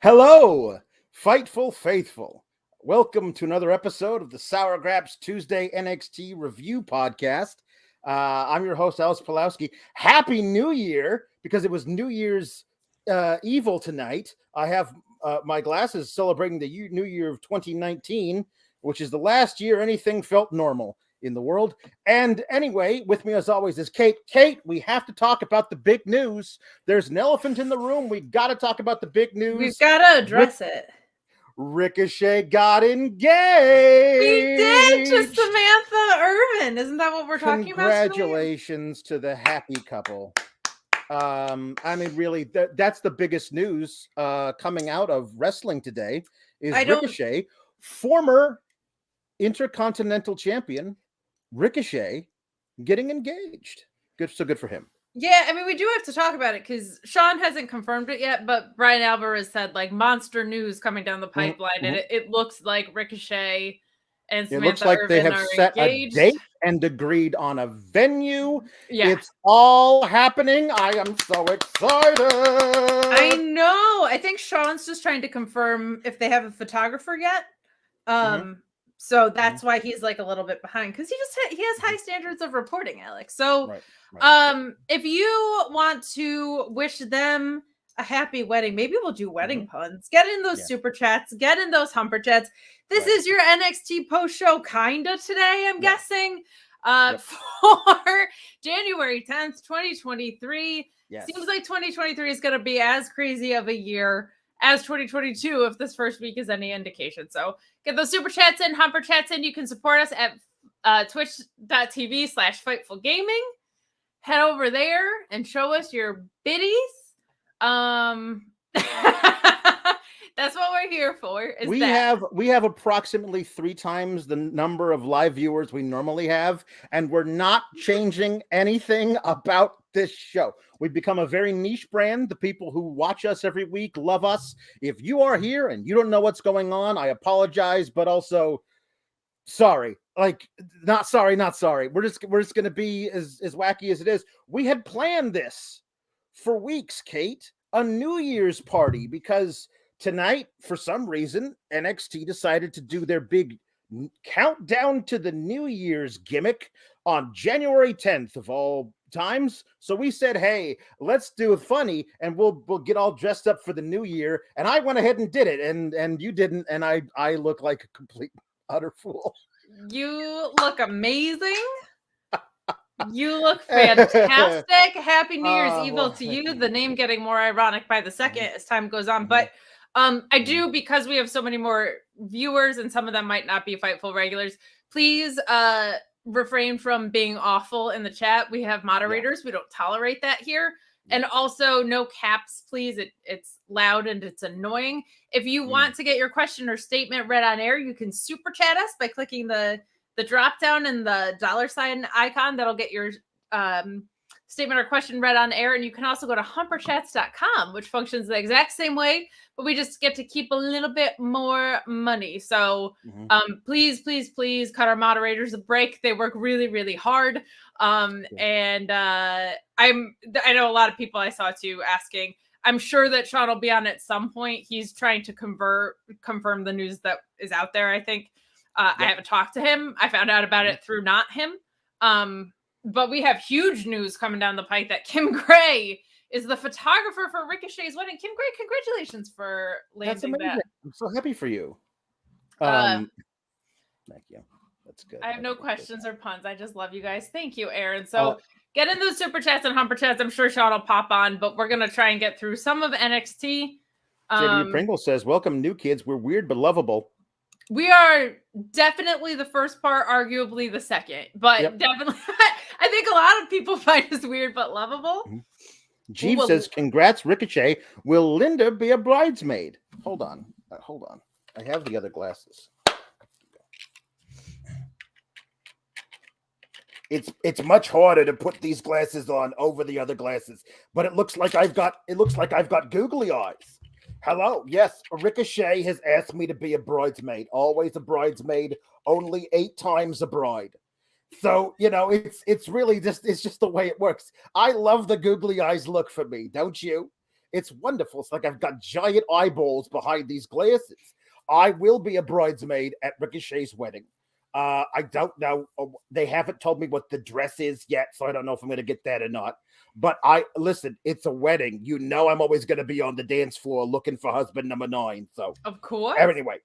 Hello, Fightful Faithful. Welcome to another episode of the Sour Graps Tuesday NXT Review Podcast. I'm your host, Pawlowski. Happy New Year, because it was New Year's Evil tonight. I have my glasses celebrating the New Year of 2019, which is the last year anything felt normal in the world. And anyway, with me as always is Kate. Kate, we have to talk about the big news. There's an elephant in the room. We got to talk about the big news. We've got to address it. Ricochet got engaged. We did to Samantha Irvin. Isn't that what we're talking about? Congratulations to the happy couple. I mean, really, that's the biggest news coming out of wrestling today is Ricochet, former Intercontinental Champion, Ricochet, getting engaged. Good for him. Yeah, I mean, we do have to talk about it because Sean hasn't confirmed it yet, but Brian Alvarez said like monster news coming down the pipeline, and it looks like Ricochet and Samantha looks like Irvin they have are set engaged. a date and agreed on a venue. Yeah. It's all happening. I am so excited. I know. I think Sean's just trying to confirm if they have a photographer yet. So that's why he's like a little bit behind, because he has high standards of reporting, Alex. So if you want to wish them a happy wedding, maybe we'll do wedding puns. Get in those super chats, get in those humper chats. This is your NXT post show kinda today, I'm guessing. For January 10th, 2023. Seems like 2023 is gonna be as crazy of a year as 2022, if this first week is any indication. So get those super chats in, humper chats in. You can support us at twitch.tv/FightfulGaming. Head over there and show us your biddies. That's what we're here for. We have approximately 3 times the number of live viewers we normally have, and we're not changing anything about this show. We've become a very niche brand. The people who watch us every week love us. If you are here and you don't know what's going on, I apologize, but also sorry. Like, not sorry. We're just going to be as wacky as it is. We had planned this for weeks, Kate, a New Year's party, because tonight, for some reason, NXT decided to do their big countdown to the New Year's gimmick on January 10th of all times. So we said, hey, let's do it funny, and we'll get all dressed up for the new year. And I went ahead and did it, and you didn't, and I look like a complete utter fool. You look amazing. You look fantastic. Happy New Year's Evil to you. The name getting more ironic by the second as time goes on. But I do, because we have so many more viewers and some of them might not be Fightful regulars, please refrain from being awful in the chat. We have moderators. We don't tolerate that here. And also no caps, please. It's loud and it's annoying. If you want to get your question or statement read on air, you can super chat us by clicking the drop down and the $sign icon. That'll get your statement or question read on air. And you can also go to humperchats.com, which functions the exact same way, but we just get to keep a little bit more money. So please cut our moderators a break. They work really, really hard. And I know a lot of people I saw too asking. I'm sure that Sean will be on at some point. He's trying to confirm the news that is out there, I think. I haven't talked to him. I found out about it through not him. But we have huge news coming down the pike that Kim Gray is the photographer for Ricochet's wedding. Kim Gray, congratulations for landing that. I'm so happy for you. Thank you. That's good. I have no questions or puns. I just love you guys. Thank you, Aaron. So get in those super chats and humper chats. I'm sure Sean will pop on, but we're going to try and get through some of NXT. JW Pringle says, welcome, new kids. We're weird but lovable. We are definitely the first part, arguably the second, but definitely, I think a lot of people find us weird but lovable. Jeeves says, congrats, Ricochet. Will Linda be a bridesmaid? Hold on. I have the other glasses. It's much harder to put these glasses on over the other glasses, but it looks like I've got googly eyes. Hello. Yes, Ricochet has asked me to be a bridesmaid. Always a bridesmaid, only 8 times a bride. So, you know, it's really just the way it works. I love the googly eyes look for me, don't you? It's wonderful. It's like I've got giant eyeballs behind these glasses. I will be a bridesmaid at Ricochet's wedding. I don't know. They haven't told me what the dress is yet, so I don't know if I'm going to get that or not. But listen, it's a wedding. You know, I'm always going to be on the dance floor looking for husband number 9. So, of course. Anyway,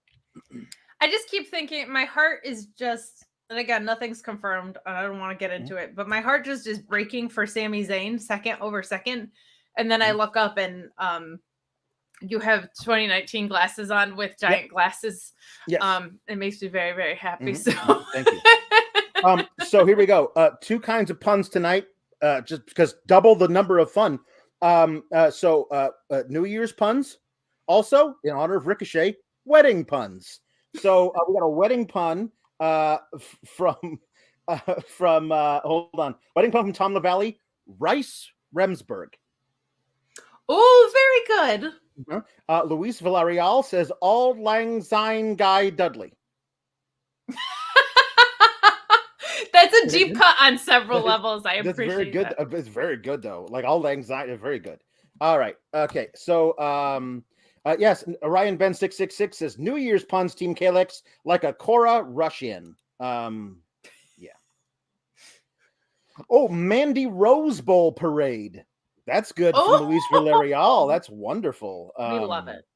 I just keep thinking my heart is just, and again, nothing's confirmed. And I don't want to get into it, but my heart just is breaking for Sami Zayn second over second. And then I look up and you have 2019 glasses on with giant glasses. Yes. It makes me very, very happy. So thank you. So here we go. 2 kinds of puns tonight, just because double the number of fun. New Year's puns, also in honor of Ricochet, wedding puns. So we got a wedding pun from hold on, wedding pun from Tom LaValle, Rice Remsburg. Oh, very good. Luis Villarreal says, Auld Lang Syne Guy Dudley. That's a deep cut on several levels. I appreciate very good. That. It's very good, though. Like, Auld Lang Syne is very good. All right. Okay. So, yes, Orion Ben 666 says, New Year's puns, Team Kalex, like a Cora rush-in. Yeah. Oh, Mandy Rose Bowl parade. That's good from Luis Villarreal. That's wonderful. We love it.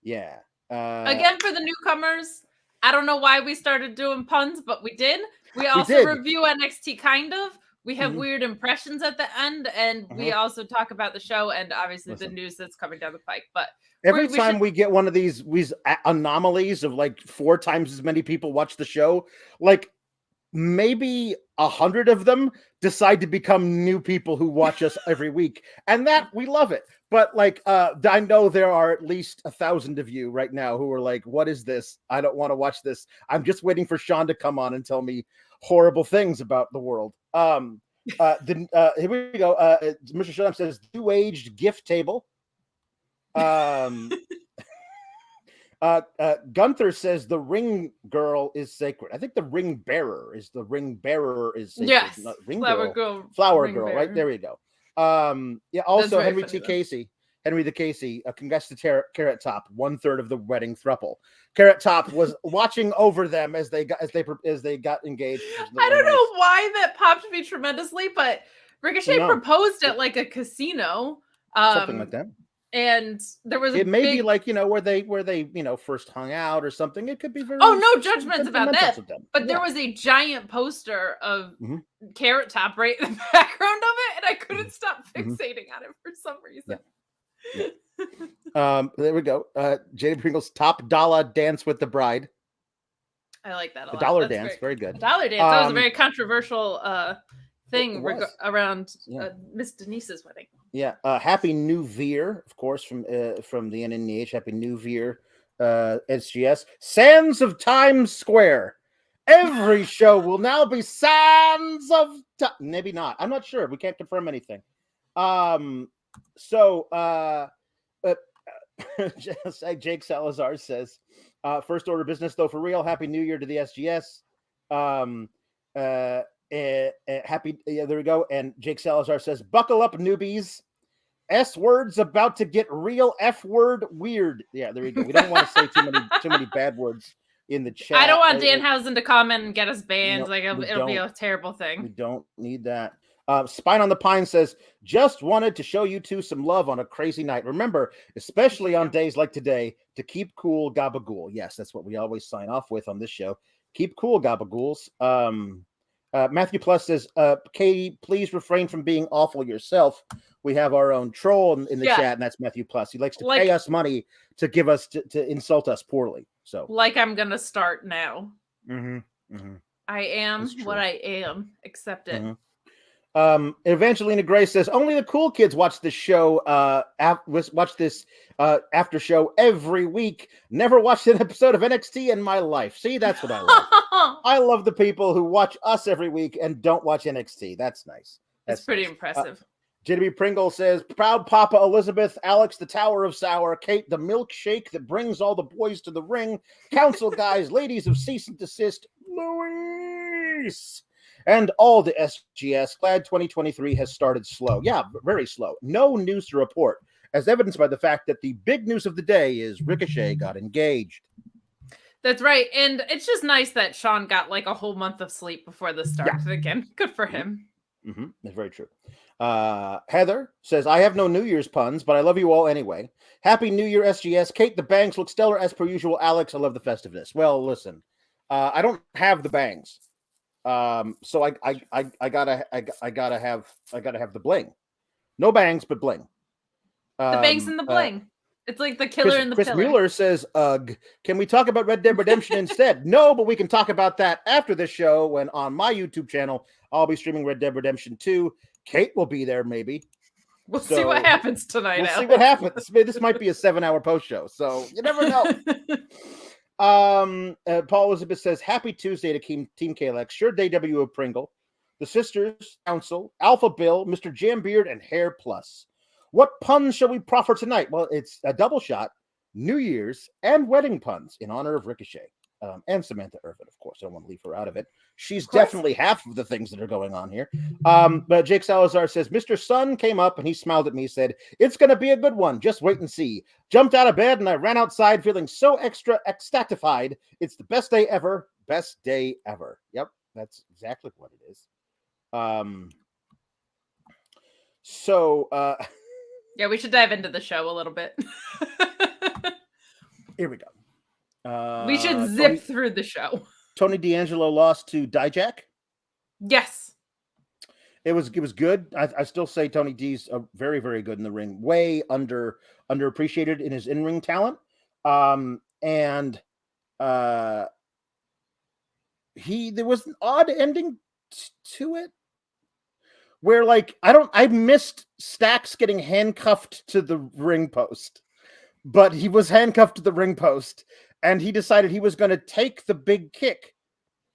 Yeah. Again, for the newcomers, I don't know why we started doing puns, but we did. We also review NXT kind of. We have weird impressions at the end, and we also talk about the show and obviously the news that's coming down the pike. But every time we get one of these anomalies of like 4 times as many people watch the show, like maybe 100 of them decide to become new people who watch us every week, and that we love it. But like, I know there are at least 1,000 of you right now who are like, "What is this? I don't want to watch this. I'm just waiting for Sean to come on and tell me horrible things about the world." Here we go. Mr. Shudham says, "New-aged gift table." Gunther says the ring girl is sacred. I think the ring bearer is sacred. Yes, Flower girl. Right there we go. Yeah. Also, Henry T. Casey. Henry the Casey. Congrats to Carrot Top. 1/3 of the wedding throuple. Carrot Top was watching over them as they got engaged. I don't know why that popped me tremendously, but Ricochet proposed at like a casino. Something like that. And there was it may be like, where they first hung out or something. It could be very no judgments about that. But there was a giant poster of Carrot Top right in the background of it, and I couldn't stop fixating on it for some reason. Yeah. There we go. JD Pringle's top dollar dance with the bride. I like that a lot. The dollar dance, very good. The dollar dance. That was a very controversial thing around Miss Denise's wedding. Yeah. Happy New Year, of course, from the NNEH. Happy New Year, SGS. Sands of Times Square. Every show will now be Sands of maybe not. I'm not sure. We can't confirm anything. Jake Salazar says, first order business though for real. Happy New Year to the SGS. Happy, there we go. And Jake Salazar says, buckle up, newbies. S words about to get real F word weird. Yeah, there we go. We don't want to say too many bad words in the chat. I don't want Danhausen to comment and get us banned. It'll be a terrible thing. We don't need that. Spine on the Pine says, just wanted to show you two some love on a crazy night. Remember, especially on days like today, to keep cool, gabagool. Yes, that's what we always sign off with on this show. Keep cool, gabagools. Matthew Plus says, Katie, please refrain from being awful yourself. We have our own troll in the chat, and that's Matthew Plus. He likes to pay us money to give us to insult us poorly. So, like, I'm gonna start now. I am what I am. Accept it. Evangelina Gray says, only the cool kids watch this show. Watch this after show every week. Never watched an episode of NXT in my life. See, that's what I love. I love the people who watch us every week and don't watch NXT. That's nice. That's pretty impressive. JW Pringle says, proud Papa Elizabeth, Alex, the Tower of Sour, Kate, the milkshake that brings all the boys to the ring, council guys, ladies of cease and desist, Luis, and all the SGS. Glad 2023 has started slow. Yeah, very slow. No news to report. as evidenced by the fact that the big news of the day is Ricochet got engaged. That's right. And it's just nice that Sean got like a whole month of sleep before this started again. Good for him. Mm-hmm. That's very true. Heather says, I have no New Year's puns, but I love you all anyway. Happy New Year, SGS. Kate, the bangs look stellar as per usual. Alex, I love the festiveness. Well, listen, I don't have the bangs. So I gotta have the bling. No bangs, but bling. The bangs and the bling. It's like the killer and the Chris pillar. Mueller says, ugh, can we talk about Red Dead Redemption instead? No, but we can talk about that after this show when on my YouTube channel, I'll be streaming Red Dead Redemption 2. Kate will be there, maybe. We'll see what happens tonight. We'll see what happens. This might be a 7-hour post show, so you never know. Paul Elizabeth says, happy Tuesday to Team KLX. Sure day W of Pringle. The Sisters Council, Alpha Bill, Mr. Jambeard, and Hair Plus. What puns shall we proffer tonight? Well, it's a double shot, New Year's, and wedding puns in honor of Ricochet. And Samantha Irvin, of course. I don't want to leave her out of it. She's definitely half of the things that are going on here. But Jake Salazar says, Mr. Sun came up and he smiled at me, said, it's going to be a good one. Just wait and see. Jumped out of bed and I ran outside feeling so extra ecstatified. It's the best day ever. Best day ever. Yep, that's exactly what it is. Yeah, we should dive into the show a little bit. Here we go. We should zip through the show. Tony D'Angelo lost to DIJAK. Yes. It was good. I still say Tony D's very, very good in the ring. Way underappreciated in his in-ring talent. There was an odd ending to it where I missed Stacks getting handcuffed to the ring post, but he was handcuffed to the ring post and he decided he was going to take the big kick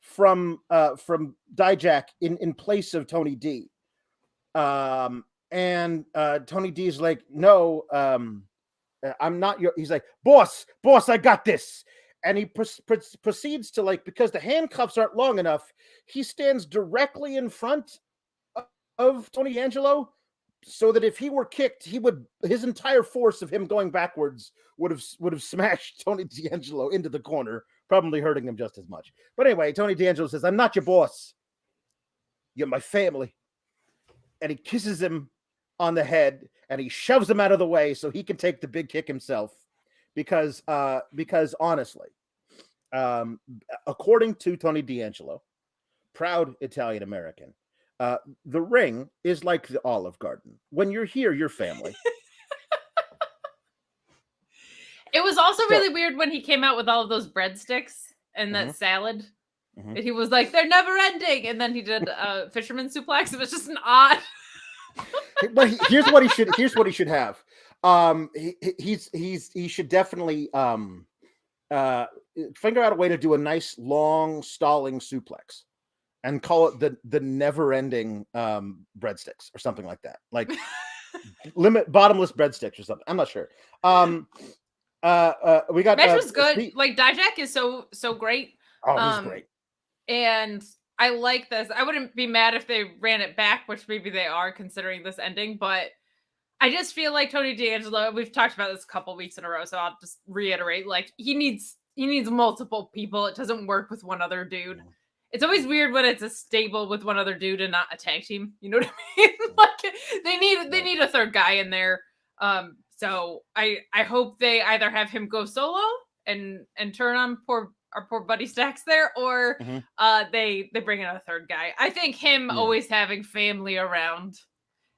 from DIJAK in place of Tony D. Tony D's like, no, I'm not your, he's like, boss, I got this. And he proceeds to because the handcuffs aren't long enough, he stands directly in front of Tony D'Angelo so that if he were kicked, his entire force of him going backwards would have smashed Tony D'Angelo into the corner, probably hurting him just as much. But anyway, Tony D'Angelo says, I'm not your boss. You're my family. And he kisses him on the head and he shoves him out of the way so he can take the big kick himself. Because honestly, according to Tony D'Angelo, proud Italian American, the ring is like the Olive Garden. When you're here, you're family. It was also really weird when he came out with all of those breadsticks and that salad. And he was like, they're never ending. And then he did a fisherman suplex. It was just an odd. But here's what he should have. He should definitely figure out a way to do a nice long stalling suplex and call it the never-ending breadsticks or something like that, like bottomless breadsticks or something. I'm not sure. We got match was good. DIJAK is so great. Oh, he's great. And I like this. I wouldn't be mad if they ran it back, which maybe they are considering this ending, but I just feel like Tony D'Angelo, we've talked about this a couple weeks in a row, so I'll just reiterate, he needs multiple people. It doesn't work with one other dude. It's always weird when it's a stable with one other dude and not a tag team. You know what I mean? They need a third guy in there. So I hope they either have him go solo and turn on our poor buddy Stacks there, or they bring in a third guy. I think him always having family around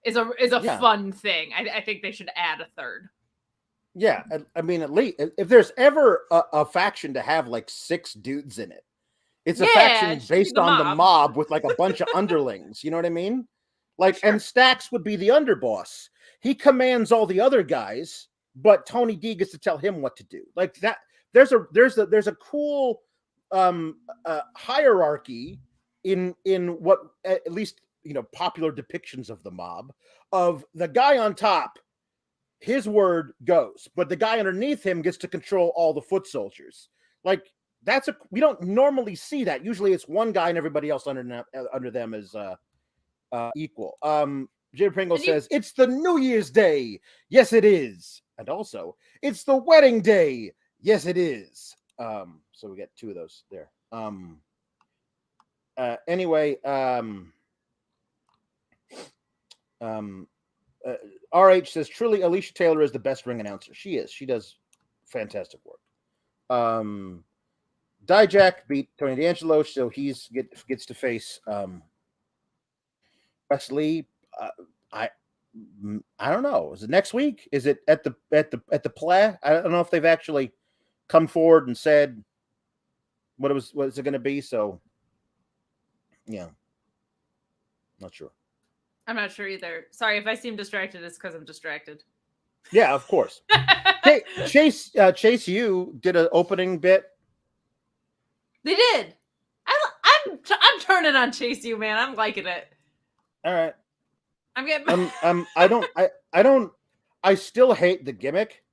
is a fun thing. I think they should add a third. Yeah, I mean, at least if there's ever a faction to have 6 dudes in it, it's a faction based on the mob with a bunch of underlings. You know what I mean? Sure. And Stacks would be the underboss. He commands all the other guys, but Tony D gets to tell him what to do. That. There's a cool hierarchy in what at least popular depictions of the mob, of the guy on top, his word goes, but the guy underneath him gets to control all the foot soldiers. We don't normally see that. Usually it's one guy and everybody else under them is equal. Jay Pringle says, it's the New Year's Day. Yes, it is. And also, it's the wedding day. Yes, it is. So we get two of those there. Anyway, RH says, truly, Alicia Taylor is the best ring announcer. She is. She does fantastic work. DIJAK beat Tony D'Angelo, so he's gets to face Wesley. I don't know. Is it next week? Is it at the play? I don't know if they've actually come forward and said what is it going to be. So yeah, not sure. I'm not sure either. Sorry if I seem distracted. It's because I'm distracted. Yeah, of course. Hey, Chase U did an opening bit. They did. I'm turning on Chase U, man. I'm liking it. All right. I'm getting. I still hate the gimmick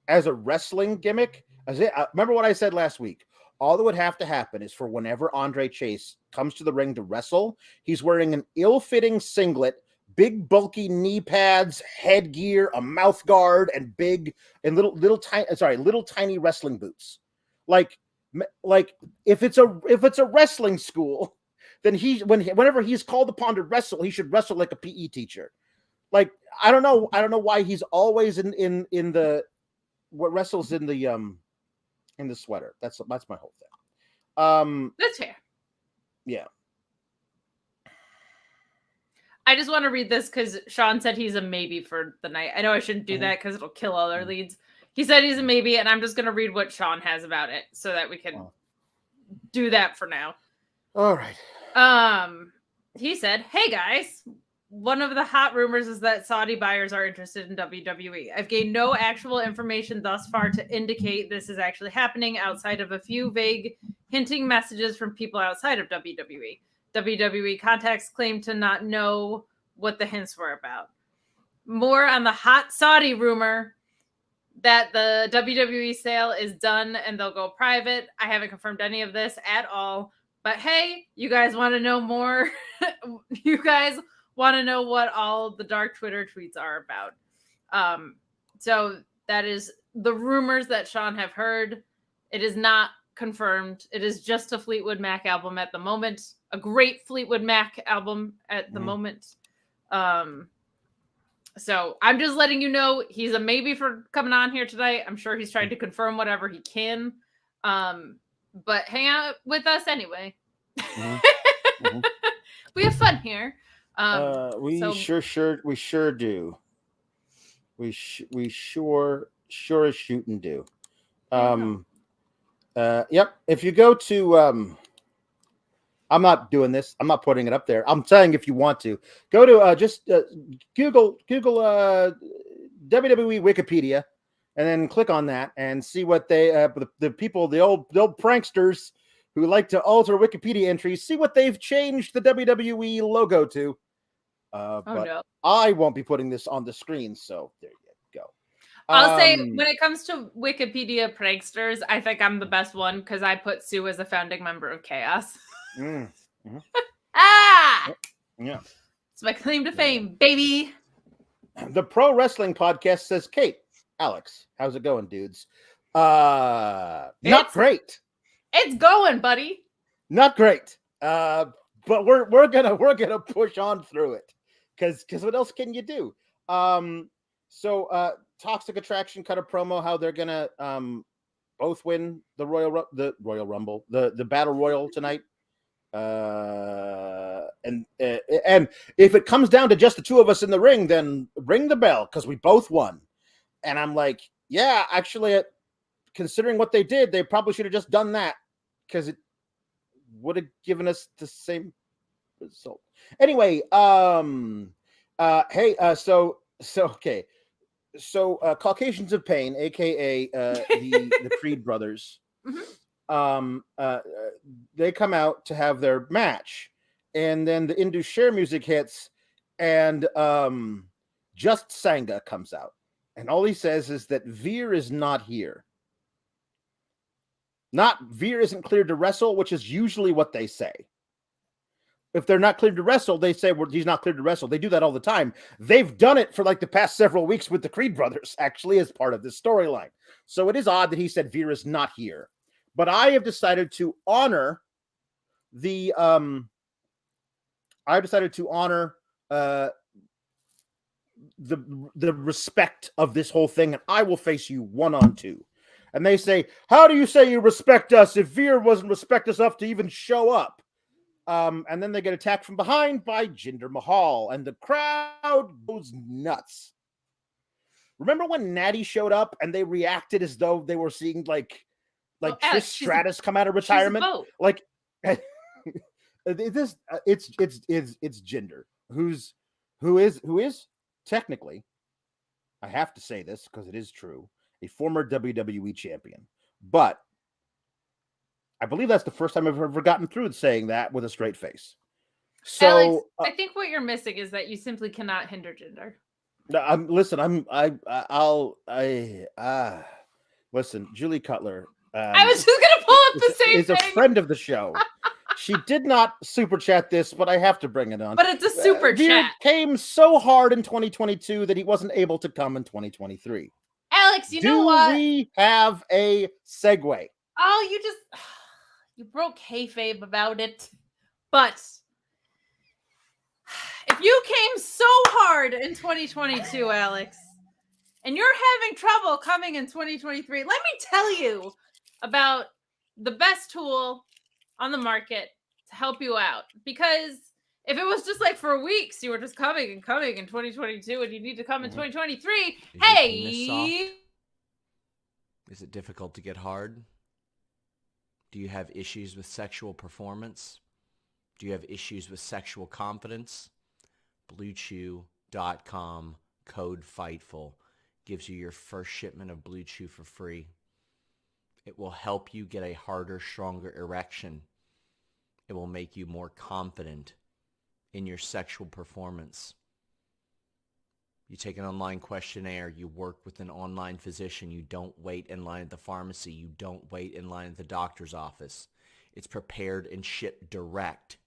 as a wrestling gimmick. Remember what I said last week. All that would have to happen is for whenever Andre Chase comes to the ring to wrestle, he's wearing an ill-fitting singlet, big bulky knee pads, headgear, a mouth guard, and little tiny wrestling boots. Like if it's a wrestling school, then whenever he's called upon to wrestle, he should wrestle like a PE teacher. Like I don't know why he's always in the what wrestles in the sweater. That's my whole thing. That's fair. Yeah. I just want to read this because Sean said he's a maybe for the night. I know I shouldn't do that because it'll kill other leads. He said he's a maybe, and I'm just going to read what Sean has about it so that we can do that for now. All right. He said, hey guys, one of the hot rumors is that Saudi buyers are interested in WWE. I've gained no actual information thus far to indicate this is actually happening outside of a few vague hinting messages from people outside of WWE. WWE contacts claim to not know what the hints were about. More on the hot Saudi rumor that the WWE sale is done and they'll go private. I haven't confirmed any of this at all. But hey, you guys want to know more? You guys want to know what all the dark Twitter tweets are about. So that is the rumors that Sean have heard. It is not confirmed. It is just a Fleetwood Mac album at the moment. A great Fleetwood Mac album at the moment. So I'm just letting you know he's a maybe for coming on here tonight. I'm sure he's trying to confirm whatever he can. But hang out with us anyway. We have fun here. We sure do. We sure as shootin' do. Yep. If you go to I'm not doing this. I'm not putting it up there. I'm saying if you want to go to just Google WWE Wikipedia, and then click on that and see what they the people, the old pranksters who like to alter Wikipedia entries, see what they've changed the WWE logo to. No. I won't be putting this on the screen, so there you go. I'll say when it comes to Wikipedia pranksters, I think I'm the best one because I put Sue as a founding member of Chaos. Yeah. It's my claim to fame, baby. The Pro Wrestling Podcast says, Kate, Alex, how's it going, dudes? Not great. It's going, buddy. Not great. But we're gonna push on through it because what else can you do? So Toxic Attraction cut a promo how they're gonna both win the Royal Rumble, the Battle Royal tonight. And if it comes down to just the two of us in the ring, then ring the bell because we both won. And I'm like, yeah, actually, considering what they did, they probably should have just done that because it would have given us the same result. Anyway, okay. So Caucasians of Pain, aka the Creed brothers, they come out to have their match, and then the Indus Cher music hits, and Just Sangha comes out, and all he says is that Veer is not here. Not Veer isn't cleared to wrestle, which is usually what they say. if they're not cleared to wrestle, they say, well, he's not cleared to wrestle. They do that all the time. They've done it for like the past several weeks with the Creed brothers, actually, as part of this storyline. So it is odd that he said Veer is not here. But I have decided to honor the the respect of this whole thing, and I will face you 1-on-2. And they say, how do you say you respect us if Veer wasn't respect us enough to even show up? And then they get attacked from behind by Jinder Mahal, and the crowd goes nuts. Remember when Natty showed up and they reacted as though they were seeing like Trish Stratus come out of retirement? Like it's Jinder, who is technically, I have to say this because it is true, a former WWE champion. But I believe that's the first time I've ever gotten through saying that with a straight face. So, Alex, I think what you're missing is that you simply cannot hinder Jinder. Listen, Julie Cutler. I was just gonna pull up the same is thing. A friend of the show. She did not super chat this, but I have to bring it on. But it's a super chat. Came so hard in 2022 that he wasn't able to come in 2023. Alex, you know what? Do we have a segue? Oh, you broke kayfabe about it. But if you came so hard in 2022, Alex, and you're having trouble coming in 2023, let me tell you about the best tool on the market to help you out. Because if it was just like for weeks, you were just coming in 2022 and you need to come in 2023, hey! Is it difficult to get hard? Do you have issues with sexual performance? Do you have issues with sexual confidence? BlueChew.com, code FIGHTFUL, gives you your first shipment of Blue Chew for free. It will help you get a harder, stronger erection. It will make you more confident in your sexual performance. You take an online questionnaire. You work with an online physician. You don't wait in line at the pharmacy. You don't wait in line at the doctor's office. It's prepared and shipped direct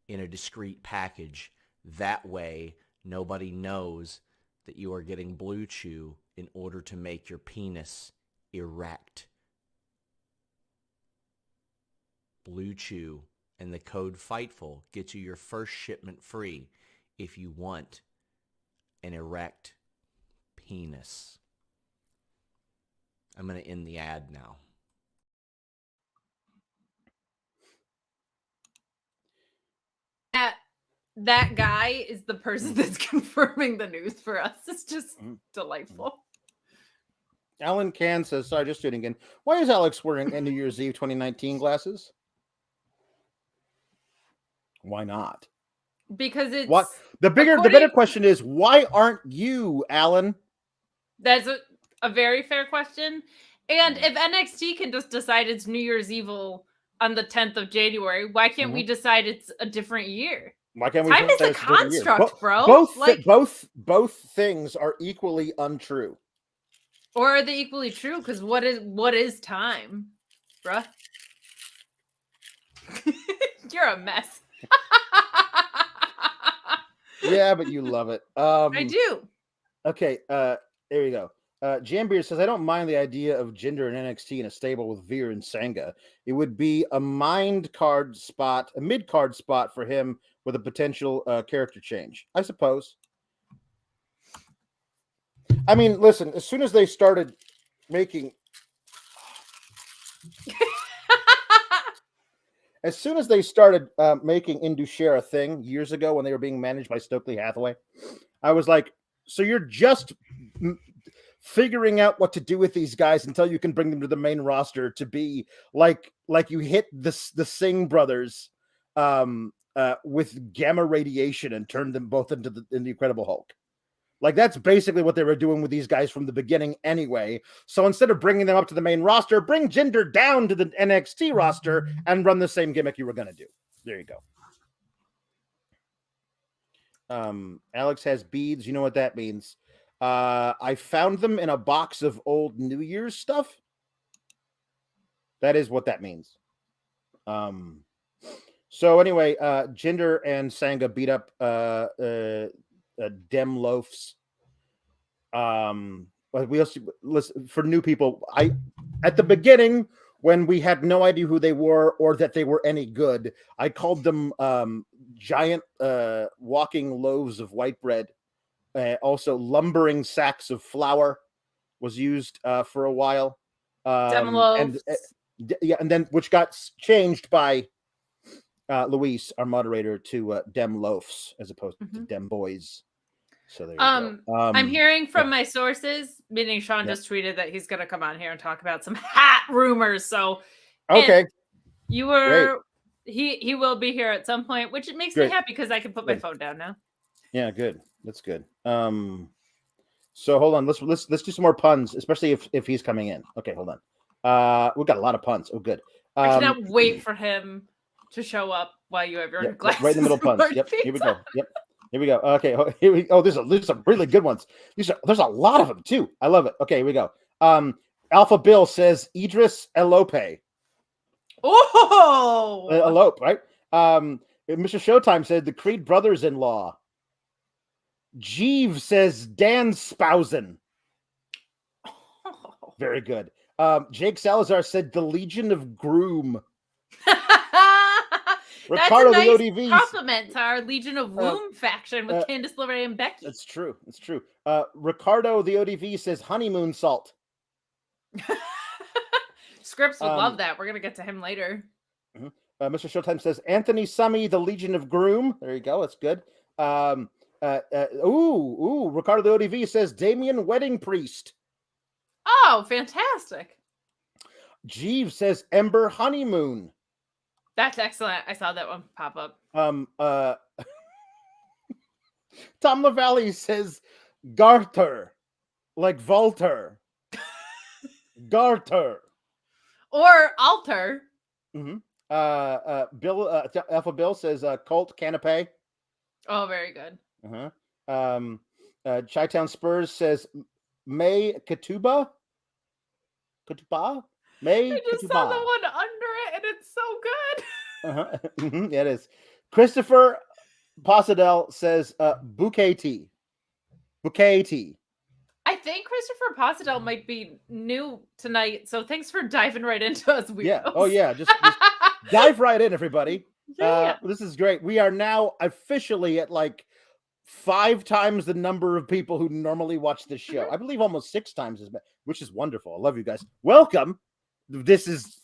in a discreet package. That way, nobody knows that you are getting Blue Chew in order to make your penis erect. Blue Chew and the code FIGHTFUL gets you your first shipment free if you want an erect penis. I'm going to end the ad now. That guy is the person that's confirming the news for us. It's just delightful. Alan Can says, sorry, just tuning in. Why is Alex wearing New Year's Eve 2019 glasses? Why not? Because it's what the better question is, why aren't you, Alan? That's a very fair question. And if NXT can just decide it's New Year's Evil on the 10th of January, why can't we decide it's a different year? Why can't we? Time is a construct, bro. Both things are equally untrue. Or are they equally true? Because what is time, bruh? You're a mess. Yeah, but you love it. I do. Okay, there we go. Jambeard says, I don't mind the idea of Jinder and NXT in a stable with Veer and Sangha. It would be a mid-card spot for him with a potential character change, I suppose. I mean, listen, as soon as they started making Indus Cher a thing years ago when they were being managed by Stokely Hathaway, I was like, so you're just figuring out what to do with these guys until you can bring them to the main roster to be like you hit the Singh brothers with gamma radiation and turned them both into the Incredible Hulk. Like, that's basically what they were doing with these guys from the beginning anyway. So instead of bringing them up to the main roster, bring Jinder down to the NXT roster and run the same gimmick you were going to do. There you go. Alex has beads. You know what that means. I found them in a box of old New Year's stuff. That is what that means. So anyway, Jinder and Sangha beat up Dem Loafs. But we also listen for new people. At the beginning, when we had no idea who they were or that they were any good, I called them giant walking loaves of white bread. Also, lumbering sacks of flour was used for a while. And then which got changed by Luis, our moderator, to Dem Loafs as opposed to Dem Boys. So there you go. I'm hearing from my sources, meaning Sean just tweeted that he's going to come on here and talk about some hat rumors. So okay, you were he will be here at some point, which it makes me happy because I can put my phone down now. Yeah, good. That's good. So hold on, let's do some more puns, especially if he's coming in. Okay, hold on. We've got a lot of puns. Oh, good. I cannot wait for him to show up while you have your glasses. Right in the middle puns. Yep. Here we go. Yep. Here we go. Okay. Here we. Oh, there's some really good ones. There's a lot of them too. I love it. Okay. Here we go. Alpha Bill says Idris Elope. Oh, elope, right? Mr. Showtime said the Creed brothers-in-law. Jeeves says Dan Spousen. Very good. Jake Salazar said the Legion of Groom. Ricardo, that's a nice compliment to our Legion of Womb faction with Candice LeRae and Becky. That's true. It's true. Ricardo, the ODV, says honeymoon salt. Scripps would love that. We're going to get to him later. Mr. Showtime says Anthony Summy, the Legion of Groom. There you go. That's good. Ricardo, the ODV, says Damien Wedding Priest. Oh, fantastic. Jeeves says Ember Honeymoon. That's excellent. I saw that one pop up. Tom LaValle says Garter, like Volter. Garter. Or Alter. Bill Alpha Bill says Colt Canapé. Oh, very good. Chi-Town Spurs says May Katuba. May I just Katuba. saw the one under it, and it's so good. Yeah, it is. Christopher Posadel says bouquet tea. Bouquet tea. I think Christopher Posadel might be new tonight, so thanks for diving right into us. Weirdos. Yeah. Oh yeah. Just dive right in, everybody. Yeah. This is great. We are now officially at like 5 times the number of people who normally watch this show. I believe almost 6 times as many, which is wonderful. I love you guys. Welcome. This is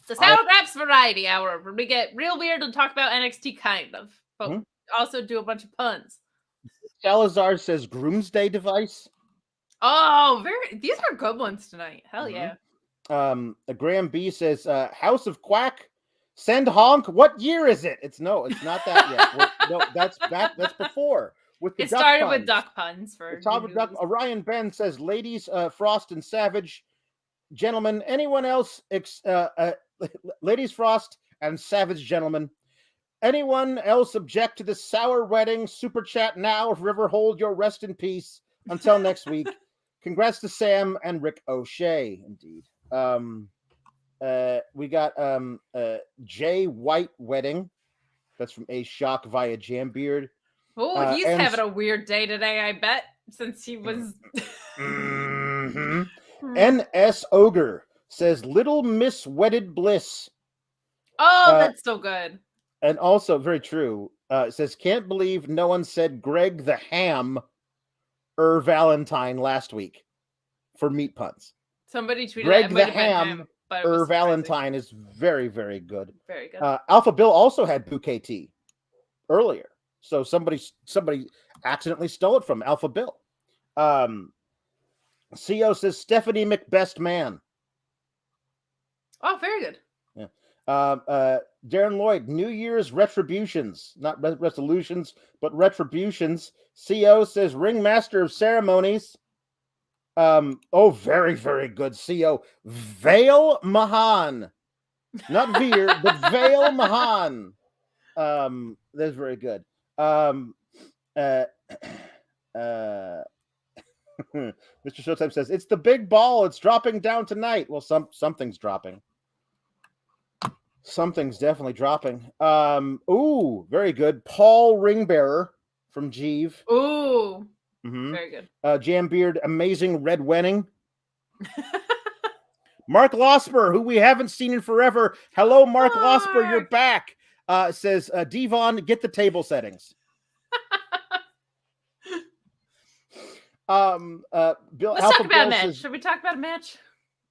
the Sour Graps Variety Hour, where we get real weird and talk about NXT, kind of, but also do a bunch of puns. Salazar says Groomsday device. Oh, these are good ones tonight. Hell yeah. Graham B says House of Quack. Send honk. What year is it? It's not that yet. No, that's before. It started with duck puns for duck. Orion Ben says ladies, Frost and Savage. Gentlemen, anyone else? Ladies Frost and Savage gentlemen. Anyone else object to the sour wedding? Super chat now. If River, hold your rest in peace until next week. Congrats to Sam and Rick O'Shea. Indeed. We got Jay White wedding. That's from A Shock via Jambeard. Oh, he's having a weird day today, I bet, since he was. NS Ogre says Little Miss Wedded Bliss. Oh, that's so good. And also, very true, says, can't believe no one said Greg the Ham Valentine last week for meat puns. Somebody tweeted Greg the Ham Valentine is very, very good. Very good. Alpha Bill also had bouquet tea earlier. So somebody accidentally stole it from Alpha Bill. CO says Stephanie McBest Man. Oh, very good. Yeah. Darren Lloyd, New Year's retributions, not resolutions, but retributions. CO says Ringmaster of Ceremonies. Very, very good. CO Vale Mahan, not Veer, but Vale Mahan. That's very good. Mr. Showtime says it's the big ball. It's dropping down tonight. Well, something's dropping. Something's definitely dropping. Ooh, very good. Paul Ringbearer from Jeeve. Ooh, Mm-hmm. very good. Jambeard, amazing red wedding. Mark Losper, who we haven't seen in forever. Hello, Mark Losper, you're back. Says Devon, get the table settings. Bill, Let's Alpha talk about Bill a match. says, Should we talk about a match?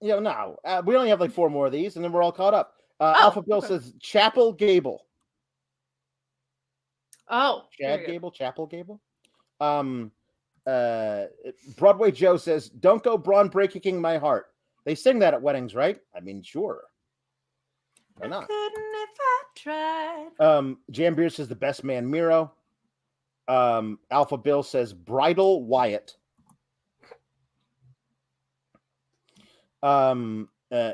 yeah, no, we only have like 4 more of these, and then we're all caught up. Oh, Alpha Bill okay. says Chapel Gable. Oh, Chad Gable, Chapel Gable. Broadway Joe says, "Don't go Braun breaking my heart." They sing that at weddings, right? I mean, sure. Why not? Couldn't if I tried. Jambeer says the best man Miro. Alpha Bill says Bridal Wyatt. Here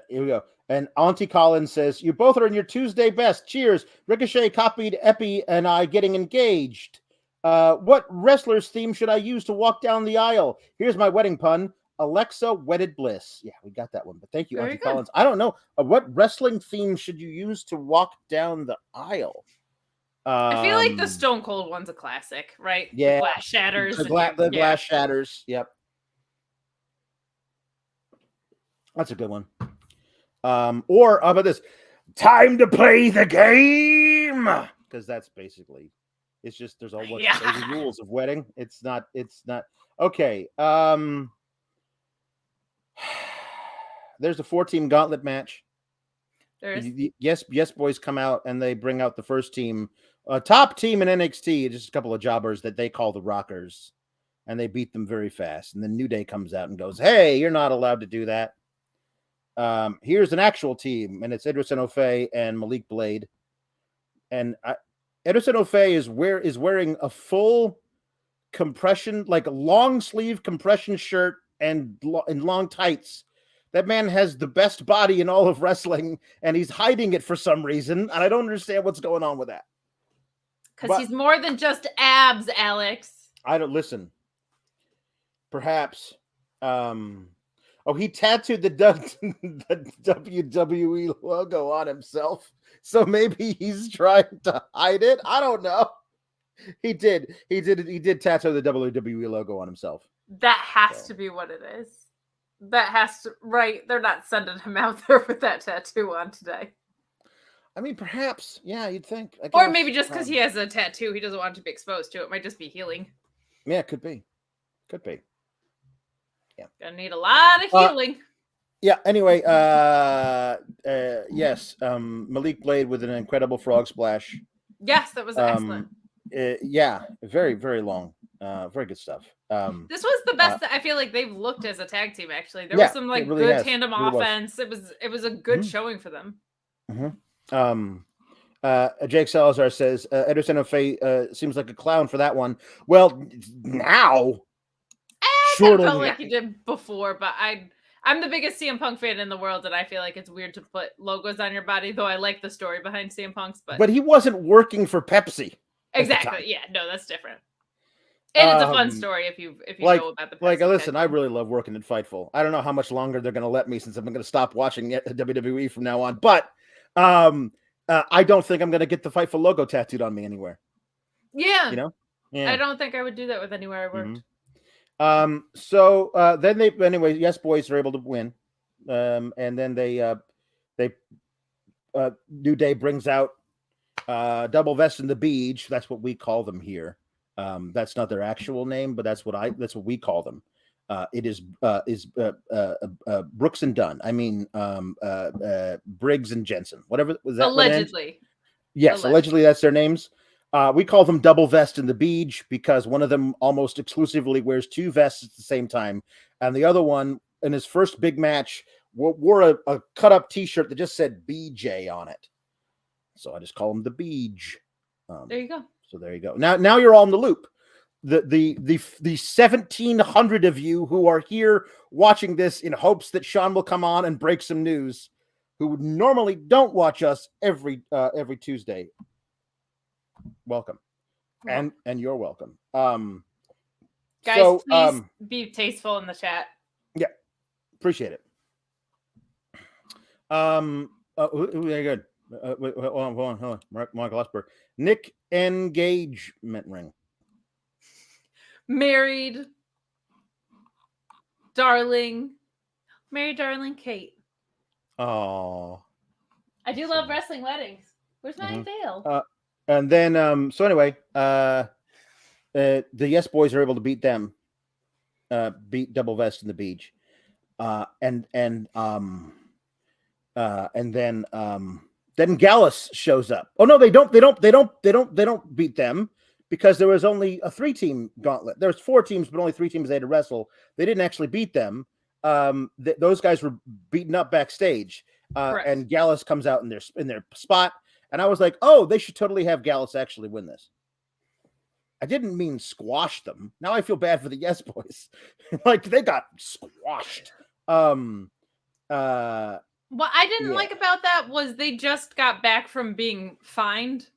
we go. And Auntie Collins says, "You both are in your Tuesday best. Cheers. Ricochet copied Epi and I getting engaged. What wrestler's theme should I use to walk down the aisle? Here's my wedding pun. Alexa Wedded Bliss." Yeah, we got that one. But thank you, Very Auntie good. Collins. I don't know. What wrestling theme should you use to walk down the aisle? I feel like the Stone Cold one's a classic, right? Yeah. The glass shatters. The glass shatters. Yep. That's a good one. Or how about this? Time to play the game. Because that's basically, it's just there's all bunch of rules of wedding. It's not okay. There's a 4-team gauntlet match. There is. Yes, boys come out and they bring out the first team, top team in NXT, just a couple of jobbers that they call the Rockers, and they beat them very fast. And then New Day comes out and goes, "Hey, you're not allowed to do that. Here's an actual team," and it's Edris Enofé and Malik Blade. And Edris Enofé is wearing a full compression, like a long sleeve compression shirt and long tights. That man has the best body in all of wrestling, and he's hiding it for some reason, and I don't understand what's going on with that. Because he's more than just abs, Alex. I don't listen. Perhaps. He tattooed the WWE logo on himself, so maybe he's trying to hide it. I don't know. He did tattoo the WWE logo on himself. That has to be what it is. That has to, right? They're not sending him out there with that tattoo on today. I mean, perhaps, yeah, you'd think. Or maybe just because he has a tattoo, he doesn't want it to be exposed to it. It might just be healing. Yeah, could be. Yeah, gonna need a lot of healing. Yeah. Anyway, yes, Malik Blade with an incredible frog splash. Yes, that was excellent. Yeah, very, very long. Very good stuff. This was the best that I feel like they've looked as a tag team. Actually, there was some like really good tandem offense. It was a good showing for them. Jake Salazar says Edris Enofé seems like a clown for that one. Well, now. I felt like he did before, but I'm the biggest CM Punk fan in the world, and I feel like it's weird to put logos on your body, though I like the story behind CM Punk's. But he wasn't working for Pepsi. Exactly. Yeah, no, that's different. And it's a fun story if you know about the Pepsi listen, I really love working at Fightful. I don't know how much longer they're going to let me since I'm going to stop watching WWE from now on. But I don't think I'm going to get the Fightful logo tattooed on me anywhere. Yeah. You know? Yeah. I don't think I would do that with anywhere I worked. Mm-hmm. So then yes, boys are able to win. And then they New Day brings out Double Vest and the Beach. That's what we call them here. That's not their actual name, but that's what we call them. It is Brooks and Dunn. I mean, Briggs and Jensen. Whatever was that? Allegedly. Yes, allegedly that's their names. We call them Double Vest and the Beach because one of them almost exclusively wears 2 vests at the same time, and the other one, in his first big match, wore a cut-up T-shirt that just said BJ on it. So I just call him the Beach. There you go. So there you go. Now you're all in the loop. The 1,700 of you who are here watching this in hopes that Sean will come on and break some news, who normally don't watch us every Tuesday. Welcome. And you're welcome. Guys, please be tasteful in the chat. Yeah. Appreciate it. Very good. Wait, hold on. Michael Esper. Nick engagement ring. Married, darling Kate. Oh. I do love wrestling weddings. Where's my veil? And then so anyway, the Yes Boys are able to beat them, beat Double Vest in the beach, and then Gallus shows up. Oh no, they don't beat them because there was only a 3-team gauntlet. There's 4 teams, but only 3 teams they had to wrestle. They didn't actually beat them. Those guys were beaten up backstage, and Gallus comes out in their spot, and I was like, oh, they should totally have Gallus actually win this. I didn't mean squash them. Now I feel bad for the Yes Boys. Like they got squashed. What I didn't like about that was they just got back from being fined,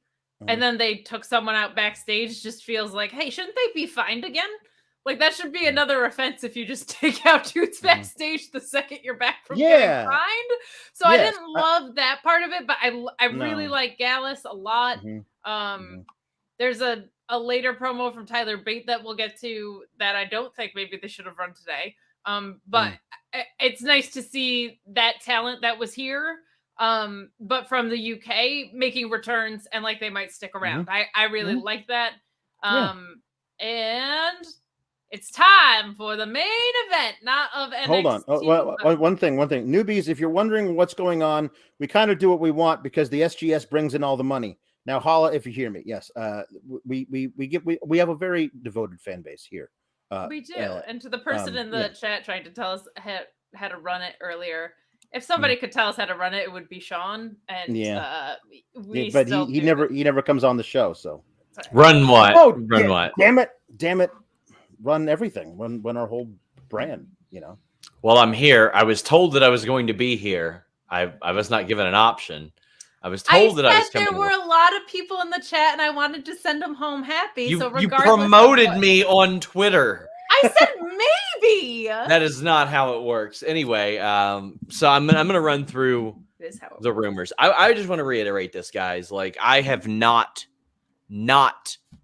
and then they took someone out backstage. Just feels like, hey, shouldn't they be fined again? Like that should be another offense if you just take out dudes backstage the second you're back from getting fined. So I didn't love that part of it, but I really like Gallus a lot. There's a later promo from Tyler Bate that we'll get to that I don't think maybe they should have run today. But it's nice to see that talent that was here, but from the UK making returns and like they might stick around. I really like that. And it's time for the main event, not of NXT. Hold on. One thing. Newbies, if you're wondering what's going on, we kind of do what we want because the SGS brings in all the money. Now, holla if you hear me. Yes, we have a very devoted fan base here. We do. And to the person in the chat trying to tell us how to run it earlier, if somebody could tell us how to run it, it would be Sean. And but he never comes on the show. So run what? Oh, run what? Damn it! Run everything. Run our whole brand. You know. Well, I'm here. I was told that I was going to be here. I was not given an option. I was told that I was coming. There were a lot of people in the chat, and I wanted to send them home happy. You regardless, promoted me on Twitter. I said maybe. That is not how it works. Anyway, so I'm gonna run through the rumors. I just want to reiterate this, guys. Like I have not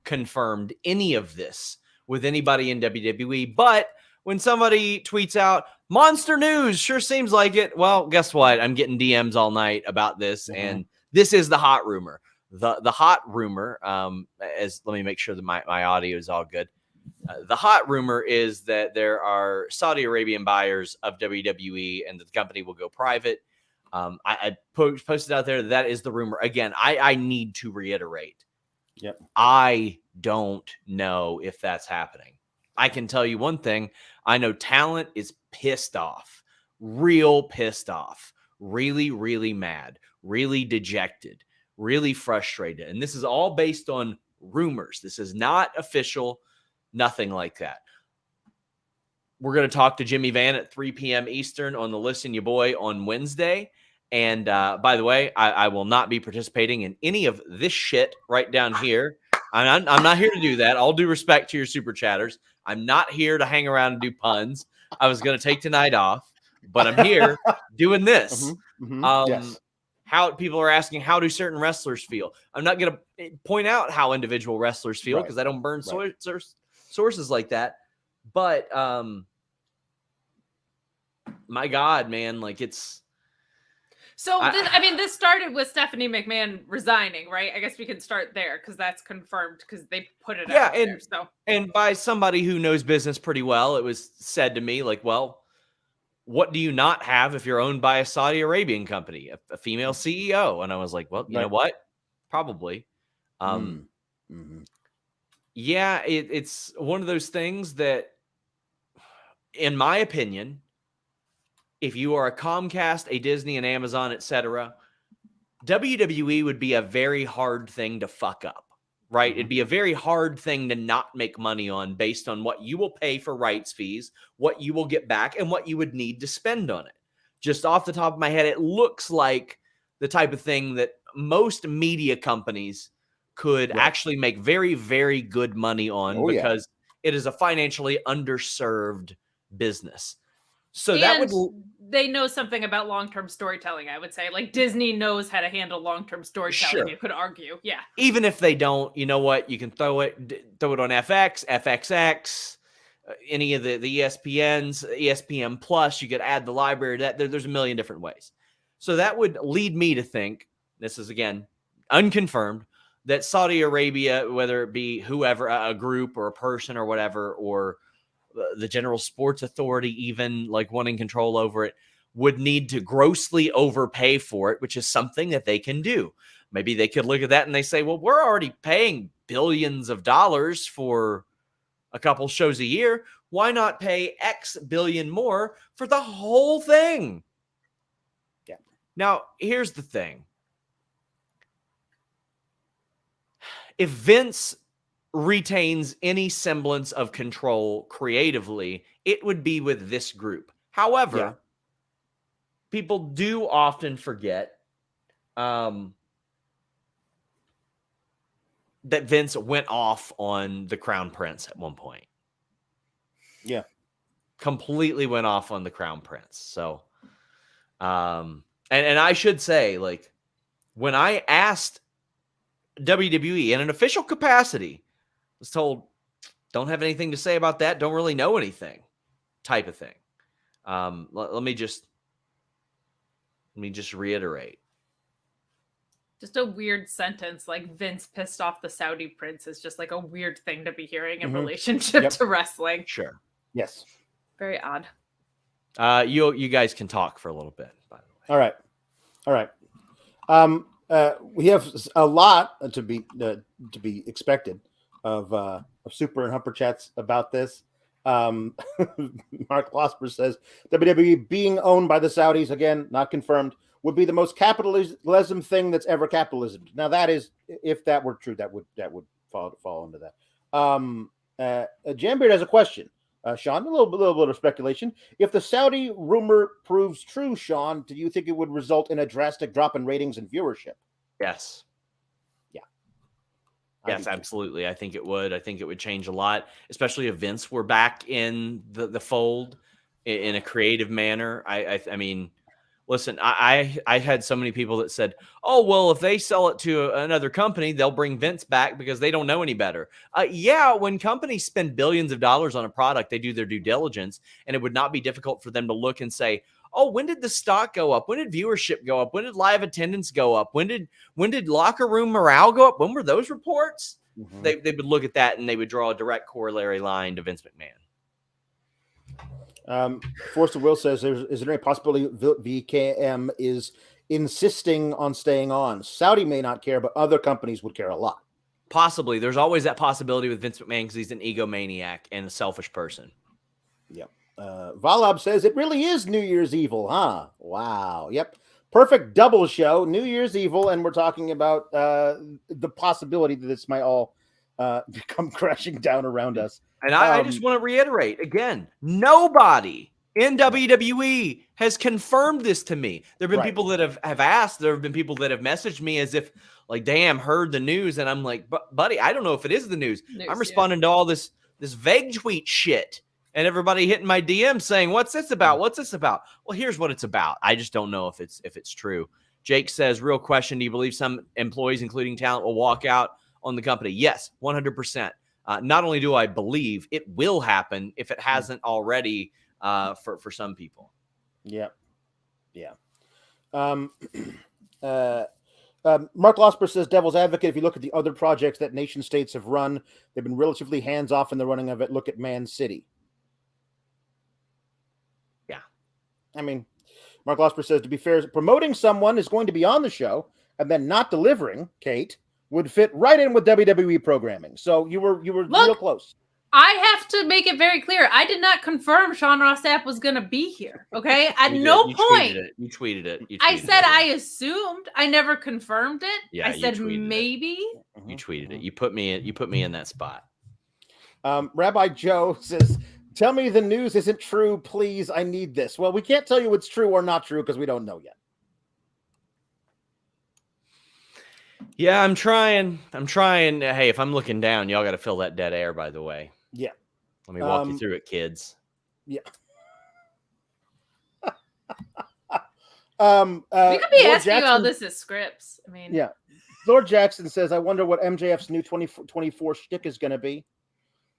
confirmed any of this with anybody in WWE, but when somebody tweets out monster news, sure seems like it. Well, guess what? I'm getting DMs all night about this, and this is the hot rumor. The hot rumor, let me make sure that my audio is all good. The hot rumor is that there are Saudi Arabian buyers of WWE, and that the company will go private. I posted out there that is the rumor. Again, I need to reiterate. Yep. I don't know if that's happening. I can tell you one thing. I know talent is pissed off, real pissed off, really, really mad, really dejected, really frustrated. And this is all based on rumors. This is not official, nothing like that. We're going to talk to Jimmy Van at 3 p.m. Eastern on the Listen Ya Boy on Wednesday. And by the way, I will not be participating in any of this shit right down here. I'm not here to do that. All due respect to your super chatters. I'm not here to hang around and do puns. I was going to take tonight off, but I'm here doing this. Yes. How people are asking, how do certain wrestlers feel? I'm not going to point out how individual wrestlers feel because I don't burn sources like that. But my God, man, like it's. So, this started with Stephanie McMahon resigning, right? I guess we can start there because that's confirmed because they put it out there. And by somebody who knows business pretty well, it was said to me like, well, what do you not have if you're owned by a Saudi Arabian company, a female CEO? And I was like, well, you know what? Probably. Yeah, it's one of those things that, in my opinion, if you are a Comcast, a Disney, an Amazon, etc., WWE would be a very hard thing to fuck up, right? It'd be a very hard thing to not make money on based on what you will pay for rights fees, what you will get back, and what you would need to spend on it. Just off the top of my head, it looks like the type of thing that most media companies could actually make very, very good money on because it is a financially underserved business. So and that would they know something about long-term storytelling, I would say. Like Disney knows how to handle long-term storytelling, you could argue. Yeah. Even if they don't, you know what? You can throw it on FX, FXX, any of the ESPNs, ESPN Plus. You could add the library. There's a million different ways. So that would lead me to think, this is again unconfirmed, that Saudi Arabia, whether it be whoever, a group or a person or whatever, or the general sports authority, even like wanting control over it, would need to grossly overpay for it, which is something that they can do. Maybe they could look at that and they say, well, we're already paying billions of dollars for a couple shows a year. Why not pay X billion more for the whole thing? Yeah. Now, here's the thing. If Vince retains any semblance of control creatively, it would be with this group. However, people do often forget that Vince went off on the Crown Prince at one point. Yeah. Completely went off on the Crown Prince. So, and I should say, like, when I asked WWE in an official capacity, was told, don't have anything to say about that. Don't really know anything, type of thing. Let me just reiterate. Just a weird sentence, like Vince pissed off the Saudi prince, is just like a weird thing to be hearing in relationship to wrestling. Sure. Yes. Very odd. You guys can talk for a little bit, by the way. All right. We have a lot to be expected of super and humper chats about this. Mark Losper says WWE being owned by the Saudis, again not confirmed, would be the most capitalism thing that's ever capitalism. Now that is, if that were true, that would fall into that. Jambeard has a question. Sean, a little bit of speculation. If the Saudi rumor proves true, Sean, do you think it would result in a drastic drop in ratings and viewership? Yes. Yeah. Yes, absolutely. I think it would. I think it would change a lot, especially if Vince were back in the fold in a creative manner. I mean, listen, I had so many people that said, oh, well, if they sell it to another company, they'll bring Vince back because they don't know any better. Yeah, when companies spend billions of dollars on a product, they do their due diligence, and it would not be difficult for them to look and say, oh, when did the stock go up? When did viewership go up? When did live attendance go up? When did locker room morale go up? When were those reports? Mm-hmm. They would look at that and they would draw a direct corollary line to Vince McMahon. Forster Will says, is there any possibility VKM is insisting on staying on? Saudi may not care, but other companies would care a lot. Possibly. There's always that possibility with Vince McMahon because he's an egomaniac and a selfish person. Yep. Valab says it really is New Year's Evil, huh? Wow. Yep. Perfect double show, New Year's Evil, and we're talking about the possibility that this might all come crashing down around us. And I just want to reiterate again, nobody in WWE has confirmed this to me. There have been people that have asked. There have been people that have messaged me as if, like, damn, heard the news. And I'm like, buddy, I don't know if it is the news. I'm responding to all this vague tweet shit. And everybody hitting my DM saying, what's this about? What's this about? Well, here's what it's about. I just don't know if it's true. Jake says, real question, do you believe some employees, including talent, will walk out on the company? Yes, 100%. Not only do I believe it will happen if it hasn't already for some people. Yeah. Yeah. Mark Losper says, devil's advocate, if you look at the other projects that nation states have run, they've been relatively hands-off in the running of it. Look at Man City. I mean, Mark Losper says, to be fair, promoting someone is going to be on the show and then not delivering, Kate, would fit right in with WWE programming. So you were real close. I have to make it very clear. I did not confirm Sean Ross Sapp was going to be here. Okay. At no point. You tweeted it. I said I assumed. I never confirmed it. Yeah, I said maybe. You tweeted it. You put me in that spot. Rabbi Joe says, tell me the news isn't true, please. I need this. Well, we can't tell you what's true or not true because we don't know yet. Yeah, I'm trying. Hey, if I'm looking down, y'all got to fill that dead air, by the way. Yeah. Let me walk you through it, kids. Yeah. We could be Lord asking you Jackson, all this as scripts. I mean, yeah. Lord Jackson says, I wonder what MJF's new 2024 shtick is going to be.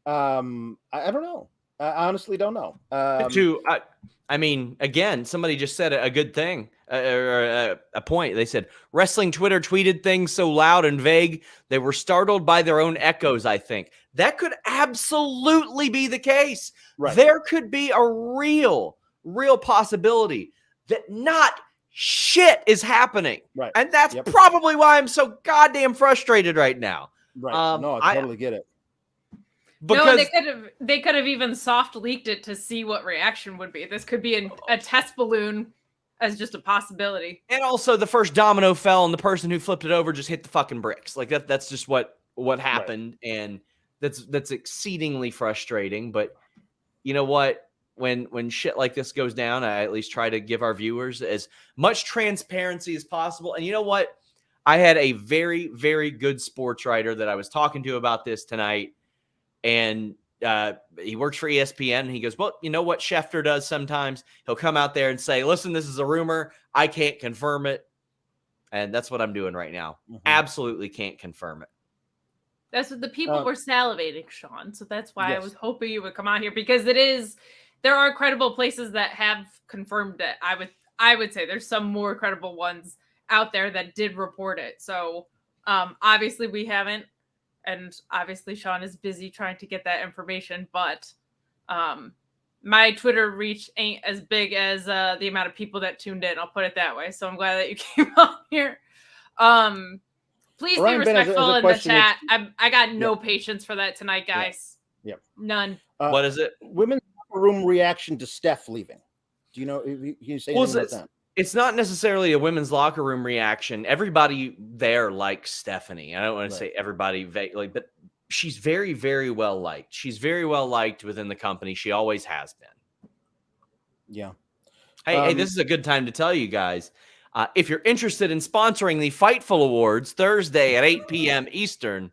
I don't know. I honestly don't know. I mean, again, somebody just said a good thing, or a point. They said, wrestling Twitter tweeted things so loud and vague, they were startled by their own echoes, I think. That could absolutely be the case. Right. There could be a real possibility that not shit is happening. Right. And that's probably why I'm so goddamn frustrated right now. Right. No, I totally get it. Because they could have even soft leaked it to see what reaction would be. This could be a test balloon as just a possibility. And also the first domino fell and the person who flipped it over just hit the fucking bricks. Like that's just what happened. Right. And that's exceedingly frustrating. But you know what? When shit like this goes down, I at least try to give our viewers as much transparency as possible. And you know what? I had a very, very good sports writer that I was talking to about this tonight. And he works for ESPN. And he goes, well, you know what Schefter does sometimes? He'll come out there and say, listen, this is a rumor. I can't confirm it. And that's what I'm doing right now. Mm-hmm. Absolutely can't confirm it. That's what the people were salivating, Sean. So that's why I was hoping you would come out here, because there are credible places that have confirmed it. I would say there's some more credible ones out there that did report it. So obviously we haven't. And obviously Sean is busy trying to get that information, but my Twitter reach ain't as big as the amount of people that tuned in. I'll put it that way. So I'm glad that you came on here. Please be respectful in the chat. I got no patience for that tonight, guys. Yep. None. What is it? Women's room reaction to Steph leaving. Do you know? Can you say anything about that? It's not necessarily a women's locker room reaction. Everybody there likes Stephanie. I don't want to say everybody, but she's very, very well liked. She's very well liked within the company. She always has been. Yeah. Hey, this is a good time to tell you guys, if you're interested in sponsoring the Fightful Awards Thursday at 8 p.m. Eastern,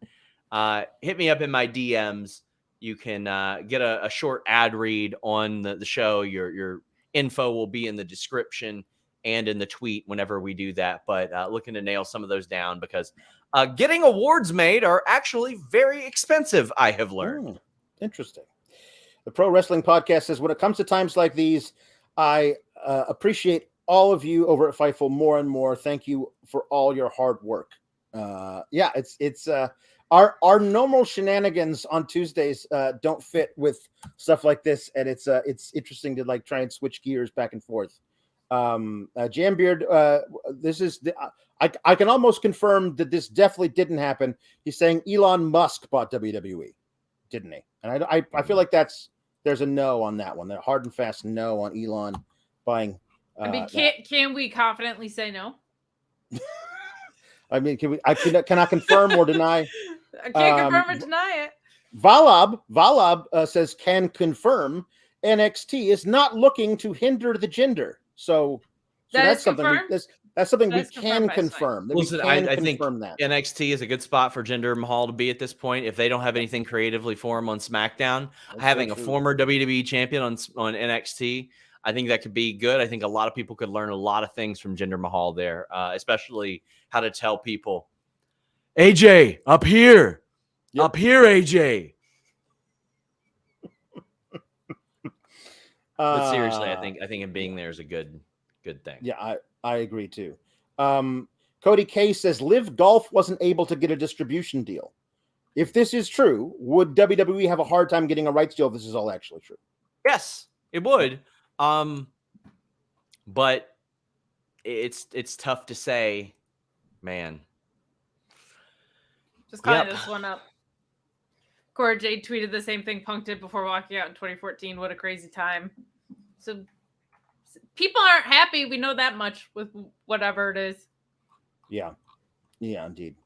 hit me up in my DMs. You can get a short ad read on the show. Your info will be in the description and in the tweet whenever we do that. But looking to nail some of those down, because getting awards made are actually very expensive, I have learned. Interesting. The Pro Wrestling Podcast says, when it comes to times like these, I appreciate all of you over at Fightful more and more. Thank you for all your hard work. It's our normal shenanigans on Tuesdays don't fit with stuff like this, and it's interesting to like try and switch gears back and forth. Jambeard, this is I can almost confirm that this definitely didn't happen. He's saying Elon Musk bought WWE, didn't he? And I feel like there's a no on that one. That hard and fast no on Elon buying. Can we confidently say no? I mean, cannot confirm or deny. I can't confirm or deny it. Valab says can confirm NXT is not looking to hinder the gender. So that's something we can confirm. Listen, I think that NXT is a good spot for Jinder Mahal to be at this point. If they don't have anything creatively for him on SmackDown, having a former WWE champion on NXT, I think that could be good. I think a lot of people could learn a lot of things from Jinder Mahal there, especially how to tell people, AJ, up here. Yep. Up here, AJ. But seriously, I think him being there is a good thing. Yeah, I agree too. Cody K says Live Golf wasn't able to get a distribution deal. If this is true, would WWE have a hard time getting a rights deal if this is all actually true? Yes, it would. But it's tough to say, man. Just calling this one up. Cora Jade tweeted the same thing Punk did before walking out in 2014. What a crazy time. So people aren't happy. We know that much with whatever it is. Yeah. Yeah, indeed.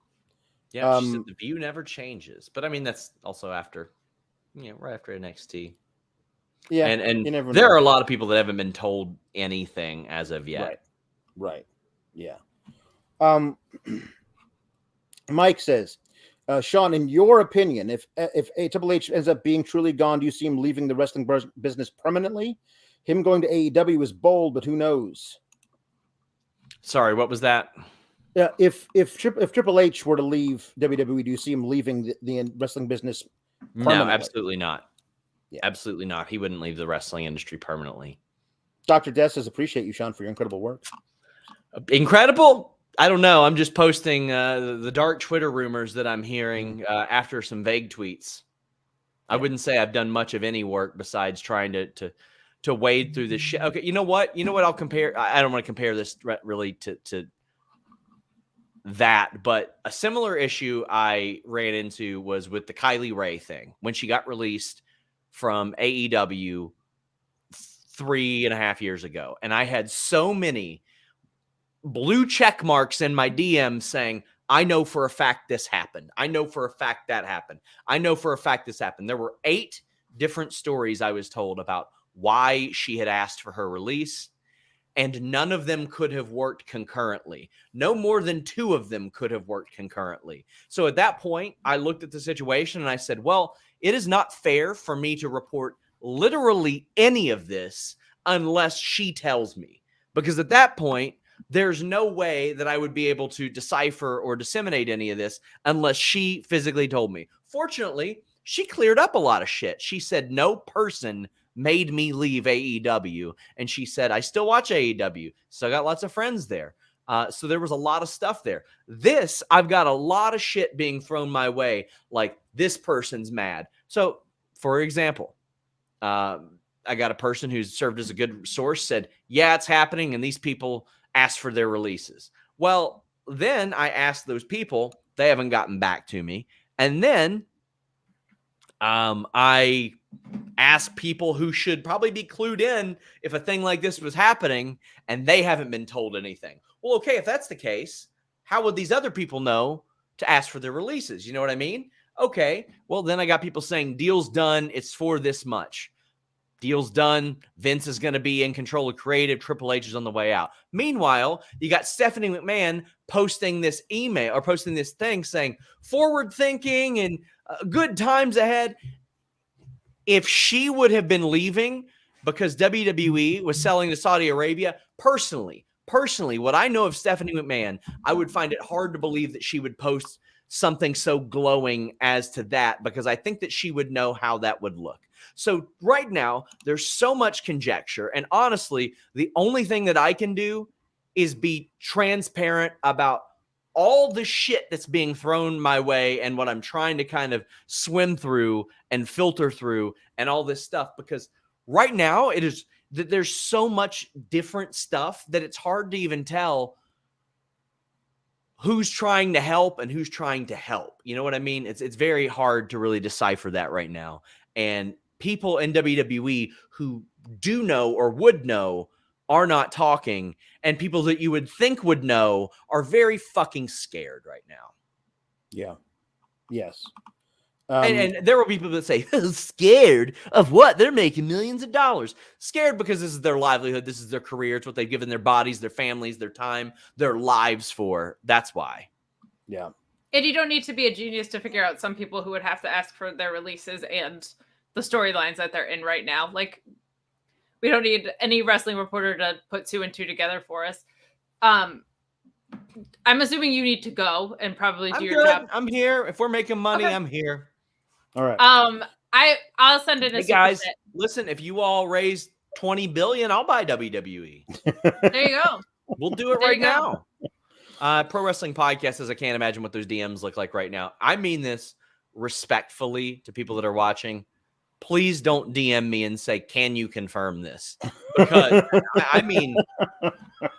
Yeah, she said the view never changes. But I mean, that's also after, right after NXT. Yeah. And there are a lot of people that haven't been told anything as of yet. Right. Yeah. Mike says, Sean, in your opinion, if Triple H ends up being truly gone, do you see him leaving the wrestling business permanently? Him going to AEW is bold, but who knows? Sorry, what was that? Yeah, if Triple H were to leave WWE, do you see him leaving the wrestling business permanently? No, absolutely not. Yeah. Absolutely not. He wouldn't leave the wrestling industry permanently. Dr. Des says, appreciate you, Sean, for your incredible work. Incredible? I don't know. I'm just posting the dark Twitter rumors that I'm hearing after some vague tweets. I wouldn't say I've done much of any work besides trying to wade through this shit. Okay, you know what? I'll compare. I don't want to compare this really to that, but a similar issue I ran into was with the Kylie Ray thing when she got released from AEW 3.5 years ago. And I had so many blue check marks in my DM saying, I know for a fact this happened. I know for a fact that happened. I know for a fact this happened. There were 8 different stories I was told about why she had asked for her release, and none of them could have worked concurrently. No more than 2 of them could have worked concurrently. So at that point, I looked at the situation and I said, well, it is not fair for me to report literally any of this unless she tells me. Because at that point, there's no way that I would be able to decipher or disseminate any of this unless she physically told me. Fortunately, she cleared up a lot of shit. She said no person made me leave AEW. And she said, I still watch AEW. So I got lots of friends there. So there was a lot of stuff there. This, I've got a lot of shit being thrown my way. Like, this person's mad. So, for example, I got a person who's served as a good source, said, yeah, it's happening. And these people asked for their releases. Well, then I asked those people. They haven't gotten back to me. And then I ask people who should probably be clued in if a thing like this was happening, and they haven't been told anything. Well, okay, if that's the case, how would these other people know to ask for their releases? You know what I mean? Okay, well, then I got people saying, deal's done, it's for this much. Deal's done, Vince is going to be in control of creative, Triple H is on the way out. Meanwhile, you got Stephanie McMahon posting this email or posting this thing saying, forward thinking and good times ahead. If she would have been leaving because WWE was selling to Saudi Arabia, personally, what I know of Stephanie McMahon, I would find it hard to believe that she would post something so glowing as to that, because I think that she would know how that would look. So right now, there's so much conjecture. And honestly, the only thing that I can do is be transparent about all the shit that's being thrown my way and what I'm trying to kind of swim through and filter through and all this stuff. Because right now it is that there's so much different stuff that it's hard to even tell who's trying to help and who's trying to help. You know what I mean? It's very hard to really decipher that right now. And people in WWE who do know or would know are not talking, and people that you would think would know are very fucking scared right now. Yeah. Yes. And there will be people that say, scared of what? They're making millions of dollars. Scared because this is their livelihood. This is their career. It's what they've given their bodies, their families, their time, their lives for. That's why. Yeah. And you don't need to be a genius to figure out some people who would have to ask for their releases and the storylines that they're in right now. Like, we don't need any wrestling reporter to put 2 and 2 together for us. I'm assuming you need to go and probably do your job. I'm here. If we're making money, Okay. I'm here. All right. I'll send in a hey guys, listen, if you all raise $20 billion, I'll buy WWE. There you go. We'll do it right now. Pro Wrestling Podcast says, I can't imagine what those DMs look like right now. I mean this respectfully to people that are watching. Please don't DM me and say, can you confirm this? Because I mean,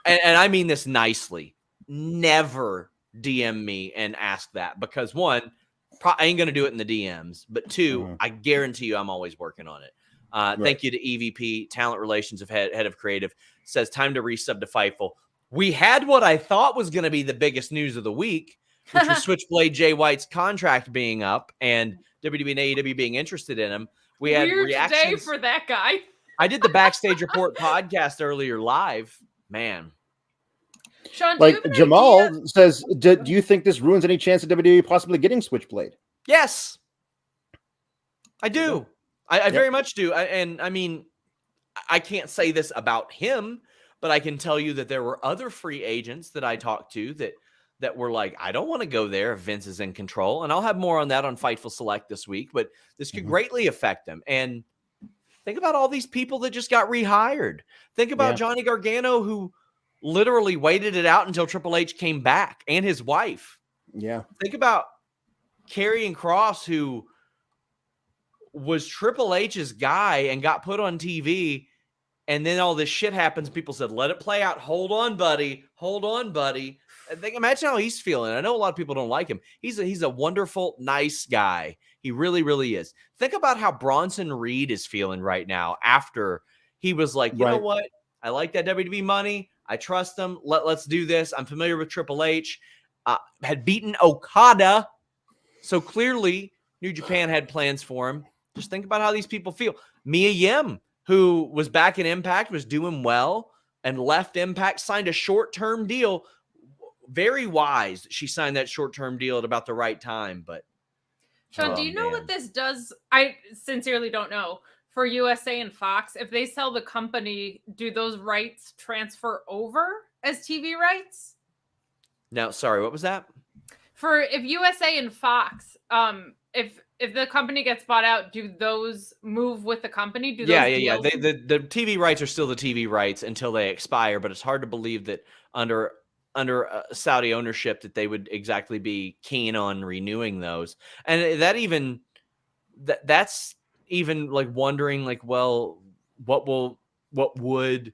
and I mean this nicely. Never DM me and ask that, because 1, I ain't going to do it in the DMs, but 2, I guarantee you I'm always working on it. Right. Thank you to EVP, Talent Relations of Head of Creative, says time to resub to Fightful. We had what I thought was going to be the biggest news of the week, which was Switchblade Jay White's contract being up and WWE and AEW being interested in him. We had Weird reactions day for that guy. I did the Backstage Report podcast earlier live. Man. Sean, like Jamal says, do you think this ruins any chance of WWE possibly getting Switchblade? Yes, I do. I very much do. I mean, I can't say this about him, But I can tell you that there were other free agents that I talked to that were like, I don't want to go there if Vince is in control. And I'll have more on that on Fightful Select this week, but this could greatly affect them. And think about all these people that just got rehired. Think about Johnny Gargano, who literally waited it out until Triple H came back, and his wife. Yeah. Think about Karrion Kross, who was Triple H's guy and got put on TV. And then all this shit happens. People said, let it play out. Hold on, buddy. Hold on, buddy. And imagine how he's feeling. I know a lot of people don't like him. He's a wonderful, nice guy. He really, really is. Think about how Bronson Reed is feeling right now after he was like, you know what? I like that WWE money. I trust them. Let's do this. I'm familiar with Triple H. Had beaten Okada. So clearly New Japan had plans for him. Just think about how these people feel. Mia Yim, who was back in Impact, was doing well and left Impact, signed a short-term deal. Very wise. She signed that short-term deal at about the right time. But Sean, do you know what this does? I sincerely don't know. For USA and Fox, if they sell the company, do those rights transfer over as TV rights? No, sorry, what was that? For if USA and Fox, if the company gets bought out, do those move with the company? Do those yeah. The TV rights are still the TV rights until they expire, but it's hard to believe that under Saudi ownership that they would exactly be keen on renewing those. And that's even like wondering like, well, what would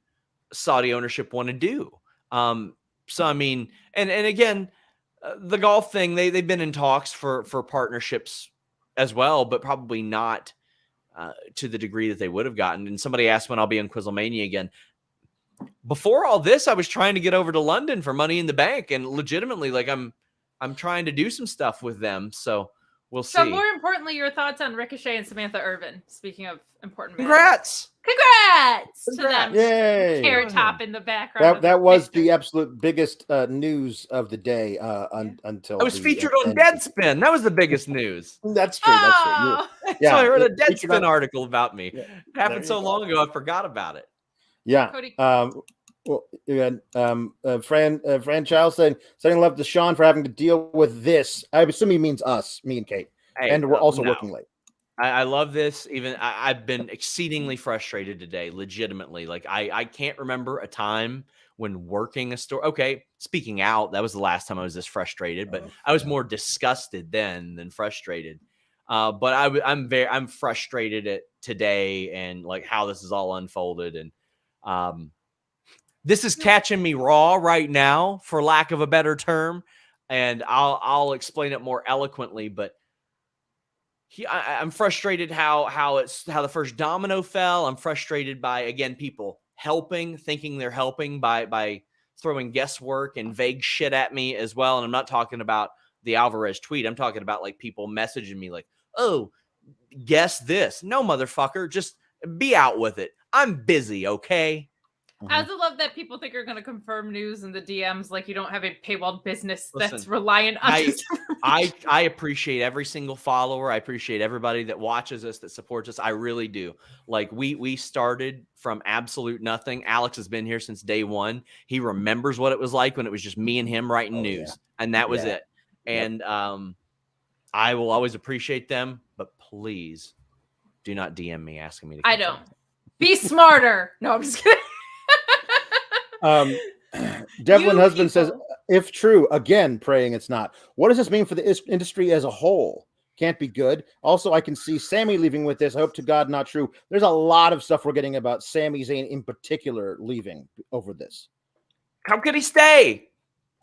Saudi ownership want to do? So I mean, and again, the golf thing, they've been in talks for partnerships as well, but probably not to the degree that they would have gotten. And somebody asked when I'll be on Quizlemania again. Before all this, I was trying to get over to London for Money in the Bank, and legitimately, like I'm trying to do some stuff with them. So we'll see. So more importantly, your thoughts on Ricochet and Samantha Irvin. Speaking of important Congrats. Congrats to them. Yay. Carrot Top in the background. That was the absolute biggest news of the day until I was featured on Deadspin. That was the biggest news. That's true. Oh. That's true. So I heard a Deadspin article about me. Yeah. It happened so long ago, I forgot about it. Yeah. Cody. Fran Child saying, sending love to Sean for having to deal with this. I assume he means us, me and Kate. Hey, and we're also working late. I love this. Even I've been exceedingly frustrated today, legitimately. Like I can't remember a time when working a store. Okay, speaking out, that was the last time I was this frustrated, but I was more disgusted then than frustrated. But I'm frustrated at today and like how this is all unfolded. And this is catching me raw right now, for lack of a better term. And I'll explain it more eloquently, but I'm frustrated how the first domino fell. I'm frustrated by, again, people thinking they're helping by throwing guesswork and vague shit at me as well. And I'm not talking about the Alvarez tweet. I'm talking about like people messaging me like, oh, guess this. No, motherfucker, just be out with it. I'm busy, okay? I also love that people think you're going to confirm news in the DMs like you don't have a paywalled business that's Listen, reliant on this information. I appreciate every single follower. I appreciate everybody that watches us, that supports us. I really do. Like we started from absolute nothing. Alex has been here since day one. He remembers what it was like when it was just me and him writing news, and that was it. And I will always appreciate them, but please do not DM me asking me to. I don't. Be smarter. No, I'm just kidding. Devlin Husband says, if true, again, praying it's not. What does this mean for the industry as a whole? Can't be good. Also, I can see Sammy leaving with this. I hope to God not true. There's a lot of stuff we're getting about Sami Zayn in particular leaving over this. How could he stay?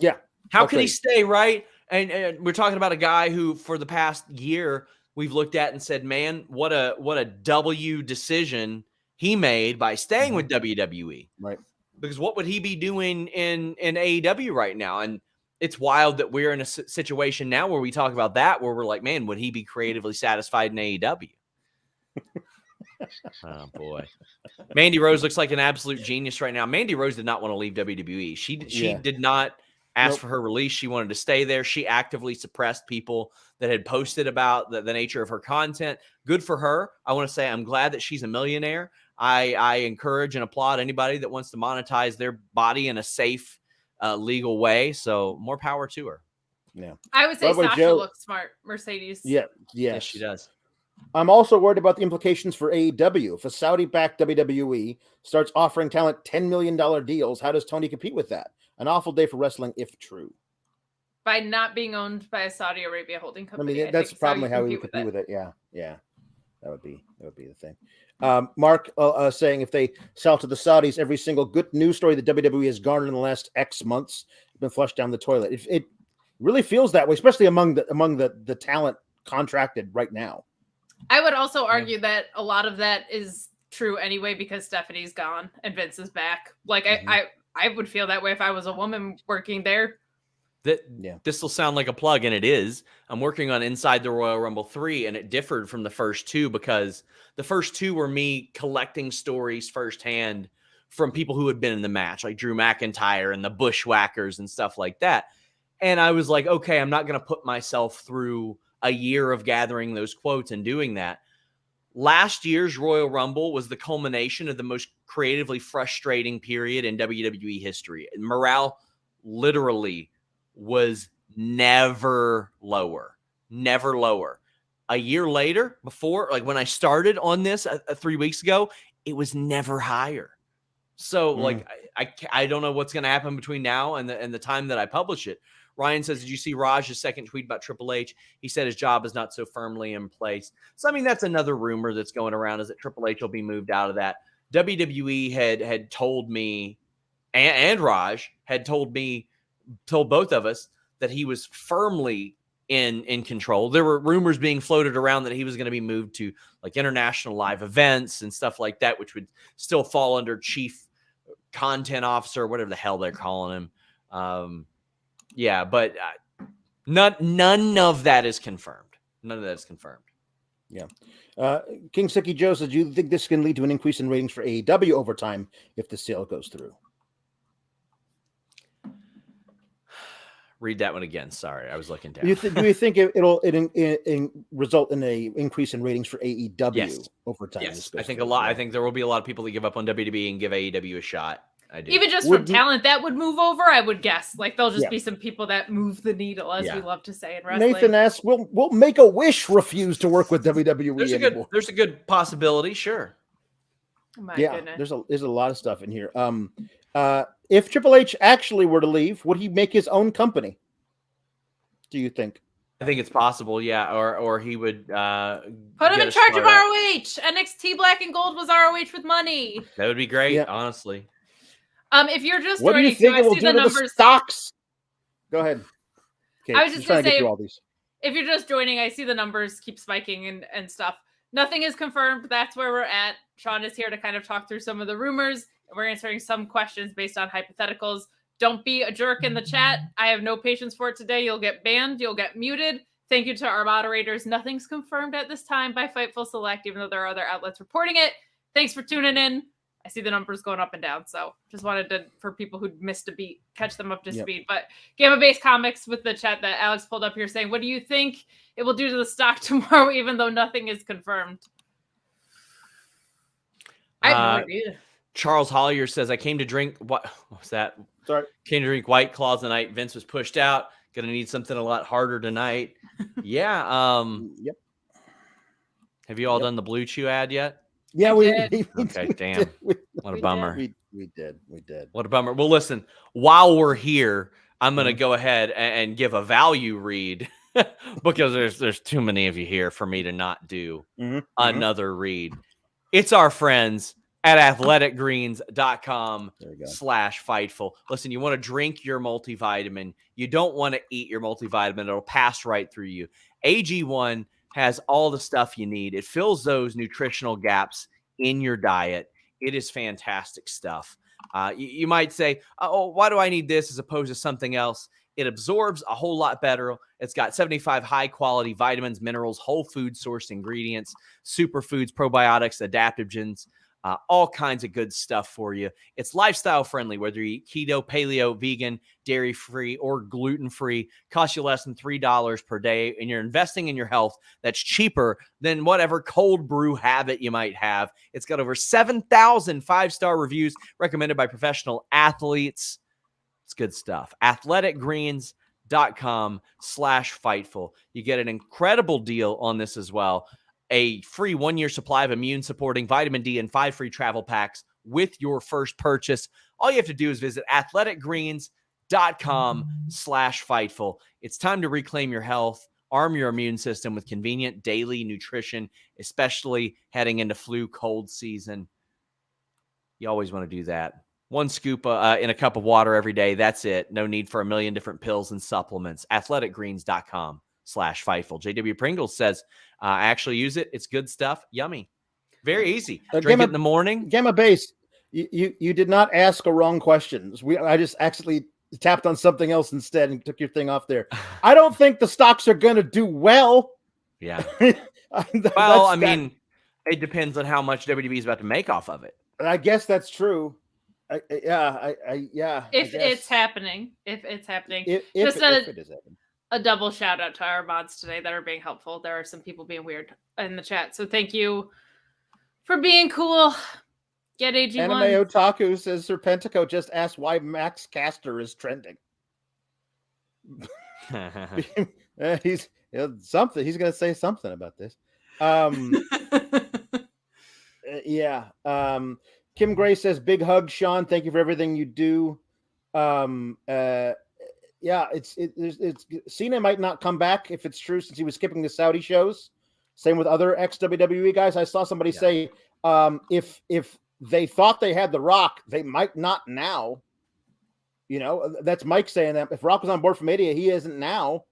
Yeah. How could he stay, right? And we're talking about a guy who, for the past year, we've looked at and said, man, what a W decision he made by staying with WWE. Right. Because what would he be doing in AEW right now? And it's wild that we're in a situation now where we talk about that, where we're like, man, would he be creatively satisfied in AEW? Oh, boy. Mandy Rose looks like an absolute genius right now. Mandy Rose did not want to leave WWE. She did not ask for her release. She wanted to stay there. She actively suppressed people that had posted about the nature of her content. Good for her. I want to say I'm glad that she's a millionaire. I encourage and applaud anybody that wants to monetize their body in a safe, legal way. So more power to her. Yeah. I would say Sasha Joe, looks smart. Mercedes. Yeah. Yes, she does. I'm also worried about the implications for AEW. If a Saudi-backed WWE starts offering talent $10 million deals, how does Tony compete with that? An awful day for wrestling, if true. By not being owned by a Saudi Arabia holding company. I mean, that's probably how we would compete with it. Yeah. That would be the thing. Mark saying if they sell to the Saudis, every single good news story that WWE has garnered in the last X months has been flushed down the toilet. It really feels that way, especially among the talent contracted right now. I would also argue that a lot of that is true anyway because Stephanie's gone and Vince is back. Like I would feel that way if I was a woman working there. This will sound like a plug, and it is. I'm working on Inside the Royal Rumble 3, and it differed from the first two because the first two were me collecting stories firsthand from people who had been in the match, like Drew McIntyre and the Bushwhackers and stuff like that. And I was like, okay, I'm not going to put myself through a year of gathering those quotes and doing that. Last year's Royal Rumble was the culmination of the most creatively frustrating period in WWE history. Morale literally was never lower. A year later, before, like when I started on this 3 weeks ago, it was never higher. So like, I don't know what's going to happen between now and the time that I publish it. Ryan says, did you see Raj's second tweet about Triple H? He said his job is not so firmly in place. So, I mean, that's another rumor that's going around is that Triple H will be moved out of that. WWE had told me, and Raj had told both of us that he was firmly in control. There were rumors being floated around that he was going to be moved to like international live events and stuff like that, which would still fall under chief content officer, whatever the hell they're calling him. Yeah, but none of that is confirmed. Yeah. King Sicky Joe says, do you think this can lead to an increase in ratings for AEW over time if the sale goes through? Read that one again. Sorry, I was looking down. Do you think it'll result in a increase in ratings for AEW over time? Yes, I think a lot. I think there will be a lot of people that give up on WWE and give AEW a shot. I do. Even just from talent that would move over, I would guess. Like there'll just be some people that move the needle, as we love to say in wrestling. Nathan asks, "Will Make-A-Wish refuse to work with WWE anymore?" There's a good possibility, sure. My goodness. There's a lot of stuff in here. If Triple H actually were to leave, would he make his own company? Do you think? I think it's possible, yeah. Or he would put him in charge of ROH. NXT Black and Gold was ROH with money. That would be great, honestly. If you're just what do you think it will do to the stocks? Go ahead. Okay, I was just going to say, all these. If you're just joining, I see the numbers keep spiking and stuff. Nothing is confirmed. That's where we're at. Sean is here to kind of talk through some of the rumors. We're answering some questions based on hypotheticals. Don't be a jerk in the chat. I have no patience for it today. You'll get banned. You'll get muted. Thank you to our moderators. Nothing's confirmed at this time by Fightful Select, even though there are other outlets reporting it. Thanks for tuning in. I see the numbers going up and down, so just wanted to, for people who missed a beat, catch them up to speed. But Gamma Base Comics with the chat that Alex pulled up here saying, what do you think it will do to the stock tomorrow, even though nothing is confirmed? I have no idea. Charles Hollier says, I came to drink, what was that? Sorry. Came to drink White Claws tonight. Vince was pushed out. Going to need something a lot harder tonight. Yeah. Yep. Have you all done the Blue Chew ad yet? Yeah, we did. Okay, damn. What a bummer. We did. What a bummer. Well, listen, while we're here, I'm going to go ahead and give a value read because there's too many of you here for me to not do another read. It's our friends at athleticgreens.com/Fightful. Listen, you want to drink your multivitamin. You don't want to eat your multivitamin. It'll pass right through you. AG1 has all the stuff you need. It fills those nutritional gaps in your diet. It is fantastic stuff. You might say, oh, why do I need this as opposed to something else? It absorbs a whole lot better. It's got 75 high-quality vitamins, minerals, whole food sourced ingredients, superfoods, probiotics, adaptogens, All kinds of good stuff for you. It's lifestyle friendly, whether you eat keto, paleo, vegan, dairy-free, or gluten-free. Costs you less than $3 per day, and you're investing in your health. That's cheaper than whatever cold brew habit you might have. It's got over 7,000 five-star reviews recommended by professional athletes. It's good stuff. athleticgreens.com/Fightful. You get an incredible deal on this as well. A free 1-year supply of immune-supporting vitamin D and 5 free travel packs with your first purchase. All you have to do is visit athleticgreens.com/Fightful. It's time to reclaim your health, arm your immune system with convenient daily nutrition, especially heading into flu cold season. You always want to do that. 1 scoop in a cup of water every day. That's it. No need for a million different pills and supplements. athleticgreens.com/Fightful. JW Pringles says, I actually use it. It's good stuff. Yummy. Very easy. Drink it in the morning. Gamma Base, you did not ask a wrong questions. I just actually tapped on something else instead and took your thing off there. I don't think the stocks are going to do well. Yeah. Well, I mean, it depends on how much WWE is about to make off of it. I guess that's true. If it's happening. If it is happening. A double shout out to our mods today that are being helpful. There are some people being weird in the chat. So thank you for being cool. Get AG1. Anime Otaku says Serpentico just asked why Max Caster is trending. He's something. He's going to say something about this. Kim Gray says, big hug, Sean. Thank you for everything you do. It's Cena might not come back if it's true, since he was skipping the Saudi shows. Same with other ex-WWE guys. I saw somebody say, if they thought they had The Rock, they might not now. You know, that's Mike saying that. If Rock was on board for Mania, he isn't now.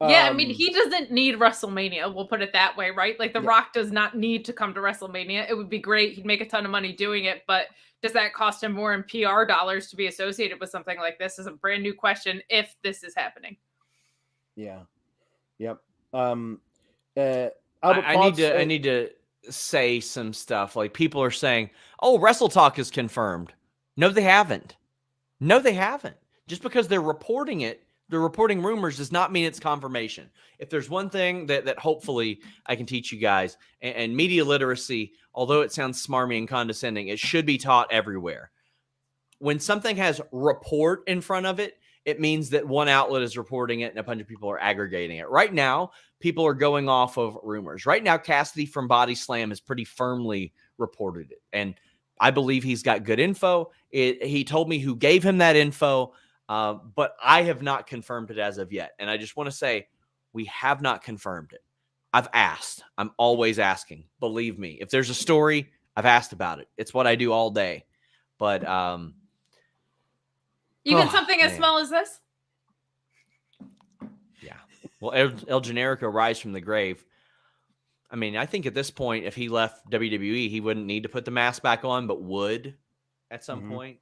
Yeah, I mean, he doesn't need WrestleMania. We'll put it that way, right? Like, The Rock does not need to come to WrestleMania. It would be great. He'd make a ton of money doing it, but does that cost him more in PR dollars to be associated with something like this? Is a brand new question if this is happening. Yeah. Yep. I need to say some stuff. Like, people are saying, oh, Wrestle Talk is confirmed. No, they haven't. Just because they're reporting it, they're reporting rumors, does not mean it's confirmation. If there's one thing that hopefully I can teach you guys, and media literacy, although it sounds smarmy and condescending, it should be taught everywhere. When something has report in front of it, it means that one outlet is reporting it and a bunch of people are aggregating it. Right now, people are going off of rumors. Right now, Cassidy from Body Slam has pretty firmly reported it. And I believe he's got good info. He told me who gave him that info. But I have not confirmed it as of yet. And I just want to say, we have not confirmed it. I've asked. I'm always asking. Believe me. If there's a story, I've asked about it. It's what I do all day. But even something as small as this? Yeah. Well, El Generico rise from the grave. I mean, I think at this point, if he left WWE, he wouldn't need to put the mask back on, but would at some point.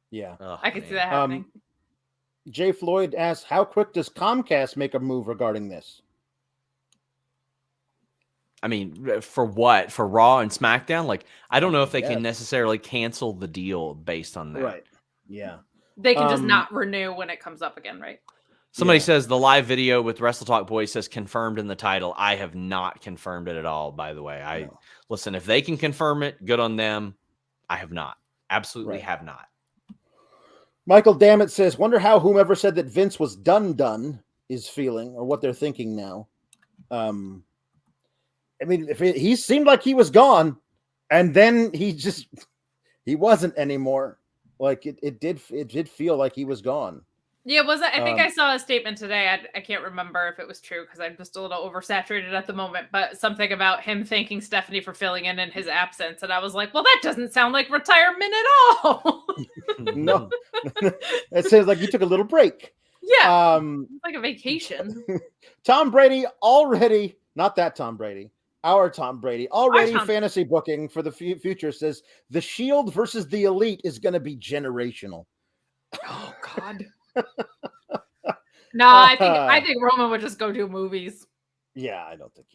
Yeah. I could see that happening. Jay Floyd asks, how quick does Comcast make a move regarding this? I mean, for what? For Raw and SmackDown? Like, I don't know if they can necessarily cancel the deal based on that. Right. Yeah. They can just not renew when it comes up again, right? Somebody says the live video with Wrestle Talk Boys says confirmed in the title. I have not confirmed it at all, by the way. Listen, if they can confirm it, good on them. I have not. Absolutely have not. Michael Dammit says, wonder how whomever said that Vince was done is feeling, or what they're thinking now. I mean, he seemed like he was gone, and then he wasn't anymore. Like it did feel like he was gone. Yeah, I think I saw a statement today. I can't remember if it was true because I'm just a little oversaturated at the moment, but something about him thanking Stephanie for filling in his absence. And I was like, well, that doesn't sound like retirement at all. No, it sounds like you took a little break. Yeah, like a vacation. Tom Brady already, not that Tom Brady, our Tom Brady, already fantasy booking for the future says the Shield versus the Elite is going to be generational. Oh, God. No, I think Roman would just go do movies. Yeah, I don't think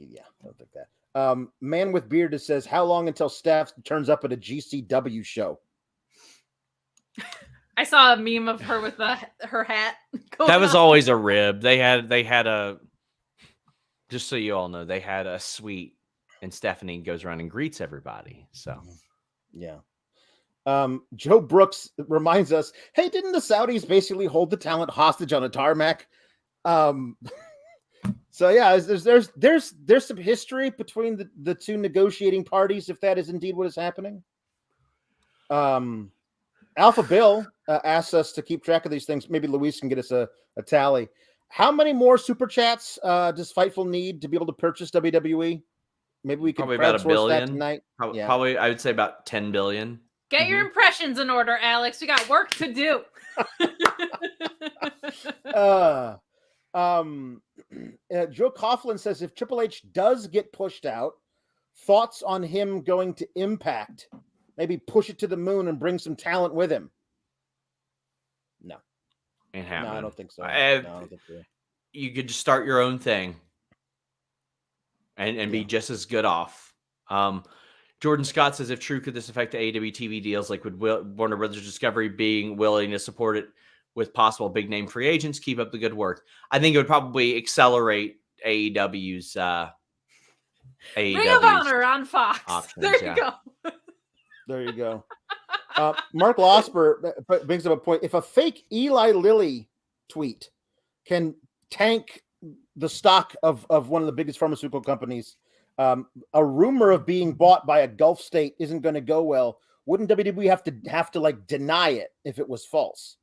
that. Man with Beard says, how long until Steph turns up at a GCW show? I saw a meme of her with her hat. That was always a rib. They had a, just so you all know, they had a suite, and Stephanie goes around and greets everybody. So, yeah. Joe Brooks reminds us, hey, didn't the Saudis basically hold the talent hostage on a tarmac? So yeah, there's some history between the two negotiating parties, if that is indeed what is happening. Alpha Bill asks us to keep track of these things. Maybe Luis can get us a tally. How many more super chats does Fightful need to be able to purchase WWE? Maybe we could probably about 1 billion that tonight. Probably, I would say about 10 billion. Get your impressions in order, Alex. We got work to do. Joe Coughlin says, if Triple H does get pushed out, thoughts on him going to Impact? Maybe push it to the moon and bring some talent with him. No. Ain't happening. No, I don't think so. I don't think so. You could just start your own thing and be just as good off. Jordan Scott says, if true, could this affect the AEW TV deals? Like, would Warner Brothers Discovery being willing to support it with possible big name free agents? Keep up the good work. I think it would probably accelerate AEW's Ring of Honor on Fox. Options, there you go. There you go. Mark Losper brings up a point. If a fake Eli Lilly tweet can tank the stock of one of the biggest pharmaceutical companies, a rumor of being bought by a Gulf state isn't going to go well. Wouldn't WWE have to like deny it if it was false?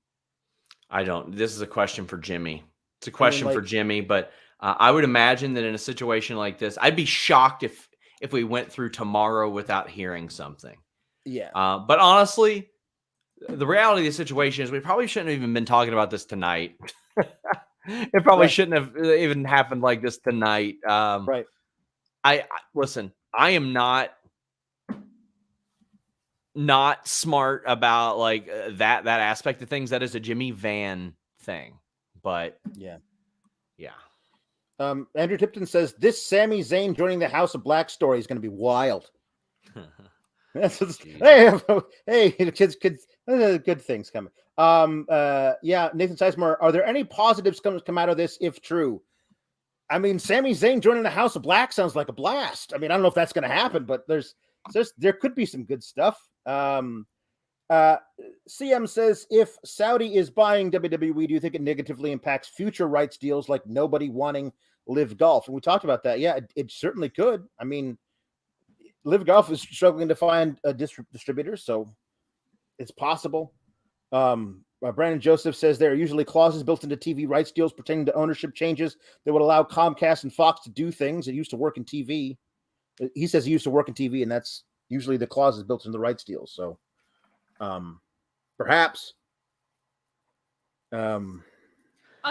I don't. This is a question for Jimmy. It's a question for Jimmy, but I would imagine that in a situation like this, I'd be shocked if we went through tomorrow without hearing something. Yeah. But honestly, the reality of the situation is we probably shouldn't have even been talking about this tonight. It probably shouldn't have even happened like this tonight. Right. I listen, I am not smart about like that aspect of things. That is a Jimmy Van thing. But yeah. Andrew Tipton says this Sami Zayn joining the House of Black story is going to be wild. Hey, kids, good things coming. Nathan Sizemore, are there any positives come out of this if true? I mean, Sami Zayn joining the House of Black sounds like a blast. I mean, I don't know if that's going to happen, but there could be some good stuff. CM says, if Saudi is buying WWE, do you think it negatively impacts future rights deals like nobody wanting Live Golf? And we talked about that. Yeah, it certainly could. I mean, Live Golf is struggling to find a distributor, so it's possible. Brandon Joseph says there are usually clauses built into TV rights deals pertaining to ownership changes that would allow Comcast and Fox to do things. It used to work in TV. He says he used to work in TV, and that's usually the clauses built into the rights deals. So perhaps. I'll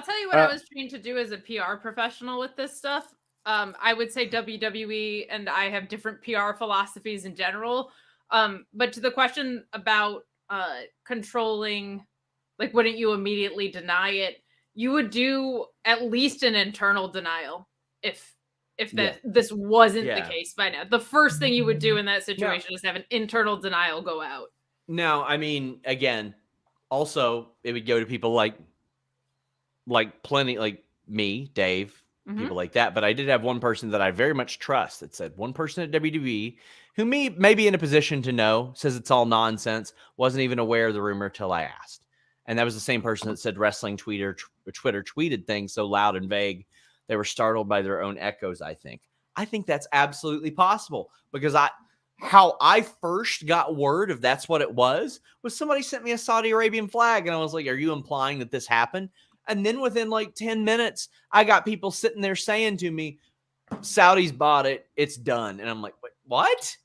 tell you what I was trained to do as a PR professional with this stuff. I would say WWE and I have different PR philosophies in general. But to the question about controlling, like, wouldn't you immediately deny it? You would do at least an internal denial if this wasn't the case by now. The first thing you would do in that situation is have an internal denial go out. No, I mean, again, also it would go to people like plenty, like me, Dave, people like that. But I did have one person that I very much trust that said, one person at WWE who may be in a position to know, says it's all nonsense, wasn't even aware of the rumor till I asked. And that was the same person that said wrestling Twitter tweeted things so loud and vague they were startled by their own echoes. I think that's absolutely possible, because how I first got word of that's what it was somebody sent me a Saudi Arabian flag, and I was like, are you implying that this happened? And then within like 10 minutes, I got people sitting there saying to me, Saudis bought it, it's done. And I'm like, what?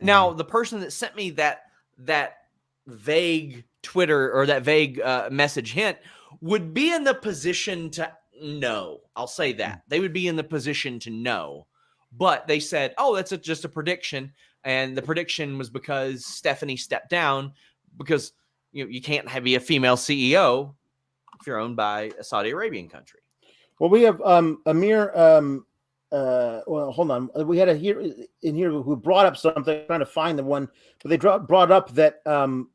Now, the person that sent me that vague Twitter or that vague message hint would be in the position to know. I'll say that. They would be in the position to know. But they said, oh, that's just a prediction. And the prediction was because Stephanie stepped down, because you can't be a female CEO if you're owned by a Saudi Arabian country. Well, we have Amir well, hold on. We had a here in here who brought up something. Trying to find the one, but they brought up that the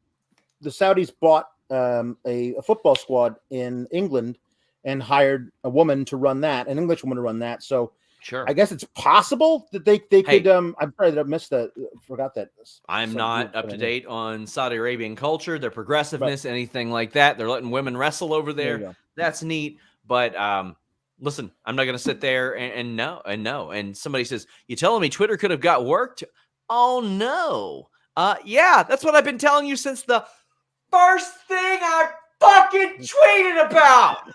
Saudis bought a football squad in England and hired a woman to run that, an English woman to run that. So Sure. I guess it's possible that they could. I'm sorry that I missed that. Forgot that. I'm not up to date on Saudi Arabian culture, their progressiveness, anything like that. They're letting women wrestle over there. That's neat. But listen, I'm not going to sit there and no. And somebody says, you telling me Twitter could have got worked? Oh, no. Yeah, that's what I've been telling you since the first thing I fucking tweeted about.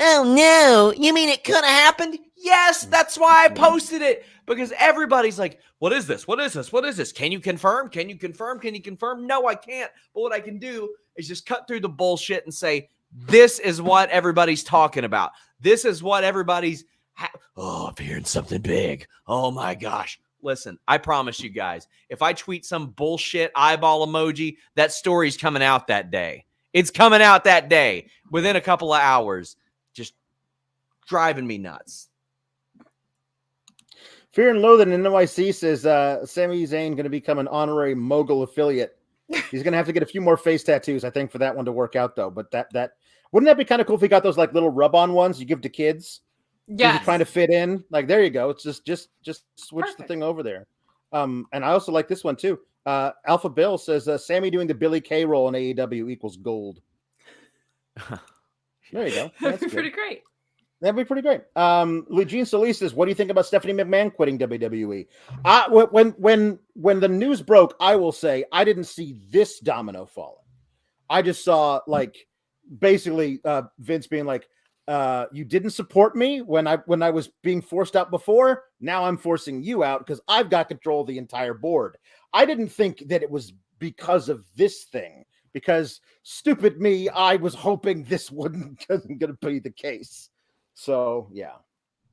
Oh, no. You mean it could have happened? Yes, that's why I posted it. Because everybody's like, what is this? What is this? What is this? Can you confirm? Can you confirm? Can you confirm? No, I can't. But what I can do is just cut through the bullshit and say, this is what everybody's talking about. This is what everybody's... I'm hearing something big. Oh, my gosh. Listen, I promise you guys, if I tweet some bullshit eyeball emoji, that story's coming out that day. It's coming out that day within a couple of hours. Just driving me nuts. Fear and Loathing in NYC says Sami Zayn going to become an honorary mogul affiliate. He's going to have to get a few more face tattoos, I think, for that one to work out, though. But that wouldn't that be kind of cool if he got those like little rub-on ones you give to kids? Yeah, trying to fit in. Like, there you go. It's just switch the thing over there. And I also like this one too. Alpha Bill says Sammy doing the Billy Kay role in AEW equals gold. There you go. That's pretty great. That'd be pretty great. Eugene Solis says, what do you think about Stephanie McMahon quitting WWE? When the news broke, I will say I didn't see this domino falling. I just saw like basically Vince being like, you didn't support me when I was being forced out before. Now I'm forcing you out because I've got control of the entire board. I didn't think that it was because of this thing, because stupid me, I was hoping this wasn't going to be the case. So, yeah.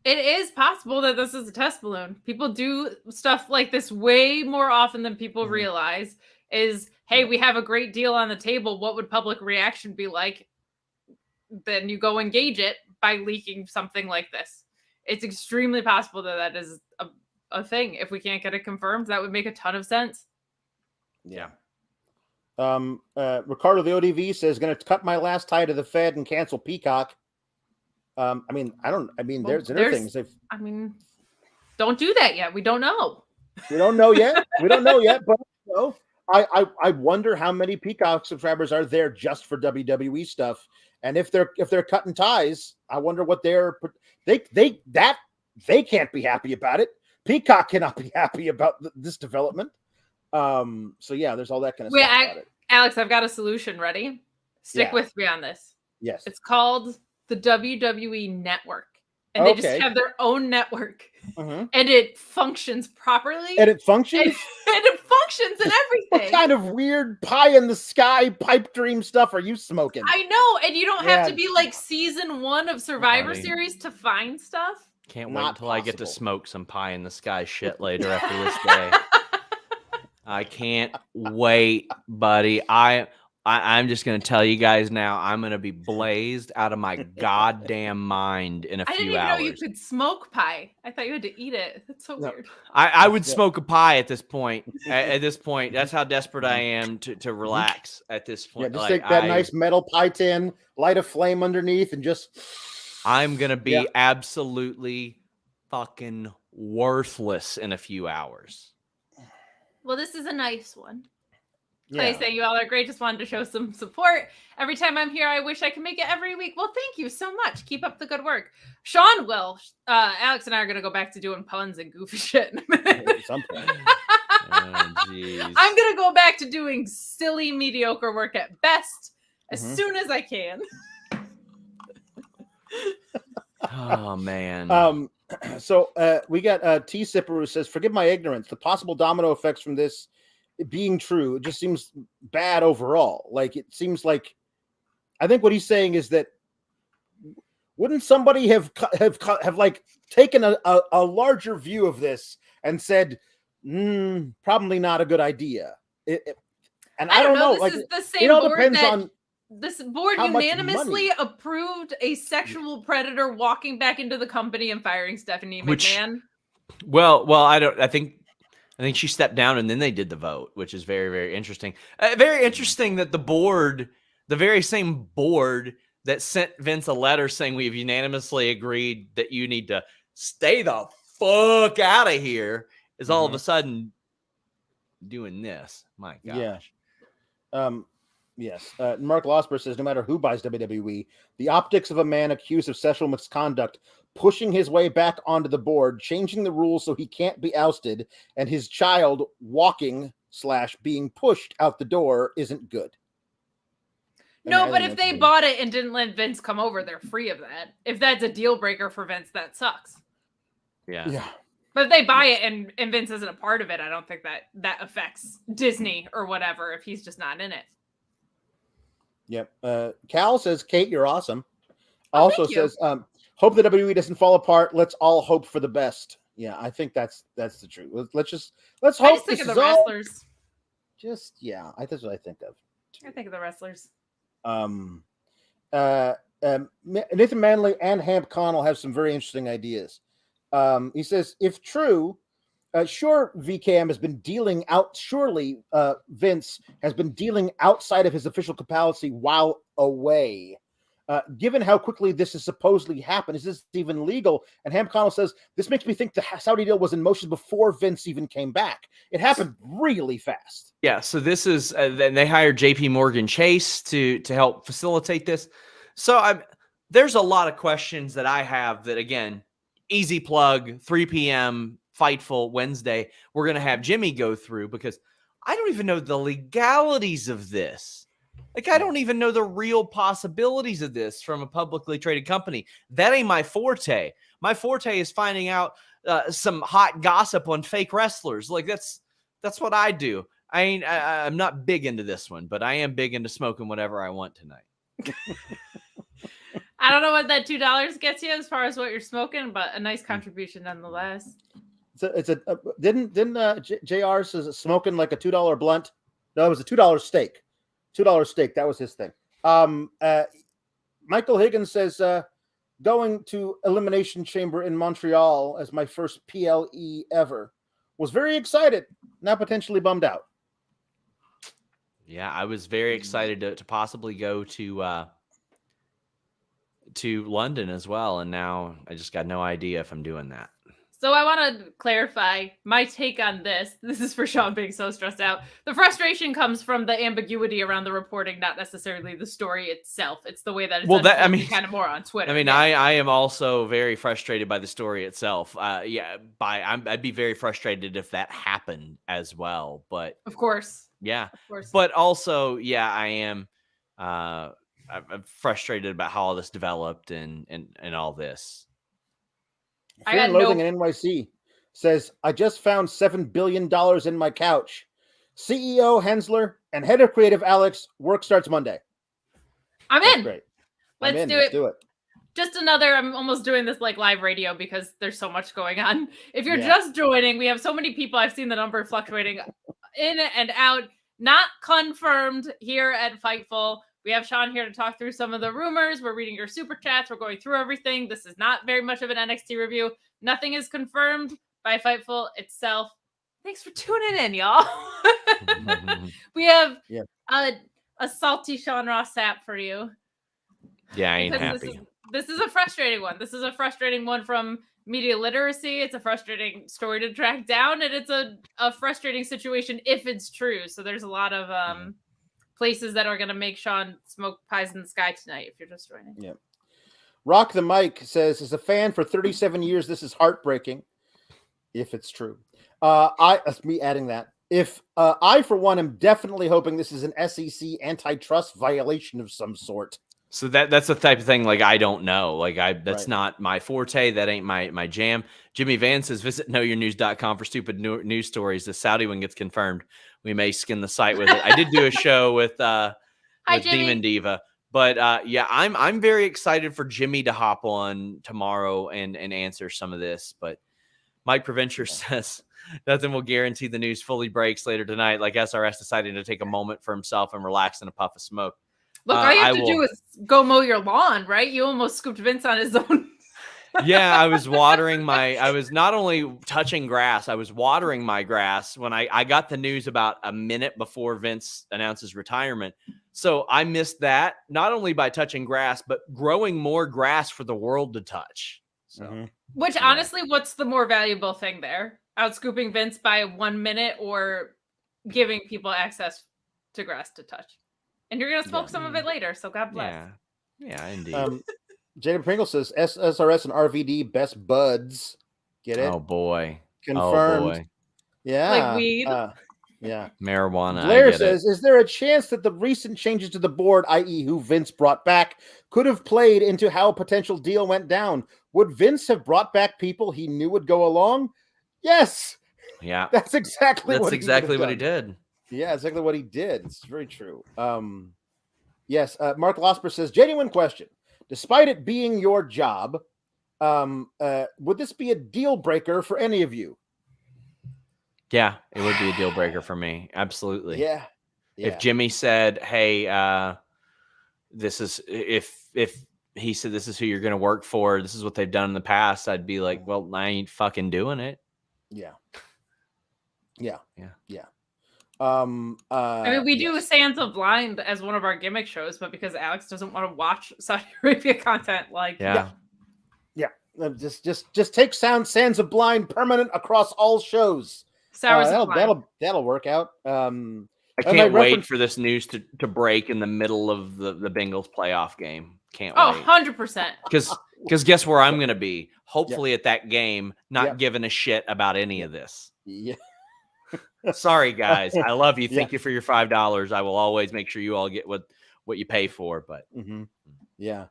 It is possible that this is a test balloon. People do stuff like this way more often than people realize. Is, hey, we have a great deal on the table. What would public reaction be like? Then you go engage it by leaking something like this. It's extremely possible that is a thing. If we can't get it confirmed, that would make a ton of sense. Yeah. Ricardo the ODV says, going to cut my last tie to the Fed and cancel Peacock. There's things. Don't do that yet. We don't know. We don't know yet. But I wonder how many Peacock subscribers are there just for WWE stuff. And if they're cutting ties, I wonder what they can't be happy about it. Peacock cannot be happy about this development. So yeah, there's all that kind of stuff about it. Alex, I've got a solution. Ready? Stick with me on this. Yes. It's called the WWE Network. And they just have their own network. And it functions properly. And it functions? And it functions and everything. What kind of weird pie in the sky pipe dream stuff are you smoking? I know. And you don't have to be like season 1 of Survivor Series to find stuff. Can't wait until I get to smoke some pie in the sky shit later after this day. I can't wait, buddy. I'm just going to tell you guys now, I'm going to be blazed out of my goddamn mind in a few hours. I didn't even know you could smoke pie. I thought you had to eat it. That's so weird. I would smoke a pie at this point. At this point, that's how desperate I am to relax at this point. Yeah, just take that nice metal pie tin, light a flame underneath, and just... I'm going to be absolutely fucking worthless in a few hours. Well, this is a nice one. I say you all are great. Just wanted to show some support. Every time I'm here, I wish I could make it every week. Well, thank you so much. Keep up the good work. Sean will. Alex and I are going to go back to doing puns and goofy shit in a minute. At some point. I'm going to go back to doing silly, mediocre work at best as soon as I can. Oh, man. So we got T Sipper who says, forgive my ignorance. The possible domino effects from this being true, it just seems bad overall. Like, it seems like, I think what he's saying is that wouldn't somebody have like taken a larger view of this and said, probably not a good idea. And I don't know. This like, is the same it all board depends that on. this board How much unanimously money? approved a sexual predator walking back into the company and firing Stephanie McMahon. Well, I think she stepped down and then they did the vote, which is very, very interesting. Very interesting that the very same board that sent Vince a letter saying we've unanimously agreed that you need to stay the fuck out of here, is all of a sudden doing this. My gosh. Yeah. Yes. Mark Losper says no matter who buys WWE, the optics of a man accused of sexual misconduct pushing his way back onto the board, changing the rules so he can't be ousted, and his child walking / being pushed out the door isn't good. No, but if they bought it and didn't let Vince come over, they're free of that. If that's a deal breaker for Vince, that sucks. Yeah. Yeah. But if they buy it and Vince isn't a part of it, I don't think that affects Disney or whatever if he's just not in it. Yep. Cal says, Kate, you're awesome. Oh, Also says, hope the WWE doesn't fall apart. Let's all hope for the best. Yeah, I think that's the truth. Let's hope. I just think of the wrestlers. That's what I think of. I think of the wrestlers. Nathan Manley and Hamp Connell have some very interesting ideas. He says, if true, sure, VKM has been dealing out. Surely, Vince has been dealing outside of his official capacity while away. Given how quickly this has supposedly happened, is this even legal? And Ham Connell says, this makes me think the Saudi deal was in motion before Vince even came back. It happened really fast. Yeah, so this is, then they hired JP Morgan Chase to help facilitate this. So there's a lot of questions that I have that, again, easy plug, 3 p.m., Fightful Wednesday, we're going to have Jimmy go through, because I don't even know the legalities of this. Like, I don't even know the real possibilities of this from a publicly traded company. That ain't my forte. My forte is finding out some hot gossip on fake wrestlers. Like, that's what I do. I'm not big into this one, but I am big into smoking whatever I want tonight. I don't know what that $2 gets you as far as what you're smoking, but a nice contribution nonetheless. Didn't JR says smoking like a $2 blunt? No, it was a $2 steak. $2 steak. That was his thing. Michael Higgins says, going to Elimination Chamber in Montreal as my first PLE ever. Was very excited. Now potentially bummed out. Yeah, I was very excited to possibly go to London as well, and now I just got no idea if I'm doing that. So I want to clarify my take on this. This is for Sean being so stressed out. The frustration comes from the ambiguity around the reporting, not necessarily the story itself. It's the way that it's kind of more on Twitter. I mean, yeah. I am also very frustrated by the story itself. I'd be very frustrated if that happened as well. But of course, yeah, of course. But also, yeah, I am. I'm frustrated about how all this developed and all this. Fear and Loathing in NYC says, I just found $7 billion in my couch. CEO Hensler and head of creative Alex, work starts Monday. I'm in. Great. Let's do it. Just another, I'm almost doing this like live radio because there's so much going on. If you're just joining, we have so many people. I've seen the number fluctuating in and out. Not confirmed here at Fightful. We have Sean here to talk through some of the rumors. We're reading your super chats. We're going through everything. This is not very much of an NXT review. Nothing is confirmed by Fightful itself. Thanks for tuning in, y'all. We have a salty Sean Ross Sapp for you. Yeah, I ain't happy. This is a frustrating one. This is a frustrating one from media literacy. It's a frustrating story to track down, and it's a frustrating situation if it's true. So there's a lot of places that are going to make Sean smoke pies in the sky tonight if you're just joining. Yeah. Rock the Mic says, as a fan for 37 years, this is heartbreaking. If it's true. That's me adding that. If I, for one, am definitely hoping this is an SEC antitrust violation of some sort. So that's the type of thing, like, I don't know. Like, that's not my forte. That ain't my jam. Jimmy Van says, visit knowyournews.com for stupid news stories. The Saudi one gets confirmed, we may skin the site with it. I did do a show with Demon Diva. But I'm very excited for Jimmy to hop on tomorrow and answer some of this. But Mike Preventure says nothing will guarantee the news fully breaks later tonight, like SRS deciding to take a moment for himself and relax in a puff of smoke. Look, all you have to do is go mow your lawn, right? You almost scooped Vince on his own. Yeah, I was I was not only touching grass, I was watering my grass when I got the news about a minute before Vince announced his retirement. So I missed that, not only by touching grass, but growing more grass for the world to touch. So, Which honestly, what's the more valuable thing there? Out scooping Vince by 1 minute or giving people access to grass to touch? And you're going to smoke some of it later, so God bless. Yeah, indeed. Jada Pringle says SRS and RVD best buds. Get it? Oh boy. Confirmed. Oh boy. Yeah. Like weed. Yeah. Marijuana. Blair says, is there a chance that the recent changes to the board, i.e. who Vince brought back, could have played into how a potential deal went down? Would Vince have brought back people he knew would go along? Yes. Yeah. That's exactly what he did. Yeah, exactly what he did. It's very true. Yes. Mark Losper says, genuine question. Despite it being your job, would this be a deal breaker for any of you? Yeah, it would be a deal breaker for me. Absolutely. Yeah. If Jimmy said, "Hey, this is if he said this is who you're going to work for, this is what they've done in the past," I'd be like, "Well, I ain't fucking doing it." Yeah. I mean, we do Sands of Blind as one of our gimmick shows, but because Alex doesn't want to watch Saudi Arabia content, just take Sands of Blind permanent across all shows. That'll work out. I can't wait for this news to break in the middle of the Bengals playoff game. Can't wait. 100%. Because guess where I'm going to be? Hopefully at that game, not giving a shit about any of this. Yeah. Sorry, guys. I love you. Thank you for your $5. I will always make sure you all get what you pay for. But yeah.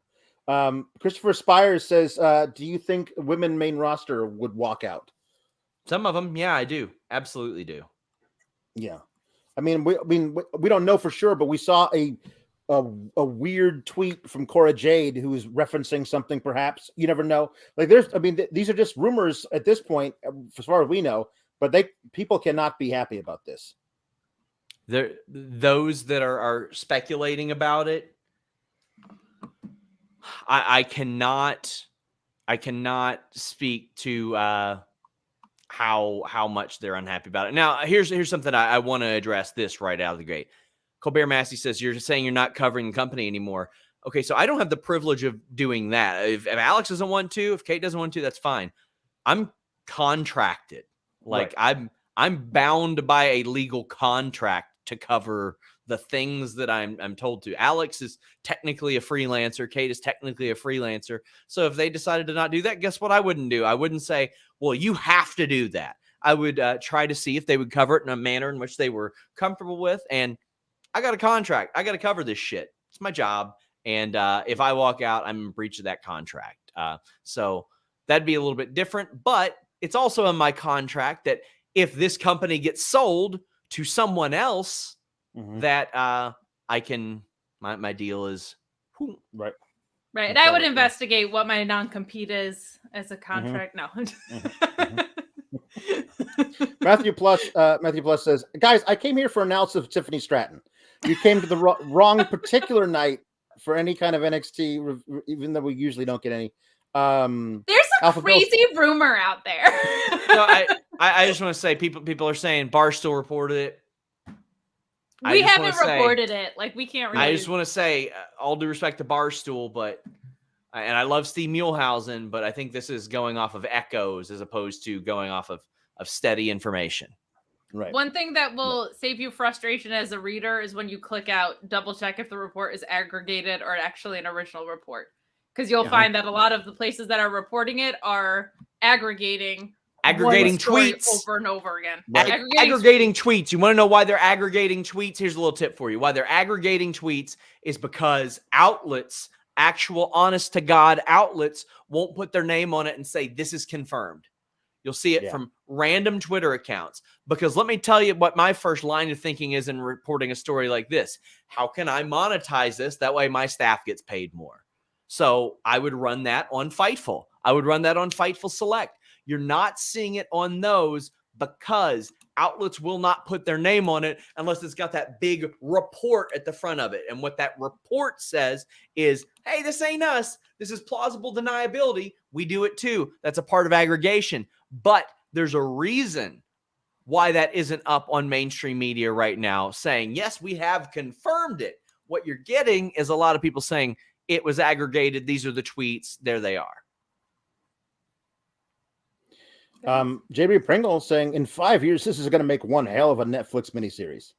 Christopher Spires says, do you think women main roster would walk out? Some of them, yeah, I do. Absolutely do. Yeah. We don't know for sure, but we saw a weird tweet from Cora Jade who is referencing something. Perhaps you never know. These are just rumors at this point, as far as we know. But people cannot be happy about this. Those that are speculating about it, I cannot speak to how much they're unhappy about it. Now, here's something I want to address this right out of the gate. Colbert Massey says, you're saying you're not covering the company anymore. Okay, so I don't have the privilege of doing that. If Alex doesn't want to, if Kate doesn't want to, that's fine. I'm contracted. I'm bound by a legal contract to cover the things that I'm told to. Alex is technically a freelancer. Kate is technically a freelancer. So if they decided to not do that, guess what I wouldn't do? I wouldn't say, well, you have to do that. I would try to see if they would cover it in a manner in which they were comfortable with. And I got a contract. I got to cover this shit. It's my job. And if I walk out, I'm in breach of that contract. So that'd be a little bit different. But it's also in my contract that if this company gets sold to someone else, that I can, my deal is right. And I would investigate what my non-compete is as a contract. No. Matthew Plus says, guys, I came here for analysis of Tiffany Stratton. You came to the wrong particular night for any kind of NXT, even though we usually don't get any. There's a crazy rumor out there. No, I just want to say people are saying Barstool reported it. We haven't reported it. We can't really. I just want to say, all due respect to Barstool, and I love Steve Muehlhausen, but I think this is going off of echoes as opposed to going off of steady information. Right. One thing that will save you frustration as a reader is when you click out, double check if the report is aggregated or actually an original report. Because you'll find that a lot of the places that are reporting it are aggregating tweets over and over again. Right. Aggregating tweets. You want to know why they're aggregating tweets? Here's a little tip for you. Why they're aggregating tweets is because outlets, actual honest to God outlets, won't put their name on it and say this is confirmed. You'll see it from random Twitter accounts. Because let me tell you what my first line of thinking is in reporting a story like this. How can I monetize this? That way my staff gets paid more. So I would run that on Fightful. I would run that on Fightful Select. You're not seeing it on those because outlets will not put their name on it unless it's got that big report at the front of it. And what that report says is, hey, this ain't us. This is plausible deniability. We do it too. That's a part of aggregation. But there's a reason why that isn't up on mainstream media right now saying, yes, we have confirmed it. What you're getting is a lot of people saying it was aggregated. These are the tweets. There they are. JB Pringle saying in 5 years, this is going to make one hell of a Netflix miniseries.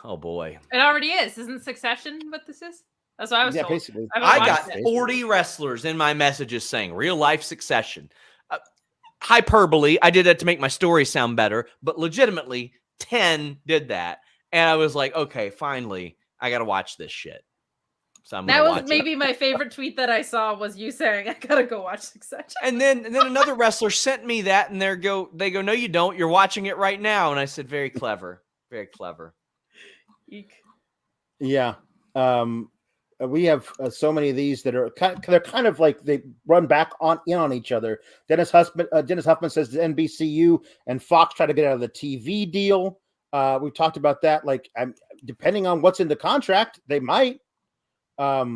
Oh boy. It already is. Isn't Succession what this is? That's what I was told. Basically. I got 40 wrestlers in my messages saying real life Succession. Hyperbole. I did that to make my story sound better, but legitimately 10 did that. And I was like, okay, finally, I got to watch this shit. So that was maybe my favorite tweet that I saw was you saying, I got to go watch Succession. And then another wrestler sent me that and they go, no, you don't. You're watching it right now. And I said, very clever. Very clever. Eek. Yeah. We have so many of these that are they're kind of like they run back on each other. Dennis Huffman says the NBCU and Fox try to get out of the TV deal. We've talked about that. Like, depending on what's in the contract, they might, or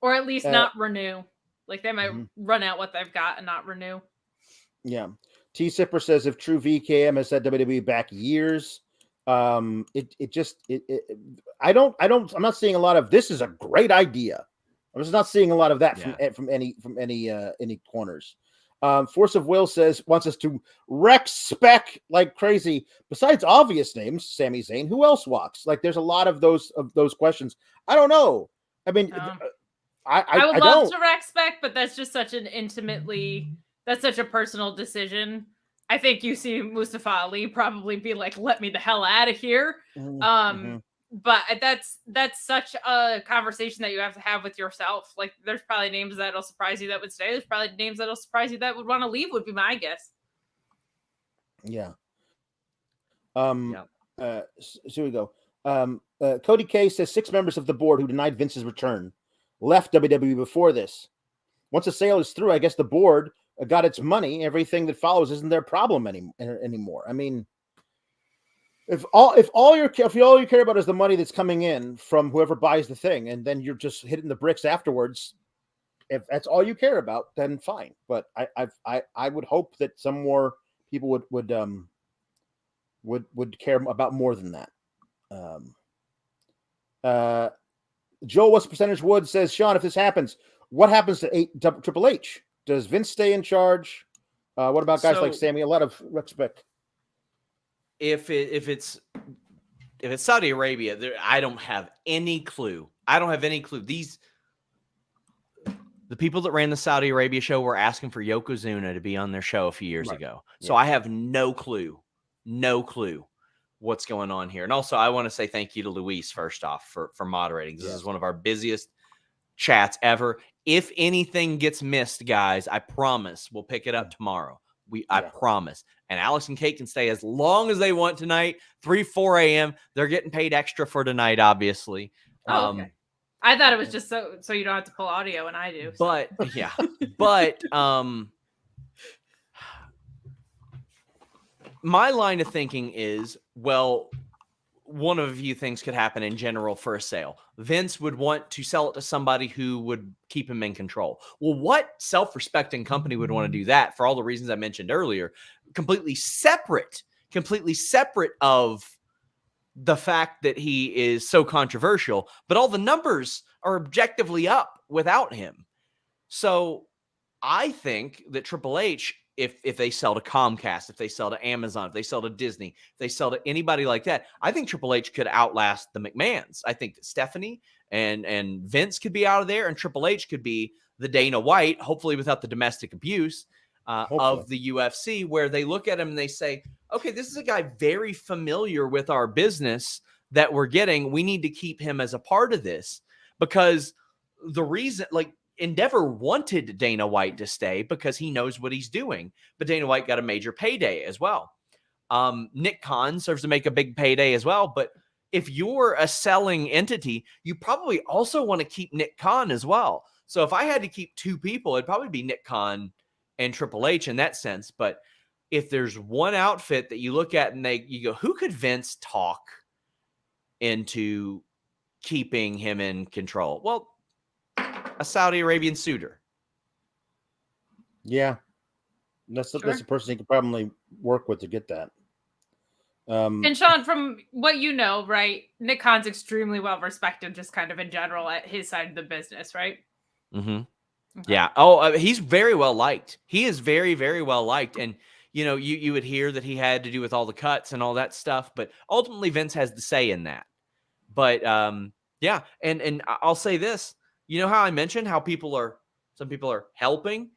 at least not renew. Like they might run out what they've got and not renew. Yeah. T Sipper says if true VKM has set WWE back years. I'm not seeing a lot of this is a great idea. I'm just not seeing a lot of that from any corners. Force of Will wants us to wreck spec like crazy. Besides obvious names, Sami Zayn, who else walks? Like there's a lot of those questions. I don't know. I mean, I would love to wreck spec, but that's just such that's such a personal decision. I think you see Mustafa Ali probably be like, let me the hell out of here. But that's such a conversation that you have to have with yourself. Like there's probably names that'll surprise you that would stay. There's probably names that'll surprise you that would want to leave would be my guess. Yeah. So we go. Cody K says 6 members of the board who denied Vince's return left WWE before this. Once the sale is through, I guess the board got its money. Everything that follows isn't their problem anymore. I mean, if all you care about is the money that's coming in from whoever buys the thing, and then you're just hitting the bricks afterwards, if that's all you care about, then fine. But I would hope that some more people would care about more than that. Joel, what's percentage Wood says, Sean, if this happens, what happens to Triple H? Does Vince stay in charge? What about guys like Sammy? A lot of respect. If it's Saudi Arabia, I don't have any clue. The people that ran the Saudi Arabia show were asking for Yokozuna to be on their show a few years ago. So I have no clue what's going on here. And also, I want to say thank you to Luis first off for moderating. This is one of our busiest chats ever. If anything gets missed, guys, I promise we'll pick it up tomorrow. I promise. And Alex and Kate can stay as long as they want tonight, 4 a.m. They're getting paid extra for tonight, obviously. Okay. I thought it was just so you don't have to pull audio, and I do. But yeah, but my line of thinking is, well, one of a few things could happen in general for a sale. Vince would want to sell it to somebody who would keep him in control. Well, what self-respecting company would want to do that for all the reasons I mentioned earlier? Completely separate of the fact that he is so controversial, but all the numbers are objectively up without him. So I think that Triple H, if they sell to Comcast, if they sell to Amazon, if they sell to Disney, if they sell to anybody like that, I think Triple H could outlast the McMahons. I think that Stephanie and Vince could be out of there, and Triple H could be the Dana White, hopefully without the domestic abuse of the UFC, where they look at him and they say, okay, this is a guy very familiar with our business that we're getting. We need to keep him as a part of this, because the reason, like, Endeavor wanted Dana White to stay because he knows what he's doing, but Dana White got a major payday as well. Nick Khan serves to make a big payday as well, but if you're a selling entity, you probably also want to keep Nick Khan as well. So if I had to keep 2 people, it'd probably be Nick Khan and Triple H in that sense. But if there's one outfit that you look at and you go, who could Vince talk into keeping him in control? Well, a Saudi Arabian suitor. Yeah. That's the person he could probably work with to get that. And Sean, from what you know, right, Nick Khan's extremely well respected just kind of in general at his side of the business, right? Mm-hmm. Okay. Yeah. Oh, he's very well liked. He is very, very well liked. And, you would hear that he had to do with all the cuts and all that stuff. But ultimately, Vince has the say in that. But, yeah. And I'll say this. You know how I mentioned how some people are helping?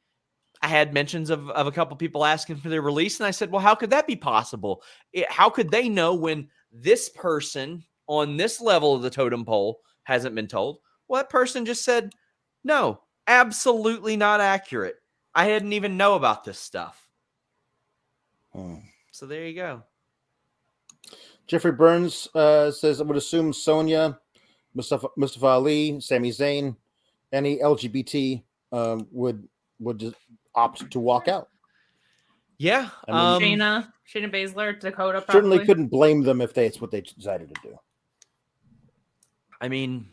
I had mentions of a couple people asking for their release. And I said, well, how could that be possible? How could they know when this person on this level of the totem pole hasn't been told? Well, that person just said, no, absolutely not accurate. I didn't even know about this stuff. So there you go. Jeffrey Burns says, I would assume Sonya, Mustafa Ali, Sami Zayn, any LGBT would just opt to walk out. Yeah. Shayna Baszler, Dakota probably. Certainly couldn't blame them if it's what they decided to do. I mean,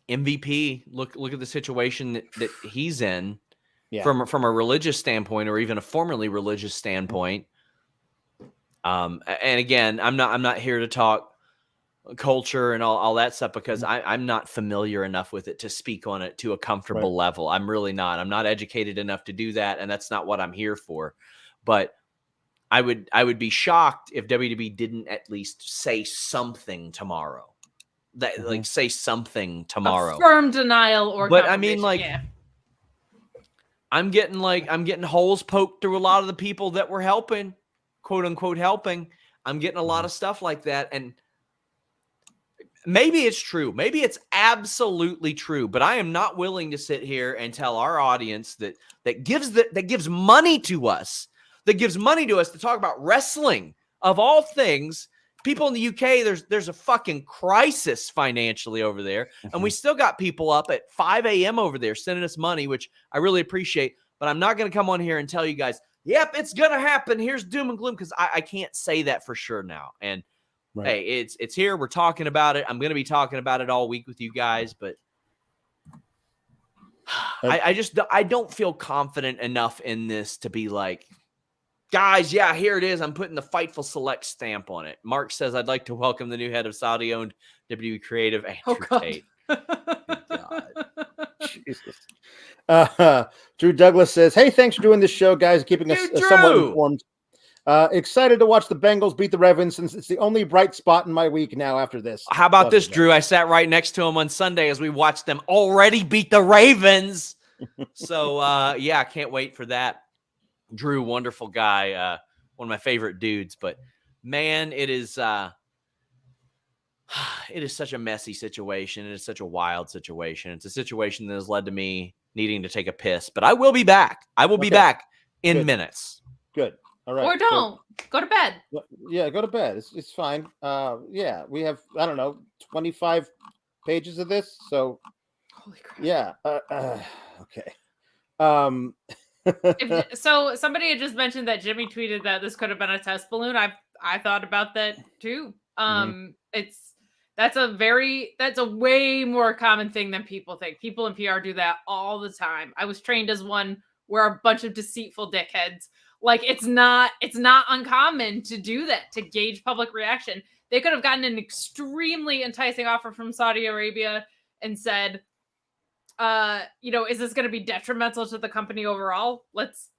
MVP, look at the situation that he's in from a religious standpoint, or even a formerly religious standpoint. And again, I'm not here to talk culture and all that stuff because I'm not familiar enough with it to speak on it to a comfortable level. I'm really not. I'm not educated enough to do that, and that's not what I'm here for. But I would be shocked if WWE didn't at least say something tomorrow. Like say something tomorrow. A firm denial or but I mean, like, I'm getting holes poked through a lot of the people that were helping, quote unquote helping. I'm getting a lot of stuff like that, and maybe it's true. Maybe it's absolutely true, but I am not willing to sit here and tell our audience that gives money to us to talk about wrestling of all things. People in the UK, there's a fucking crisis financially over there, and we still got people up at 5 a.m. over there sending us money, which I really appreciate. But I'm not going to come on here and tell you guys, yep, it's going to happen. Here's doom and gloom, because I can't say that for sure now. And hey, it's here. We're talking about it. I'm going to be talking about it all week with you guys, but I don't feel confident enough in this to be like, guys, yeah, here it is. I'm putting the Fightful Select stamp on it. Mark says, I'd like to welcome the new head of Saudi-owned WWE Creative, Andrew Tate. God. Jesus. Drew Douglas says, hey, thanks for doing this show, guys, keeping us somewhat informed. Excited to watch the Bengals beat the Ravens, since it's the only bright spot in my week now after this. How about this, Drew? I sat right next to him on Sunday as we watched them already beat the Ravens. So, yeah, I can't wait for that. Drew, wonderful guy, one of my favorite dudes. But, man, it is such a messy situation. It is such a wild situation. It's a situation that has led to me needing to take a piss. But I will be back. I will be back in minutes. Good. All right. Or don't. Go to bed. Yeah, go to bed. It's fine. Yeah, we have, I don't know, 25 pages of this. So, holy crap. Yeah. Okay. So somebody had just mentioned that Jimmy tweeted that this could have been a test balloon. I thought about that too. That's a way more common thing than people think. People in PR do that all the time. I was trained as one. We're a bunch of deceitful dickheads. Like, it's not uncommon to do that, to gauge public reaction. They could have gotten an extremely enticing offer from Saudi Arabia and said, is this going to be detrimental to the company overall? Let's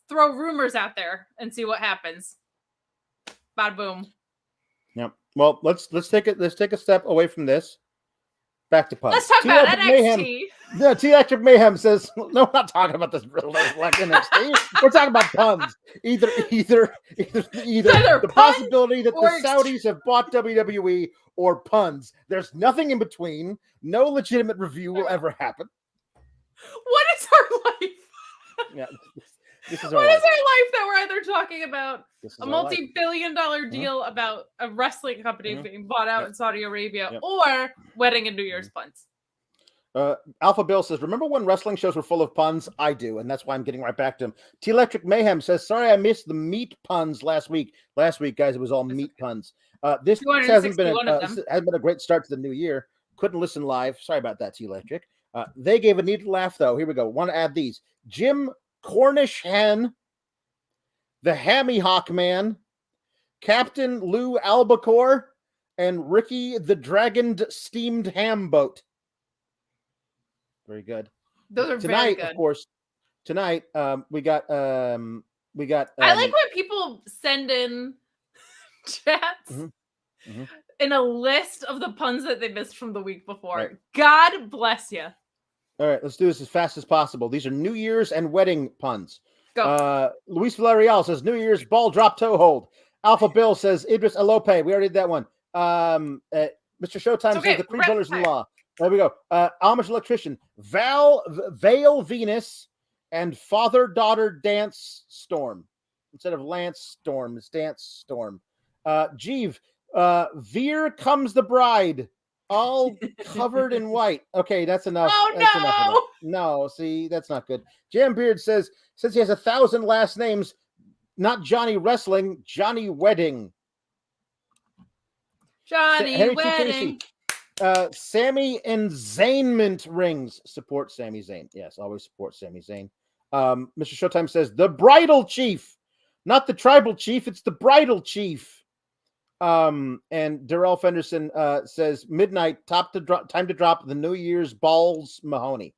throw rumors out there and see what happens. Bada boom. Yep. Well, let's take a step away from this. Back to puns. Let's talk about NXT. Yeah, DIJAK Mayhem says, no, we're not talking about this like NXT. We're talking about puns. Either the possibility that the Saudis have bought WWE, or puns. There's nothing in between. No legitimate review will ever happen. What is our life? Yeah, this is our life that we're either talking about a multi-billion-dollar deal about a wrestling company being bought out in Saudi Arabia, or wedding and New Year's puns. Alpha Bill says, remember when wrestling shows were full of puns? I do, and that's why I'm getting right back to him. T-Electric Mayhem says, sorry I missed the meat puns last week. Last week, guys, it was all meat puns. This hasn't been a great start to the new year. Couldn't listen live. Sorry about that, T-Electric. They gave a neat laugh, though. Here we go. Want to add these. Jim Cornish Hen, the Hammy Hawk Man, Captain Lou Albacore, and Ricky the Dragoned Steamed Ham Boat. Very good. Those are tonight, very good. Of course. Tonight, we got. I like when people send in chats in a list of the puns that they missed from the week before. Right. God bless you. All right, let's do this as fast as possible. These are New Year's and wedding puns. Go. Luis Villarreal says New Year's ball drop toe hold. Alpha Bill says Idris Elope. We already did that one. Mr. Showtime says the Creed brothers-in-law. There we go. Amish Electrician, Vale Venus, and father-daughter dance storm. Instead of Lance Storm, it's dance storm. Jeeve, Veer comes the bride, all covered in white. Okay, that's enough. Oh, that's no! Enough of that. No, see, that's not good. Jam Beard says, since he has 1,000 last names, not Johnny Wrestling, Johnny Wedding. Johnny Wedding. Sammy Enzainment rings. Support Sami Zayn. Yes, always support Sami Zayn. Mr. Showtime says the bridal chief, not the tribal chief. It's the bridal chief. And Darrell Fenderson says midnight time to drop the New Year's balls Mahoney.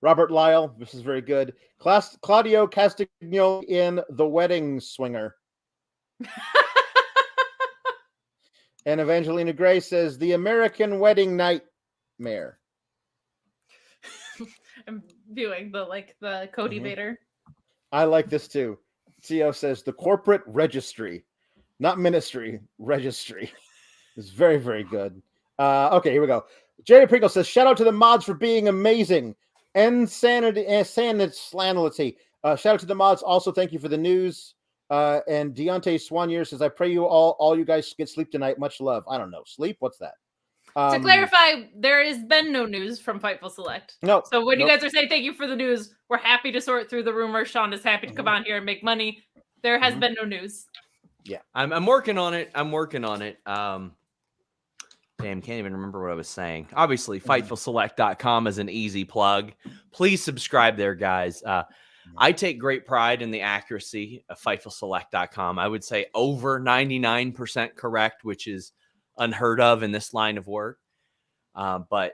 Robert Lyle, this is very good. Claudio Castagnoli in The Wedding Swinger. And Evangelina Gray says the American Wedding Nightmare. I'm viewing the Cody Vader. I like this too. Theo says the corporate registry, not ministry, registry. It's very, very good. Okay, here we go. Jerry Pringle says, shout out to the mods for being amazing. Insanity. Shout out to the mods. Also, thank you for the news. And Deontay Swanier says, I pray you all you guys get sleep tonight. Much love. I don't know. Sleep? What's that? To clarify, there has been no news from Fightful Select. No. So when you guys are saying thank you for the news, we're happy to sort through the rumors. Sean is happy to come on here and make money. There has been no news. Yeah. I'm working on it. Damn, can't even remember what I was saying. Obviously, FightfulSelect.com is an easy plug. Please subscribe there, guys. I take great pride in the accuracy of FightfulSelect.com. I would say over 99% correct, which is unheard of in this line of work. But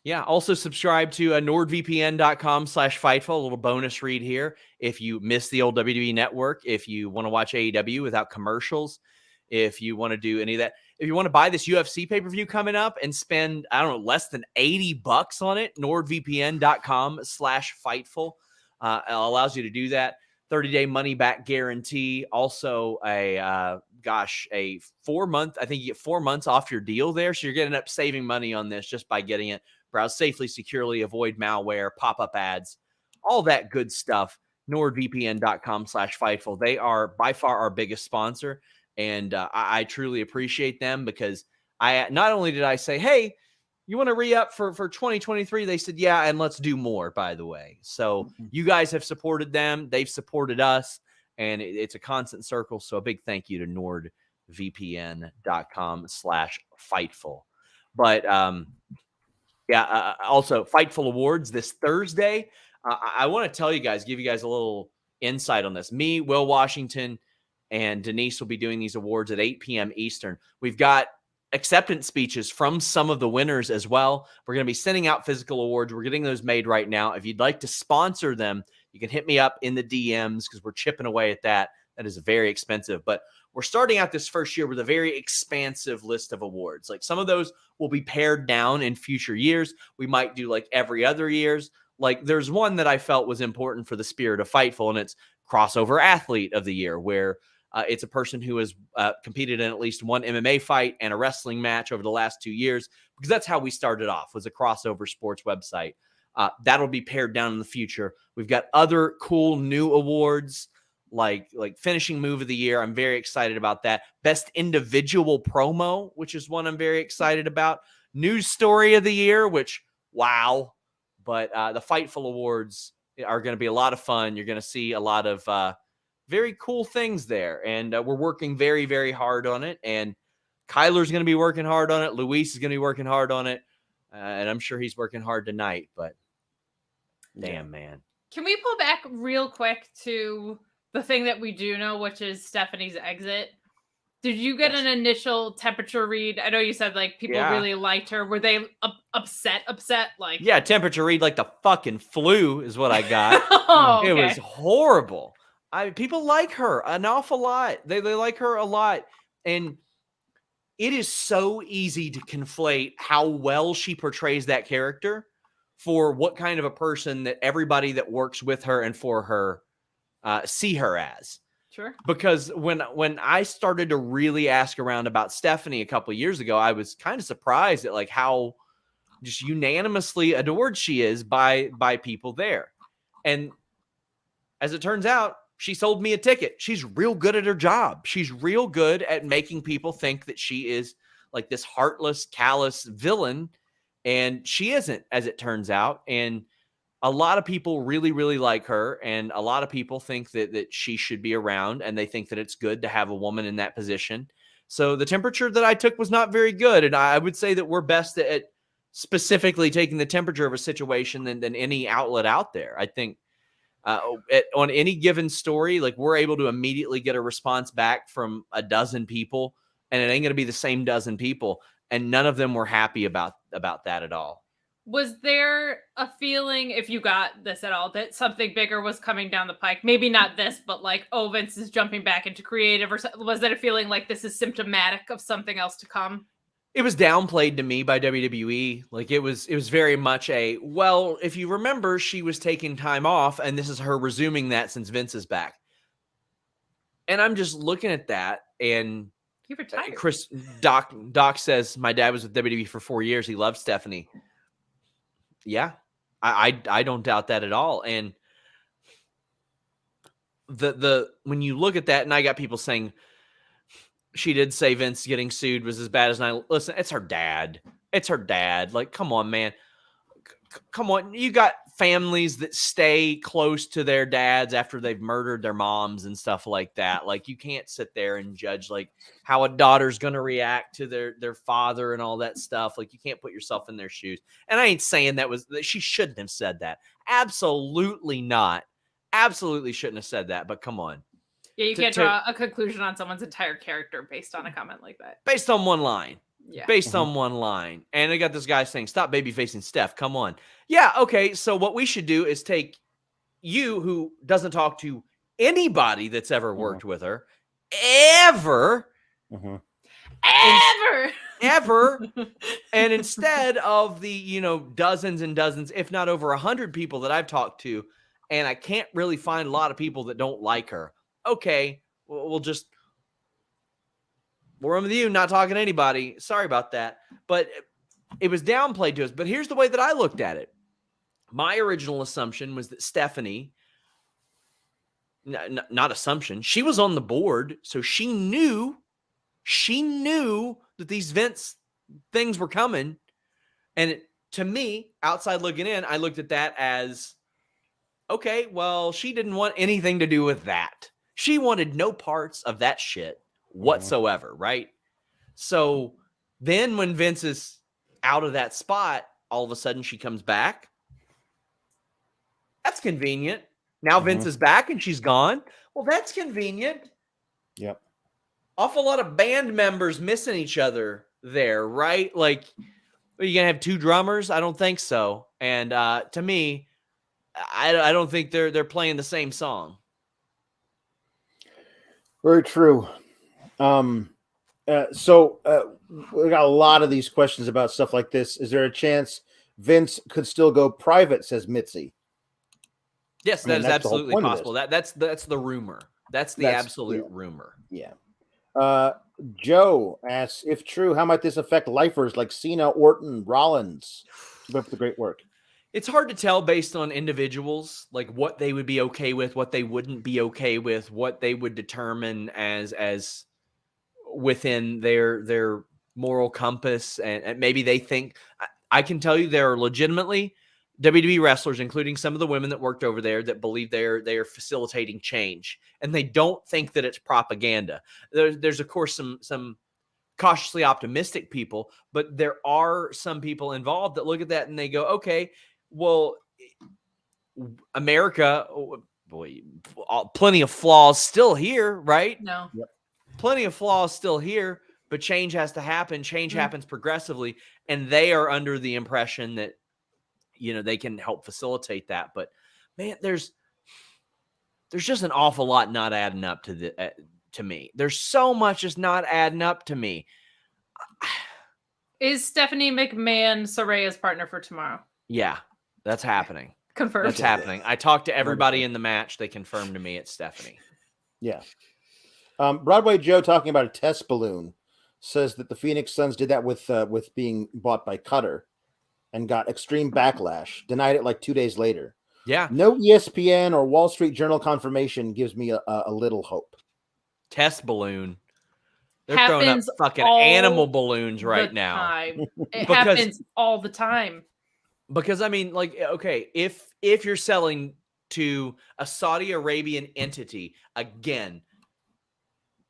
yeah, also subscribe to NordVPN.com/Fightful. A little bonus read here. If you miss the old WWE network, if you want to watch AEW without commercials, if you want to do any of that, if you want to buy this UFC pay-per-view coming up and spend, I don't know, less than $80 on it, NordVPN.com/Fightful allows you to do that. 30-day money-back guarantee. Also a 4-month, I think you get 4 months off your deal there. So you're getting up saving money on this just by getting it. Browse safely, securely, avoid malware, pop-up ads, all that good stuff. NordVPN.com/Fightful. They are by far our biggest sponsor. And I truly appreciate them because not only did I say, hey, you want to re-up for 2023? They said, yeah, and let's do more, by the way. So you guys have supported them. They've supported us, and it's a constant circle. So a big thank you to NordVPN.com/Fightful. But also Fightful Awards this Thursday. I want to tell you guys, give you guys a little insight on this. Me, Will Washington, and Denise will be doing these awards at 8 p.m. Eastern. We've got acceptance speeches from some of the winners as well. We're going to be sending out physical awards. We're getting those made right now. If you'd like to sponsor them, you can hit me up in the DMs because we're chipping away at that. That is very expensive. But we're starting out this first year with a very expansive list of awards. Like some of those will be pared down in future years. We might do like every other years. Like there's one that I felt was important for the spirit of Fightful, and it's Crossover Athlete of the Year, where it's a person who has competed in at least one MMA fight and a wrestling match over the last 2 years, because that's how we started off, was a crossover sports website. That'll be pared down in the future. We've got other cool new awards like finishing move of the year. I'm very excited about that. Best individual promo, which is one I'm very excited about. News story of the year, which wow. But the Fightful Awards are going to be a lot of fun. You're going to see a lot of very cool things there. And we're working very, very hard on it. And Kyler's going to be working hard on it. Luis is going to be working hard on it. And I'm sure he's working hard tonight. But damn, man. Can we pull back real quick to the thing that we do know, which is Stephanie's exit? Did you get an initial temperature read? I know you said like people really liked her. Were they upset? Like, yeah, temperature read like the fucking flu is what I got. Okay. It was horrible. People like her an awful lot. They like her a lot, and it is so easy to conflate how well she portrays that character for what kind of a person that everybody that works with her and for her see her as. Sure. Because when I started to really ask around about Stephanie a couple of years ago, I was kind of surprised at like how just unanimously adored she is by people there. And as it turns out, she sold me a ticket. She's real good at her job. She's real good at making people think that she is like this heartless, callous villain. And she isn't, as it turns out. And a lot of people really, really like her. And a lot of people think that she should be around. And they think that it's good to have a woman in that position. So the temperature that I took was not very good. And I would say that we're best at specifically taking the temperature of a situation than any outlet out there. I think on any given story, like we're able to immediately get a response back from a dozen people. And it ain't going to be the same dozen people. And none of them were happy about that at all. Was there a feeling, if you got this at all, that something bigger was coming down the pike? Maybe not this, but like, oh, Vince is jumping back into creative, or was that a feeling like this is symptomatic of something else to come? It was downplayed to me by WWE. Like it was very much well, if you remember, she was taking time off and this is her resuming that since Vince is back. And I'm just looking at that and you retired. Doc says my dad was with WWE for 4 years. He loved Stephanie. Yeah, I don't doubt that at all. And the when you look at that, and I got people saying she did say Vince getting sued was as bad as listen, it's her dad. It's her dad. Like, come on, man. Come on. You got families that stay close to their dads after they've murdered their moms and stuff like that. Like, you can't sit there and judge like how a daughter's going to react to their father and all that stuff. Like, you can't put yourself in their shoes. And I ain't saying that she shouldn't have said that. Absolutely not. Absolutely shouldn't have said that. But come on. Yeah, you can't draw a conclusion on someone's entire character based on a comment like that. Based on one line. Yeah. Based on one line. And I got this guy saying, stop baby facing Steph. Come on. Yeah, okay. So what we should do is take you, who doesn't talk to anybody that's ever worked with her, ever. Ever. And instead of the, dozens and dozens, if not over 100 people that I've talked to, and I can't really find a lot of people that don't like her. Okay, we're with you, not talking to anybody. Sorry about that. But it was downplayed to us. But here's the way that I looked at it. My original assumption was that Stephanie, not assumption, she was on the board. So she knew that these Vince things were coming. And to me, outside looking in, I looked at that as, okay, well, she didn't want anything to do with that. She wanted no parts of that shit whatsoever, right? So then when Vince is out of that spot, all of a sudden she comes back. That's convenient. Now Vince is back and she's gone. Well, that's convenient. Yep. Awful lot of band members missing each other there, right? Like, are you going to have two drummers? I don't think so. And to me, I don't think they're playing the same song. Very true. So we got a lot of these questions about stuff like this. Is there a chance Vince could still go private, says Mitzi? Yes, that is absolutely possible. That's the rumor. That's the absolute rumor. Yeah. Joe asks, if true, how might this affect lifers like Cena, Orton, Rollins? Keep up the great work. It's hard to tell based on individuals, like what they would be okay with, what they wouldn't be okay with, what they would determine as within their moral compass, and maybe they think. I can tell you there are legitimately WWE wrestlers, including some of the women that worked over there, that believe they are facilitating change, and they don't think that it's propaganda. There's of course some cautiously optimistic people, but there are some people involved that look at that and they go, okay, well, America, boy, plenty of flaws still here, right? No. Yep. Plenty of flaws still here, but change has to happen. Change happens progressively, and they are under the impression that, you know, they can help facilitate that. But man, there's just an awful lot not adding up to me. There's so much just not adding up to me. Is Stephanie McMahon Soraya's partner for tomorrow? Yeah, that's happening. Confirmed. That's happening. I talked to everybody in the match. They confirmed to me it's Stephanie. Yeah. Broadway Joe, talking about a test balloon, says that the Phoenix Suns did that with being bought by Qatar and got extreme backlash. Denied it like 2 days later. Yeah. No ESPN or Wall Street Journal confirmation gives me a little hope. Test balloon. They're Happens throwing up fucking all animal balloons right now. Time. It Because- happens all the time. Because I mean, like, okay, if you're selling to a Saudi Arabian entity, again,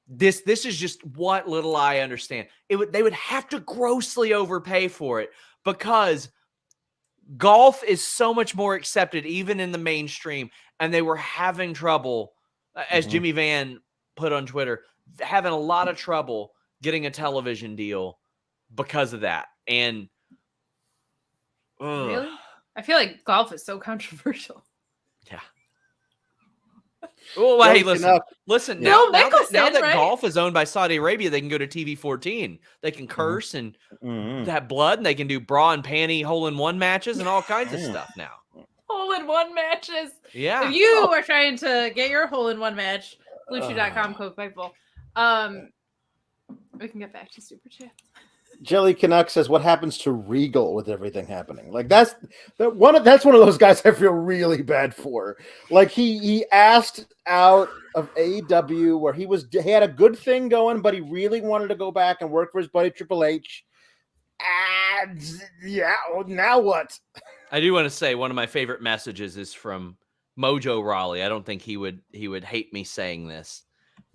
this is just what little I understand. They would have to grossly overpay for it, because golf is so much more accepted even in the mainstream, and they were having trouble, as Jimmy Van put on Twitter, having a lot of trouble getting a television deal because of that. And Really? I feel like golf is so controversial. yeah. Well, hey, listen. Bill Now Mickelson, that right? golf is owned by Saudi Arabia, they can go to TV 14. They can curse and have blood, and they can do bra and panty hole-in-one matches and all kinds of stuff now. Hole-in-one matches. Yeah. If you are trying to get your hole-in-one match, blueshoe.com code Fightful. We can get back to Super Chat. Jelly Canuck says, "What happens to Regal with everything happening?" Like that's one of those guys I feel really bad for. Like he asked out of AEW where he had a good thing going, but he really wanted to go back and work for his buddy Triple H. And yeah, now what? I do want to say one of my favorite messages is from Mojo Rawley. I don't think he would hate me saying this,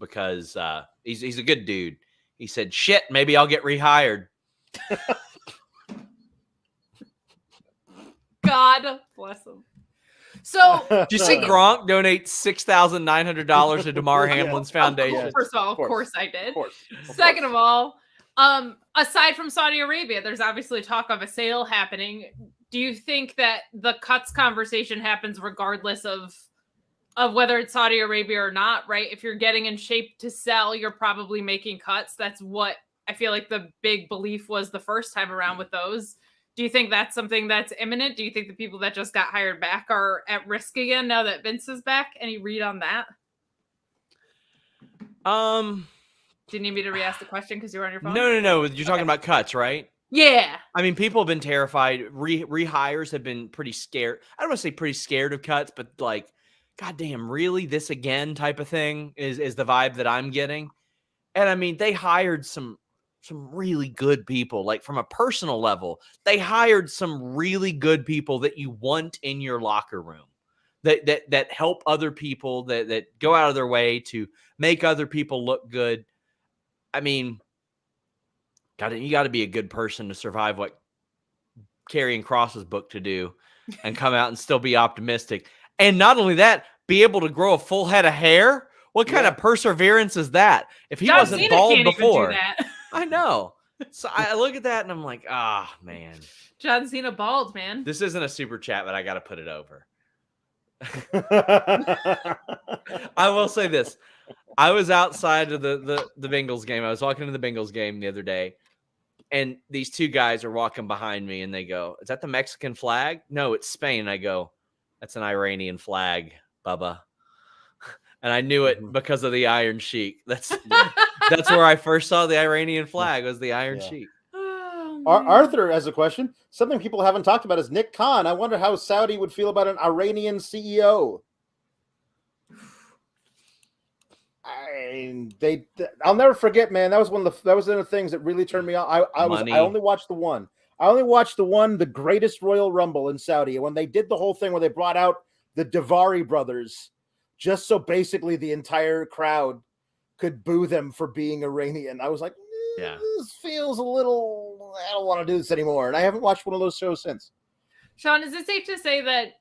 because he's a good dude. He said, "Shit, maybe I'll get rehired." God bless him. So, Did you see Gronk donate $6,900 to Damar Hamlin's foundation? First of all, of course I did. Of course. Second of all, aside from Saudi Arabia, there's obviously talk of a sale happening. Do you think that the cuts conversation happens regardless of whether it's Saudi Arabia or not, right? If you're getting in shape to sell, you're probably making cuts. That's what I feel like the big belief was the first time around with those. Do you think that's something that's imminent? Do you think the people that just got hired back are at risk again now that Vince is back? Any read on that? Do you need me to re-ask the question because you were on your phone? No. You're talking about cuts, right? Yeah. I mean, people have been terrified. Rehires have been pretty scared. I don't want to say pretty scared of cuts, but like, goddamn, really? This again type of thing is the vibe that I'm getting. And I mean, they hired some really good people, like from a personal level. They hired some really good people that you want in your locker room, that help other people, that go out of their way to make other people look good. I mean, you got to be a good person to survive what Karrion Kross was booked to do and come out and still be optimistic. And not only that, be able to grow a full head of hair. What kind of perseverance is that? If he wasn't bald before, I know. So I look at that and I'm like, man. John Cena bald, man. This isn't a super chat, but I got to put it over. I will say this. I was outside of the Bengals game. I was walking to the Bengals game the other day, and these two guys are walking behind me, and they go, "Is that the Mexican flag?" "No, it's Spain." And I go, "That's an Iranian flag, Bubba." And I knew it because of the Iron Sheik. That's where I first saw the Iranian flag, was the Iron Sheik. Oh Arthur has a question. Something people haven't talked about is Nick Khan. I wonder how Saudi would feel about an Iranian CEO. I'll never forget, man. That was one of the things that really turned me on. I only watched the one. The greatest Royal Rumble in Saudi, when they did the whole thing where they brought out the Davari brothers, just so basically the entire crowd could boo them for being Iranian. I was like, this feels a little. I don't want to do this anymore, and I haven't watched one of those shows since. Sean, is it safe to say that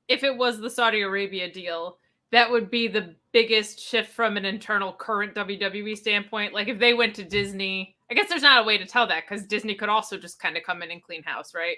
if it was the Saudi Arabia deal, that would be the biggest shift from an internal current WWE standpoint? Like if they went to Disney, I guess there's not a way to tell that because Disney could also just kind of come in and clean house, right?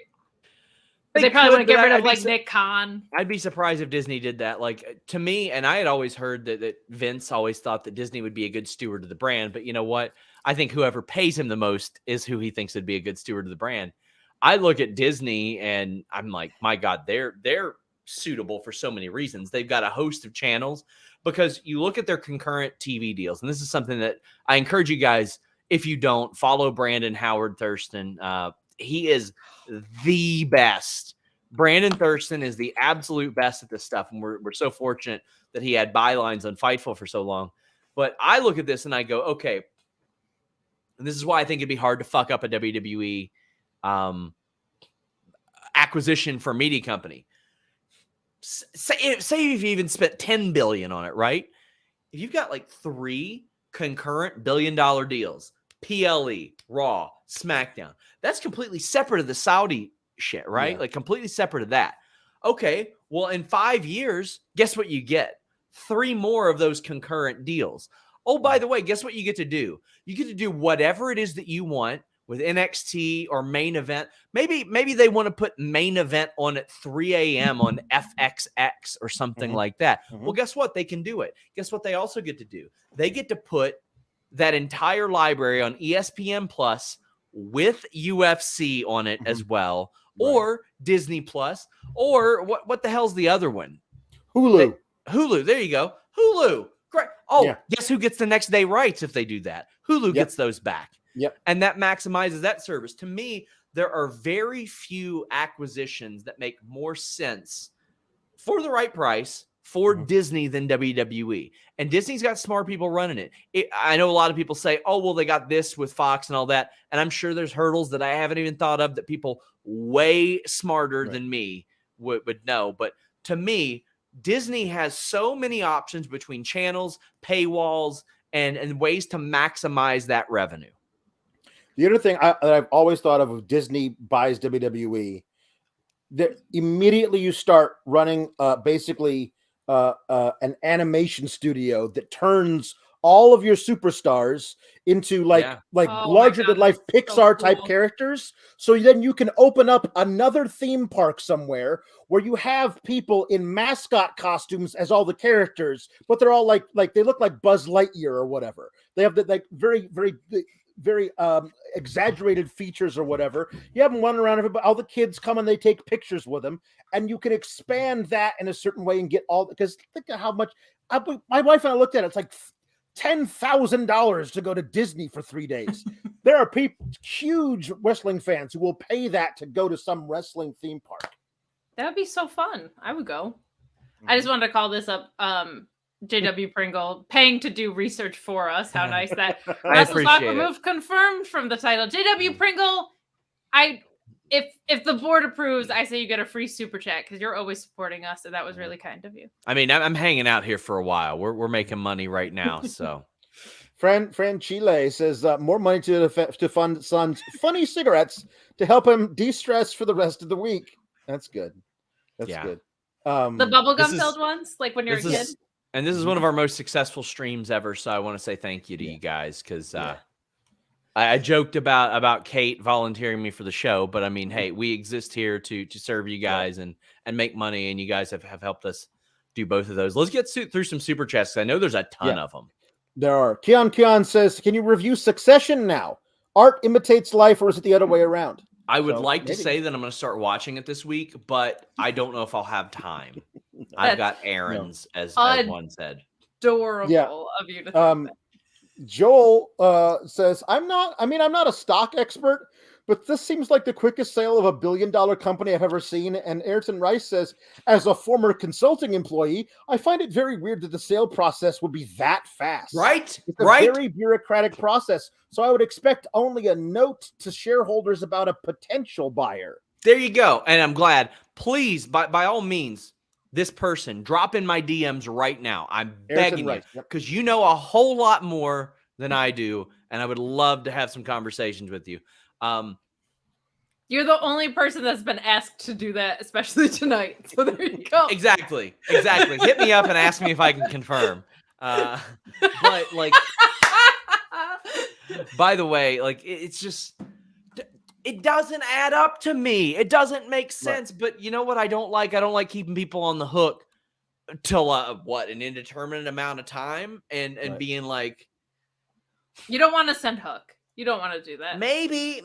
But they probably want to get rid of like Nick Khan. I'd be surprised if Disney did that. Like to me, and I had always heard that Vince always thought that Disney would be a good steward of the brand. But you know what? I think whoever pays him the most is who he thinks would be a good steward of the brand. I look at Disney and I'm like, my God, they're suitable for so many reasons. They've got a host of channels because you look at their concurrent TV deals. And this is something that I encourage you guys, if you don't, follow Brandon Howard Thurston. He is the best. Brandon Thurston is the absolute best at this stuff. And we're so fortunate that he had bylines on Fightful for so long. But I look at this and I go, okay, and this is why I think it'd be hard to fuck up a WWE acquisition for a media company. Say if you even spent $10 billion on it, right? If you've got like 3 concurrent billion-dollar deals, PLE, Raw, SmackDown, that's completely separate of the Saudi shit, right? Like completely separate of that. Okay, well, in 5 years, guess what you get? 3 more of those concurrent deals. Oh, by the way, guess what you get to do? You get to do whatever it is that you want with NXT or main event. Maybe they want to put main event on at 3 a.m. on FXX or something like that. Well, guess what? They can do it. Guess what they also get to do? They get to put that entire library on ESPN Plus with UFC on it as well, or Disney Plus, or what the hell's the other one? Hulu. Hulu. There you go. Hulu. Great. Oh, guess who gets the next day rights if they do that? Hulu gets those back. Yep. And that maximizes that service. To me, there are very few acquisitions that make more sense for the right price for Disney than WWE. And Disney's got smart people running it. I know a lot of people say, oh, well, they got this with Fox and all that. And I'm sure there's hurdles that I haven't even thought of that people way smarter than me would know. But to me, Disney has so many options between channels, paywalls, and ways to maximize that revenue. The other thing that I've always thought of if Disney buys WWE, that immediately you start running basically an animation studio that turns all of your superstars into like larger than life Pixar type characters. So then you can open up another theme park somewhere where you have people in mascot costumes as all the characters, but they're all like they look like Buzz Lightyear or whatever. They have the like very exaggerated features or whatever. You have them running around, all the kids come and they take pictures with them, and you can expand that in a certain way and get all, because think of how much my wife and I looked at it. It's like $10,000 to go to Disney for 3 days. There are people, huge wrestling fans, who will pay that to go to some wrestling theme park. That would be so fun. I would go. I just wanted to call this up. JW Pringle paying to do research for us. How nice that. Russell's Aqua move confirmed from the title. JW Pringle, if the board approves, I say you get a free super chat because you're always supporting us, and that was really kind of you. I mean, I'm hanging out here for a while. We're making money right now, so. Fran Chile says more money to fund son's funny cigarettes to help him de-stress for the rest of the week. That's good. That's good. The bubblegum filled ones, like when you're a kid. And this is one of our most successful streams ever, so I want to say thank you to you guys, because I joked about Kate volunteering me for the show, but I mean, hey, we exist here to serve you guys and make money, and you guys have helped us do both of those. Let's get through some super chats. I know there's a ton of them. There are. Kian says, can you review Succession now? Art imitates life, or is it the other way around? I would like to say that I'm going to start watching it this week, but I don't know if I'll have time. I've got errands, as one said. Adorable of you to think that. Joel says, I'm not a stock expert, but this seems like the quickest sale of $1 billion company I've ever seen. And Ayrton Rice says, as a former consulting employee, I find it very weird that the sale process would be that fast. Right? It's a Right? very bureaucratic process. So I would expect only a note to shareholders about a potential buyer. There you go. And I'm glad. Please, by all means, this person, drop in my DMs right now. I'm begging you, because you know a whole lot more than I do, and I would love to have some conversations with you. You're the only person that's been asked to do that, especially tonight. So there you go. Exactly. Hit me up and ask me if I can confirm. But like, by the way, like it's just, it doesn't add up to me. It doesn't make sense. Right. But you know what I don't like? I don't like keeping people on the hook till an indeterminate amount of time and being like, you don't want to send hook. You don't want to do that. Maybe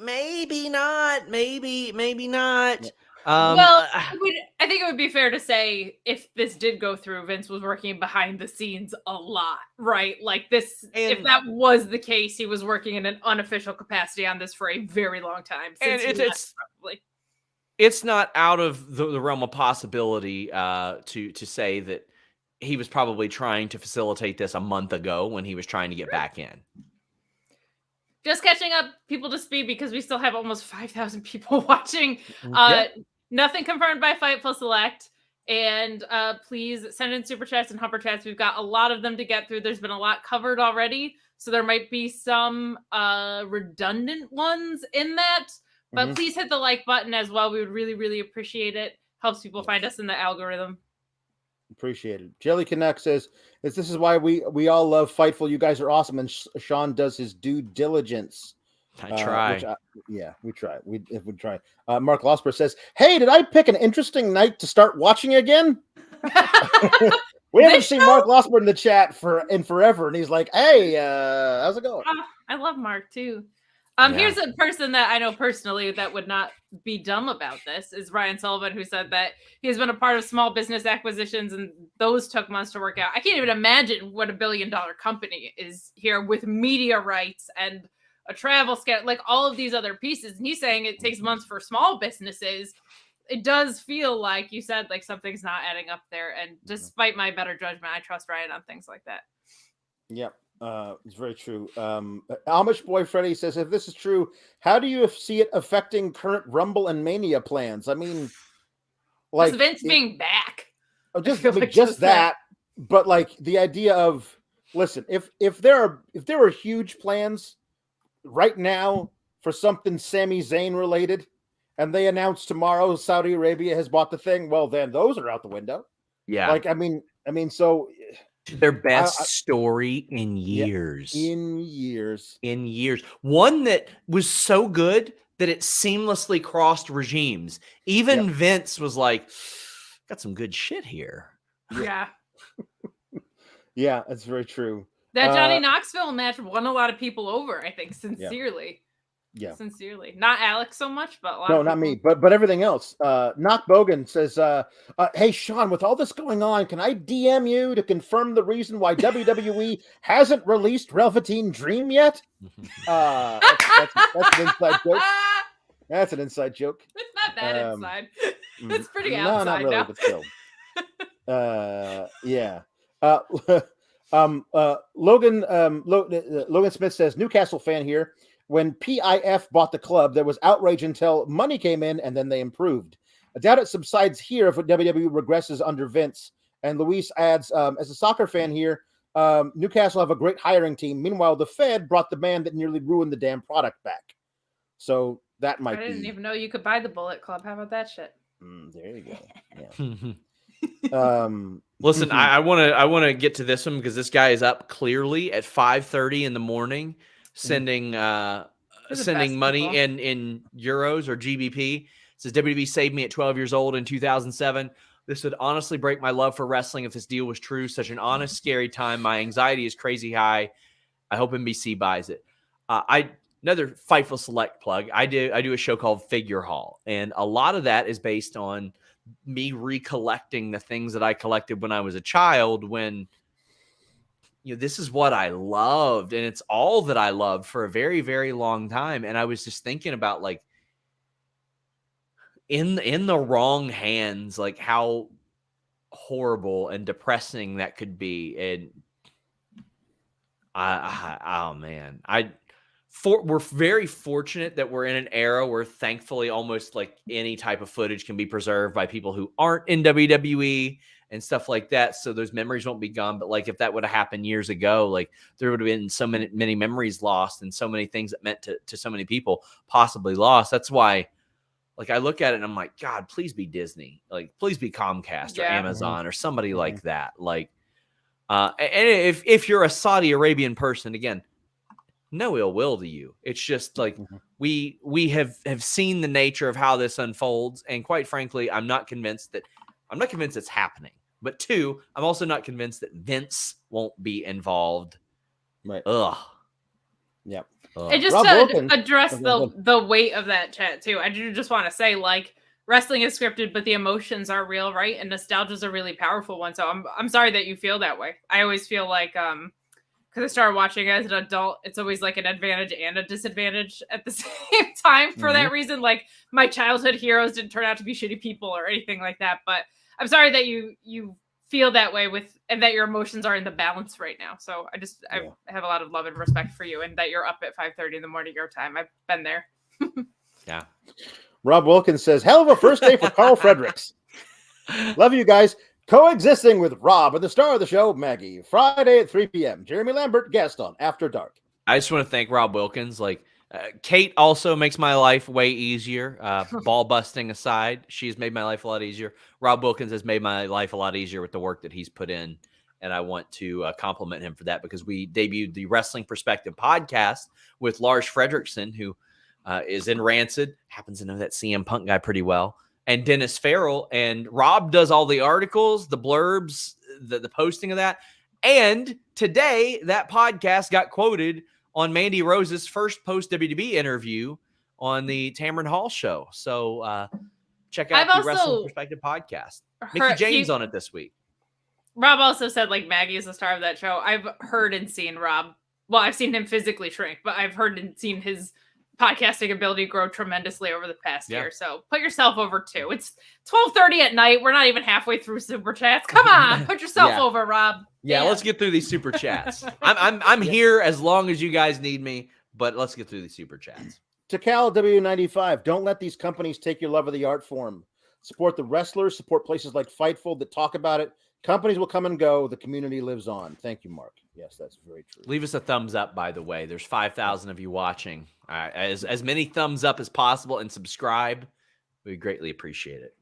not. Maybe not. Yeah. Well, I think it would be fair to say if this did go through, Vince was working behind the scenes a lot, right? Like this, if that was the case, he was working in an unofficial capacity on this for a very long time. And it's not out of the realm of possibility to say that he was probably trying to facilitate this a month ago when he was trying to get back in. Just catching up people to speed because we still have almost 5,000 people watching. Nothing confirmed by Fightful Select. And please send in super chats and humper chats. We've got a lot of them to get through. There's been a lot covered already. So there might be some redundant ones in that. But please hit the like button as well. We would really, really appreciate it. Helps people find us in the algorithm. Appreciate it. Jelly Canuck says, this is why we all love Fightful. You guys are awesome. And Sean does his due diligence. I try. We try. We try. Mark Losper says, hey, did I pick an interesting night to start watching again? We haven't seen Mark Losper in the chat in forever. And he's like, hey, how's it going? I love Mark too. Here's a person that I know personally that would not be dumb about this is Ryan Sullivan, who said that he has been a part of small business acquisitions and those took months to work out. I can't even imagine what $1 billion company is here with media rights and a travel schedule, like all of these other pieces. And he's saying it takes months for small businesses. It does feel like you said, like something's not adding up there. And despite my better judgment, I trust Ryan on things like that. Yep. It's very true. Amish Boy Freddy says, if this is true, how do you see it affecting current Rumble and Mania plans? I mean, like Vince being back. Just that, but like the idea of, listen, if there are huge plans right now for something Sami Zayn related, and they announce tomorrow Saudi Arabia has bought the thing, well, then those are out the window. Yeah. Like, I mean, so their best story in years. In years. One that was so good that it seamlessly crossed regimes. Even Vince was like, got some good shit here. Yeah. Yeah, that's very true. That Johnny Knoxville match won a lot of people over, I think, sincerely. Yeah. Sincerely. Not Alex so much, but a lot no, of not me, but everything else. Knock Bogan says, hey, Sean, with all this going on, can I DM you to confirm the reason why WWE hasn't released Velveteen Dream yet? That's an inside joke. That's an inside joke. It's not that inside. It's pretty outside not really, now. But still. Yeah. Logan Smith says, Newcastle fan here. When PIF bought the club, there was outrage until money came in and then they improved. I doubt it subsides here if WWE regresses under Vince. And Luis adds, as a soccer fan here, Newcastle have a great hiring team. Meanwhile, the Fed brought the man that nearly ruined the damn product back. So that might be. I didn't even know you could buy the Bullet Club. How about that shit? There you go. Yeah. Listen, I want to get to this one because this guy is up clearly at 5:30 in the morning, sending money in euros or GBP. It says WWE saved me at 12 years old in 2007. This would honestly break my love for wrestling if this deal was true. Such an honest, scary time. My anxiety is crazy high. I hope NBC buys it. Another Fightful Select plug. I do a show called Figure Hall, and a lot of that is based on me recollecting the things that I collected when I was a child. When this is what I loved, and it's all that I loved for a very, very long time. And I was just thinking about like in the wrong hands, like how horrible and depressing that could be. And oh man, we're very fortunate that we're in an era where thankfully almost like any type of footage can be preserved by people who aren't in WWE and stuff like that. So those memories won't be gone. But like if that would have happened years ago, like there would have been so many memories lost and so many things that meant to so many people possibly lost. That's why like I look at it and I'm like, God, please be Disney. Like please be Comcast or Amazon or somebody like that. Like and if you're a Saudi Arabian person, again, no ill will to you. It's just like we have seen the nature of how this unfolds, and quite frankly, I'm not convinced it's happening. But two, I'm also not convinced that Vince won't be involved. Right. Ugh. Yep. And just to address the weight of that chat too, I do just want to say, like, wrestling is scripted, but the emotions are real, right? And nostalgia is a really powerful one. So I'm sorry that you feel that way. I always feel like because I started watching as an adult, it's always like an advantage and a disadvantage at the same time for that reason. Like my childhood heroes didn't turn out to be shitty people or anything like that. But I'm sorry that you feel that way and that your emotions are in the balance right now. So I have a lot of love and respect for you, and that you're up at 5:30 in the morning your time. I've been there. Yeah. Rob Wilkins says, hell of a first day for Carl Fredericks. Love you guys. Coexisting with Rob and the star of the show, Maggie. Friday at 3 p.m. Jeremy Lambert, guest on After Dark. I just want to thank Rob Wilkins. Like, Kate also makes my life way easier. Ball busting aside, she's made my life a lot easier. Rob Wilkins has made my life a lot easier with the work that he's put in. And I want to compliment him for that, because we debuted the Wrestling Perspective podcast with Lars Fredrickson, who is in Rancid, happens to know that CM Punk guy pretty well, and Dennis Farrell. And Rob does all the articles, the blurbs, the posting of that. And today, that podcast got quoted on Mandy Rose's first post-WWE interview on the Tamron Hall show. So check out the Wrestling Perspective podcast. Mickey James on it this week. Rob also said, like, Maggie is the star of that show. I've heard and seen Rob. Well, I've seen him physically shrink, but I've heard and seen his podcasting ability grow tremendously over the past year. So put yourself over too. It's 12:30 at night. We're not even halfway through super chats. Come on, put yourself over, Rob. Yeah, let's get through these super chats. I'm here as long as you guys need me, but let's get through these super chats. To Cal W95, don't let these companies take your love of the art form. Support the wrestlers, support places like Fightful that talk about it. Companies will come and go. The community lives on. Thank you, Mark. Yes, that's very true. Leave us a thumbs up, by the way. There's 5,000 of you watching. As many thumbs up as possible, and subscribe. We greatly appreciate it.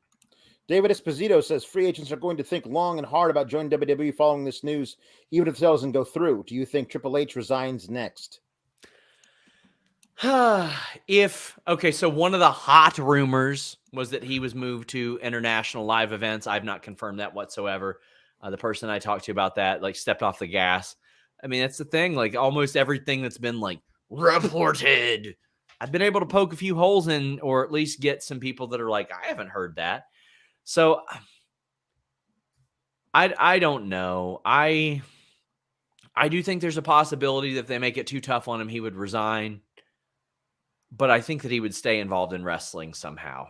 David Esposito says free agents are going to think long and hard about joining WWE following this news, even if it doesn't go through. Do you think Triple H resigns next? So one of the hot rumors was that he was moved to international live events. I've not confirmed that whatsoever. The person I talked to about that, like, stepped off the gas. I mean, that's the thing. Like, almost everything that's been, like, reported, I've been able to poke a few holes in, or at least get some people that are like, I haven't heard that. So I don't know. I do think there's a possibility that if they make it too tough on him, he would resign. But I think that he would stay involved in wrestling somehow.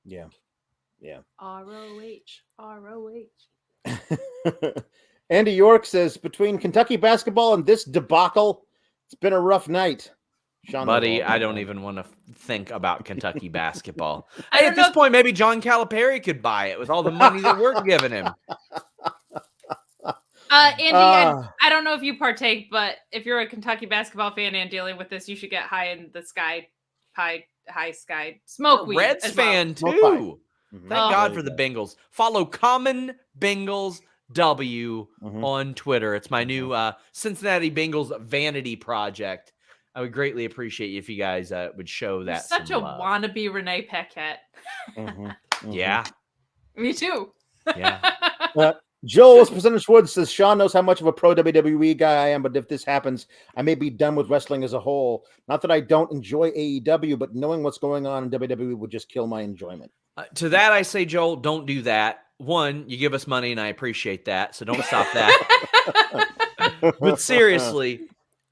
Yeah. ROH. Andy York says, between Kentucky basketball and this debacle, it's been a rough night. Buddy, I don't even want to think about Kentucky basketball. Hey, at this point, maybe John Calipari could buy it with all the money that we're giving him. Andy, I don't know if you partake, but if you're a Kentucky basketball fan and dealing with this, you should get high in the sky, high sky smoke weed. Reds fan too. Thank God for the Bengals. Follow Common Bengals W on Twitter. It's my new Cincinnati Bengals vanity project. I would greatly appreciate if you guys would show that. You're such a wannabe Renee Paquette. Yeah. Me too. Yeah. Joel's Percentage Wood says, Sean knows how much of a pro WWE guy I am, but if this happens, I may be done with wrestling as a whole. Not that I don't enjoy AEW, but knowing what's going on in WWE would just kill my enjoyment. To that, I say, Joel, don't do that. One, you give us money, and I appreciate that, so don't stop that. But seriously,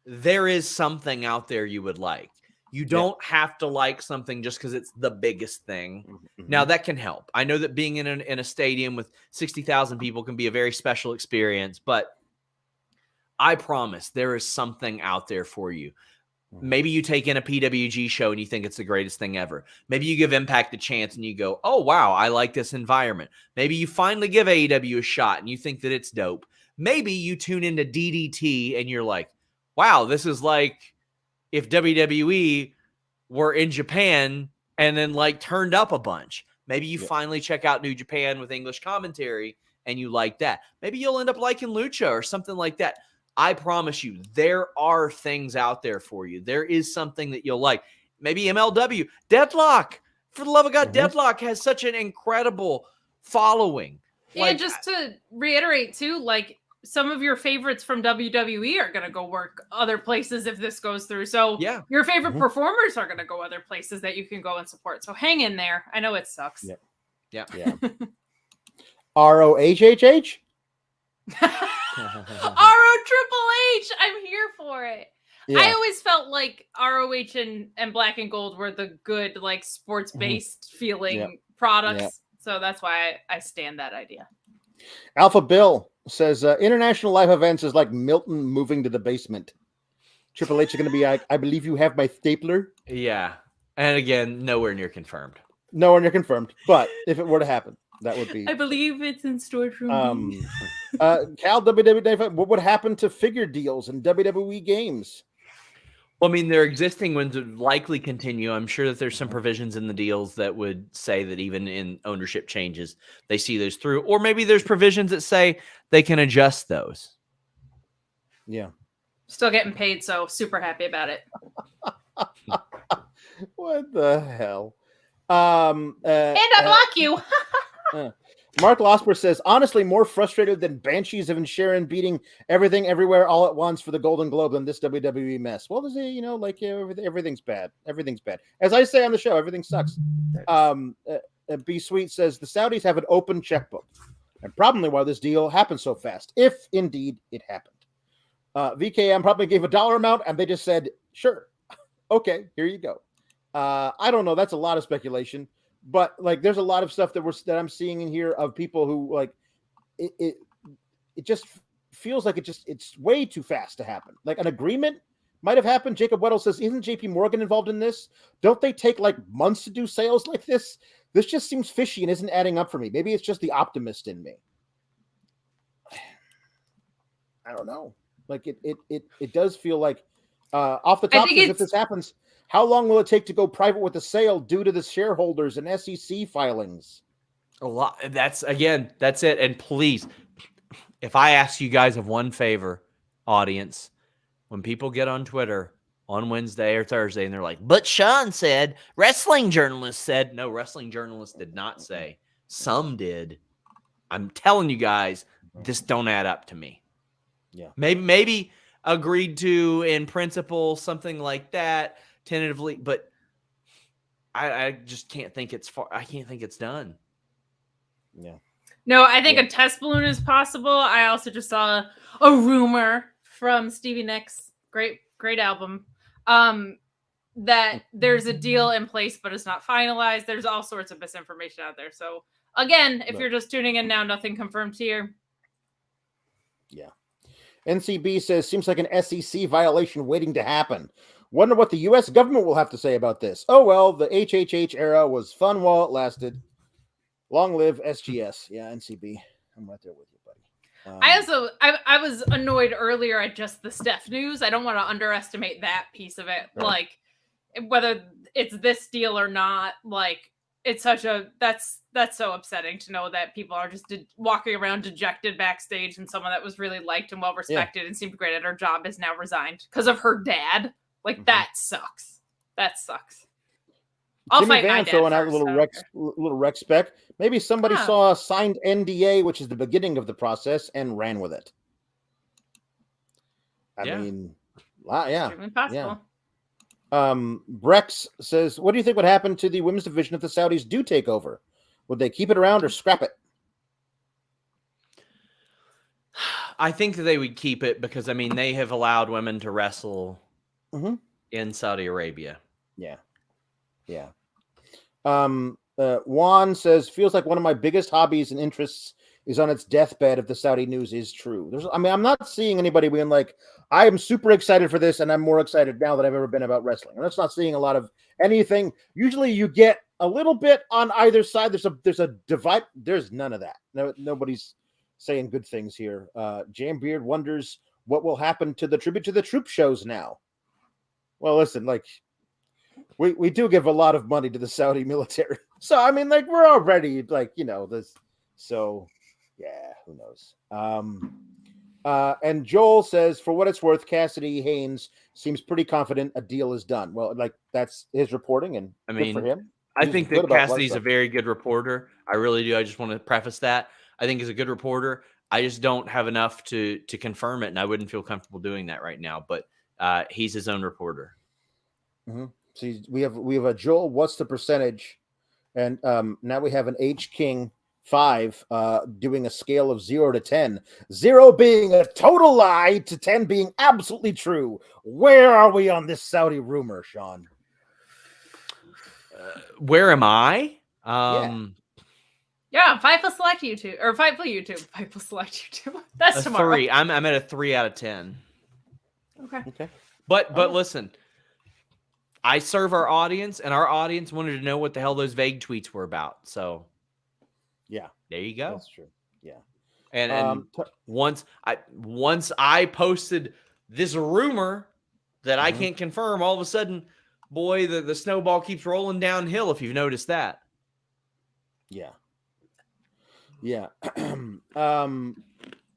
there is something out there you would like. You don't have to like something just because it's the biggest thing. Now, that can help. I know that being in a stadium with 60,000 people can be a very special experience, but I promise there is something out there for you. Maybe you take in a PWG show and you think it's the greatest thing ever. Maybe you give Impact a chance and you go, oh, wow, I like this environment. Maybe you finally give AEW a shot and you think that it's dope. Maybe you tune into DDT and you're like, wow, this is like if WWE were in Japan and then like turned up a bunch. Maybe you finally check out New Japan with English commentary and you like that. Maybe you'll end up liking Lucha or something like that. I promise you, there are things out there for you. There is something that you'll like. Maybe MLW, Deadlock. For the love of God, Deadlock has such an incredible following. And just to reiterate too, like some of your favorites from WWE are going to go work other places if this goes through. So your favorite performers are going to go other places that you can go and support. So hang in there. I know it sucks. Yeah. ROHHH? ROHHH. I'm here for it. Yeah. I always felt like ROH and Black and Gold were the good, like sports-based feeling products. Yeah. So that's why I stand that idea. Alpha Bill says international live events is like Milton moving to the basement. Triple H is going to be like, I believe you have my stapler. Yeah. And again, nowhere near confirmed. Nowhere near confirmed. But if it were to happen, that would be. I believe it's in storage room. Cal, WWE, what would happen to figure deals in WWE games? Well, I mean, their existing ones would likely continue. I'm sure that there's some provisions in the deals that would say that even in ownership changes, they see those through. Or maybe there's provisions that say they can adjust those. Yeah. Still getting paid, so super happy about it. What the hell? And I block you. Mark Losper says, honestly, more frustrated than Banshees of Sharon beating everything everywhere all at once for the Golden Globe than this WWE mess. Well, everything's bad. Everything's bad. As I say on the show, everything sucks. B Sweet says, the Saudis have an open checkbook. And probably why this deal happened so fast, if indeed it happened. VKM probably gave a dollar amount and they just said, sure. Okay, here you go. I don't know. That's a lot of speculation. But like, there's a lot of stuff that I'm seeing in here of people who like it just feels like it's way too fast to happen. Like an agreement might have happened. Jacob Weddle says, isn't JP Morgan involved in this? Don't they take like months to do sales like this? This just seems fishy and isn't adding up for me. Maybe it's just the optimist in me. I don't know. Like it does feel like off the top, if this happens, how long will it take to go private with the sale due to the shareholders and SEC filings? A lot. That's it. And please, if I ask you guys of one favor, audience, when people get on Twitter on Wednesday or Thursday and they're like, but Sean said, wrestling journalist said, no, wrestling journalists did not say. Some did. I'm telling you guys, this don't add up to me. Yeah. Maybe agreed to in principle, something like that. Tentatively, but I just can't think it's far. I can't think it's done. Yeah. No, I think a test balloon is possible. I also just saw a rumor from Stevie Nicks, great album, that there's a deal in place, but it's not finalized. There's all sorts of misinformation out there. So again, if you're just tuning in now, nothing confirmed here. Yeah. NCB says, seems like an SEC violation waiting to happen. Wonder what the U.S. government will have to say about this. Oh, well, the HHH era was fun while it lasted. Long live SGS. Yeah, NCB. I'm right there with you, buddy. I was annoyed earlier at just the Steph news. I don't want to underestimate that piece of it. Right. Like, whether it's this deal or not, like, it's such a, that's so upsetting to know that people are just walking around dejected backstage and someone that was really liked and well-respected and seemed great at her job is now resigned because of her dad. Like, that sucks. That sucks. I'll Jimmy fight Van my dad throwing first, out a little rec spec. Maybe somebody saw a signed NDA, which is the beginning of the process, and ran with it. I mean, yeah. Possible. Yeah. Brex says, what do you think would happen to the women's division if the Saudis do take over? Would they keep it around or scrap it? I think that they would keep it because, I mean, they have allowed women to wrestle in Saudi Arabia. Yeah. Yeah. Juan says, feels like one of my biggest hobbies and interests is on its deathbed if the Saudi news is true. I'm not seeing anybody being like, I am super excited for this and I'm more excited now than I've ever been about wrestling. I'm just not seeing a lot of anything. Usually you get a little bit on either side. There's a divide. There's none of that. No, nobody's saying good things here. Jambeard wonders what will happen to the Tribute to the Troop shows now. Well, listen, like, we do give a lot of money to the Saudi military. So, I mean, like, we're already, like, this. So, yeah, who knows? And Joel says, for what it's worth, Cassidy Haynes seems pretty confident a deal is done. Well, like, that's his reporting, and I mean, good for him. I think that Cassidy's a very good reporter. I really do. I just want to preface that. I think he's a good reporter. I just don't have enough to confirm it, and I wouldn't feel comfortable doing that right now. But he's his own reporter. Mm-hmm. So we have a Joel. What's the percentage? And now we have an H King 5 doing a scale of 0 to 10. 0 being a total lie to 10 being absolutely true. Where are we on this Saudi rumor, Sean? Where am I? Yeah, Fightful Select YouTube or Fightful YouTube. Fightful Select YouTube. That's tomorrow. 3. I'm at a 3 out of 10. Okay. But listen, I serve our audience, and our audience wanted to know what the hell those vague tweets were about. So, yeah, there you go. That's true. Yeah, and once I posted this rumor that I can't confirm, all of a sudden, boy, the snowball keeps rolling downhill. If you've noticed that. Yeah.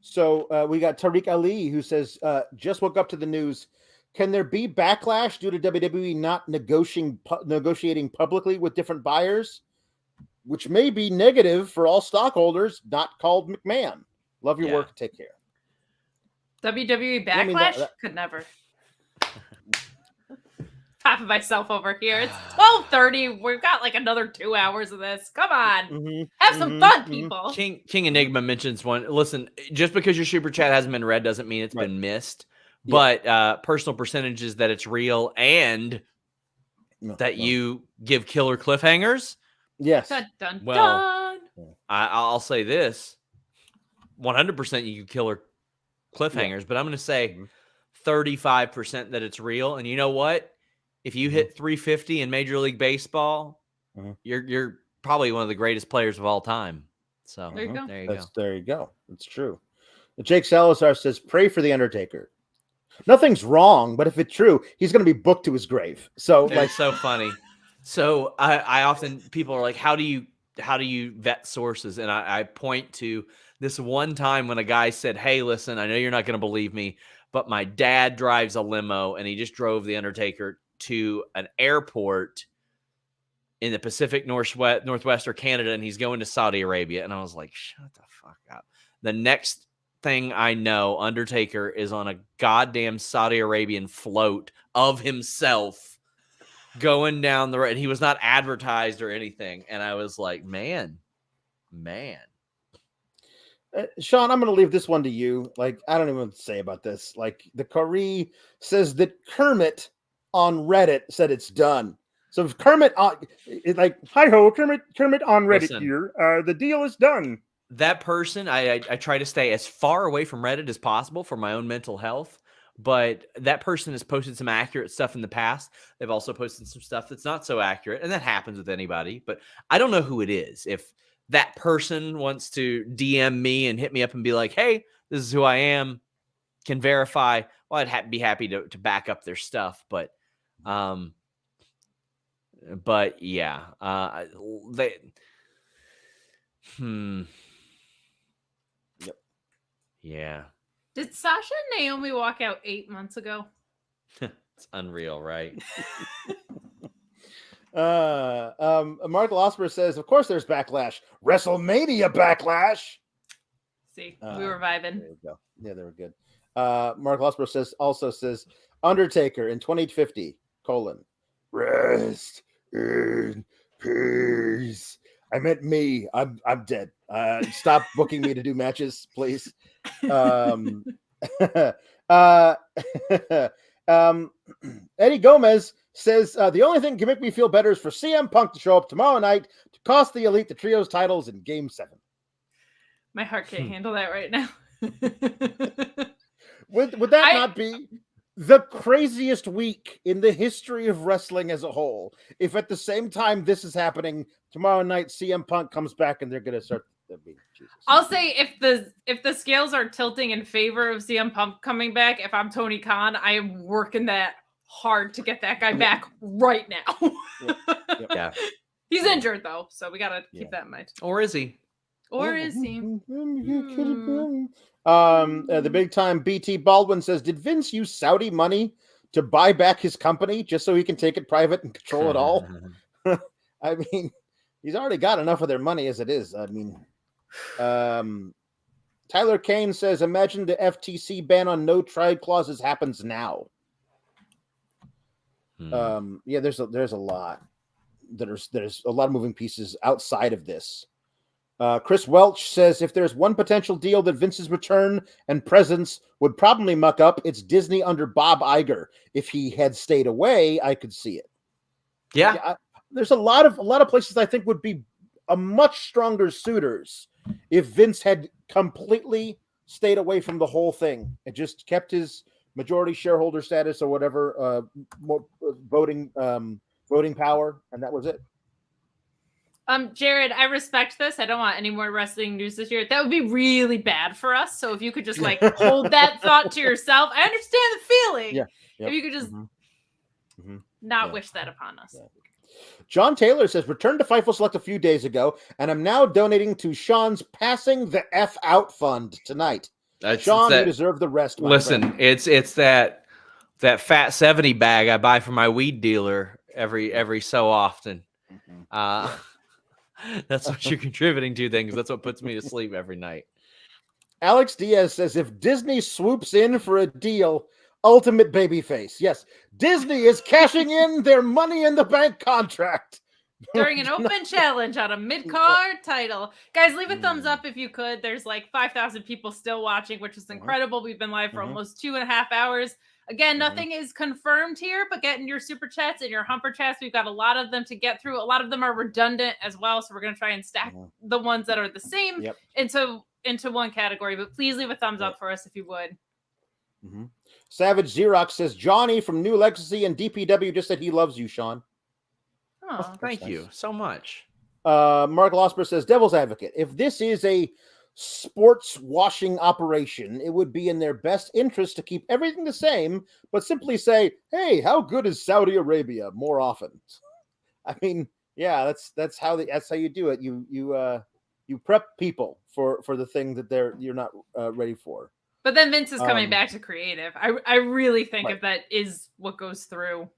So we got Tariq Ali who says, just woke up to the news. Can there be backlash due to WWE not negotiating publicly with different buyers, which may be negative for all stockholders not called McMahon? Love your work. Take care. WWE backlash? Could never. Popping myself over here. It's 12:30. We've got like another 2 hours of this. Come on. Have some fun, people. King Enigma mentions one. Listen, just because your super chat hasn't been read doesn't mean it's been missed. But personal percentages that it's real and that you give killer cliffhangers. Yes. Dun, dun, well, dun. I'll say this. 100% you give killer cliffhangers, but I'm going to say 35% that it's real. And you know what? If you hit 350 in Major League Baseball, you're probably one of the greatest players of all time. So there you go. There you go. It's true. Jake Salazar says, pray for the Undertaker. Nothing's wrong, but if it's true, he's going to be booked to his grave. So it's so funny. So I often, people are like, how do you vet sources? And I point to this one time when a guy said, hey, listen, I know you're not going to believe me, but my dad drives a limo and he just drove the Undertaker to an airport in the Pacific Northwest or Canada, and he's going to Saudi Arabia. And I was like, shut the fuck up. The next thing I know, Undertaker is on a goddamn Saudi Arabian float of himself going down the road. And he was not advertised or anything. And I was like, man. Sean, I'm going to leave this one to you. Like, I don't even know what to say about this. Like, the Corey says that Kermit on Reddit said it's done. So if Kermit, like, hi ho, Kermit on Reddit here. The deal is done. That person, I try to stay as far away from Reddit as possible for my own mental health. But that person has posted some accurate stuff in the past. They've also posted some stuff that's not so accurate, and that happens with anybody. But I don't know who it is. If that person wants to DM me and hit me up and be like, hey, this is who I am, can verify, well, I'd be happy to back up their stuff. But yeah, they, Yep. Yeah. Did Sasha and Naomi walk out 8 months ago? It's unreal, right? Mark Losper says, of course there's backlash. WrestleMania backlash. See, we were vibing. There we go. Yeah, they were good. Mark Losper says Undertaker in 2050, rest in peace. I meant me. I'm dead. Stop booking me to do matches, please. Eddie Gomez says the only thing can make me feel better is for CM Punk to show up tomorrow night to cost the Elite the Trios titles in Game 7. My heart can't handle that right now. Would that not be the craziest week in the history of wrestling as a whole? If at the same time this is happening tomorrow night, CM Punk comes back and they're going to start. Jesus. I'll say if the scales are tilting in favor of CM Punk coming back, if I'm Tony Khan, I am working that hard to get that guy back right now. Yeah. He's injured though, so we gotta keep that in mind. Or is he? Or is he? The big time BT Baldwin says, did Vince use Saudi money to buy back his company just so he can take it private and control it all? I mean, he's already got enough of their money as it is. I mean, Tyler Kane says, imagine the FTC ban on no trade clauses happens now. Yeah, there's a lot. There's a lot of moving pieces outside of this. Chris Welch says, if there's one potential deal that Vince's return and presence would probably muck up, it's Disney under Bob Iger. If he had stayed away, I could see it. Yeah. There's a lot of places I think would be a much stronger suitors if Vince had completely stayed away from the whole thing and just kept his majority shareholder status or whatever, voting power, and that was it. Jared, I respect this. I don't want any more wrestling news this year. That would be really bad for us. So if you could just hold that thought to yourself, I understand the feeling. Yeah. Yep. If you could just not wish that upon us. Yeah. John Taylor says, returned to Fightful Select a few days ago, and I'm now donating to Sean's Passing the F Out Fund tonight. Sean, you deserve the rest. Listen, it's that fat 70 bag I buy from my weed dealer every so often. That's what you're contributing to, things. That's what puts me to sleep every night. Alex Diaz says, if Disney swoops in for a deal, ultimate babyface. Yes, Disney is cashing in their Money in the Bank contract. During an open challenge on a mid-card title. Guys, leave a thumbs up if you could. There's like 5,000 people still watching, which is incredible. We've been live for almost 2.5 hours. Again, nothing is confirmed here, but get in your super chats and your humper chats. We've got a lot of them to get through. A lot of them are redundant as well, so we're going to try and stack the ones that are the same into one category. But please leave a thumbs up for us if you would. Savage Xerox says, Johnny from New Legacy and DPW just said he loves you, Sean. Oh, thank you so much. Mark Losper says, Devil's Advocate, if this is a sports washing operation, it would be in their best interest to keep everything the same, but simply say, hey, how good is Saudi Arabia more often? I mean, yeah, that's how you do it. You prep people for the thing that you're not ready for. But then Vince is coming back to creative. I really think if that is what goes through,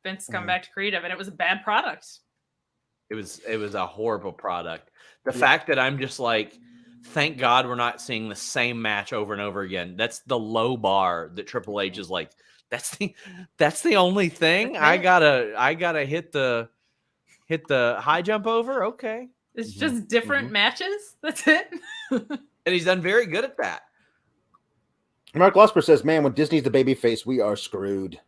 Vince come back to creative, and it was a bad product. It was a horrible product. The fact that I'm just like, thank God we're not seeing the same match over and over again. That's the low bar that Triple H is like, that's the only thing. I gotta hit the high jump over. Okay. It's just different matches. That's it. And he's done very good at that. Mark Losper says, man, when Disney's the babyface, we are screwed.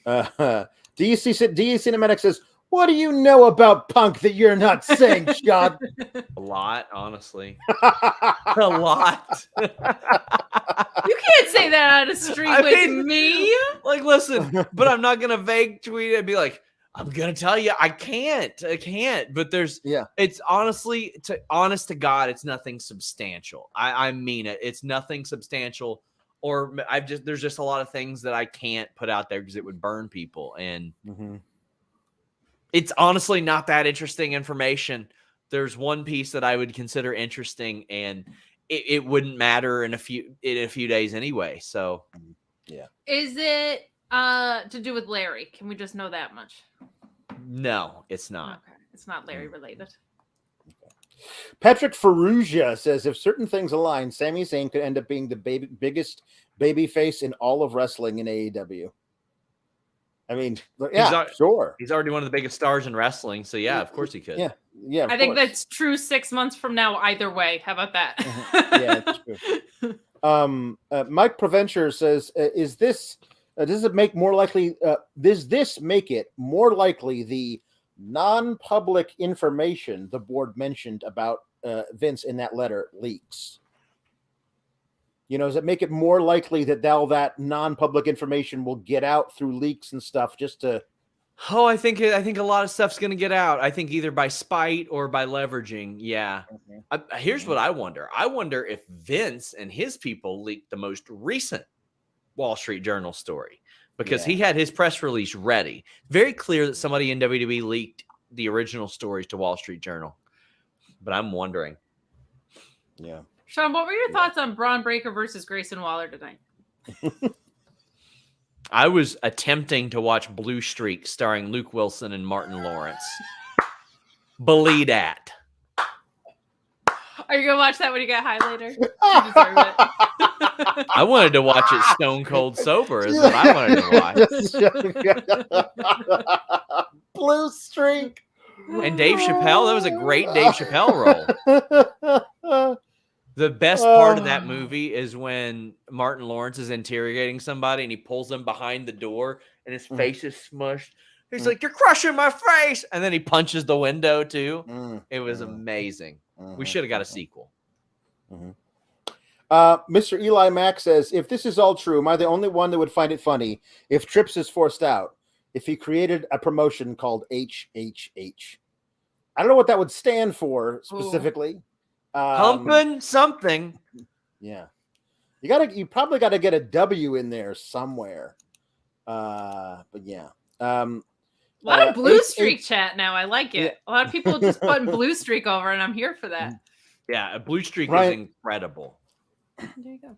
DC Cinematic says, what do you know about Punk that you're not saying, Sean? A lot, honestly. A lot. You can't say that on a stream me. Like, listen, but I'm not gonna vague tweet it and be like, I'm gonna tell you, I can't. But it's honestly, honest to God, it's nothing substantial. I mean it. It's nothing substantial, or there's just a lot of things that I can't put out there because it would burn people, and it's honestly not that interesting information. There's one piece that I would consider interesting, and it wouldn't matter in a few days anyway. So, yeah. Is it to do with Larry? Can we just know that much? No, it's not. Okay. It's not Larry related. Patrick Ferrugia says, if certain things align, Sami Zayn could end up being the biggest babyface in all of wrestling in AEW. I mean, yeah, sure. He's already one of the biggest stars in wrestling, so yeah, of course he could. Yeah, Yeah, I think that's true 6 months from now either way. How about that? Yeah, it's true. Mike Proventure says, is this does it make more likely does this make it more likely the non-public information the board mentioned about Vince in that letter leaks? Does it make it more likely that that non-public information will get out through leaks and stuff just to... Oh, I think a lot of stuff's going to get out. I think either by spite or by leveraging. Yeah. Here's what I wonder. I wonder if Vince and his people leaked the most recent Wall Street Journal story because he had his press release ready. Very clear that somebody in WWE leaked the original stories to Wall Street Journal. But I'm wondering. Yeah. Sean, what were your thoughts on Bron Breakker versus Grayson Waller tonight? I was attempting to watch Blue Streak starring Luke Wilson and Martin Lawrence. Believe that. Are you going to watch that when you get high later? You deserve it. I wanted to watch it stone cold sober is what I wanted to watch. Blue Streak. And Dave Chappelle, that was a great Dave Chappelle role. The best part of that movie is when Martin Lawrence is interrogating somebody and he pulls them behind the door and his face is smushed. He's like, "You're crushing my face." And then he punches the window too. It was amazing. We should have got a sequel. Mr. Eli Mack says, if this is all true, am I the only one that would find it funny if Trips is forced out, if he created a promotion called HHH? I don't know what that would stand for specifically. Humping something. Yeah. You probably got to get a W in there somewhere. But yeah. A lot of Blue Streak chat now. I like it. A lot of people just putting Blue Streak over, and I'm here for that. Yeah, Blue Streak is incredible. There you go.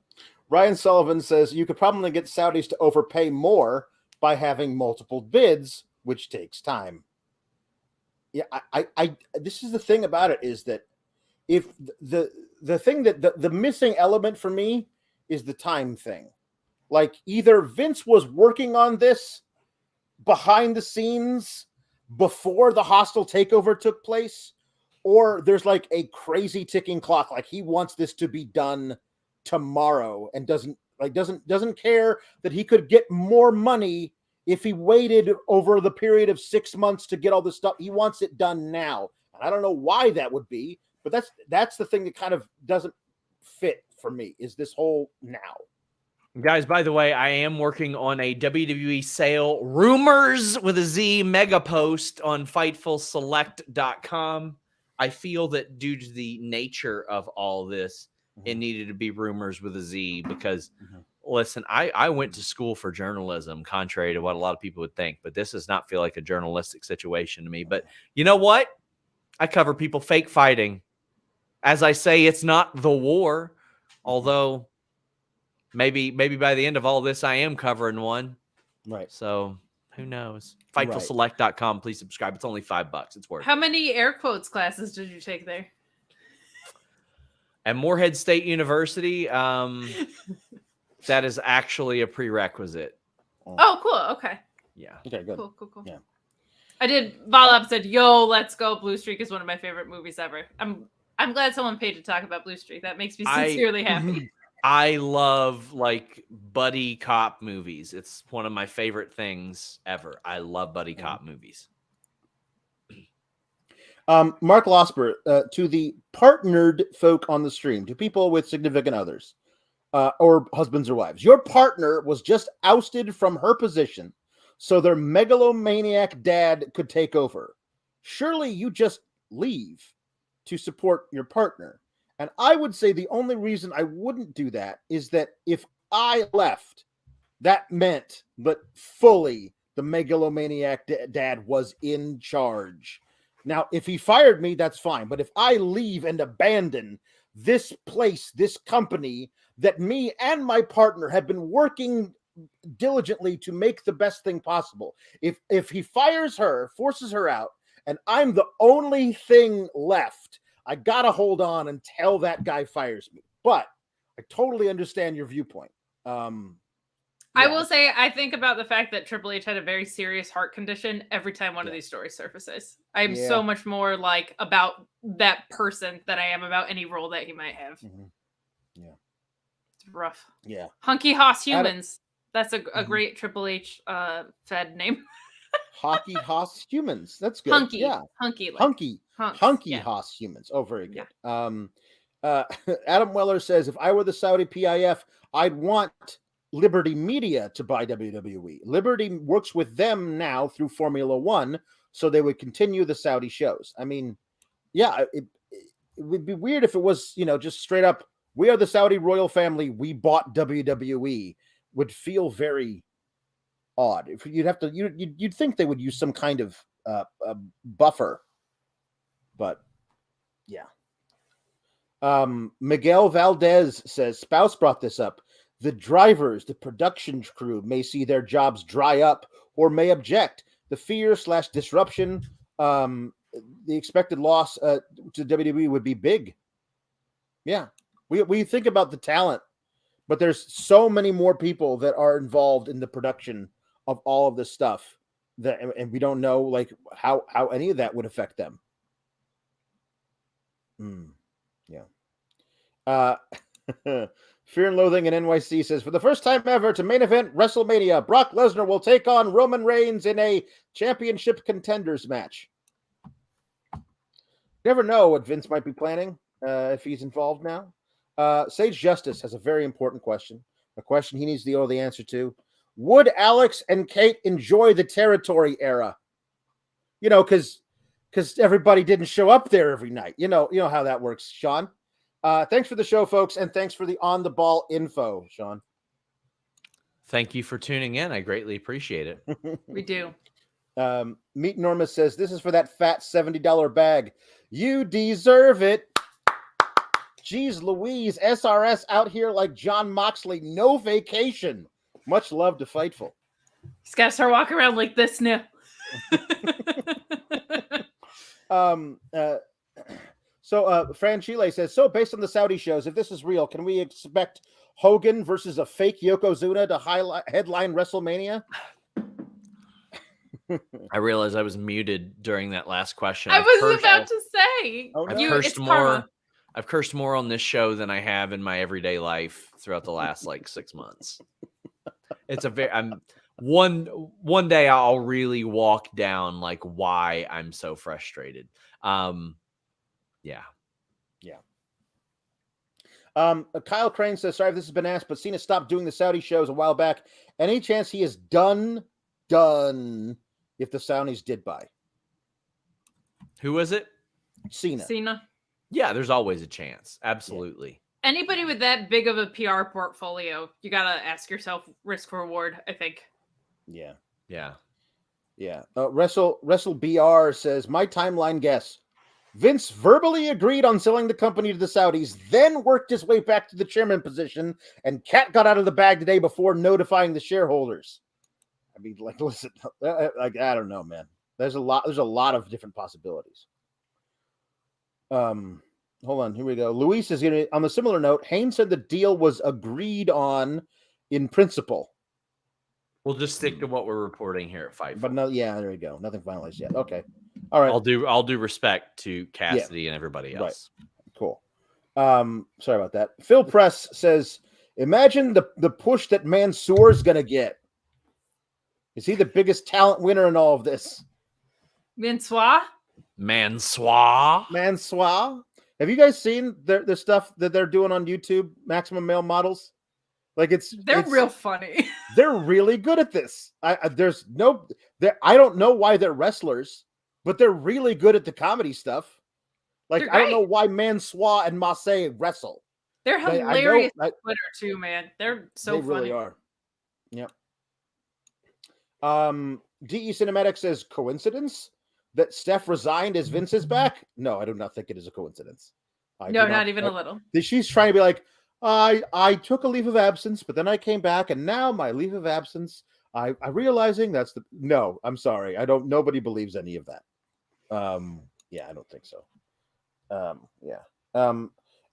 Ryan Sullivan says you could probably get Saudis to overpay more by having multiple bids, which takes time. Yeah, I this is the thing about it is that if the thing that the missing element for me is the time thing. Like either Vince was working on this behind the scenes before the hostile takeover took place, or there's like a crazy ticking clock. Like he wants this to be done tomorrow and doesn't care that he could get more money if he waited over the period of 6 months to get all this stuff. He wants it done now. And I don't know why that would be, but that's the thing that kind of doesn't fit for me is this whole now. Guys, by the way, I am working on a WWE sale rumors with a Z mega post on FightfulSelect.com. I feel that due to the nature of all this, it needed to be rumors with a Z because, listen, I went to school for journalism, contrary to what a lot of people would think, but this does not feel like a journalistic situation to me. But you know what? I cover people fake fighting. As I say, it's not the war, although maybe by the end of all this, I am covering one. Right. So who knows? FightfulSelect.com. Please subscribe. It's only $5. It's worth it. How many air quotes classes did you take there? At Morehead State University, that is actually a prerequisite. Oh, cool. Okay. Yeah. Okay, good. Cool. Yeah. I did. Volop said, "Yo, let's go. Blue Streak is one of my favorite movies ever." I'm glad someone paid to talk about Blue Streak. That makes me sincerely happy. I love like buddy cop movies. It's one of my favorite things ever. I love buddy cop movies. Mark Losper, to the partnered folk on the stream, to people with significant others or husbands or wives, your partner was just ousted from her position so their megalomaniac dad could take over. Surely you just leave to support your partner. And I would say the only reason I wouldn't do that is that if I left, that meant that fully the megalomaniac dad was in charge. Now, if he fired me, that's fine. But if I leave and abandon this place, this company that me and my partner have been working diligently to make the best thing possible, if he fires her, forces her out, and I'm the only thing left, I got to hold on until that guy fires me. But I totally understand your viewpoint. I will say, I think about the fact that Triple H had a very serious heart condition every time one of these stories surfaces. I'm so much more like about that person than I am about any role that he might have. Yeah. It's rough. Yeah. Hunky Hoss Humans. That's a great Triple H Fed name. Hockey Hoss Humans. That's good. Hunky. Yeah. Hunky. Hunky Hoss Humans. Oh, very good. Yeah. Adam Weller says, if I were the Saudi PIF, I'd want Liberty Media to buy WWE. Liberty works with them now through Formula One, so they would continue the Saudi shows. I mean, yeah, it would be weird if it was, just straight up, we are the Saudi royal family, we bought WWE. Would feel very odd. If you'd think they would use some kind of buffer, but yeah. Miguel Valdez says, Spouse brought this up. The drivers, the production crew may see their jobs dry up or may object. The fear/disruption, the expected loss to WWE would be big. Yeah. We think about the talent, but there's so many more people that are involved in the production of all of this stuff and we don't know like how any of that would affect them. Yeah. Fear and Loathing in NYC says, for the first time ever to main event WrestleMania, Brock Lesnar will take on Roman Reigns in a championship contenders match. Never know what Vince might be planning if he's involved now. Sage Justice has a very important question, a question he needs to know the answer to. Would Alex and Kate enjoy the territory era? Because everybody didn't show up there every night. You know how that works, Sean. Thanks for the show, folks, and thanks for the on-the-ball info, Sean. Thank you for tuning in. I greatly appreciate it. We do. Meet Norma says, this is for that fat $70 bag. You deserve it. Jeez Louise, SRS out here like John Moxley. No vacation. Much love to Fightful. He's got to start walking around like this now. So Fran Chile says, so based on the Saudi shows, if this is real, can we expect Hogan versus a fake Yokozuna to headline WrestleMania? I realized I was muted during that last question. I was about to say. Oh, no. I've cursed more on this show than I have in my everyday life throughout the last 6 months. It's one day I'll really walk down why I'm so frustrated. Yeah. Kyle Crane says, sorry if this has been asked, but Cena stopped doing the Saudi shows a while back. Any chance he is done if the Saudis did buy? Who was it? Cena. Yeah, there's always a chance. Absolutely. Yeah. Anybody with that big of a PR portfolio, you got to ask yourself risk reward, I think. Yeah. Wrestle BR says, my timeline guess. Vince verbally agreed on selling the company to the Saudis, then worked his way back to the chairman position, and Cat got out of the bag the day before notifying the shareholders. I mean, listen, I don't know, man. There's a lot of different possibilities. Hold on, here we go. Luis is gonna, on a similar note, Haynes said the deal was agreed on in principle. We'll just stick to what we're reporting here at Fightful. But no, yeah, there you go. Nothing finalized yet. Okay. All right. I'll do respect to Cassidy and everybody else. Right. Cool. Sorry about that. Phil Press says, imagine the push that Mansoor's gonna get. Is he the biggest talent winner in all of this? Mansoor. Have you guys seen the stuff that they're doing on YouTube? Maximum Male Models. They're real funny. They're really good at this. I don't know why they're wrestlers, but they're really good at the comedy stuff. I don't know why Mansoor and Massey wrestle. They're hilarious on Twitter too, man. They're so funny. They really are. Yep. DE Cinematic says, coincidence that Steph resigned as Vince is back? No, I do not think it is a coincidence. Not even a little. She's trying to be like, I took a leave of absence, but then I came back, and now my leave of absence, I'm realizing that's no, I'm sorry. Nobody believes any of that. Yeah, I don't think so.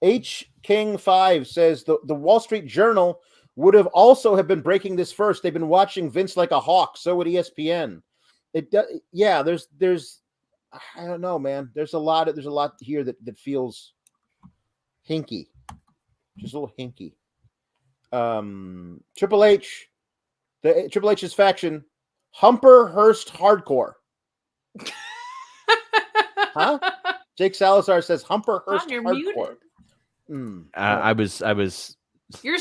H King 5 says the Wall Street Journal would have also have been breaking this first. They've been watching Vince like a hawk. So would ESPN. Yeah. There's I don't know, man. There's a lot here that feels hinky, just a little hinky. Triple H, Triple H's faction, Humper Hurst Hardcore. Huh? Jake Salazar says Humper Hurst Hardcore. I was. You're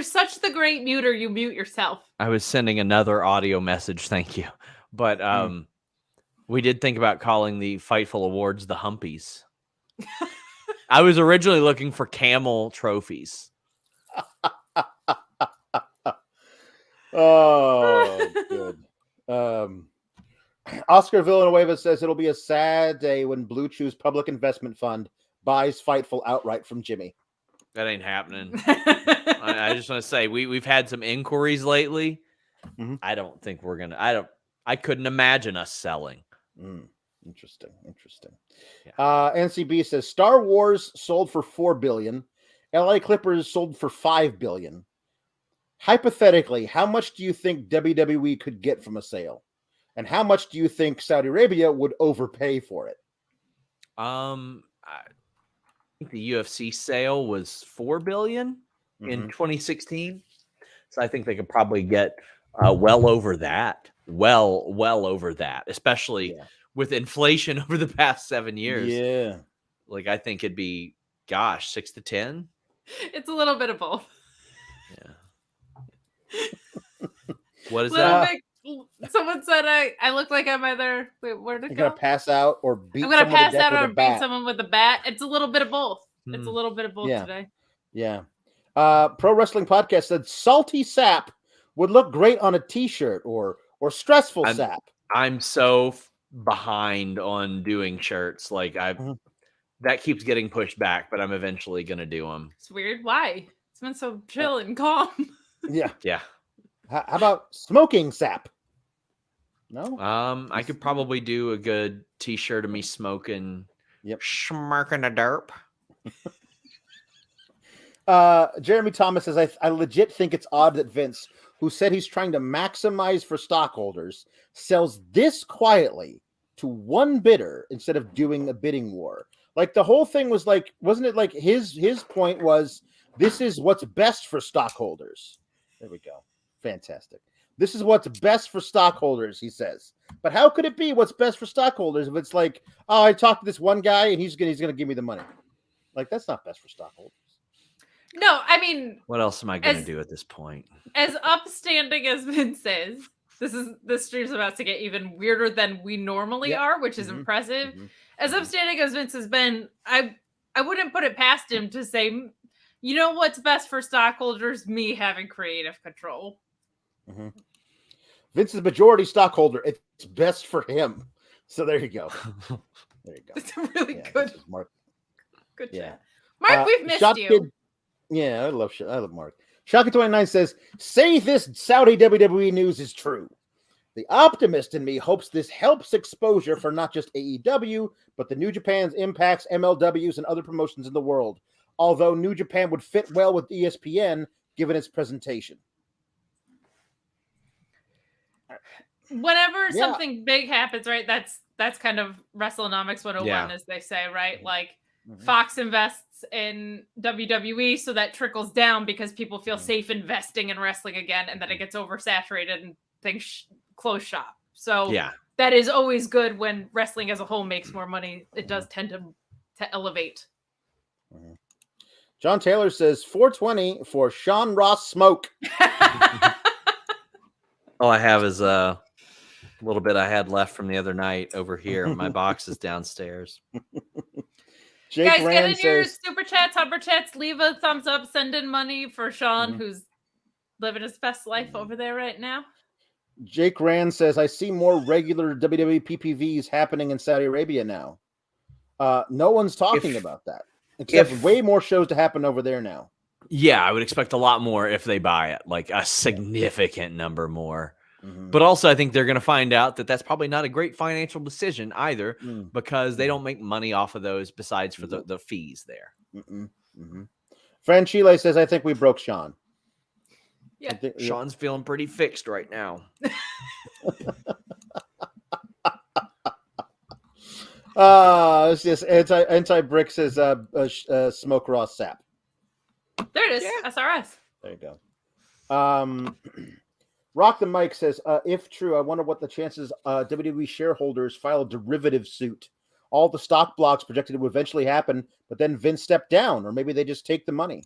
such the great muter. You mute yourself. I was sending another audio message. Thank you, but we did think about calling the Fightful Awards the Humpies. I was originally looking for camel trophies. Oh, good. Oscar Villanueva says it'll be a sad day when Blue Chew's public investment fund buys Fightful outright from Jimmy. That ain't happening. I just want to say we've had some inquiries lately. Mm-hmm. I don't think we're gonna. I couldn't imagine us selling. Interesting. Yeah. NCB says Star Wars sold for $4 billion. LA Clippers sold for $5 billion. Hypothetically, how much do you think WWE could get from a sale? And how much do you think Saudi Arabia would overpay for it? I think the UFC sale was $4 billion in 2016. So I think they could probably get well over that. Well over that, especially with inflation over the past 7 years. Yeah. Like I think it'd be, 6 to 10. It's a little bit of both. Yeah. What is that? Someone said I look like I'm either. Wait, where did it go? Gonna pass out or beat. I'm gonna pass out or beat someone with a bat. It's a little bit of both. It's a little bit of both today. Yeah. Pro Wrestling Podcast said Salty Sap would look great on a T-shirt or Stressful Sap. I'm so behind on doing shirts. Like that keeps getting pushed back, but I'm eventually gonna do them. It's weird. Why? It's been so chill and calm. Yeah. How about Smoking Sap? No. I could probably do a good T-shirt of me smoking. Yep. Smirking a derp. Jeremy Thomas says, I legit think it's odd that Vince, who said he's trying to maximize for stockholders, sells this quietly to one bidder instead of doing a bidding war. Like the whole thing was like, wasn't it like his point was, this is what's best for stockholders. There we go. Fantastic. This is what's best for stockholders, he says. But how could it be what's best for stockholders if it's like, oh, I talked to this one guy and he's gonna give me the money? Like that's not best for stockholders. No, I mean, what else am I going to do at this point? As upstanding as Vince is, this stream's about to get even weirder than we normally are, which is impressive. As upstanding as Vince has been, I wouldn't put it past him to say, you know what's best for stockholders? Me having creative control. Vince is majority stockholder. It's best for him. So there you go. There you go. It's a really good Mark. Good chat. Mark, we've missed you. Kid, I love Mark. Shaka29 says, say this Saudi WWE news is true. The optimist in me hopes this helps exposure for not just AEW, but the New Japan's Impacts, MLWs, and other promotions in the world. Although New Japan would fit well with ESPN, given its presentation. Whenever something big happens, right? That's kind of WrestleNomics 101, as they say, right? Like Fox invests in WWE, so that trickles down because people feel safe investing in wrestling again, and then it gets oversaturated and things close shop. So that is always good when wrestling as a whole makes more money. It does tend to elevate. John Taylor says 420 for Sean Ross Smoke. All I have is a little bit I had left from the other night over here. My box is downstairs. Jake Guys, Rand get in your super chats, humper chats, leave a thumbs up, send in money for Sean, who's living his best life over there right now. Jake Rand says, I see more regular WWE PPVs happening in Saudi Arabia now. No one's talking about that. Except way more shows to happen over there now. Yeah, I would expect a lot more if they buy it, like a significant number more. But also, I think they're going to find out that that's probably not a great financial decision either, because they don't make money off of those besides for the fees there. Fran Chile says, I think we broke Sean. Yeah. Sean's feeling pretty fixed right now. It's just anti brick says smoke Ross Sapp. There it is. Yeah. SRS. There you go. Rock the Mic says, if true, I wonder what the chances WWE shareholders file a derivative suit. All the stock blocks projected it would eventually happen, but then Vince stepped down, or maybe they just take the money.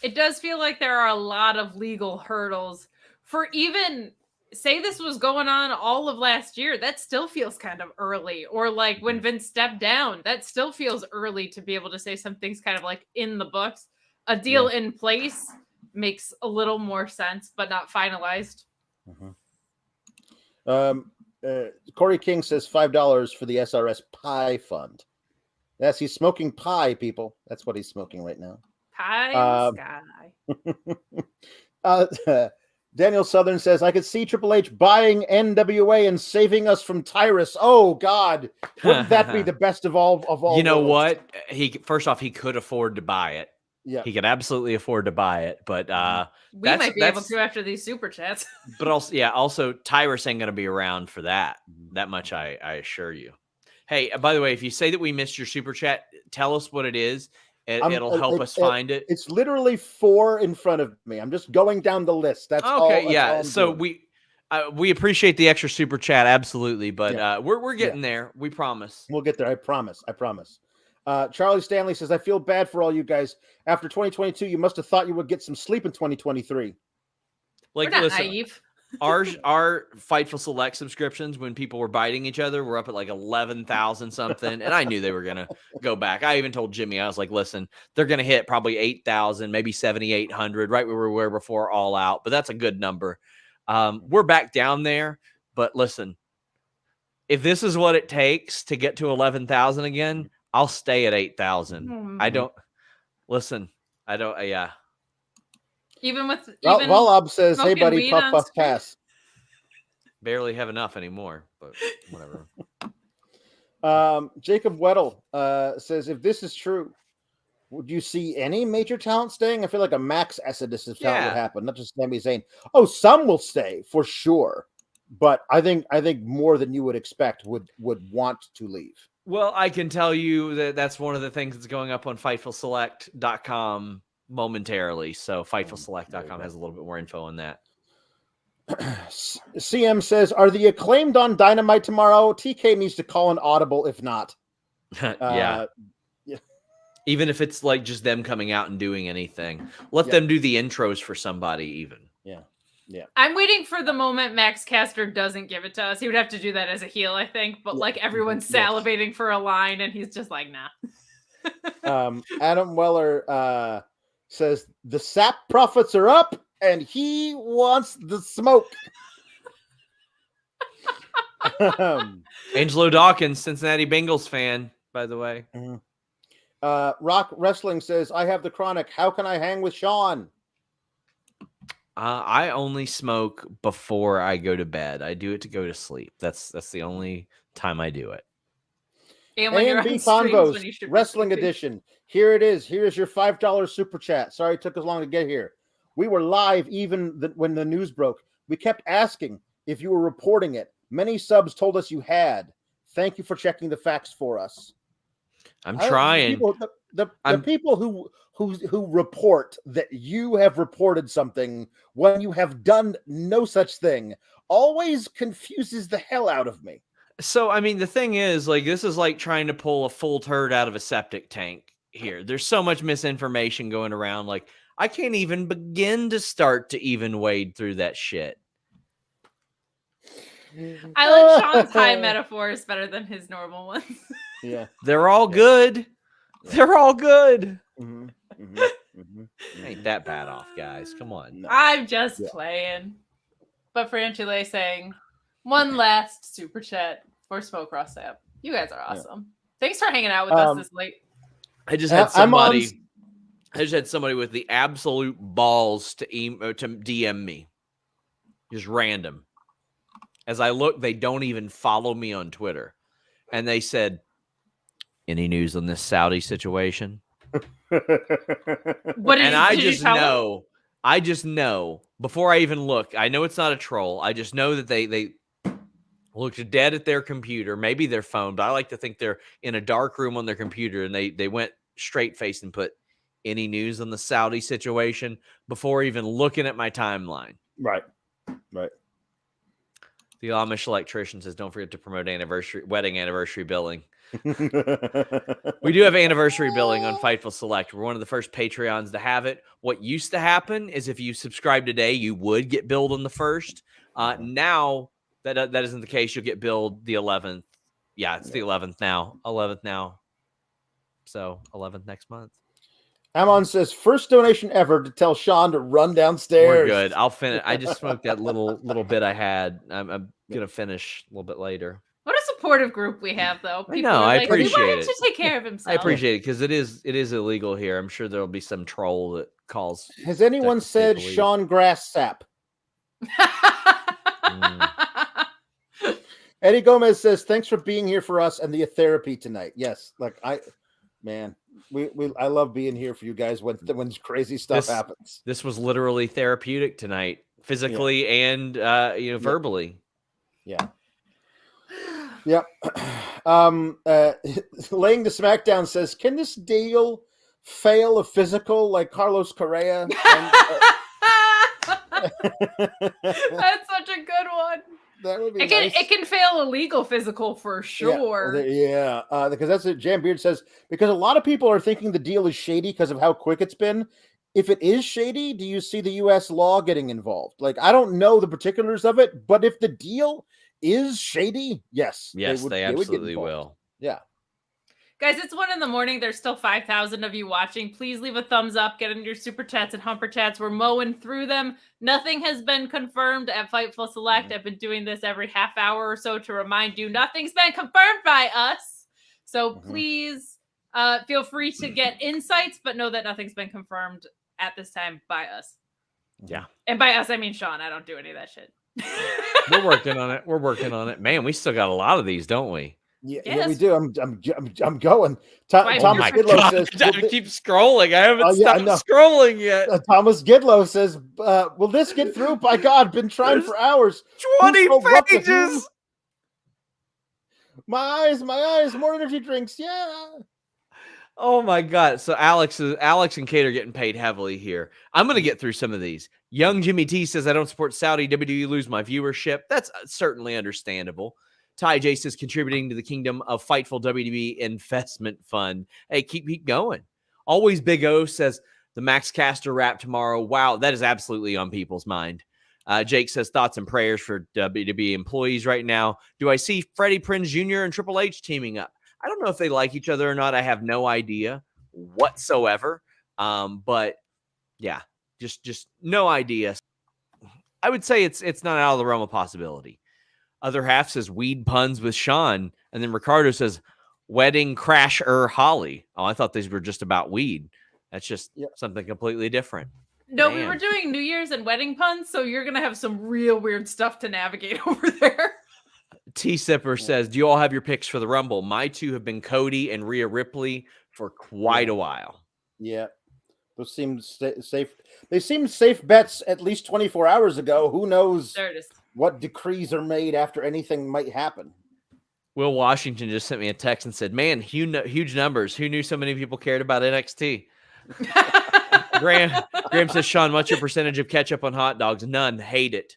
It does feel like there are a lot of legal hurdles for even say this was going on all of last year. That still feels kind of early. Or like when Vince stepped down, that still feels early to be able to say something's kind of like in the books. A deal in place makes a little more sense, but not finalized. Corey King says $5 for the SRS Pie Fund. Yes, he's smoking pie, people. That's what he's smoking right now. Pie in the sky. Daniel Southern says, I could see Triple H buying NWA and saving us from Tyrus. Oh, God. Wouldn't that be the best of all? You know what? First off, he could afford to buy it. Yeah, he could absolutely afford to buy it. But we might be able to after these super chats. But also Tyrus ain't going to be around for that. That much I assure you. Hey, by the way, if you say that we missed your super chat, tell us what it is. It'll help us find it. It's literally 4 in front of me. I'm just going down the list. That's all. Okay, yeah. So we appreciate the extra super chat, absolutely. But we're getting there. We promise. We'll get there. I promise. Charlie Stanley says, I feel bad for all you guys. After 2022, you must have thought you would get some sleep in 2023. Like, we're not naive. Our Fightful Select subscriptions, when people were biting each other, were up at like 11,000 something, and I knew they were gonna go back. I even told Jimmy, I was like, "Listen, they're gonna hit probably 8,000, maybe 7,800, right where we were before All Out." But that's a good number. We're back down there. But listen, if this is what it takes to get to 11,000 again, I'll stay at 8,000. I don't listen. I don't. Yeah. Even with Valab says, "Hey buddy, puff puff pass." Barely have enough anymore, but whatever. Jacob Weddle says, "If this is true, would you see any major talent staying? I feel like a Max Exodus of talent would happen, not just Sami Zayn. Oh, some will stay for sure, but I think more than you would expect would want to leave." Well, I can tell you that that's one of the things that's going up on FightfulSelect.com momentarily. So FightfulSelect.com has a little bit more info on that. CM says, "Are the Acclaimed on Dynamite tomorrow? TK needs to call an audible if not." Yeah. Even if it's like just them coming out and doing anything, let them do the intros for somebody even. Yeah. I'm waiting for the moment Max Caster doesn't give it to us. He would have to do that as a heel, I think. But like everyone's salivating for a line, and he's just like, nah. Adam Weller says the Sapp profits are up, and he wants the smoke. Angelo Dawkins, Cincinnati Bengals fan, by the way. Rock Wrestling says, "I have the chronic. How can I hang with Sean?" I only smoke before I go to bed. I do it to go to sleep. That's the only time I do it. And when A&B Convos, Wrestling Edition. Here it is. Here's your $5 super chat. Sorry it took us long to get here. We were live even when the news broke. We kept asking if you were reporting it. Many subs told us you had. Thank you for checking the facts for us. I'm trying. The people who report that you have reported something when you have done no such thing always confuses the hell out of me. So, I mean, the thing is, like, this is like trying to pull a full turd out of a septic tank here. There's so much misinformation going around. Like, I can't even begin to start to even wade through that shit. I like Sean's high metaphors better than his normal ones. Yeah. They're all good. They're all good. Ain't that bad off, guys. Come on. No. I'm just playing. But Frantule saying, one last super chat for Smoke Ross Sapp. You guys are awesome. Thanks for hanging out with us this late. I just had somebody. I just had somebody with the absolute balls to DM me, just random. As I look, they don't even follow me on Twitter, and they said, "Any news on this Saudi situation?" What did and I just know. I just know, before I even look, I know it's not a troll. I just know that they looked dead at their computer, maybe their phone, but I like to think they're in a dark room on their computer, and they went straight faced and put any news on the Saudi situation before even looking at my timeline. Right. The Amish electrician says, don't forget to promote wedding anniversary billing. We do have anniversary billing on Fightful Select. We're one of the first Patreons to have it. What used to happen is if you subscribe today, you would get billed on the 1st. Now that isn't the case. You'll get billed the 11th. Yeah, it's the 11th now. 11th now. So 11th next month. Amon says, first donation ever to tell Sean to run downstairs. We're good. I'll finish. I just smoked that little bit I had. I'm gonna finish a little bit later. What a supportive group we have, though. People I appreciate we want him to take care of himself. I appreciate it because it is illegal here. I'm sure there'll be some troll that calls. Has anyone said Sean Grass Sap? Eddie Gomez says, thanks for being here for us and the therapy tonight. Yes, like I love being here for you guys when crazy stuff happens. This was literally therapeutic tonight, physically and verbally. Yeah. Yep. Laying the Smackdown says, can this deal fail a physical like Carlos Correa? That's such a good one. That would be It can fail a legal physical for sure. Yeah, because that's what Jam Beard says. Because a lot of people are thinking the deal is shady because of how quick it's been. If it is shady, do you see the U.S. law getting involved? Like, I don't know the particulars of it, but if the deal is shady, yes, they absolutely will. Yeah. Guys, it's 1 a.m. There's still 5,000 of you watching. Please leave a thumbs up. Get into your super chats and humper chats. We're mowing through them. Nothing has been confirmed at Fightful Select. I've been doing this every half hour or so to remind you nothing's been confirmed by us. So please feel free to get insights, but know that nothing's been confirmed at this time by us. Yeah. And by us, I mean Sean. I don't do any of that shit. We're working on it. Man, we still got a lot of these, don't we? Yeah, we do. I'm going. Thomas Gidlow says, I keep scrolling. I haven't stopped scrolling yet. Thomas Gidlow says, will this get through? By God, been trying for hours. 20 pages. My eyes, more energy drinks. Yeah. Oh my God. So Alex and Kate are getting paid heavily here. I'm going to get through some of these. Young Jimmy T says, I don't support Saudi. WWE lose my viewership. That's certainly understandable. Ty J says, contributing to the kingdom of Fightful WWE investment fund. Hey, keep going. Always Big O says, the Max Caster rap tomorrow. Wow, that is absolutely on people's mind. Jake says, thoughts and prayers for WWE employees right now. Do I see Freddie Prinze Jr. and Triple H teaming up? I don't know if they like each other or not. I have no idea whatsoever. But yeah, just no idea. I would say it's not out of the realm of possibility. Other half says weed puns with Sean. And then Ricardo says wedding crasher Holly. Oh, I thought these were just about weed. That's just something completely different. No, we were doing New Year's and wedding puns. So you're going to have some real weird stuff to navigate over there. T-Sipper says, do you all have your picks for the Rumble? My two have been Cody and Rhea Ripley for quite a while. Yeah. Those seem safe. They seemed safe bets at least 24 hours ago. Who knows what decrees are made after anything might happen. Will Washington just sent me a text and said, man, huge numbers. Who knew so many people cared about NXT? Graham says, Sean, what's your percentage of ketchup on hot dogs? None. Hate it.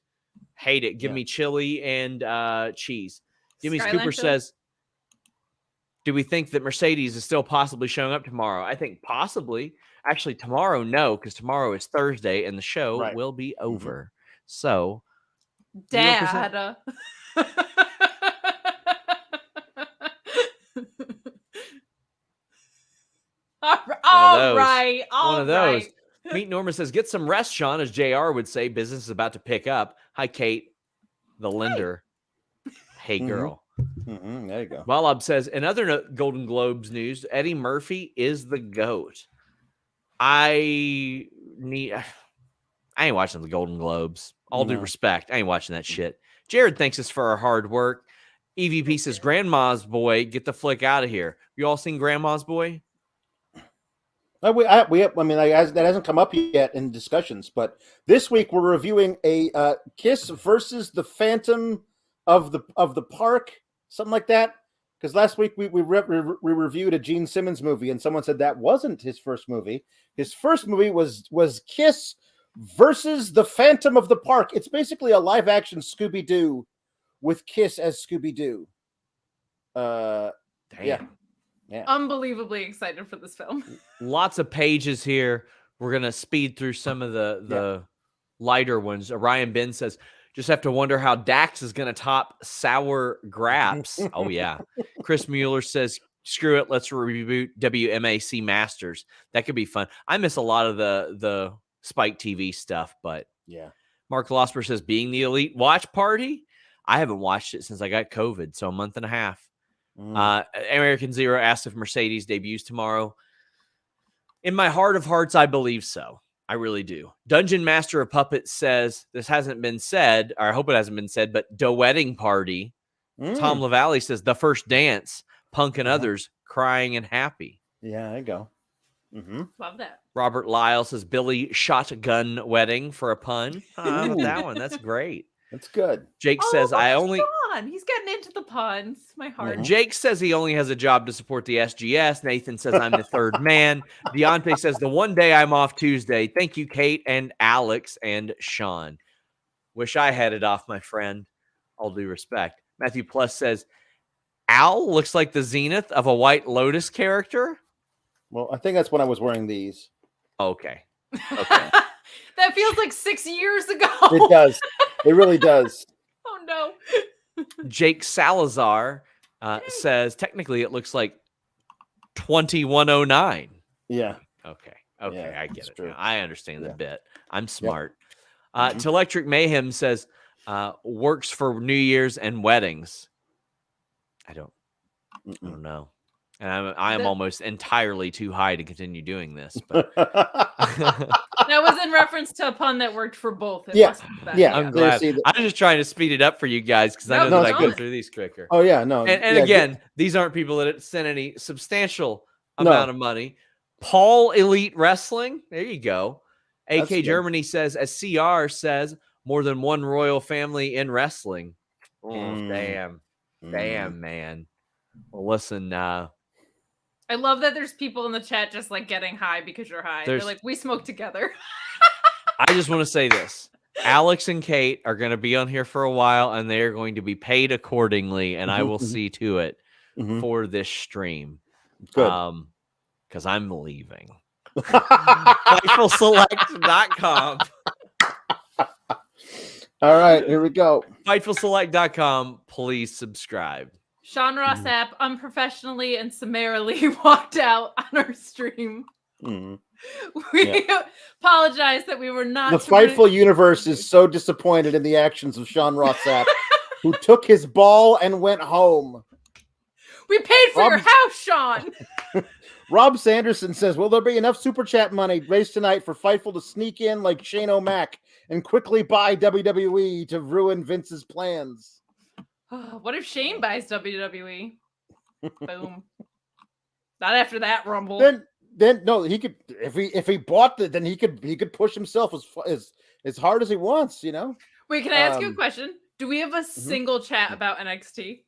Give me chili and cheese. Jimmy's Cooper says, do we think that Mercedes is still possibly showing up tomorrow? I think possibly. Actually, tomorrow, no, because tomorrow is Thursday and the show will be over. So, Dad. All right. One of those. Meet Norma says, get some rest, Sean, as JR would say. Business is about to pick up. Hi, Kate, the lender. Hey, girl. There you go. Malab says, in other Golden Globes news, Eddie Murphy is the GOAT. I ain't watching the Golden Globes. All due respect. I ain't watching that shit. Jared thanks us for our hard work. EVP says, Grandma's Boy, get the flick out of here. You all seen Grandma's Boy? I mean, that hasn't come up yet in discussions, but this week we're reviewing a Kiss versus the Phantom of the Park, something like that. Because last week we reviewed a Gene Simmons movie, and someone said that wasn't his first movie. His first movie was Kiss versus the Phantom of the Park. It's basically a live action Scooby Doo with Kiss as Scooby Doo. Damn. Yeah. Unbelievably excited for this film. Lots of pages here. We're going to speed through some of the lighter ones. Orion Ben says, just have to wonder how Dax is going to top sour Graps. Oh, yeah. Chris Mueller says, screw it. Let's reboot WMAC Masters. That could be fun. I miss a lot of the Spike TV stuff, but yeah. Mark Losper says, being the Elite Watch Party. I haven't watched it since I got COVID, so a month and a half. American Zero asked if Mercedes debuts tomorrow. In my heart of hearts, I believe so. I really do. Dungeon Master of Puppets says, this hasn't been said, or I hope it hasn't been said, but The Wedding Party. Tom LaValle says, The First Dance, Punk and Others, Crying and Happy. Yeah, there you go. Love that. Robert Lyle says, Billy Shotgun Wedding for a pun. How about that one? That's great. That's good. Jake says, He's getting into the puns. My heart. Jake says he only has a job to support the SGS. Nathan says, I'm the third man. Deontay says, the one day I'm off Tuesday. Thank you, Kate and Alex and Sean. Wish I had it off, my friend. All due respect. Matthew Plus says, Al looks like the zenith of a White Lotus character. Oh, Well, I think that's when I was wearing these. Okay. That feels like 6 years ago. It does. It really does. Oh, no. Jake Salazar says, technically it looks like 2109. Yeah. Okay, Yeah, I get it's it. true. Now. I understand the Yeah. bit. I'm smart. Telelectric Mayhem says, works for New Year's and weddings. I don't know. And I'm almost entirely too high to continue doing this. But That was in reference to a pun that worked for both. Yeah. Yeah. I'm glad. I'm just trying to speed it up for you guys because I know No, that I it's go fine. through these quicker. Oh yeah, no. And yeah, again, these aren't people that sent any substantial amount of money. Paul Elite Wrestling. There you go. That's AK good. Germany says, as CR says, more than one royal family in wrestling. Oh, damn, man. Well, listen, I love that there's people in the chat just like getting high because you're high. They're like, we smoke together. I just want to say this. Alex and Kate are going to be on here for a while, and they are going to be paid accordingly, and I will see to it for this stream. Good. Because I'm leaving. FightfulSelect.com. All right, here we go. FightfulSelect.com. Please subscribe. Sean Ross Sapp unprofessionally and summarily walked out on our stream. We apologize that we were not. The Fightful universe is so disappointed in the actions of Sean Ross Sapp, who took his ball and went home. We paid for your house, Sean. Rob Sanderson says, will there be enough super chat money raised tonight for Fightful to sneak in like Shane O'Mac and quickly buy WWE to ruin Vince's plans? What if Shane buys WWE? Boom. Not after that rumble. Then no, he could if he bought then he could push himself as hard as he wants, you know. Wait, can I ask you a question? Do we have a single chat about NXT?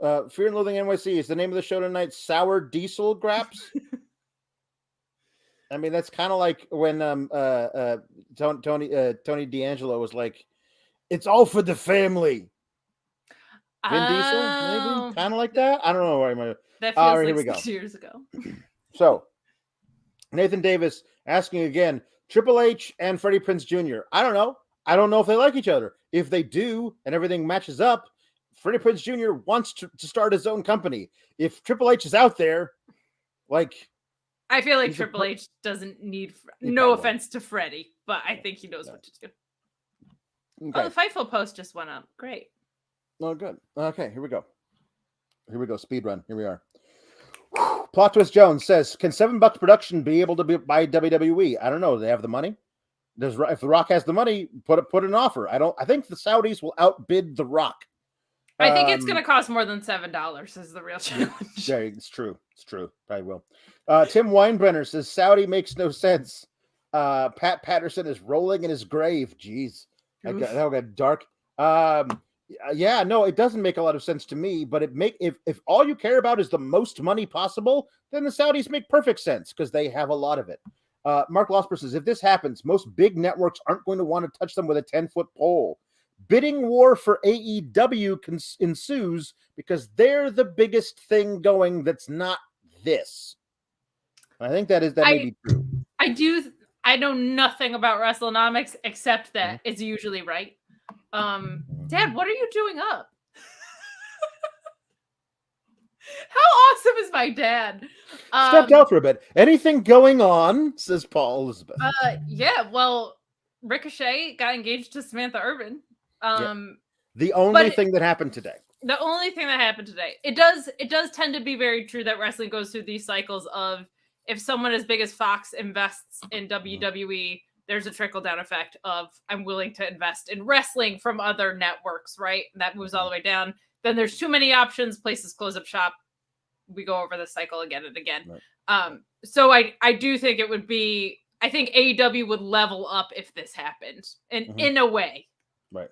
Fear and Loathing NYC is the name of the show tonight. Sour Diesel Graps. I mean, that's kind of like when Tony D'Angelo was like, "It's all for the family." Vin Diesel, maybe kind of like that. I don't know where I'm. That feels like here we 6 go. years ago. So, Nathan Davis asking again: Triple H and Freddie Prinze Jr. I don't know. I don't know if they like each other. If they do, and everything matches up, Freddie Prinze Jr. wants to start his own company. If Triple H is out there, like. I feel like Triple H doesn't need. No offense to Freddie, but I think he knows what to do. Okay. Oh, the Fightful post just went up. Great. Oh, good. Okay, here we go. Speed run. Here we are. Plot Twist Jones says, "Can $7 production be able to buy WWE? I don't know. Do they have the money? If The Rock has the money, put an offer. I think the Saudis will outbid The Rock. I think it's going to cost more than $7 is the real challenge. Yeah, it's true. It's true. Probably will. Tim Weinbrenner says Saudi makes no sense. Pat Patterson is rolling in his grave. Jeez, that got dark. Yeah, no, it doesn't make a lot of sense to me. But if all you care about is the most money possible, then the Saudis make perfect sense because they have a lot of it. Mark Losper says if this happens, most big networks aren't going to want to touch them with a 10-foot pole. Bidding war for AEW ensues because they're the biggest thing going that's not this. I think that may be true. I know nothing about WrestleNomics except that it's usually right. Dad, what are you doing up? How awesome is my dad? Stepped out for a bit. Anything going on? Says Paul Elizabeth. Yeah, well, Ricochet got engaged to Samantha Urban. The only thing that happened today. The only thing that happened today. It does tend to be very true that wrestling goes through these cycles of if someone as big as Fox invests in WWE, there's a trickle-down effect of I'm willing to invest in wrestling from other networks, right? And that moves all the way down. Then there's too many options, places close up shop. We go over the cycle again and again. Right. So I do think it would be, I think AEW would level up if this happened in a way. Right.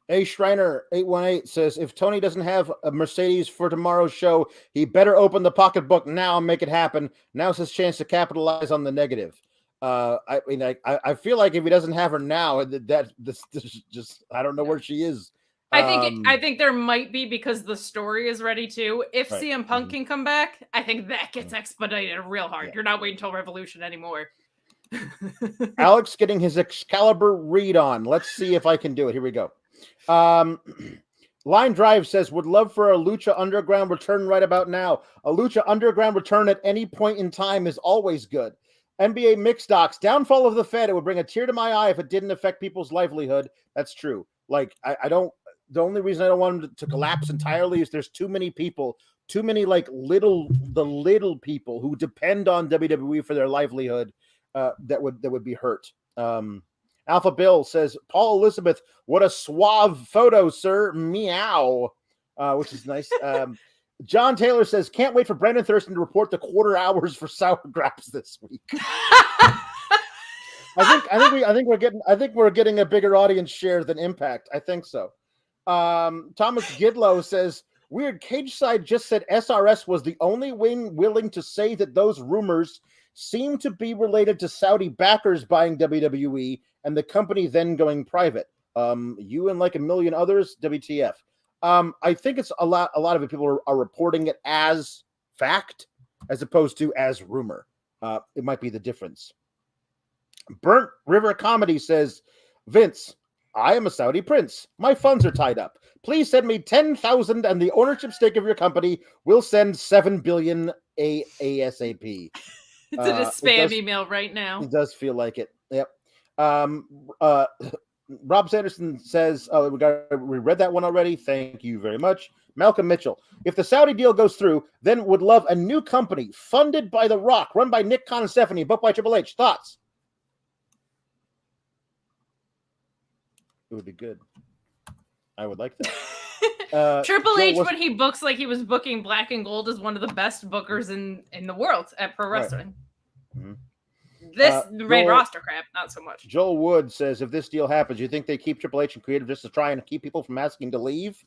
A Shriner 818 says if Tony doesn't have a Mercedes for tomorrow's show, he better open the pocketbook now and make it happen. Now's his chance to capitalize on the negative. I mean, I feel like if he doesn't have her now, this just I don't know where she is. I think there might be because the story is ready too. If CM Punk can come back, I think that gets expedited real hard. You're not waiting till Revolution anymore. Alex getting his Excalibur read on. Let's see if I can do it. Here we go. Line Drive says would love for a Lucha Underground return right about now. A Lucha Underground return at any point in time is always good. NBA Mixed Docs, downfall of the Fed. It would bring a tear to my eye if it didn't affect people's livelihood. That's true. Like I don't. The only reason I don't want them to collapse entirely is there's too many people, too many like little people who depend on WWE for their livelihood that would be hurt. Alpha Bill says, Paul Elizabeth, what a suave photo, sir. Meow, which is nice. John Taylor says, can't wait for Brandon Thurston to report the quarter hours for Sour Graps this week. I think we're getting a bigger audience share than Impact. I think so. Thomas Gidlow says, weird, Cage Side just said SRS was the only one willing to say that those rumors seem to be related to Saudi backers buying WWE and the company then going private. You and like a million others, WTF. I think it's a lot of it people are reporting it as fact as opposed to as rumor. It might be the difference. Burnt River Comedy says, Vince, I am a Saudi prince. My funds are tied up. Please send me 10,000 and the ownership stake of your company will send 7 billion ASAP. It's in a spam email right now. It does feel like it. Yep. Rob Sanderson says, we read that one already. Thank you very much. Malcolm Mitchell. If the Saudi deal goes through, then would love a new company funded by The Rock, run by Nick Khan and Stephanie, booked by Triple H. Thoughts? It would be good. I would like that. Triple H, when he books like he was booking Black and Gold, is one of the best bookers in the world at pro wrestling. Right. Mm-hmm. This main roster crap, not so much. Joel Wood says, if this deal happens, you think they keep Triple H and Creative just to try and keep people from asking to leave?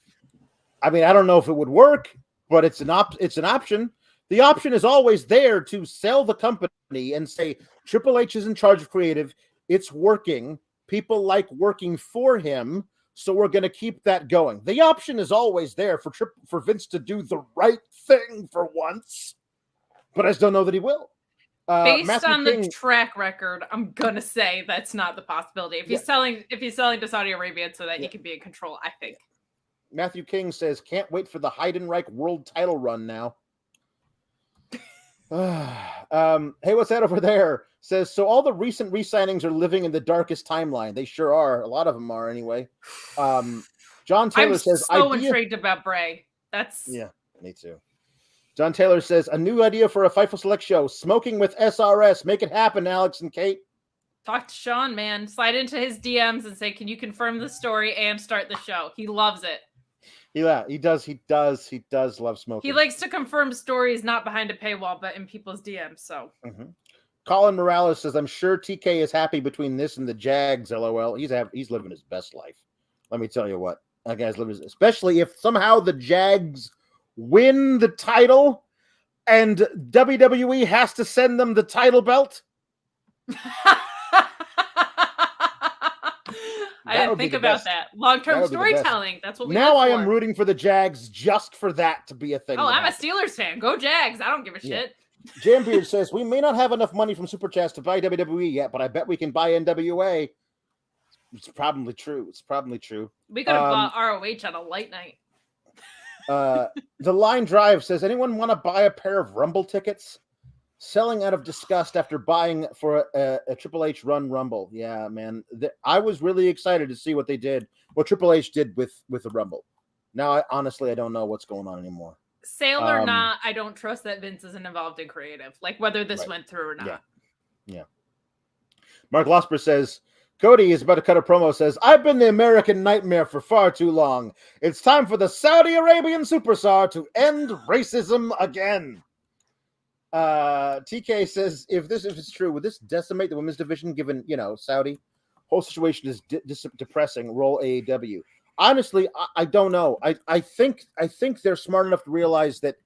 I mean, I don't know if it would work, but it's an option. The option is always there to sell the company and say, Triple H is in charge of Creative. It's working. People like working for him, so we're going to keep that going. The option is always there for Vince to do the right thing for once, but I just don't know that he will. Based Matthew on King, the track record, I'm gonna say that's not the possibility. If he's selling to Saudi Arabia so that he can be in control, I think. Matthew King says, can't wait for the Heidenreich world title run now. Hey, what's that over there? Says, so all the recent re-signings are living in the darkest timeline. They sure are. A lot of them are anyway. John Taylor says, so intrigued about Bray. Yeah, me too. John Taylor says, a new idea for a Fightful Select show. Smoking with SRS. Make it happen, Alex and Kate. Talk to Sean, man. Slide into his DMs and say, can you confirm the story and start the show? He loves it. Yeah, he does love smoking. He likes to confirm stories not behind a paywall, but in people's DMs. So Colin Morales says, "I'm sure TK is happy between this and the Jags." LOL. He's living his best life. Let me tell you what, that guy's living, especially if somehow the Jags win the title and WWE has to send them the title belt. I didn't think about that. Long-term storytelling. That's what we now I am rooting for the Jags just for that to be a thing. Oh, I'm a Steelers fan. Go Jags. I don't give a shit. Jambeard says, "We may not have enough money from Super Chats to buy WWE yet, but I bet we can buy NWA." It's probably true. We could have bought ROH on a light night. The Line Drive says, "Anyone want to buy a pair of Rumble tickets? Selling out of disgust after buying for a Triple H run Rumble." Yeah, man. I was really excited to see what Triple H did with the Rumble. Now, I don't know what's going on anymore. Sale or not, I don't trust that Vince isn't involved in creative, like whether this went through or not. Yeah. Mark Losper says, Cody is about to cut a promo, says, "I've been the American nightmare for far too long. It's time for the Saudi Arabian superstar to end racism again." TK says, if it's true, would this decimate the women's division given, Saudi? Whole situation is depressing. Roll AEW. Honestly, I don't know. I think they're smart enough to realize that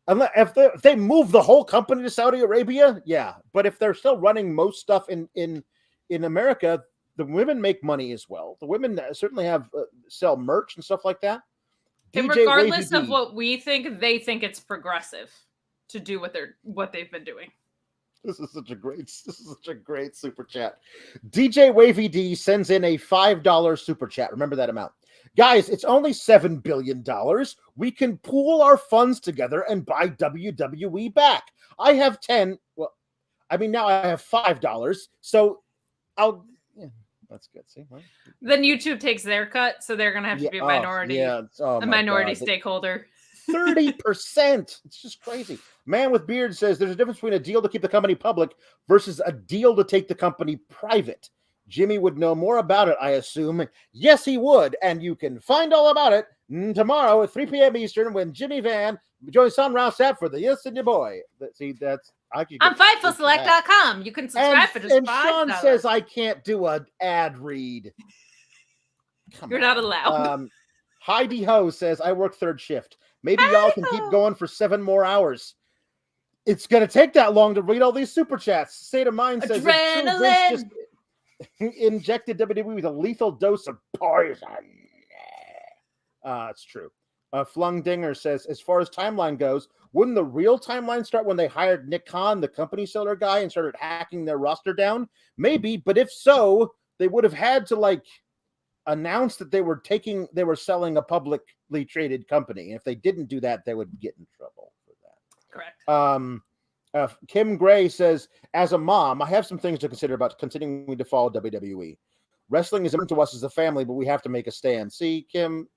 if they move the whole company to Saudi Arabia, yeah. But if they're still running most stuff in America, the women make money as well. The women certainly have sell merch and stuff like that. And regardless of what we think, they think it's progressive to do what they've been doing. This is such a great super chat. DJ Wavy D sends in a $5 super chat. Remember that amount. Guys, it's only $7 billion. We can pool our funds together and buy WWE back. I have 10. Well, I mean, now I have $5. So that's good. See, right? Then YouTube takes their cut, so they're going to have to be a minority. A minority stakeholder. 30%. It's just crazy. Man with Beard says there's a difference between a deal to keep the company public versus a deal to take the company private. Jimmy would know more about it, I assume. Yes, he would. And you can find all about it tomorrow at 3 p.m. Eastern when Jimmy Van joins son Ross Sapp for the Yes and Your Boy. See, that's on FightfulSelect.com. You can subscribe for just $5. And Sean says I can't do an ad read. You're not allowed. Heidi Ho says I work third shift. Maybe y'all can keep going for 7 more hours. It's going to take that long to read all these super chats. State of Mind says Adrenaline. Just injected WWE with a lethal dose of poison. It's true. Flung Dinger says, as far as timeline goes, wouldn't the real timeline start when they hired Nick Khan, the company seller guy, and started hacking their roster down? Maybe, but if so, they would have had to announce that they were selling a publicly traded company. If they didn't do that, they would get in trouble for that. Correct. Kim Gray says, as a mom, I have some things to consider about continuing to follow WWE. Wrestling is important to us as a family, but we have to make a stand. See, Kim,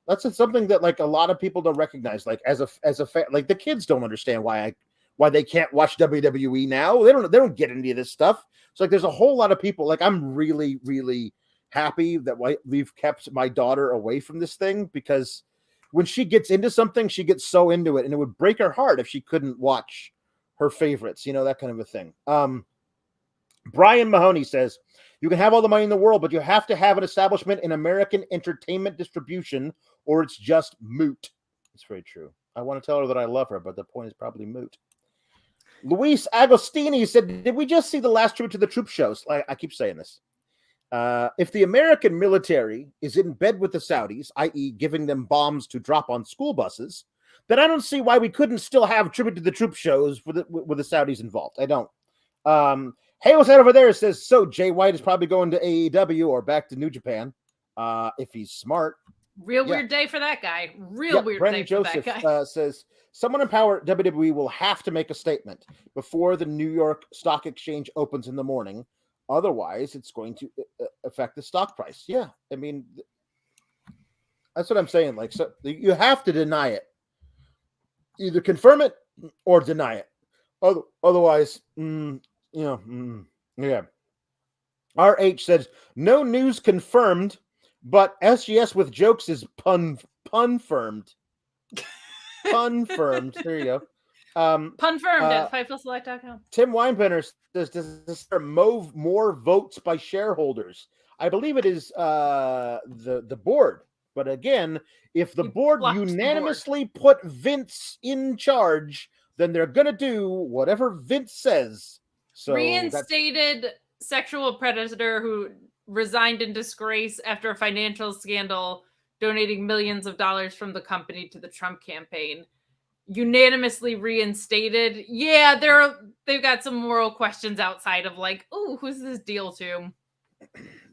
that's something that a lot of people don't recognize. The kids don't understand why they can't watch WWE now. They don't get any of this stuff. So there's a whole lot of people. I'm really, really happy that we've kept my daughter away from this thing, because when she gets into something, she gets so into it, and it would break her heart if she couldn't watch her favorites, that kind of a thing. Brian Mahoney says, you can have all the money in the world, but you have to have an establishment in American entertainment distribution, or it's just moot. It's very true. I want to tell her that I love her, but the point is probably moot. Luis Agostini said, did we just see the last tribute to the troop shows? I keep saying this. If the American military is in bed with the Saudis, i.e. giving them bombs to drop on school buses, then I don't see why we couldn't still have tribute to the troop shows with the Saudis involved. I don't. Hey, what's that over there? Says, so Jay White is probably going to AEW or back to New Japan, if he's smart. Weird day for that guy. Weird Brennan day Joseph, for that guy. Says, someone in power at WWE will have to make a statement before the New York Stock Exchange opens in the morning. Otherwise, it's going to affect the stock price. Yeah, I mean, that's what I'm saying. So you have to deny it. Either confirm it or deny it. Otherwise, yeah. RH says, no news confirmed But SGS with jokes is pun firmed. Pun firmed. There you go. Punfirmed at FightfulSelect.com. Tim Weinbrenner says, does this move more votes by shareholders? I believe it is the board. But again, if the board unanimously put Vince in charge, then they're going to do whatever Vince says. So reinstated sexual predator who resigned in disgrace after a financial scandal, donating millions of dollars from the company to the Trump campaign. Unanimously reinstated. Yeah, they've got some moral questions outside of like, oh, who's this deal to?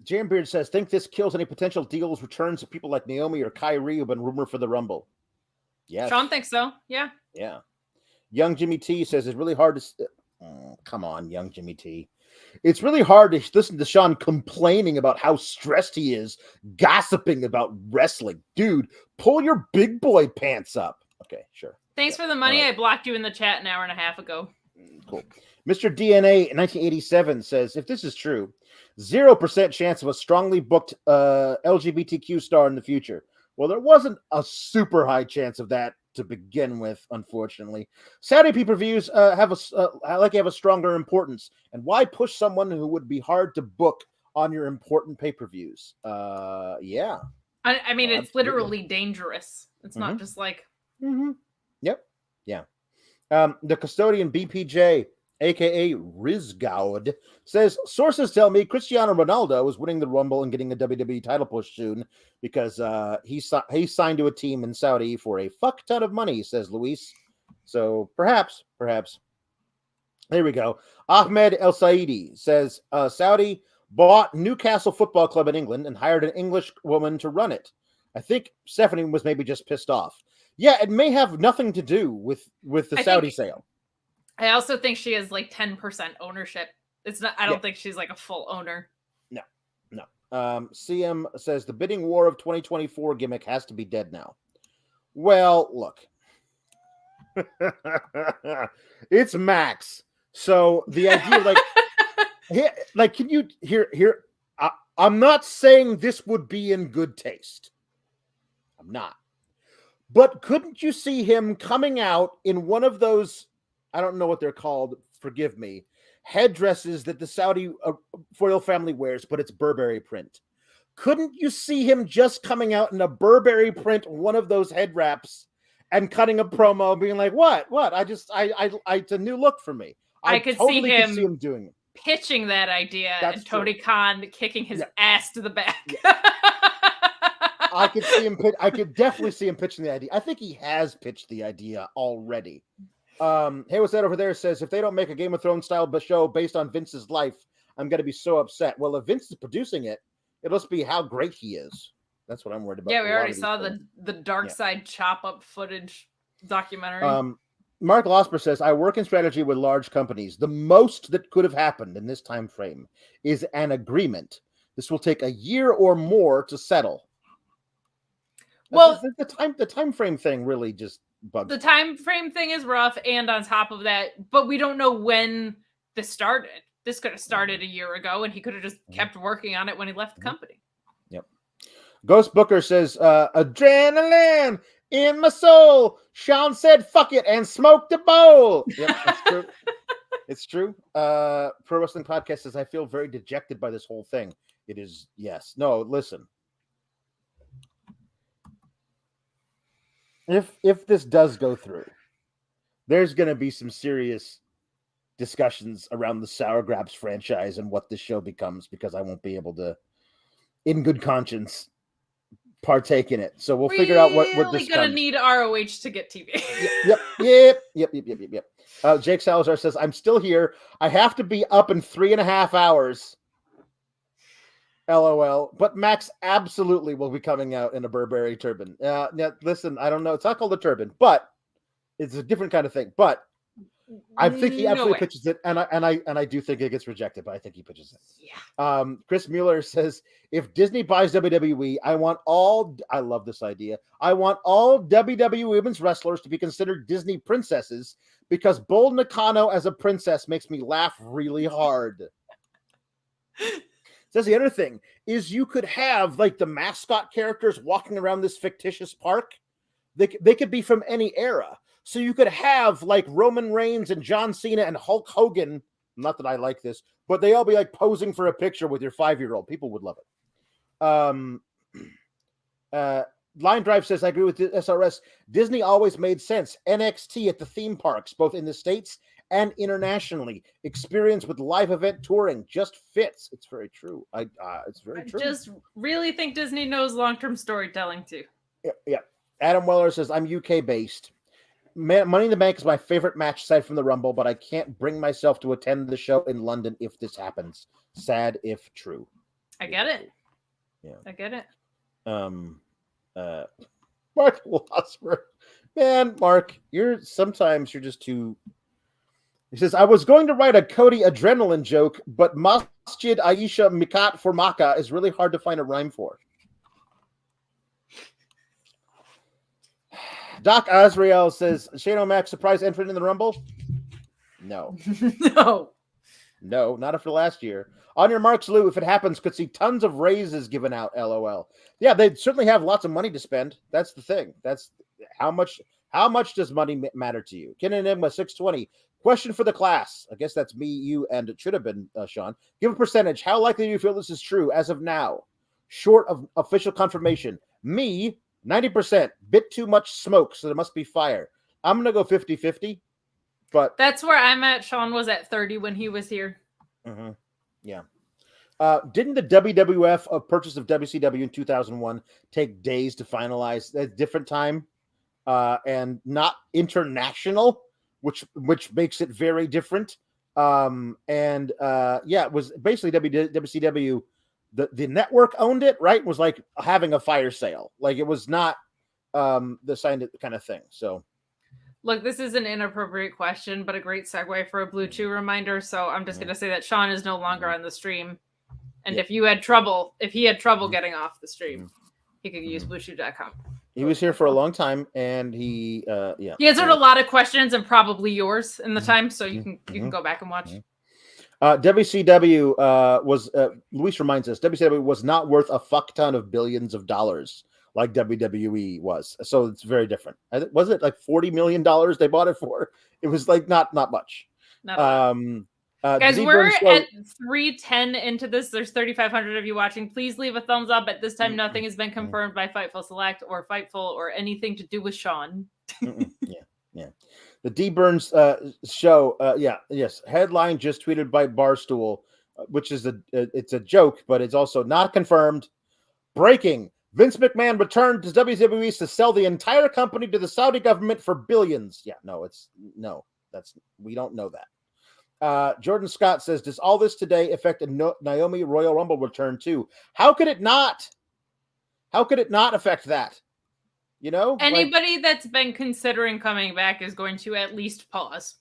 Jambeard says, think this kills any potential deals returns of people like Naomi or Kyrie who've been rumored for the Rumble. Yes. Sean thinks so. Yeah. Yeah. Young Jimmy T says it's really hard to... come on, young Jimmy T. It's really hard to listen to Sean complaining about how stressed he is, gossiping about wrestling. Dude, pull your big boy pants up. Okay, sure. Thanks for the money. Right. I blocked you in the chat an hour and a half ago. Cool. Mr. DNA 1987 says, if this is true, 0% chance of a strongly booked LGBTQ star in the future. Well, there wasn't a super high chance of that to begin with, unfortunately. Saudi pay-per-views have a stronger importance. And why push someone who would be hard to book on your important pay-per-views? Yeah. I mean, it's literally dangerous. It's not just like... Mm-hmm. Yep. Yeah. The custodian BPJ, a.k.a. Rizgaud, says, sources tell me Cristiano Ronaldo is winning the Rumble and getting a WWE title push soon because he signed to a team in Saudi for a fuck ton of money, says Luis. So perhaps. There we go. Ahmed El Saidi says, Saudi bought Newcastle Football Club in England and hired an English woman to run it. I think Stephanie was maybe just pissed off. Yeah, it may have nothing to do with the Saudi sale. I also think she has like 10% ownership. It's not. I don't think she's like a full owner. No. CM says the bidding war of 2024 gimmick has to be dead now. Well, look, it's Max. So the idea, like, can you here? I'm not saying this would be in good taste. I'm not. But couldn't you see him coming out in one of those, I don't know what they're called, forgive me, headdresses that the Saudi royal family wears, but it's Burberry print? Couldn't you see him just coming out in a Burberry print, one of those head wraps, and cutting a promo, being like, what? It's a new look for me. I could totally see him doing it. Pitching that idea. That's and Tony Khan kicking his ass to the back. Yeah. I could see him. I could definitely see him pitching the idea. I think he has pitched the idea already. Hey, what's that over there? Says if they don't make a Game of Thrones style show based on Vince's life, I'm going to be so upset. Well, if Vince is producing it, it must be how great he is. That's what I'm worried about. Yeah, we already saw the Dark Side chop up footage documentary. Mark Losper says, I work in strategy with large companies. The most that could have happened in this time frame is an agreement. This will take a year or more to settle. Well, the time frame thing really just bugs me. The time frame thing is rough, and on top of that, but we don't know when this started. This could have started a year ago, and he could have just kept working on it when he left the company. Yep. Ghost Booker says, adrenaline in my soul. Sean said, fuck it, and smoked a bowl. Yep, that's true. It's true. Pro Wrestling Podcast says, I feel very dejected by this whole thing. It is, yes. No, listen. If this does go through, there's going to be some serious discussions around the Sour Graps franchise and what this show becomes, because I won't be able to, in good conscience, partake in it. So we'll figure out what this gonna need ROH to get TV. Yep. Jake Salazar says, I'm still here. I have to be up in 3.5 hours. LOL. But Max absolutely will be coming out in a Burberry turban. Now, listen, I don't know. It's not called a turban, but it's a different kind of thing. But I think he absolutely pitches it, and I do think it gets rejected, but I think he pitches it. Yeah. Chris Mueller says, if Disney buys WWE, I love this idea. I want all WWE women's wrestlers to be considered Disney princesses, because Bull Nakano as a princess makes me laugh really hard. So that's the other thing is you could have like the mascot characters walking around this fictitious park. They could be from any era. So you could have like Roman Reigns and John Cena and Hulk Hogan. Not that I like this, but they all be like posing for a picture with your 5-year-old. People would love it. Line Drive says, I agree with the SRS. Disney always made sense. NXT at the theme parks, both in the States and internationally. Experience with live event touring just fits. It's very true. It's very true. I just really think Disney knows long-term storytelling too. Yeah. Adam Weller says, I'm UK based. Money in the Bank is my favorite match aside from the Rumble, but I can't bring myself to attend the show in London if this happens. Sad if true. I get it. Yeah. I get it. Mark Losmer. Man, Mark, you're just too. He says, I was going to write a Cody adrenaline joke, but Masjid Aisha Mikat for Makkah is really hard to find a rhyme for. Doc Azrael says, Shane O'Mac surprise entrant in the Rumble? No. No, not after last year. On your marks, Lou, if it happens, could see tons of raises given out, LOL. Yeah, they certainly have lots of money to spend. That's the thing. That's how much does money matter to you? Ken Enigma 620. Question for the class. I guess that's me, you, and it should have been Sean. Give a percentage. How likely do you feel this is true as of now? Short of official confirmation. Me, 90%. Bit too much smoke, so there must be fire. I'm going to go 50-50. But that's where I'm at. Sean was at 30 when he was here. Mm-hmm. Yeah. Didn't the WWF purchase of WCW in 2001 take days to finalize? A different time and not international, which makes it very different. It was basically WCW. The network owned it, right? It was like having a fire sale. Like it was not the signed kind of thing. So. Look, this is an inappropriate question, but a great segue for a Blue Chew reminder. So I'm just going to say that Sean is no longer on the stream. And if he had trouble getting off the stream, he could use BlueChew.com. He was here for a long time, and he answered a lot of questions and probably yours in the time, so you can go back and watch. WCW was Luis reminds us WCW was not worth a fuck ton of billions of dollars like WWE was, so it's very different. Was it like $40 million they bought it for? It was like not much. Guys, we're at 3:10 into this. There's 3,500 of you watching. Please leave a thumbs up. At this time, nothing has been confirmed by Fightful Select or Fightful or anything to do with Sean. Yeah. The D Burns show. Yes. Headline just tweeted by Barstool, which is it's a joke, but it's also not confirmed. Breaking. Vince McMahon returned to WWE to sell the entire company to the Saudi government for billions. Yeah, we don't know that. Jordan Scott says, does all this today affect a Naomi Royal Rumble return too? How could it not? How could it not affect that? You know, anybody that's been considering coming back is going to at least pause.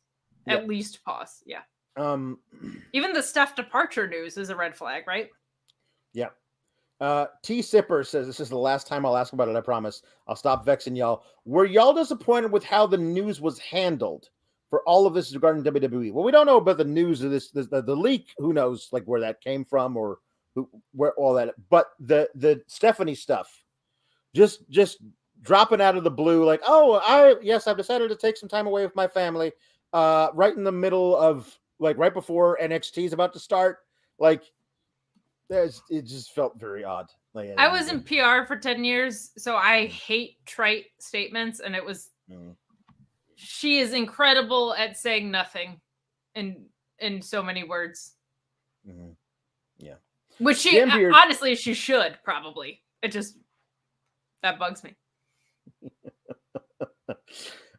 Yeah. At least pause. Yeah. Even the Steph departure news is a red flag, right? Yeah. T Sipper says, this is the last time I'll ask about it, I promise. I'll stop vexing y'all. Were y'all disappointed with how the news was handled for all of this regarding WWE? Well, we don't know about the news of this, the leak. Who knows, like where that came from or where all that. But the Stephanie stuff, just dropping out of the blue, like, I've decided to take some time away with my family. Right in the middle of right before NXT is about to start, it just felt very odd. I was in PR for 10 years, so I hate trite statements, and it was. She is incredible at saying nothing, in so many words. Mm-hmm. Yeah, which she honestly she should probably. It just that bugs me.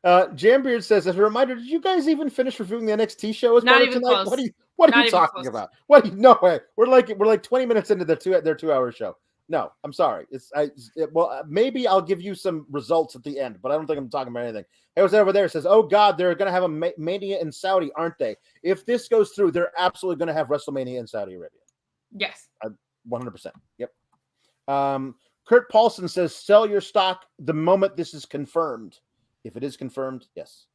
Jambeard says, as a reminder, did you guys even finish reviewing the NXT show? Not even tonight? Close. What are you talking about? No way. We're like 20 minutes into their 2-hour show. No, I'm sorry. Maybe I'll give you some results at the end, but I don't think I'm talking about anything. It was over there. It says, oh God, they're going to have a Mania in Saudi, aren't they? If this goes through, they're absolutely going to have WrestleMania in Saudi Arabia. Yes. 100%. Yep. Kurt Paulson says, sell your stock the moment this is confirmed. If it is confirmed, yes.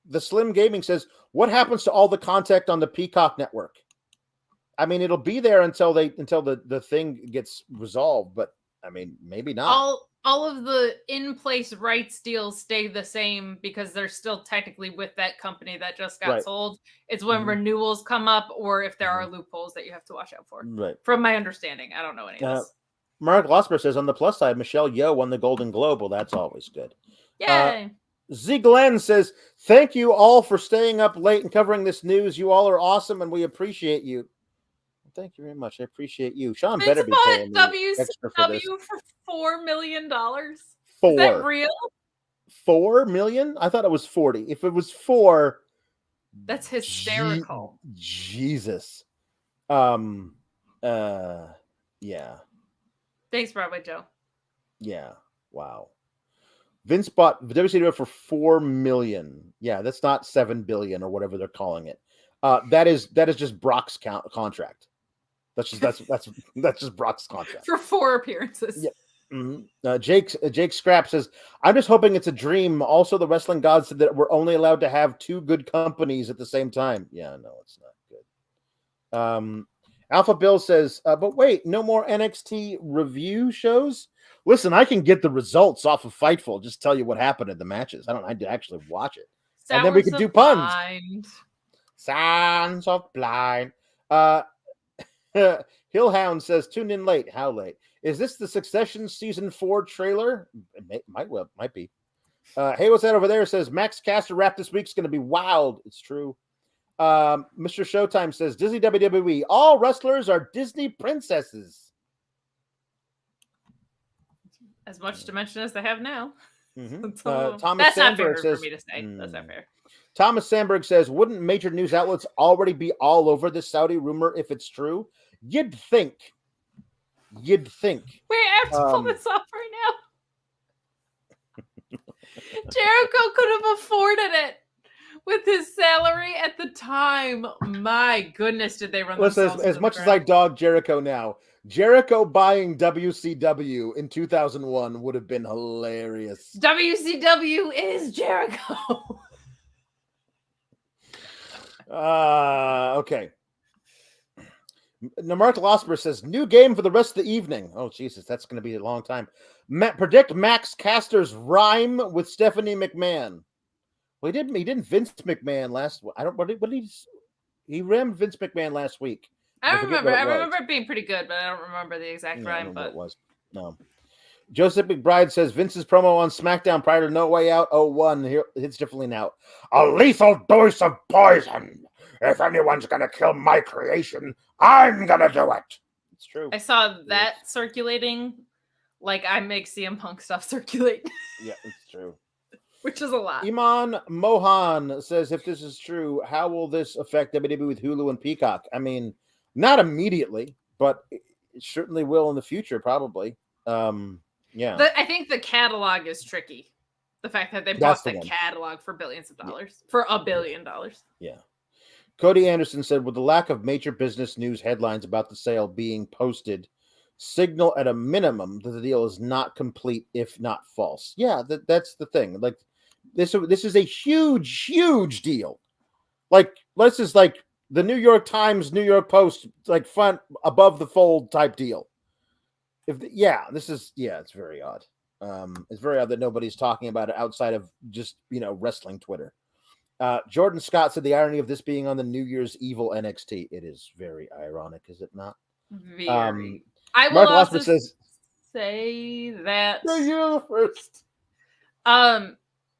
the Slim Gaming says, what happens to all the content on the Peacock network? I mean, it'll be there until the thing gets resolved, but I mean, maybe not. All of the in-place rights deals stay the same because they're still technically with that company that just got sold. It's when renewals come up or if there are loopholes that you have to watch out for. Right. From my understanding. I don't know any of this. Mark Losper says, on the plus side, Michelle Yeoh won the Golden Globe. Well, that's always good. Yay. Z. Glenn says, thank you all for staying up late and covering this news. You all are awesome, and we appreciate you. Thank you very much. I appreciate you. Sean better be paying me extra for this. For $4 million. Is that real? 4 million? I thought it was 40. If it was 4, that's hysterical. Jesus. Yeah. Thanks, Broadway Joe. Yeah. Wow. Vince bought WCW for 4 million. Yeah, that's not 7 billion or whatever they're calling it. That is just Brock's contract. That's just Brock's contract for 4 appearances. Yeah. Mm-hmm. Jake Scrap says, I'm just hoping it's a dream. Also, the wrestling gods said that we're only allowed to have 2 good companies at the same time. Yeah, no, it's not good. Alpha Bill says, but wait, no more NXT review shows? Listen, I can get the results off of Fightful. Just tell you what happened in the matches. I don't need to actually watch it. Sounds and then we can do puns. Blind. Sounds of blind. Hillhound says, tuned in late. How late? Is this the Succession season 4 trailer? It might be. Hey, what's that over there? Says Max Caster rap this week's going to be wild. It's true. Mr. Showtime says Disney WWE. All wrestlers are Disney princesses. As much dimension as they have now. Mm-hmm. That's not fair for me to say. That's not fair. Thomas Sandberg says, wouldn't major news outlets already be all over this Saudi rumor if it's true? You'd think. Wait, I have to pull this up right now. Jericho could have afforded it with his salary at the time. My goodness, did they run themselves as much as I dog Jericho now, Jericho buying WCW in 2001 would have been hilarious. WCW is Jericho. Okay. Mark Losper says, new game for the rest of the evening. Oh, Jesus, that's going to be a long time. Predict Max Caster's rhyme with Stephanie McMahon. Well, he didn't Vince McMahon last. He rammed Vince McMahon last week. I remember it being pretty good, but I don't remember the exact rhyme. But it was no. Joseph McBride says Vince's promo on SmackDown prior to No Way Out 01 here hits differently now. A lethal dose of poison. If anyone's gonna kill my creation, I'm gonna do it. It's true. I saw that circulating, like I make CM Punk stuff circulate. Yeah, it's true. Which is a lot. Iman Mohan says, if this is true, how will this affect WWE with Hulu and Peacock? I mean, not immediately, but it certainly will in the future, probably. Yeah. I think the catalog is tricky. The fact that they bought the catalog for billions of dollars, for $1 billion. Yeah. Cody Anderson said, with the lack of major business news headlines about the sale being posted, signal at a minimum that the deal is not complete, if not false. Yeah, that's the thing. Like this is a huge deal. Like, this is like the New York Times, New York Post, like front above the fold type deal. It's very odd. It's very odd that nobody's talking about it outside of just, wrestling Twitter. Jordan Scott said the irony of this being on the New Year's Evil NXT. It is very ironic, is it not? Very. I will Mark also say that you're the first.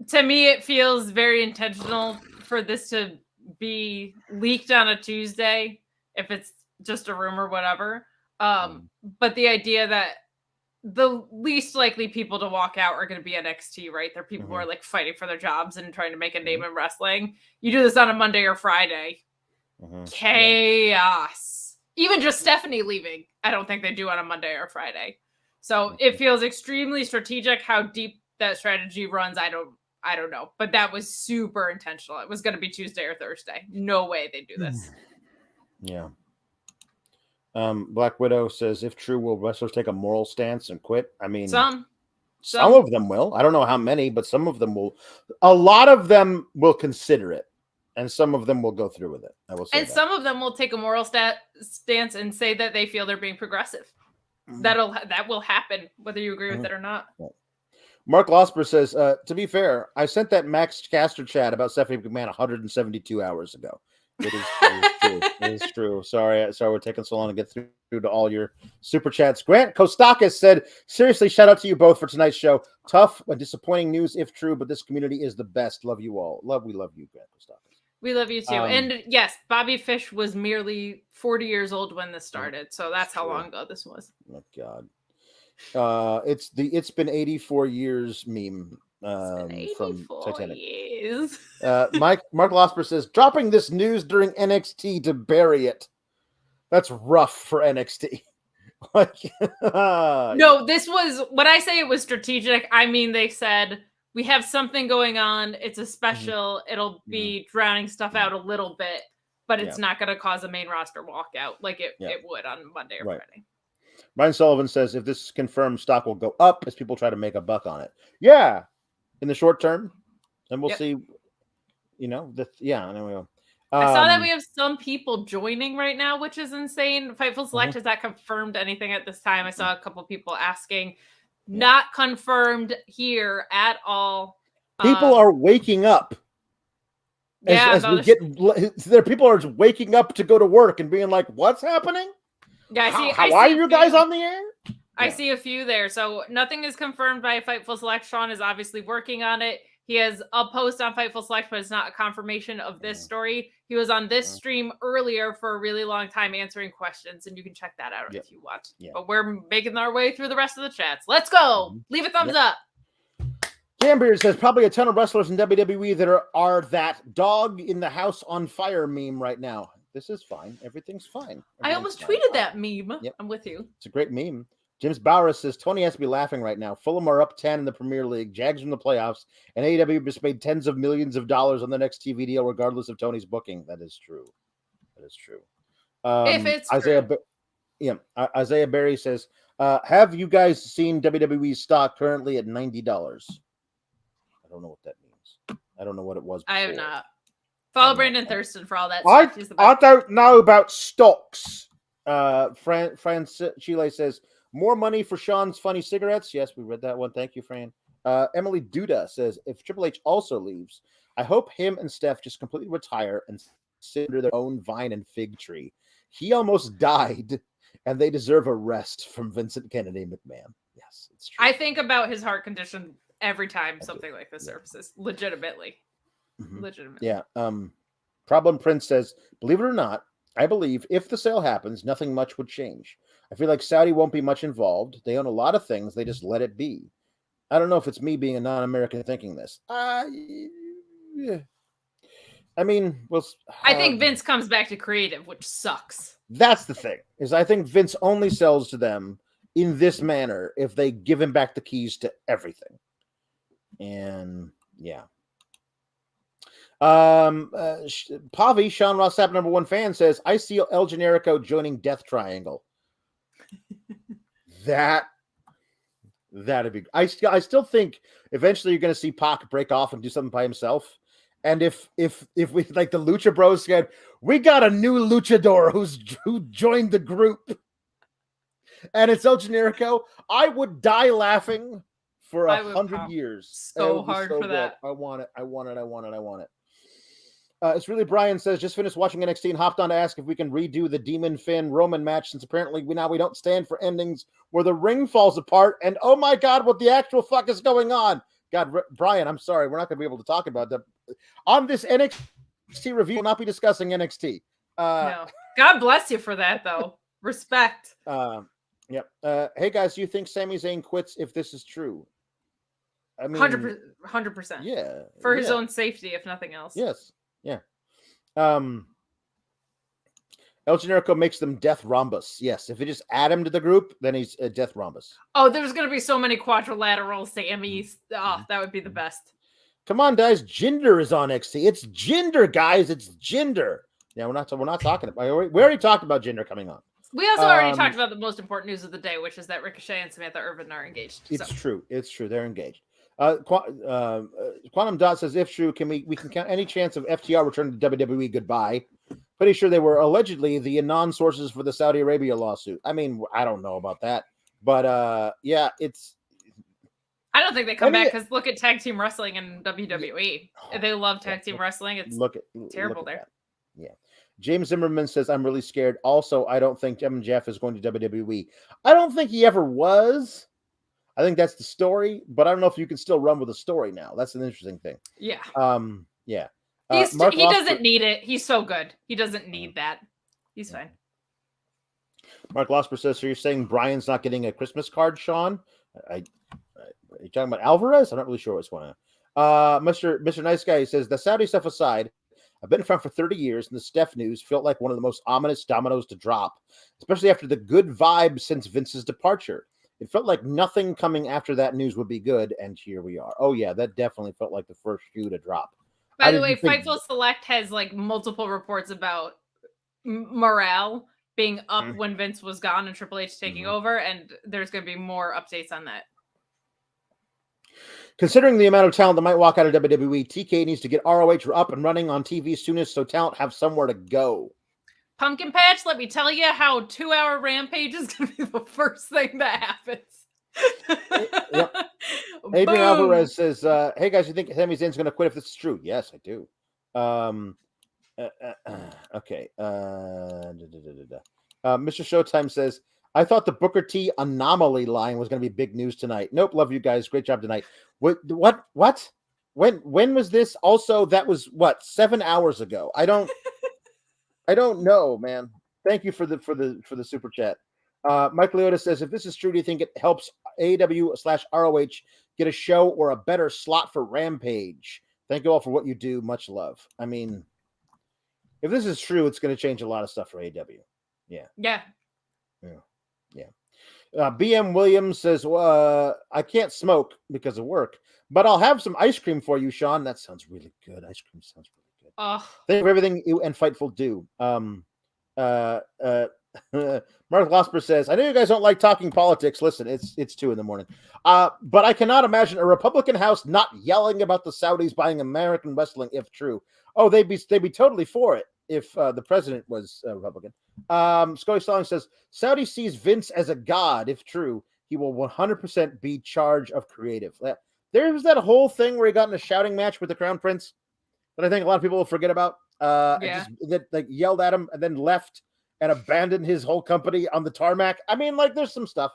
To me, it feels very intentional for this to be leaked on a Tuesday, if it's just a rumor, whatever. But the idea that the least likely people to walk out are going to be NXT, right? They're people who are like fighting for their jobs and trying to make a name in wrestling. You do this on a Monday or Friday. Chaos. Even just Stephanie leaving, I don't think they do on a Monday or Friday. So it feels extremely strategic. How deep that strategy runs, I don't know. But that was super intentional. It was going to be Tuesday or Thursday. No way they do this. Yeah. Black Widow says, if true, will wrestlers take a moral stance and quit? I mean, some Some of them will. I don't know how many, but some of them will. A lot of them will consider it, and some of them will go through with it. I will say and some of them will take a moral stance and say that they feel they're being progressive. Mm-hmm. That will happen, whether you agree with it or not. Yeah. Mark Losper says, to be fair, I sent that Max Caster chat about Stephanie McMahon 172 hours ago. It is true. It is true. Sorry, we're taking so long to get through to all your super chats. Grant Kostakis said, seriously, shout out to you both for tonight's show. Tough and disappointing news, if true, but this community is the best. Love you all. We love you, Grant Kostakis. We love you too. And yes, Bobby Fish was merely 40 years old when this started. So that's how long ago this was. Oh, God. It's been 84 years meme. From Titanic. Years. Mark Losper says, dropping this news during NXT to bury it. That's rough for NXT. No, this was, when I say it was strategic, I mean they said, we have something going on. It's a special. It'll be drowning stuff out a little bit, but it's not going to cause a main roster walkout like it would on Monday or Friday. Ryan Sullivan says, if this is confirmed, stock will go up as people try to make a buck on it. Yeah. In the short term, and we'll see. You know, there we go. I saw that we have some people joining right now, which is insane. Fightful Select, has that confirmed anything at this time? I saw a couple people asking. Not confirmed here at all. People are waking up. People are waking up to go to work and being like, "What's happening? Yeah, how are you guys on the air?" I see a few there. So nothing is confirmed by Fightful Select. Sean is obviously working on it. He has a post on Fightful Select, but it's not a confirmation of this story. He was on this stream earlier for a really long time answering questions, and you can check that out if you want. But we're making our way through the rest of the chats. Let's go. Leave a thumbs up. Jambeard says, probably a ton of wrestlers in WWE that are that dog in the house on fire meme right now. This is fine. Everything's fine. I almost tweeted that meme. Yep. I'm with you. It's a great meme. James Bauer says, Tony has to be laughing right now. Fulham are up 10 in the Premier League. Jags in the playoffs. And AEW just made tens of millions of dollars on the next TV deal, regardless of Tony's booking. That is true. If it's true. Isaiah Berry says, have you guys seen WWE stock currently at $90? I don't know what that means. I don't know what it was before. I have not. Follow Brandon Thurston for all that stuff. I don't know about stocks. Fran Chile says, more money for Sean's funny cigarettes. Yes, we read that one. Thank you, Fran. Emily Duda says, if Triple H also leaves, I hope him and Steph just completely retire and sit under their own vine and fig tree. He almost died, and they deserve a rest from Vincent Kennedy McMahon. Yes, it's true. I think about his heart condition every time something like this surfaces. Legitimately. Yeah. Problem Prince says, believe it or not, I believe if the sale happens, nothing much would change. I feel like Saudi won't be much involved. They own a lot of things. They just let it be. I don't know if it's me being a non-American thinking this. Yeah. I mean, I think Vince comes back to creative, which sucks. That's the thing, is I think Vince only sells to them in this manner if they give him back the keys to everything. And yeah. Pavi, Sean Ross Sapp, #1 fan, says, I see El Generico joining Death Triangle. That'd be. I still think eventually you're going to see Pac break off and do something by himself. And if we, like the Lucha Bros said, we got a new luchador who joined the group, and it's El Generico, I would die laughing for 100 years. So hard for that. I want it. It's really Brian says, just finished watching NXT and hopped on to ask if we can redo the Demon Finn Roman match, since apparently we don't stand for endings where the ring falls apart and oh my God, what the actual fuck is going on? God, Brian, I'm sorry, we're not going to be able to talk about that on this NXT review. We'll not be discussing NXT. No. God bless you for that, though. Respect. Yep. Hey guys, do you think Sami Zayn quits if this is true? I mean, 100%. Yeah. For his own safety, if nothing else. Yes. Yeah. El Generico makes them Death Rhombus. Yes. If you just add him to the group, then he's a Death Rhombus. Oh, there's going to be so many quadrilateral Sammys. Oh, that would be the best. Come on, guys. Jinder is on NXT. It's Jinder, guys. It's Jinder. Yeah, we're not talking about. We already talked about Jinder coming on. We also already talked about the most important news of the day, which is that Ricochet and Samantha Irvin are engaged. It's true. It's true. They're engaged. Quantum Dot says, if true, we can count any chance of FTR returning to WWE? Goodbye. Pretty sure they were allegedly the anon sources for the Saudi Arabia lawsuit. I mean, I don't know about that, but yeah, it's. I don't think they come back because look at tag team wrestling in WWE. They love tag team wrestling. It's terrible there. That. Yeah. James Zimmerman says, I'm really scared. Also, I don't think Jeff is going to WWE. I don't think he ever was. I think that's the story, but I don't know if you can still run with a story now. That's an interesting thing. Yeah. Yeah. He doesn't need it. He's so good. He doesn't need that. He's fine. Mark Losper says, so you're saying Brian's not getting a Christmas card, Sean? Are you talking about Alvarez? I'm not really sure what's going on. Mr. Nice Guy says, the Saudi stuff aside, I've been a fan for 30 years, and the Steph news felt like one of the most ominous dominoes to drop, especially after the good vibe since Vince's departure. It felt like nothing coming after that news would be good, and here we are. Oh, yeah, that definitely felt like the first shoe to drop. By the way, Fightful Select has like multiple reports about morale being up when Vince was gone and Triple H taking over, and there's going to be more updates on that. Considering the amount of talent that might walk out of WWE, TK needs to get ROH up and running on TV soonest so talent have somewhere to go. Pumpkin Patch, let me tell you how 2-hour Rampage is going to be the first thing that happens. Yep. Adrian Alvarez says, hey guys, you think Sami Zayn's going to quit if this is true? Yes, I do. Okay. Mr. Showtime says, I thought the Booker T anomaly line was going to be big news tonight. Nope. Love you guys. Great job tonight. What? When was this? Also, that was 7 hours ago. I don't know, man. Thank you for the super chat. Mike Leota says, if this is true, do you think it helps AEW/ROH get a show or a better slot for Rampage? Thank you all for what you do. Much love. I mean, if this is true, it's going to change a lot of stuff for AEW. Yeah. BM Williams says, I can't smoke because of work, but I'll have some ice cream for you, Sean. That sounds really good. Ice cream sounds really good. Thank you for everything you and Fightful do. Mark Losper says, I know you guys don't like talking politics. Listen, it's 2 a.m. But I cannot imagine a Republican House not yelling about the Saudis buying American wrestling if true. Oh, they'd be totally for it if the president was Republican. Scotty Stalling says, Saudi sees Vince as a god. If true, he will 100% be charge of creative. There was that whole thing where he got in a shouting match with the Crown Prince that I think a lot of people will forget about. That yelled at him and then left and abandoned his whole company on the tarmac. I mean, there's some stuff.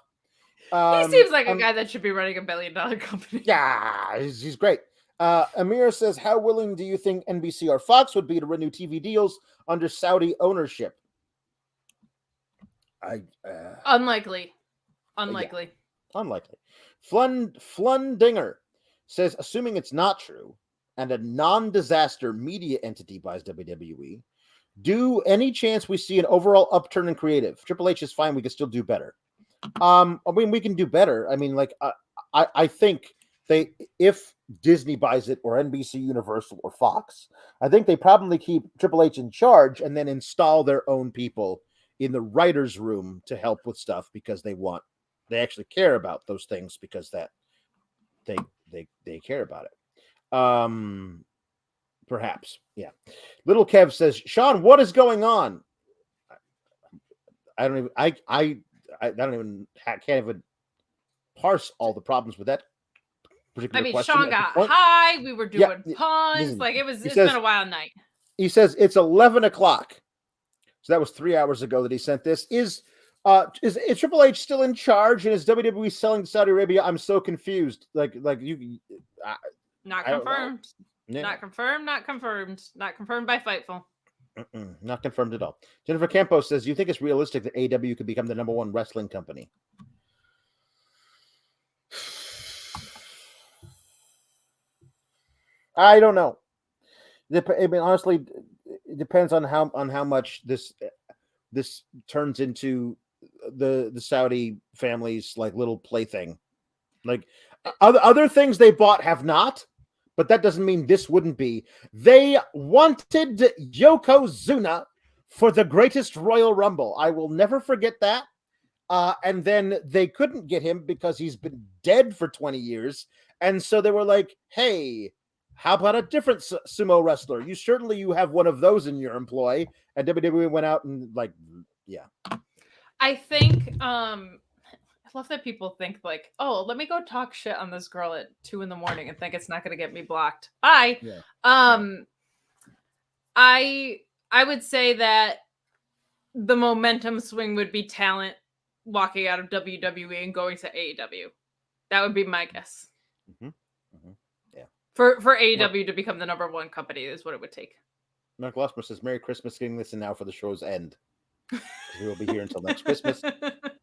He seems like a guy that should be running $1 billion company. Yeah, he's great. Amir says, how willing do you think NBC or Fox would be to renew TV deals under Saudi ownership? Unlikely. Yeah, unlikely. Flundinger says, assuming it's not true and a non-disaster media entity buys WWE, do any chance we see an overall upturn in creative? Triple H is fine. We can still do better. I mean, we can do better. I mean, I think if Disney buys it or NBC Universal or Fox, I think they probably keep Triple H in charge and then install their own people in the writer's room to help with stuff because they actually care about those things because that they care about it. Perhaps. Yeah. Little Kev says, Sean, what is going on? I can't even parse all the problems with that particular question. Sean got high. We were doing puns. It's been a wild night. He says it's 11 o'clock. So that was 3 hours ago that he sent this. Is Triple H still in charge and is WWE selling to Saudi Arabia? I'm so confused. Not confirmed. Yeah. Not confirmed. Not confirmed by Fightful. Not confirmed at all. Jennifer Campos says, do you think it's realistic that AEW could become the #1 wrestling company? I don't know. I mean, honestly, it depends on how much this turns into the Saudi family's little plaything. Other things they bought have not, but that doesn't mean this wouldn't be. They wanted Yokozuna for the greatest Royal Rumble. I will never forget that. And then they couldn't get him because he's been dead for 20 years. And so they were like, hey, how about a different sumo wrestler? You have one of those in your employ. And WWE went out and like, yeah. I think, I love that people think like, oh, let me go talk shit on this girl at 2 a.m. and think it's not going to get me blocked. Bye. Yeah. I would say that the momentum swing would be talent walking out of WWE and going to AEW. That would be my guess. Yeah. For AEW to become the #1 company is what it would take. Mark Lossmer says, Merry Christmas, getting this in now for the show's end. We will be here until next Christmas.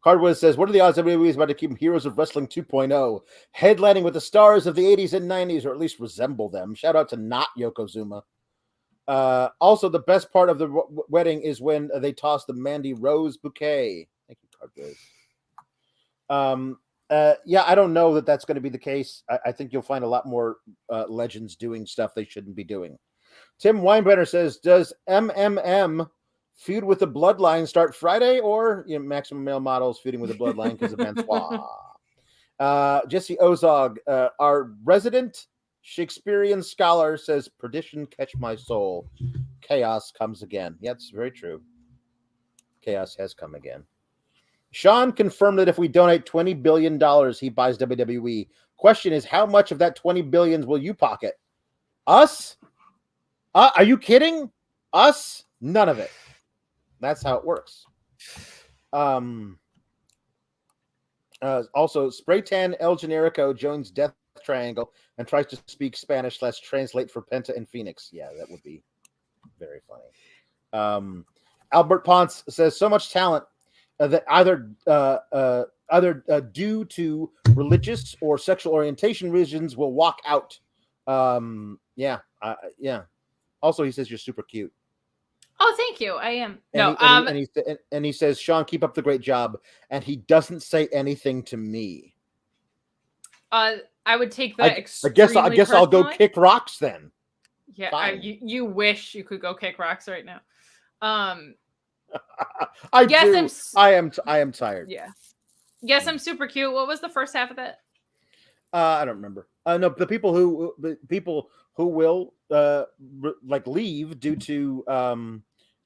Cardwood says, what are the odds WWE is about to keep Heroes of Wrestling 2.0 headlining with the stars of the 80s and 90s, or at least resemble them? Shout out to not Yokozuna. Also, the best part of the wedding is when they toss the Mandy Rose bouquet. Thank you, Cardwood. Yeah, I don't know that that's going to be the case. I think you'll find a lot more legends doing stuff they shouldn't be doing. Tim Weinbrenner says, does MMM feud with the Bloodline start Friday, or Maximum Male Models feuding with the Bloodline because of Mansoir? Jesse Ozog, our resident Shakespearean scholar, says, perdition catch my soul. Chaos comes again. Yeah, it's very true. Chaos has come again. Sean confirmed that if we donate $20 billion, he buys WWE. Question is, how much of that $20 billion will you pocket? Us? Are you kidding? Us? None of it. That's how it works. Also, Spray Tan El Generico joins Death Triangle and tries to speak Spanish / translate for Penta and Phoenix. Yeah, that would be very funny. Albert Ponce says, so much talent that either due to religious or sexual orientation reasons will walk out. Yeah. Also, he says you're super cute. Oh, thank you. I am. And he says, Sean, keep up the great job. And he doesn't say anything to me. I would take that. I guess I'll go kick rocks then. Yeah, you wish you could go kick rocks right now. I am tired. Yeah. Yes, I'm super cute. What was the first half of that? I don't remember. No, the people who will leave due to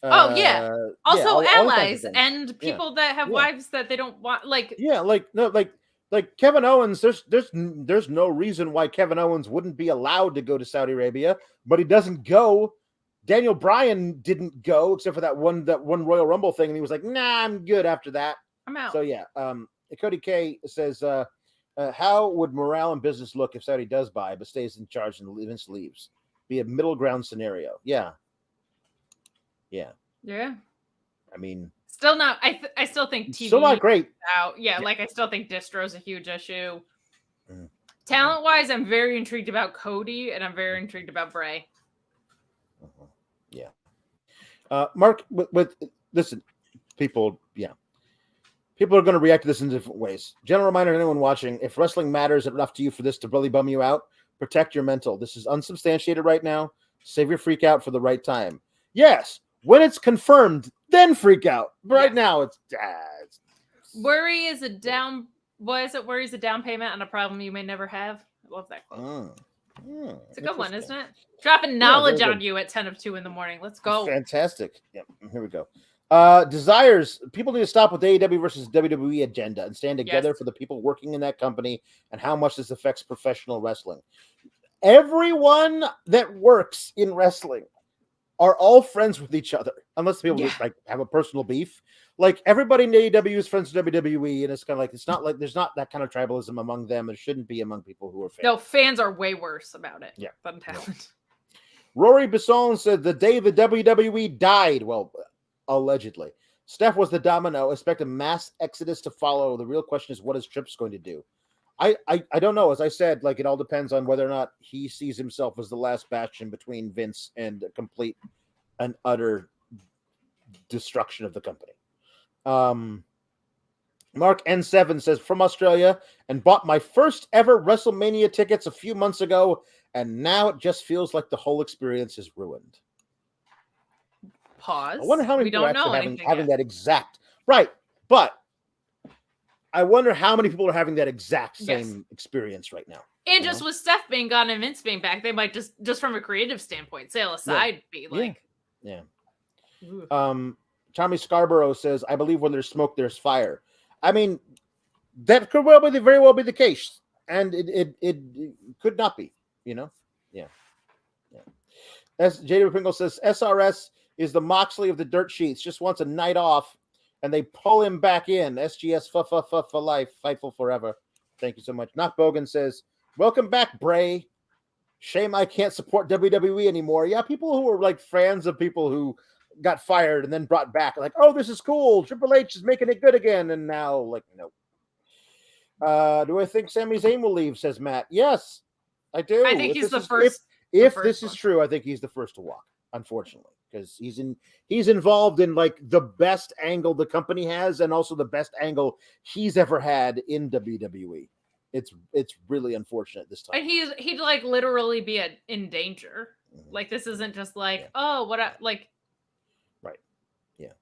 also allies and people that have wives that they don't want, like Kevin Owens. There's no reason why Kevin Owens wouldn't be allowed to go to Saudi Arabia, but he doesn't go. Daniel Bryan didn't go except for that one Royal Rumble thing, and he was like, nah, I'm good after that. I'm out. So yeah. Cody K says, how would morale and business look if Saudi does buy but stays in charge and Vince leaves? Be a middle ground scenario. Yeah. I mean, still not. I still think TV still not great. Out. Yeah, like I still think distro's a huge issue. Talent wise, I'm very intrigued about Cody and I'm very intrigued about Bray. Yeah. Mark, listen, people. Yeah. People are going to react to this in different ways. General reminder to anyone watching: if wrestling matters enough to you for this to really bum you out, protect your mental. This is unsubstantiated right now. Save your freak out for the right time. Yes, when it's confirmed, then freak out. But right now, it's worry is a down. What is it? Worry is a down payment on a problem you may never have. I love that quote. It's a good one, isn't it? Dropping knowledge on you at 10 of 2 in the morning. Let's go. Fantastic. Yep. Here we go. Desires. People need to stop with the AEW versus WWE agenda and stand together for the people working in that company and how much this affects professional wrestling. Everyone that works in wrestling are all friends with each other, unless people have a personal beef. Like everybody in AEW is friends with WWE, and it's kind of like there's not that kind of tribalism among them. It shouldn't be among people who are fans. No, fans are way worse about it. Than talent. Rory Bisson said the day the WWE died, well, allegedly, Steph was the domino. Expect a mass exodus to follow. The real question is, what is Trips going to do? I don't know. As I said, like it all depends on whether or not he sees himself as the last bastion between Vince and complete and utter destruction of the company. Mark N7 says, from Australia, and bought my first ever WrestleMania tickets a few months ago, and now it just feels like the whole experience is ruined. Pause. I wonder how many we people are don't know actually anything having yet. that exact right, but I wonder how many people are having that exact same experience right now. And just with Steph being gone and Vince being back, they might just from a creative standpoint, sale aside, be like, yeah. Ooh. Tommy Scarborough says, "I believe when there's smoke, there's fire." I mean, that could very well be the case, and it could not be. Yeah. As J.W. Pringle says, SRS is the Moxley of the dirt sheets. Just wants a night off, and they pull him back in. SGS for life, Fightful forever. Thank you so much. Not Bogan says, "Welcome back, Bray. Shame I can't support WWE anymore." Yeah, people who are like fans of people who got fired and then brought back, like, "Oh, this is cool. Triple H is making it good again." And now, like, no. Do I think Sami Zayn will leave? Says Matt. Yes, I do. I think he's the first. If this is true, I think he's the first to walk, unfortunately, because he's involved in like the best angle the company has, and also the best angle he's ever had in WWE. It's really unfortunate this time. And he'd like literally be in danger. Like this isn't just like, oh, what I like. Right. Yeah.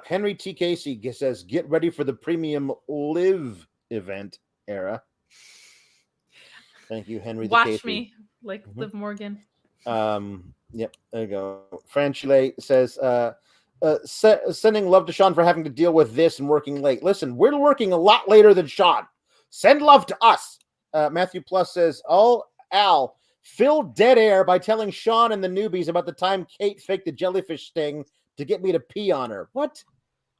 Henry T. Casey says, "Get ready for the premium live event era." Thank you, Henry. Watch me, like Liv Morgan. Yep, there you go. Fran Chile says, sending love to Sean for having to deal with this and working late. Listen, we're working a lot later than Sean. Send love to us. Matthew Plus says, Al, fill dead air by telling Sean and the newbies about the time Kate faked the jellyfish sting to get me to pee on her. What?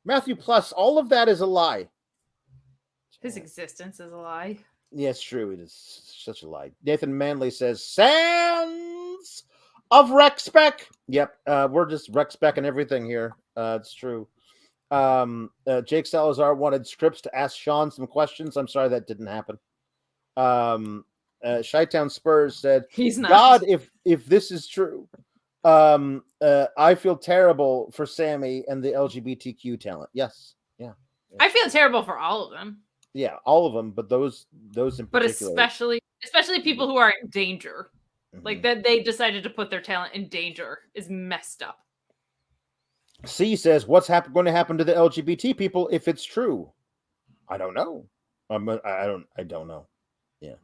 Matthew Plus, all of that is a lie. His existence is a lie. Yeah, it's true. It is such a lie. Nathan Manley says, "Sands of Rec Spec." Yep, we're just Rec Spec and everything here. It's true. Jake Salazar wanted scripts to ask Sean some questions. I'm sorry that didn't happen. Chi-Town Spurs said, "He's not. God, if this is true, I feel terrible for Sammy and the LGBTQ talent." Yes, yeah. I feel terrible for all of them. Yeah, all of them, but those in particular. But especially people who are in danger. Like that they decided to put their talent in danger is messed up. C says, "What's going to happen to the LGBT people if it's true?" I don't know. I don't know. Yeah.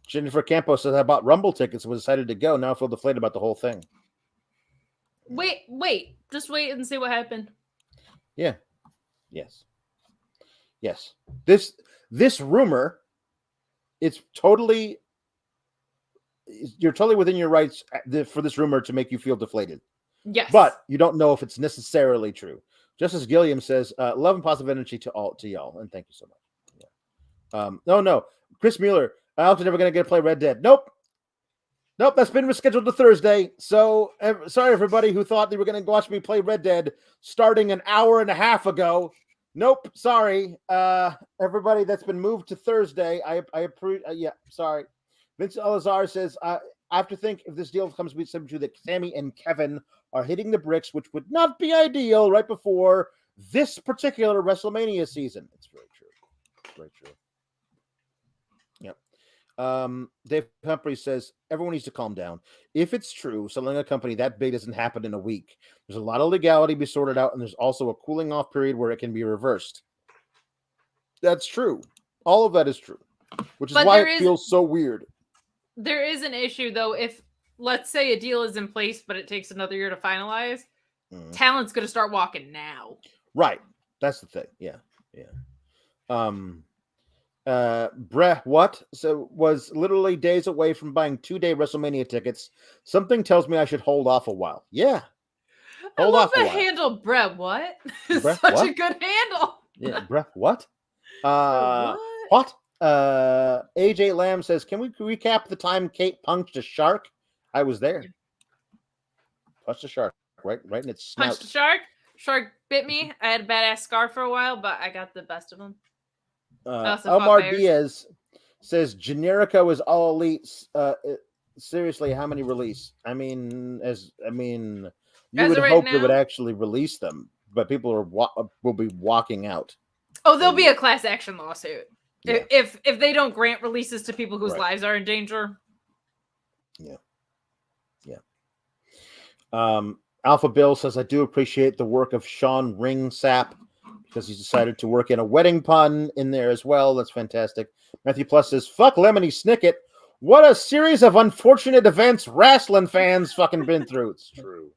Jennifer Campos says, "I bought Rumble tickets and was excited to go. Now I feel deflated about the whole thing." Wait. Just wait and see what happened. Yeah. Yes. This rumor, you're totally within your rights for this rumor to make you feel deflated. Yes. But you don't know if it's necessarily true. Justice Gilliam says, "Love and positive energy to y'all, and thank you so much." Yeah. No. Chris Mueller, Alex is never going to get to play Red Dead. Nope. That's been rescheduled to Thursday. So sorry, everybody who thought they were going to watch me play Red Dead starting an hour and a half ago. Nope, sorry. Everybody, that's been moved to Thursday. I approve. Sorry. Vince Elazar says, "I have to think if this deal comes to be subject to that Sammy and Kevin are hitting the bricks, which would not be ideal right before this particular WrestleMania season." It's very true. Very true. Yep. Dave Humphrey says, "Everyone needs to calm down. If it's true, selling a company that big doesn't happen in a week. There's a lot of legality to be sorted out, and there's also a cooling off period where it can be reversed." That's true. All of that is true, which is why it feels so weird. There is an issue, though. If, let's say, a deal is in place, but it takes another year to finalize, talent's going to start walking now. Right. That's the thing. Yeah. Brett was literally days away from buying 2-day WrestleMania tickets. Something tells me I should hold off a while. Yeah. Hold off a while. Handle, Brett. What? Such a good handle. Yeah, Brett. What? What? AJ Lamb says, "Can we recap the time Kate punched a shark?" I was there. Punched a shark, right in its snout. Punched a shark. Shark bit me. I had a badass scar for a while, but I got the best of them. Omar Diaz says, "Generico is all elite." Seriously, how many release? You would hope they would actually release them, but people will be walking out. Oh, there'll be a class action lawsuit if they don't grant releases to people whose lives are in danger. Yeah. Alpha Bill says, I do appreciate the work of Sean Ring Sapp because he's decided to work in a wedding pun in there as well. That's fantastic. Matthew Plus says, fuck Lemony Snicket. What a series of unfortunate events wrestling fans fucking been through. It's true.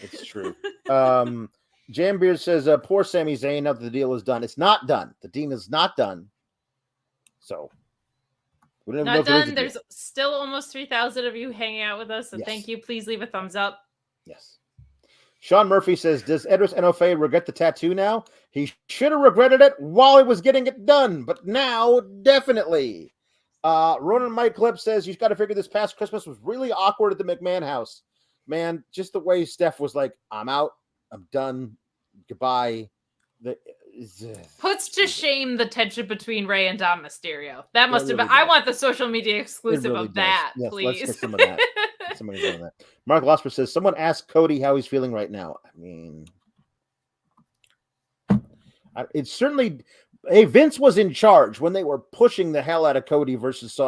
It's true. Jambeard says, poor Sami Zayn, now that the deal is done. It's not done. The deal is not done. So, we don't know Not done. There's still almost 3,000 of you hanging out with us. So thank you. Please leave a thumbs up. Yes. Sean Murphy says, does Edris Enofe regret the tattoo now? He should have regretted it while he was getting it done, but now, definitely. Ronan Mike Clip says, you've got to figure this past Christmas was really awkward at the McMahon house. Man, just the way Steph was like, I'm out. I'm done. Goodbye. Puts to shame the tension between Ray and Dom Mysterio. That must have been. I want the social media exclusive of that, yes, please. Let's get some of that. Somebody doing that. Mark Losper says, someone asked Cody how he's feeling right now. I mean, it's certainly. Hey, Vince was in charge when they were pushing the hell out of Cody versus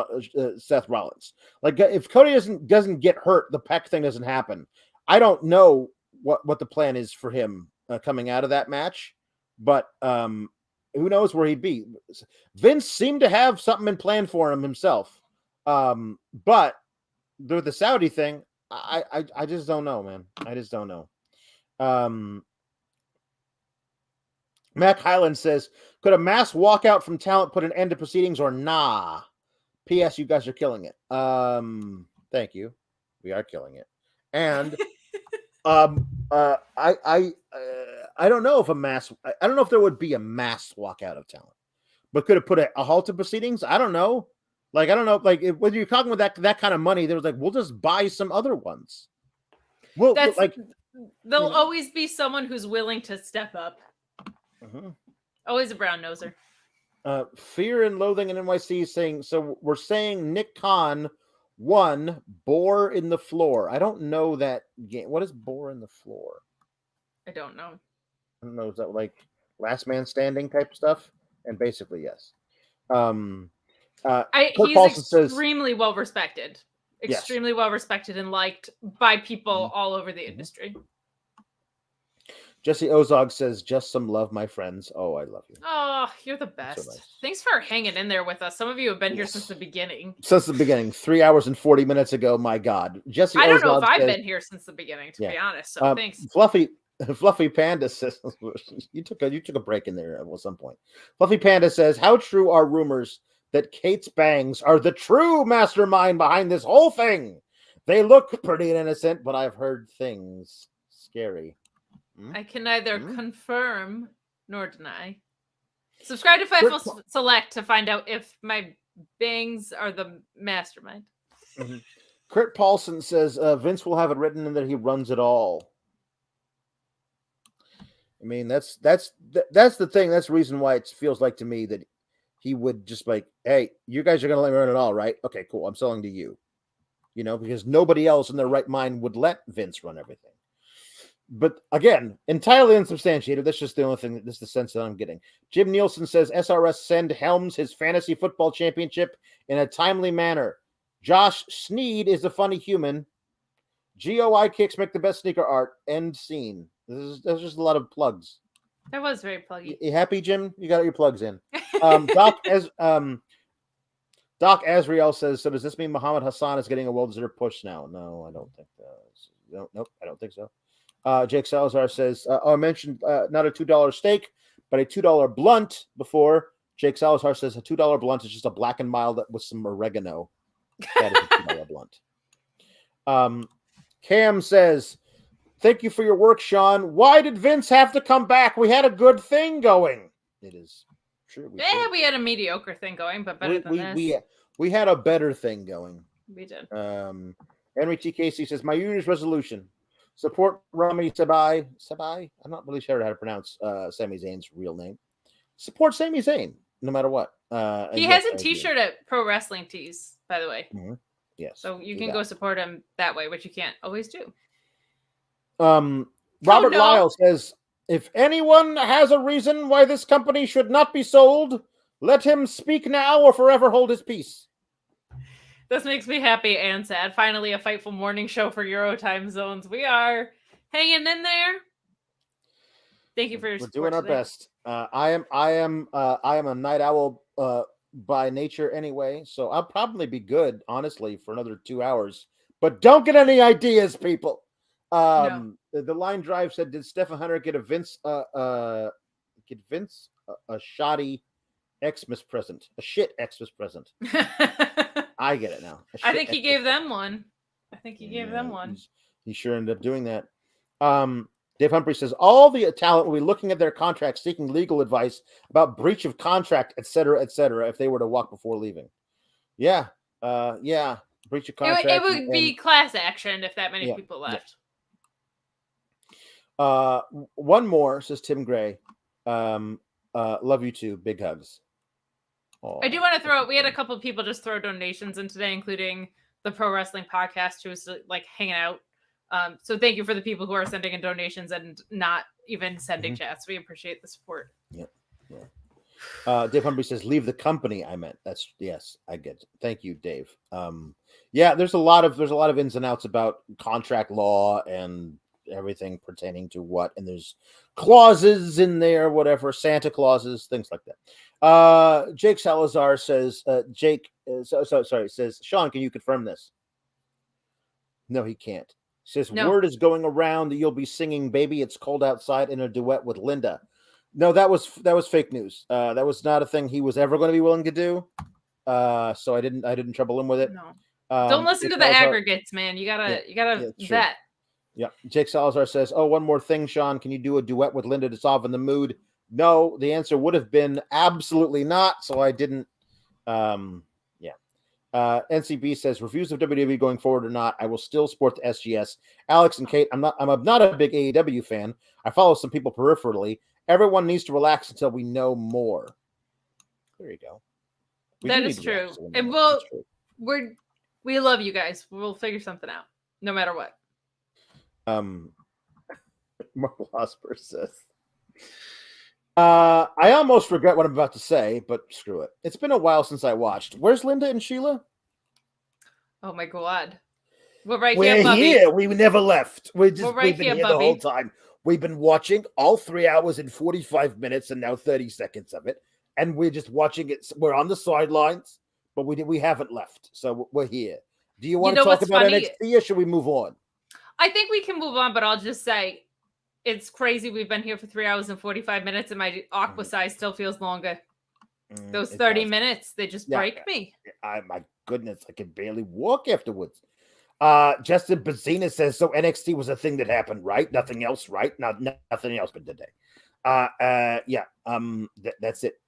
Seth Rollins. Like, if Cody doesn't get hurt, the Peck thing doesn't happen. I don't know what the plan is for him coming out of that match, but who knows where he'd be. Vince seemed to have something in plan for him himself, but the Saudi thing, I just don't know, man. I just don't know. Mac Highland says, could a mass walkout from talent put an end to proceedings or nah? P.S. You guys are killing it. Thank you. We are killing it. And I don't know if I don't know if there would be a mass walkout of talent, but could it put a halt to proceedings? I don't know. Like, I don't know. Like, when you're talking with that kind of money, there was like, we'll just buy some other ones. Well, there'll always be someone who's willing to step up. Mm-hmm. Always a brown noser. Fear and Loathing in NYC saying, so we're saying Nick Khan won Bore in the Floor. I don't know that game. What is Bore in the Floor? I don't know. I don't know. Is that like Last Man Standing type stuff? And basically, yes. He's extremely well respected. Extremely well respected and liked by people all over the industry. Jesse Ozog says, just some love, my friends. Oh, I love you. Oh, you're the best. So nice. Thanks for hanging in there with us. Some of you have been here since the beginning. Since the beginning. 3 hours and 40 minutes ago. My God. Jesse I don't Ozog know if says, I've been here since the beginning, to be honest. So thanks. Fluffy Panda says, you took a break in there at some point. Fluffy Panda says, how true are rumors that Kate's bangs are the true mastermind behind this whole thing? They look pretty and innocent, but I've heard things scary. I can neither confirm nor deny. Subscribe to Fightful Select to find out if my bangs are the mastermind. Mm-hmm. Kurt Paulson says Vince will have it written in that he runs it all. I mean, that's the thing. That's the reason why it feels like to me that he would just like, hey, you guys are going to let me run it all, right? Okay, cool. I'm selling to you. You know, because nobody else in their right mind would let Vince run everything. But again, entirely unsubstantiated. That's just the only thing. That's the sense that I'm getting. Jim Nielsen says SRS send Helms his fantasy football championship in a timely manner. Josh Sneed is a funny human. GOI kicks make the best sneaker art. End scene. There's just a lot of plugs. That was very pluggy. You happy, Jim? You got your plugs in. Doc Azriel says, so does this mean Muhammad Hassan is getting a well-deserved push now? No, I don't think so. Nope, I don't think so. Jake Salazar says, I mentioned not a $2 steak, but a $2 blunt before. Jake Salazar says a $2 blunt is just a black and mild with some oregano. That is a $2 blunt. Cam says, thank you for your work, Sean. Why did Vince have to come back? We had a good thing going. It is true. We had a mediocre thing going, but better than this. We had a better thing going. We did. Henry T. Casey says, my New Year's resolution. Support Rami Sabai. I'm not really sure how to pronounce Sami Zayn's real name. Support Sami Zayn, no matter what. He has a T-shirt at Pro Wrestling Tees, by the way. Mm-hmm. Yes. So you can go support him that way, which you can't always do. Robert Lyle says, if anyone has a reason why this company should not be sold, let him speak now or forever hold his peace. This makes me happy and sad. Finally, a Fightful morning show for Euro time zones. We are hanging in there. Thank you for your We're support doing our today. best. I am a night owl by nature anyway, so I'll probably be good, honestly, for another 2 hours. But don't get any ideas, people. The line drive said, "Did Stephen Hunter get Vince a shoddy Xmas present, a shit Xmas present?" I get it now. I think he gave them one. He sure ended up doing that. Dave Humphrey says all the talent will be looking at their contracts, seeking legal advice about breach of contract, etc., if they were to walk before leaving. Yeah, breach of contract. It would be class action if that many people left. Yeah. One more, says Tim Gray. Love you too. Big hugs. Aww. I do want to we had a couple of people just throw donations in today, including the Pro Wrestling Podcast, who was like hanging out. So thank you for the people who are sending in donations and not even sending chats. We appreciate the support. Yeah. Dave Humphrey says, "Leave the company." I meant yes, I get it. Thank you, Dave. There's a lot of ins and outs about contract law and everything pertaining to what, and there's clauses in there, whatever, Santa clauses, things like that. Jake Salazar says, says, "Sean, can you confirm this?" No, he can't. Says, no. Word is going around that you'll be singing "Baby It's Cold Outside" in a duet with Linda. No, that was fake news. That was not a thing he was ever going to be willing to do. So I didn't trouble him with it. No. Don't listen to the aggregates, man. You gotta vet. Yeah. Jake Salazar says, "Oh, one more thing, Sean. Can you do a duet with Linda to soften the mood?" No, the answer would have been absolutely not. So I didn't. NCB says, "Reviews of WWE going forward or not, I will still support the SGS." Alex and Kate, I'm not a big AEW fan. I follow some people peripherally. Everyone needs to relax until we know more. There you go. That is true. And we love you guys. We'll figure something out, no matter what. Mark Losper says, "I almost regret what I'm about to say, but screw it. It's been a while since I watched. Where's Linda and Sheila?" Oh my God. We're here, Bubby. Here. We never left. We've been here the whole time. We've been watching all 3 hours and 45 minutes and now 30 seconds of it. And we're just watching it. We're on the sidelines, but we haven't left. So we're here. Do you want to talk about NXT or should we move on? I think we can move on, but I'll just say it's crazy. We've been here for 3 hours and 45 minutes and my aqua size still feels longer. Those 30 minutes, they just break me. My goodness, I can barely walk afterwards. Justin Bazina says, "So NXT was a thing that happened, right? Nothing else, right? Nothing else but today." That's it.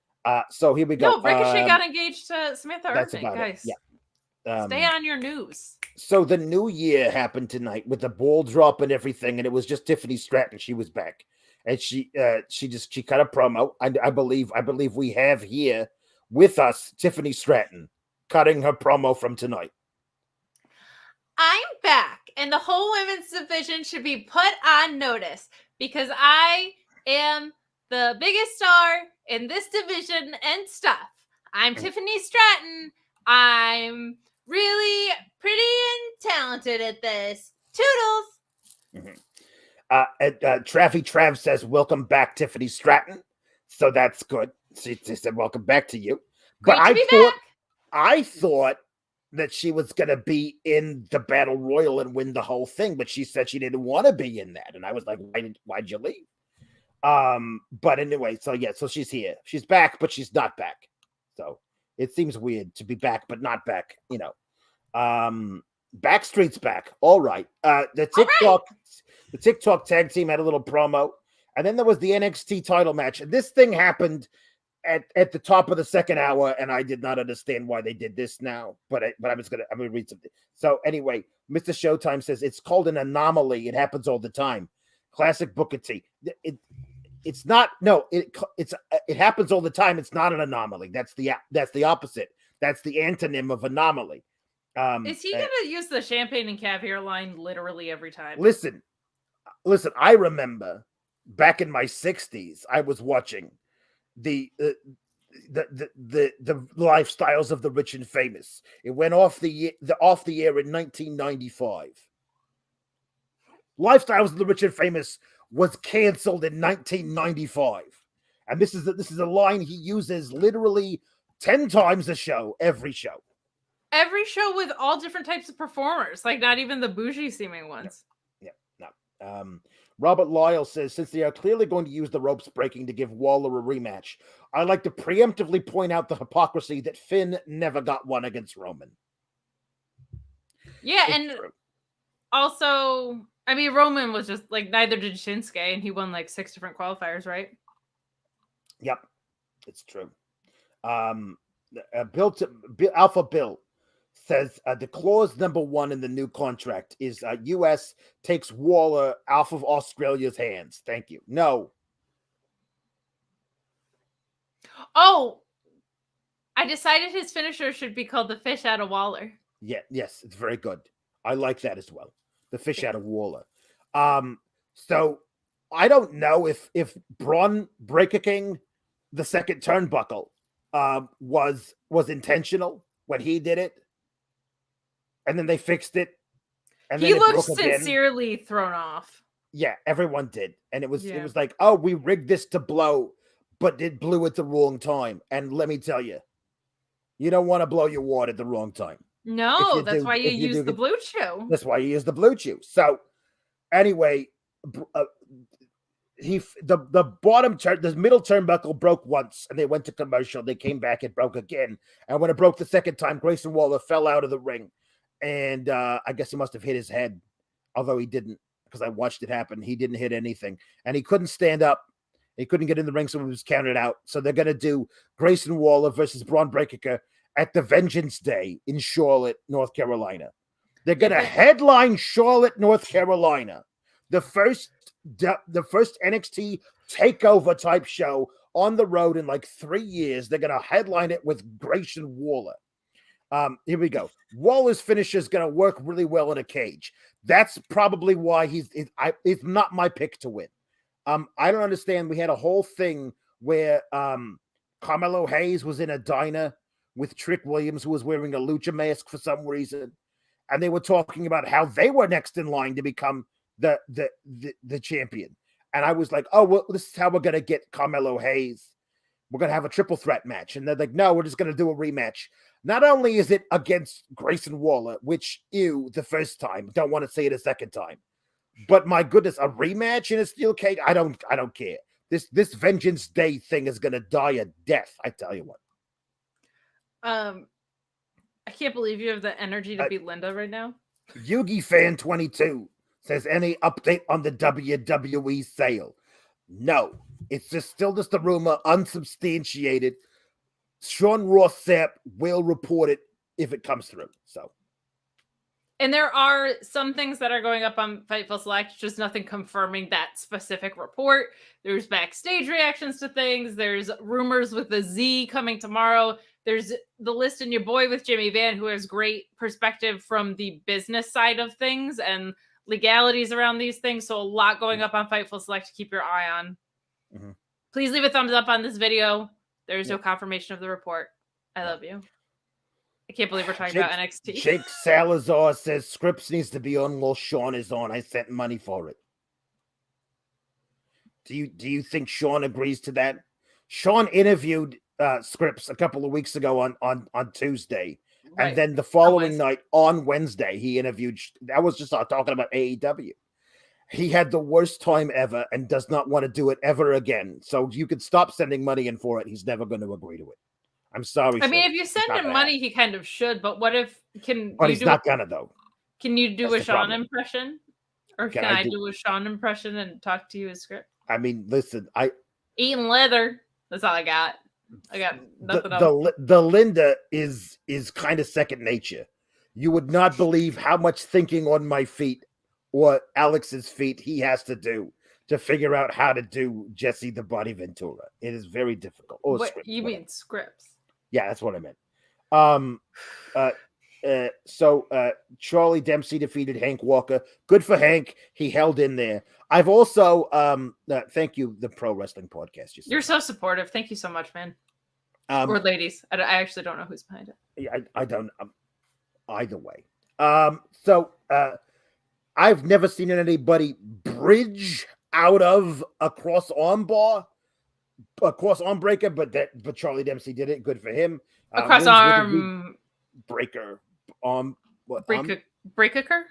So here we go. No, Ricochet got engaged to Samantha Irving, guys. It. Yeah. Stay on your news. So the new year happened tonight with the ball drop and everything, and it was just Tiffany Stratton. She was back, and she cut a promo. I believe we have here with us Tiffany Stratton cutting her promo from tonight. "I'm back, and the whole women's division should be put on notice because I am the biggest star in this division and stuff. I'm Tiffany Stratton. I'm really pretty and talented at this. Toodles." Traffy Trav says, "Welcome back, Tiffany Stratton." So that's good. She said, "Welcome back to you." Great But I thought that she was going to be in the Battle Royal and win the whole thing, but she said she didn't want to be in that. And I was like, why'd you leave? But anyway, so she's here. She's back, but she's not back. So it seems weird to be back, but not back, Backstreet's back. All right. The TikTok tag team had a little promo, and then there was the NXT title match. And this thing happened at the top of the second hour, and I did not understand why they did this now. But I'm gonna read something. So anyway, Mr. Showtime says it's called an anomaly. It happens all the time. Classic Booker T. It's not. No, it happens all the time. It's not an anomaly. That's the opposite. That's the antonym of anomaly. Is he gonna use the champagne and caviar line literally every time? Listen. I remember back in my 60s, I was watching the lifestyles of the rich and famous. It went off the air in 1995. Lifestyles of the Rich and Famous was canceled in 1995. And this is a line he uses literally 10 times a show, every show. Every show with all different types of performers, like not even the bougie seeming ones. No. Robert Lyle says, since they are clearly going to use the ropes breaking to give Waller a rematch, I like to preemptively point out the hypocrisy that Finn never got one against Roman. Yeah, It's and true. also, I mean, Roman was just like, neither did Shinsuke, and he won like 6 different qualifiers, right? Yep, it's true. Alpha Bill says the clause number 1 in the new contract is U.S. takes Waller off of Australia's hands. Thank you. No. Oh, I decided his finisher should be called the fish out of Waller. Yeah, yes, it's very good. I like that as well. The fish out of Waller. So I don't know if Bron breaking the second turnbuckle was intentional when he did it, and then they fixed it, and he then looked sincerely thrown off. Yeah, everyone did, and it was like, oh, we rigged this to blow, but it blew at the wrong time. And let me tell you, you don't want to blow your wad at the wrong time. No, that's why you use the blue chew. That's why you use the blue chew. So anyway, the middle turnbuckle broke once, and they went to commercial. They came back, it broke again, and when it broke the second time, Grayson Waller fell out of the ring, and I guess he must have hit his head, although he didn't, because I watched it happen. He didn't hit anything, and he couldn't stand up. He couldn't get in the ring, so he was counted out. So they're gonna do Grayson Waller versus Bron Breakker at the Vengeance Day in Charlotte, North Carolina. They're gonna headline Charlotte, North Carolina, the first NXT takeover type show on the road in like 3 years. They're gonna headline it with Grayson Waller. Here we go. Waller's finisher is gonna work really well in a cage. That's probably why it's not my pick to win. I don't understand. We had a whole thing where Carmelo Hayes was in a diner with Trick Williams, who was wearing a lucha mask for some reason, and they were talking about how they were next in line to become the champion. And I was like, oh, well, this is how we're gonna get Carmelo Hayes. We're gonna have a triple threat match, and they're like, no, we're just gonna do a rematch. Not only is it against Grayson Waller, which the first time, don't want to say it a second time, but my goodness, a rematch in a steel cage? I don't care. This Vengeance Day thing is gonna die a death. I tell you what. I can't believe you have the energy to be Linda right now. Yugi Fan 22 says, any update on the WWE sale? No, it's still just a rumor, unsubstantiated. Sean Ross Sapp will report it if it comes through. So, and there are some things that are going up on Fightful Select, just nothing confirming that specific report. There's backstage reactions to things. There's rumors with the Z coming tomorrow. There's the list and your boy with Jimmy Van, who has great perspective from the business side of things and legalities around these things. So a lot going up on Fightful Select to keep your eye on. Mm-hmm. Please leave a thumbs up on this video. There's no confirmation of the report. I love you. I can't believe we're talking about NXT. Jake Salazar says Scripps needs to be on while Sean is on. I sent money for it. Do you think Sean agrees to that? Sean interviewed Scripps a couple of weeks ago on Tuesday, right. And then the following night on Wednesday he interviewed. That was just talking about AEW. He had the worst time ever and does not want to do it ever again. So you could stop sending money in for it. He's never going to agree to it. I'm sorry. I mean, if you send him money, he kind of should. But what if But he's not gonna though. Can you do a Sean impression, or can I do a Sean impression and talk to you as Script? I mean, listen, eating leather. That's all I got. I got nothing else. The Linda is kind of second nature. You would not believe how much thinking on my feet or Alex's feet he has to do to figure out how to do Jesse the Body Ventura. It is very difficult. Or what you mean Scripts? Yeah, that's what I meant. So Charlie Dempsey defeated Hank Walker. Good for Hank. He held in there. I've also thank you, the Pro Wrestling Podcast. You're so supportive. Thank you so much, man. Or ladies. I actually don't know who's behind it. I don't. Either way. So I've never seen anybody bridge out of a cross arm breaker, but Charlie Dempsey did it. Good for him. A cross arm breaker. breaker.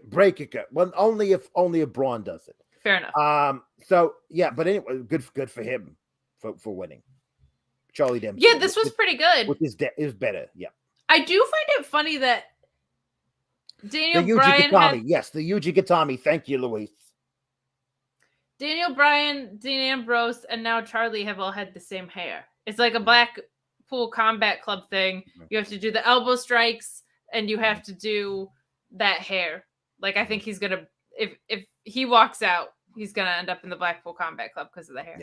Breaker. Well, only if Braun does it. Fair enough. So yeah, but anyway, good for him for winning. Charlie Dempsey. Yeah, this was pretty good. Which is better. Yeah. I do find it funny that Daniel the Bryan Gatami. Yes, the Yuji Gatami. Thank you, Luis. Daniel Bryan, Dean Ambrose, and now Charlie have all had the same hair. It's like a Blackpool Combat Club thing. You have to do the elbow strikes, and you have to do that hair. Like, I think he's gonna, if he walks out, he's gonna end up in the Blackpool Combat Club because of the hair.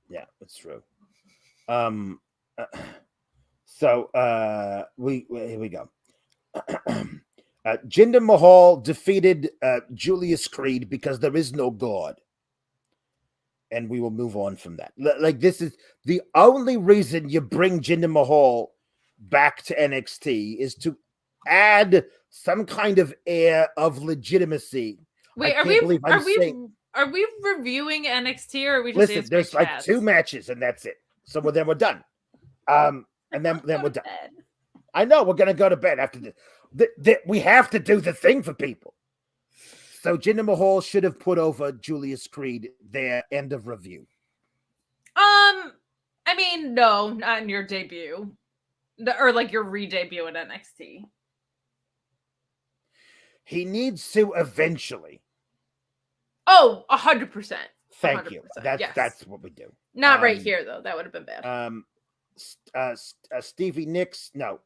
Yeah, that's true. So here we go. Jinder Mahal defeated Julius Creed because there is no God. And we will move on from that. Like, this is the only reason you bring Jinder Mahal back to NXT is to add some kind of air of legitimacy. Wait, are we reviewing NXT or are we just listen? There's like 2 matches and that's it. So then we're done. And then we're done. I know we're gonna go to bed after this. We have to do the thing for people. So Jinder Mahal should have put over Julius Creed there. End of review. I mean, no, not in your debut. Or like your re-debut at NXT. He needs to eventually. Oh, 100%. Thank you. That's what we do. Not right here, though. That would have been bad. Stevie Nicks, no.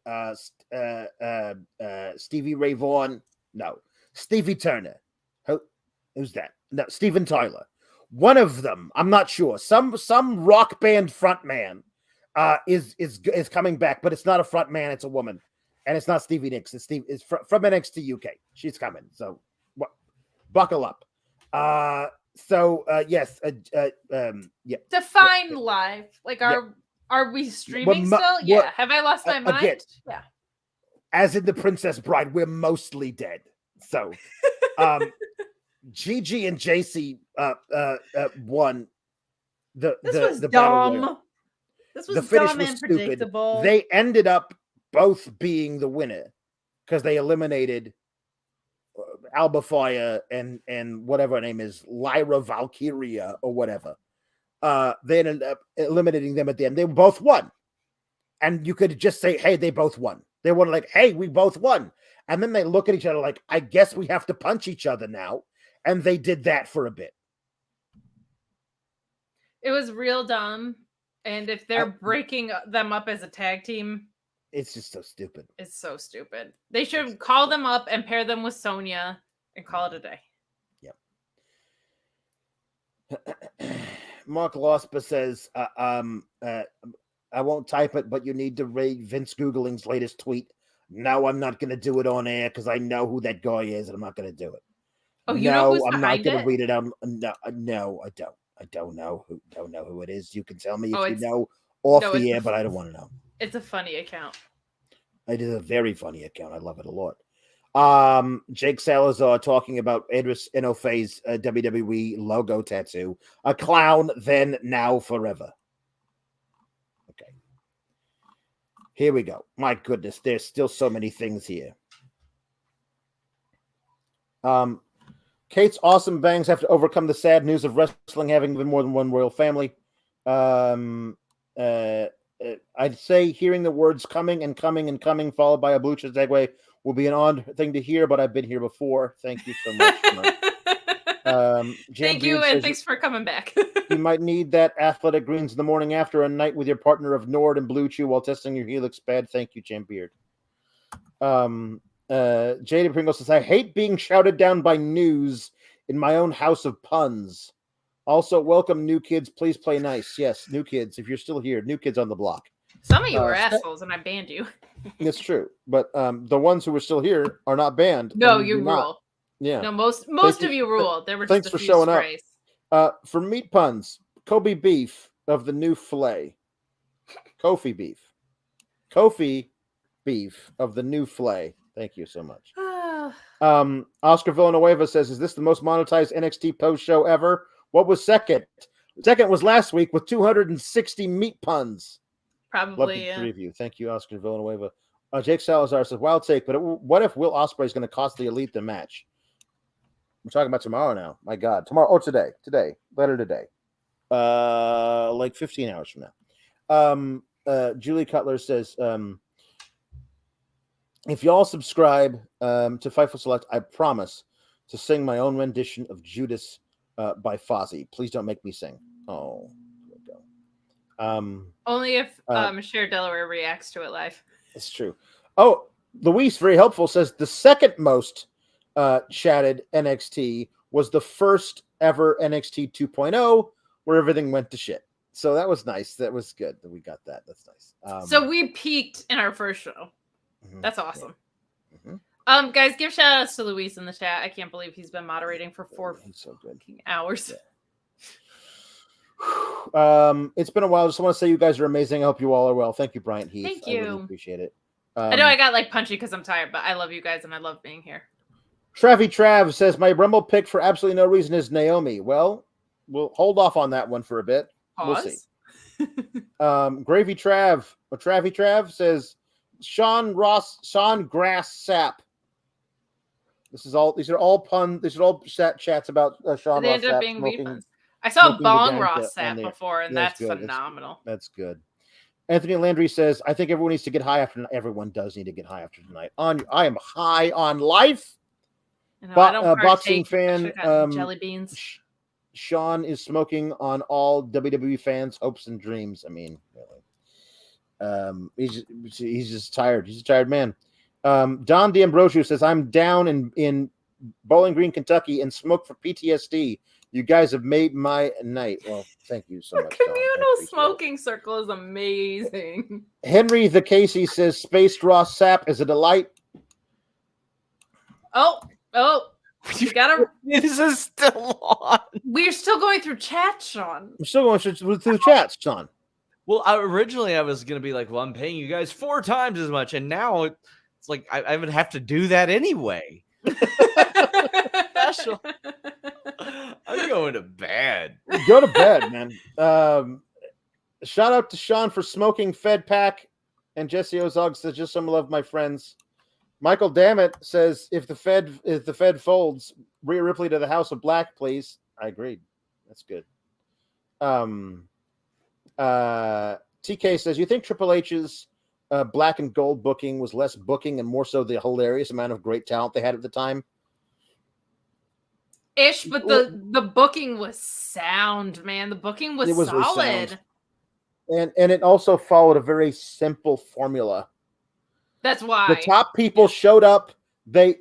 Stevie Ray Vaughan, no. Stevie Turner. Who's that? No, Steven Tyler. One of them, I'm not sure. Some rock band frontman is coming back, but it's not a frontman, it's a woman. And it's not Stevie Nicks. It's from NXT UK. She's coming. So buckle up. Yes. Yeah. Define live. Like, are we streaming still? Yeah. Have I lost my mind? Again, yeah. As in The Princess Bride, we're mostly dead. So, Gigi and JC won the dumb. Battle Royal. This was the finish dumb was and stupid. predictable. They ended up both being the winner because they eliminated Alba Fire and whatever her name is, Lyra Valkyria or whatever. They ended up eliminating them at the end. They both won. And you could just say, hey, they both won. They were like, hey, we both won. And then they look at each other like, I guess we have to punch each other now. And they did that for a bit. It was real dumb. And if they're breaking them up as a tag team, it's just so stupid. It's so stupid. They should call them up and pair them with Sonya and call it a day. Yep. Mark Lospa says, I won't type it, but you need to read Vince Googling's latest tweet. No, I'm not going to do it on air because I know who that guy is and I'm not going to do it. Oh, you know who's I'm behind not going it? to read it. No, I don't. I don't know who it is. You can tell me if you know off the air, but I don't want to know. It's a funny account. It is a very funny account. I love it a lot. Jake Salazar talking about Edris Enofe's WWE logo tattoo. A clown, then, now, forever. Okay. Here we go. My goodness, there's still so many things here. Kate's awesome bangs have to overcome the sad news of wrestling having been more than one royal family. I'd say hearing the words coming and coming and coming followed by a blue cheese segue will be an odd thing to hear, but I've been here before. Thank you so much. Thank you, and thanks for coming back. You might need that athletic greens in the morning after a night with your partner of Nord and Blue Chew while testing your Helix pad. Thank you, Chambeard. Jada Pringle says, I hate being shouted down by news in my own house of puns. Also, welcome new kids. Please play nice. Yes, new kids. If you're still here, new kids on the block. Some of you were assholes, and I banned you. It's true, but the ones who are still here are not banned. No, you rule. Not. Yeah, no, most of you rule. There were just thanks a for few showing strays. up. For meat puns, Kobe beef of the new filet. Kofi beef of the new filet. Thank you so much. Oscar Villanueva says, "Is this the most monetized NXT post show ever? What was second? Second was last week with 260 meat puns." Probably. Love the three of you. Thank you, Oscar Villanueva. Jake Salazar says, "Wild take, but what if Will Ospreay is going to cost the Elite the match?" We're talking about tomorrow now. My God, tomorrow or today? Later today. Like 15 hours from now. Julie Cutler says, "If y'all subscribe to Fightful Select, I promise to sing my own rendition of Judas by Fozzy. Please don't make me sing." Oh, there we go. Only if Cher Delaware reacts to it live. It's true. Oh, Luis, very helpful, says the second most chatted NXT was the first ever NXT 2.0, where everything went to shit. So that was nice. That was good that we got that. That's nice. So we peaked in our first show. Mm-hmm. That's awesome. Yeah. Mm-hmm. Guys, give shout outs to Luis in the chat. I can't believe he's been moderating for 4 hours. Yeah. It's been a while. Just want to say you guys are amazing. I hope you all are well. Thank you, Bryant Heath. Thank you. I really appreciate it. I know I got like punchy because I'm tired, but I love you guys and I love being here. Travi Trav says my Rumble pick for absolutely no reason is Naomi. Well, we'll hold off on that one for a bit. Pause. We'll see. Gravy Trav or Travi Trav says Sean Grass Sapp. These are all puns. These are all chats about Sean They Ross ended up Sapp being smoking. puns. I saw smoking Bong the Ross ganja on Sapp there. before, and That's that's good. phenomenal. That's good. Anthony Landry says, "I think everyone needs to get high after. Everyone does need to get high after tonight. I am high on life." I don't boxing partake. fan jelly beans. Sean is smoking on all WWE fans' hopes and dreams. I mean, really. He's just tired. He's a tired man. Don D'Ambrosio says, "I'm down in Bowling Green, Kentucky, and smoke for PTSD. You guys have made my night." Well, thank you so much. Communal smoking circle is amazing. Henry the Casey says, "Spaced Ross Sapp is a delight." Oh, we gotta. This is still on. We're still going through chat, Sean. We're still going through chats, Sean. Well, originally I was going to be like, well, I'm paying you guys 4 times as much. And now it's like I would have to do that anyway. Special. I'm going to bed. Go to bed, man. Shout out to Sean for smoking Fed Pack. And Jesse Ozog says, "Just some love, my friends." Michael Dammit says, if the Fed folds, Rhea Ripley to the House of Black, please. I agreed. That's good. TK says, "You think Triple H's black and gold booking was less booking and more so the hilarious amount of great talent they had at the time?" Ish, but the booking was sound, man. The booking was solid. And it also followed a very simple formula. That's why the top people showed up. They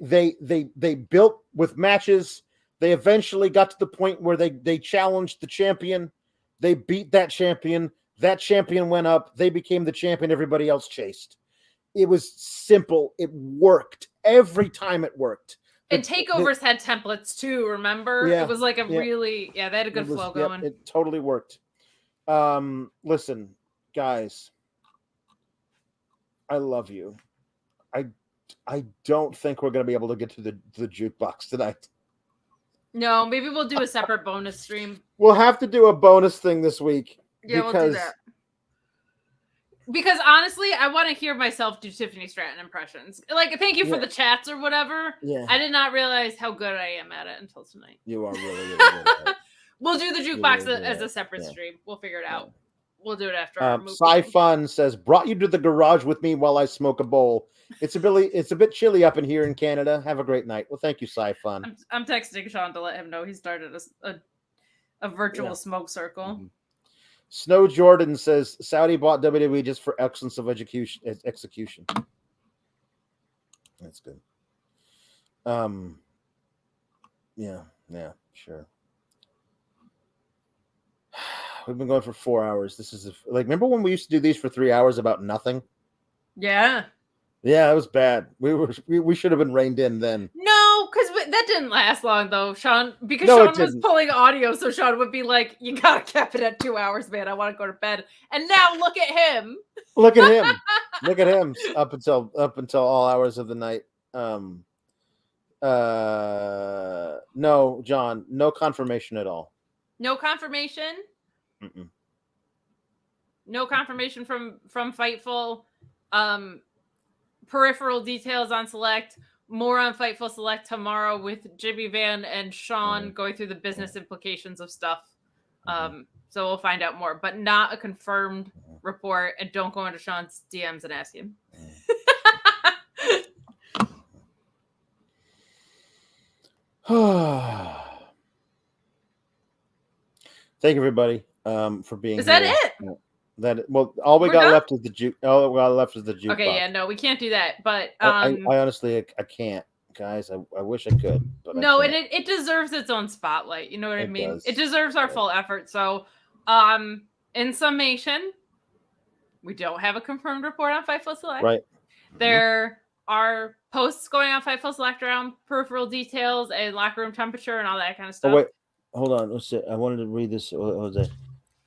built with matches. They eventually got to the point where they challenged the champion. They beat that champion. That champion went up. They became the champion. Everybody else chased. It was simple. It worked. Every time it worked. And takeovers had templates too, remember? Yeah, it was like they had a good flow going. It totally worked. Listen, guys, I love you. I don't think we're going to be able to get to the jukebox tonight. No, maybe we'll do a separate bonus stream. We'll have to do a bonus thing this week. Yeah, we'll do that. Because honestly, I want to hear myself do Tiffany Stratton impressions. Like, thank you for the chats or whatever. Yeah. I did not realize how good I am at it until tonight. You are really, really good at it. We'll do the jukebox as a separate stream. We'll figure it out. We'll do it after our movie. Sci-Fun says, "Brought you to the garage with me while I smoke a bowl. It's a bit chilly up in here in Canada. Have a great night." Well, thank you, Sci-Fun. I'm texting Sean to let him know he started a virtual smoke circle. Mm-hmm. Snow Jordan says, "Saudi bought WWE just for excellence of execution." That's good. Yeah, sure. We've been going for 4 hours. This is remember when we used to do these for 3 hours about nothing? Yeah. Yeah, it was bad. We should have been reined in then. No, because that didn't last long though, Sean. Because Sean was pulling audio, so Sean would be like, "You gotta cap it at 2 hours, man. I want to go to bed." And now look at him. Look at him. Look at him up until all hours of the night. No, John, no confirmation at all. No confirmation. Mm-mm. No confirmation from Fightful. Peripheral details on Select. More on Fightful Select tomorrow with Jimmy Van and Sean going through the business implications of stuff. So we'll find out more, but not a confirmed report. And don't go into Sean's DMs and ask him. Thank you, everybody, for being here. Is that it? All we got done? left is the juke. All we got left is the juke. Okay, yeah, no, we can't do that. But I honestly, I can't, guys. I wish I could, but no, I and it deserves its own spotlight. You know what I mean? does. It deserves our full effort. So, in summation, we don't have a confirmed report on Fightful Select. Right. There are posts going on Fightful Select around peripheral details and locker room temperature and all that kind of stuff. Oh wait, hold on. Let's see. I wanted to read this. What was it?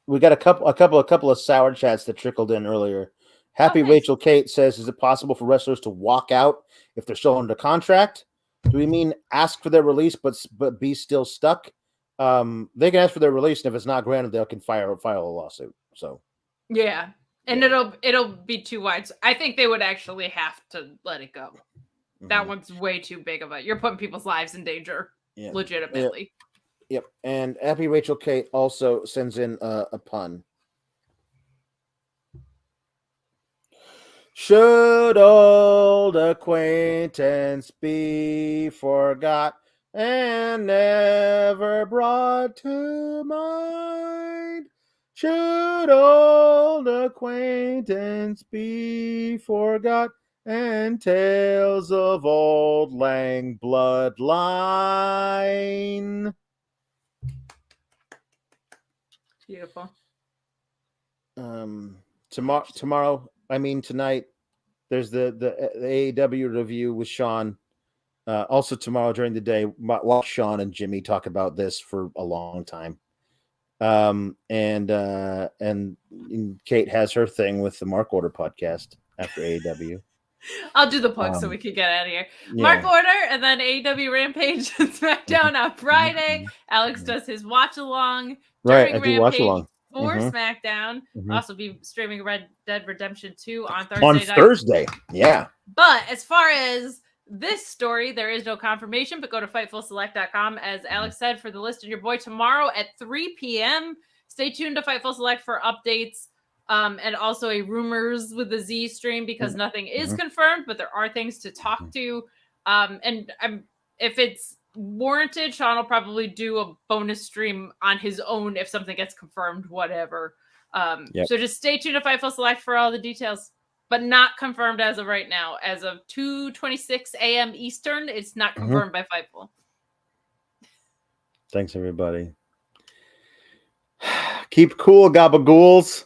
We got a couple of sour chats that trickled in earlier. Happy nice. Rachel Kate says, "Is it possible for wrestlers to walk out if they're still under contract? Do we mean ask for their release, but be still stuck? They can ask for their release, and if it's not granted, they can file a lawsuit." So yeah, and it'll be too wide. So I think they would actually have to let it go. That one's way too big of a. You're putting people's lives in danger, legitimately. Yep. And Happy Rachel Kate also sends in a pun. Should old acquaintance be forgot and never brought to mind? Should old acquaintance be forgot and tales of old lang bloodline? Beautiful. Tomorrow, I mean tonight, there's the AEW review with Sean. Also tomorrow during the day, watch Sean and Jimmy talk about this for a long time. And Kate has her thing with the Mark Order podcast after AEW. I'll do the plug so we can get out of here. Yeah. Mark Order and then AEW Rampage and SmackDown on Friday. Alex does his watch along during Rampage watch along for SmackDown. Also be streaming Red Dead Redemption 2 on Thursday. Thursday, yeah. But as far as this story, there is no confirmation, but go to FightfulSelect.com, as Alex said, for the list of your boy tomorrow at 3 p.m. Stay tuned to Fightful Select for updates. And also a rumors with the Z stream, because nothing is confirmed, but there are things to talk to. And if it's warranted, Sean will probably do a bonus stream on his own if something gets confirmed, whatever. So just stay tuned to Fightful Select for all the details, but not confirmed as of right now. As of 2:26 a.m. Eastern, it's not confirmed by Fightful. Thanks, everybody. Keep cool, gabagools.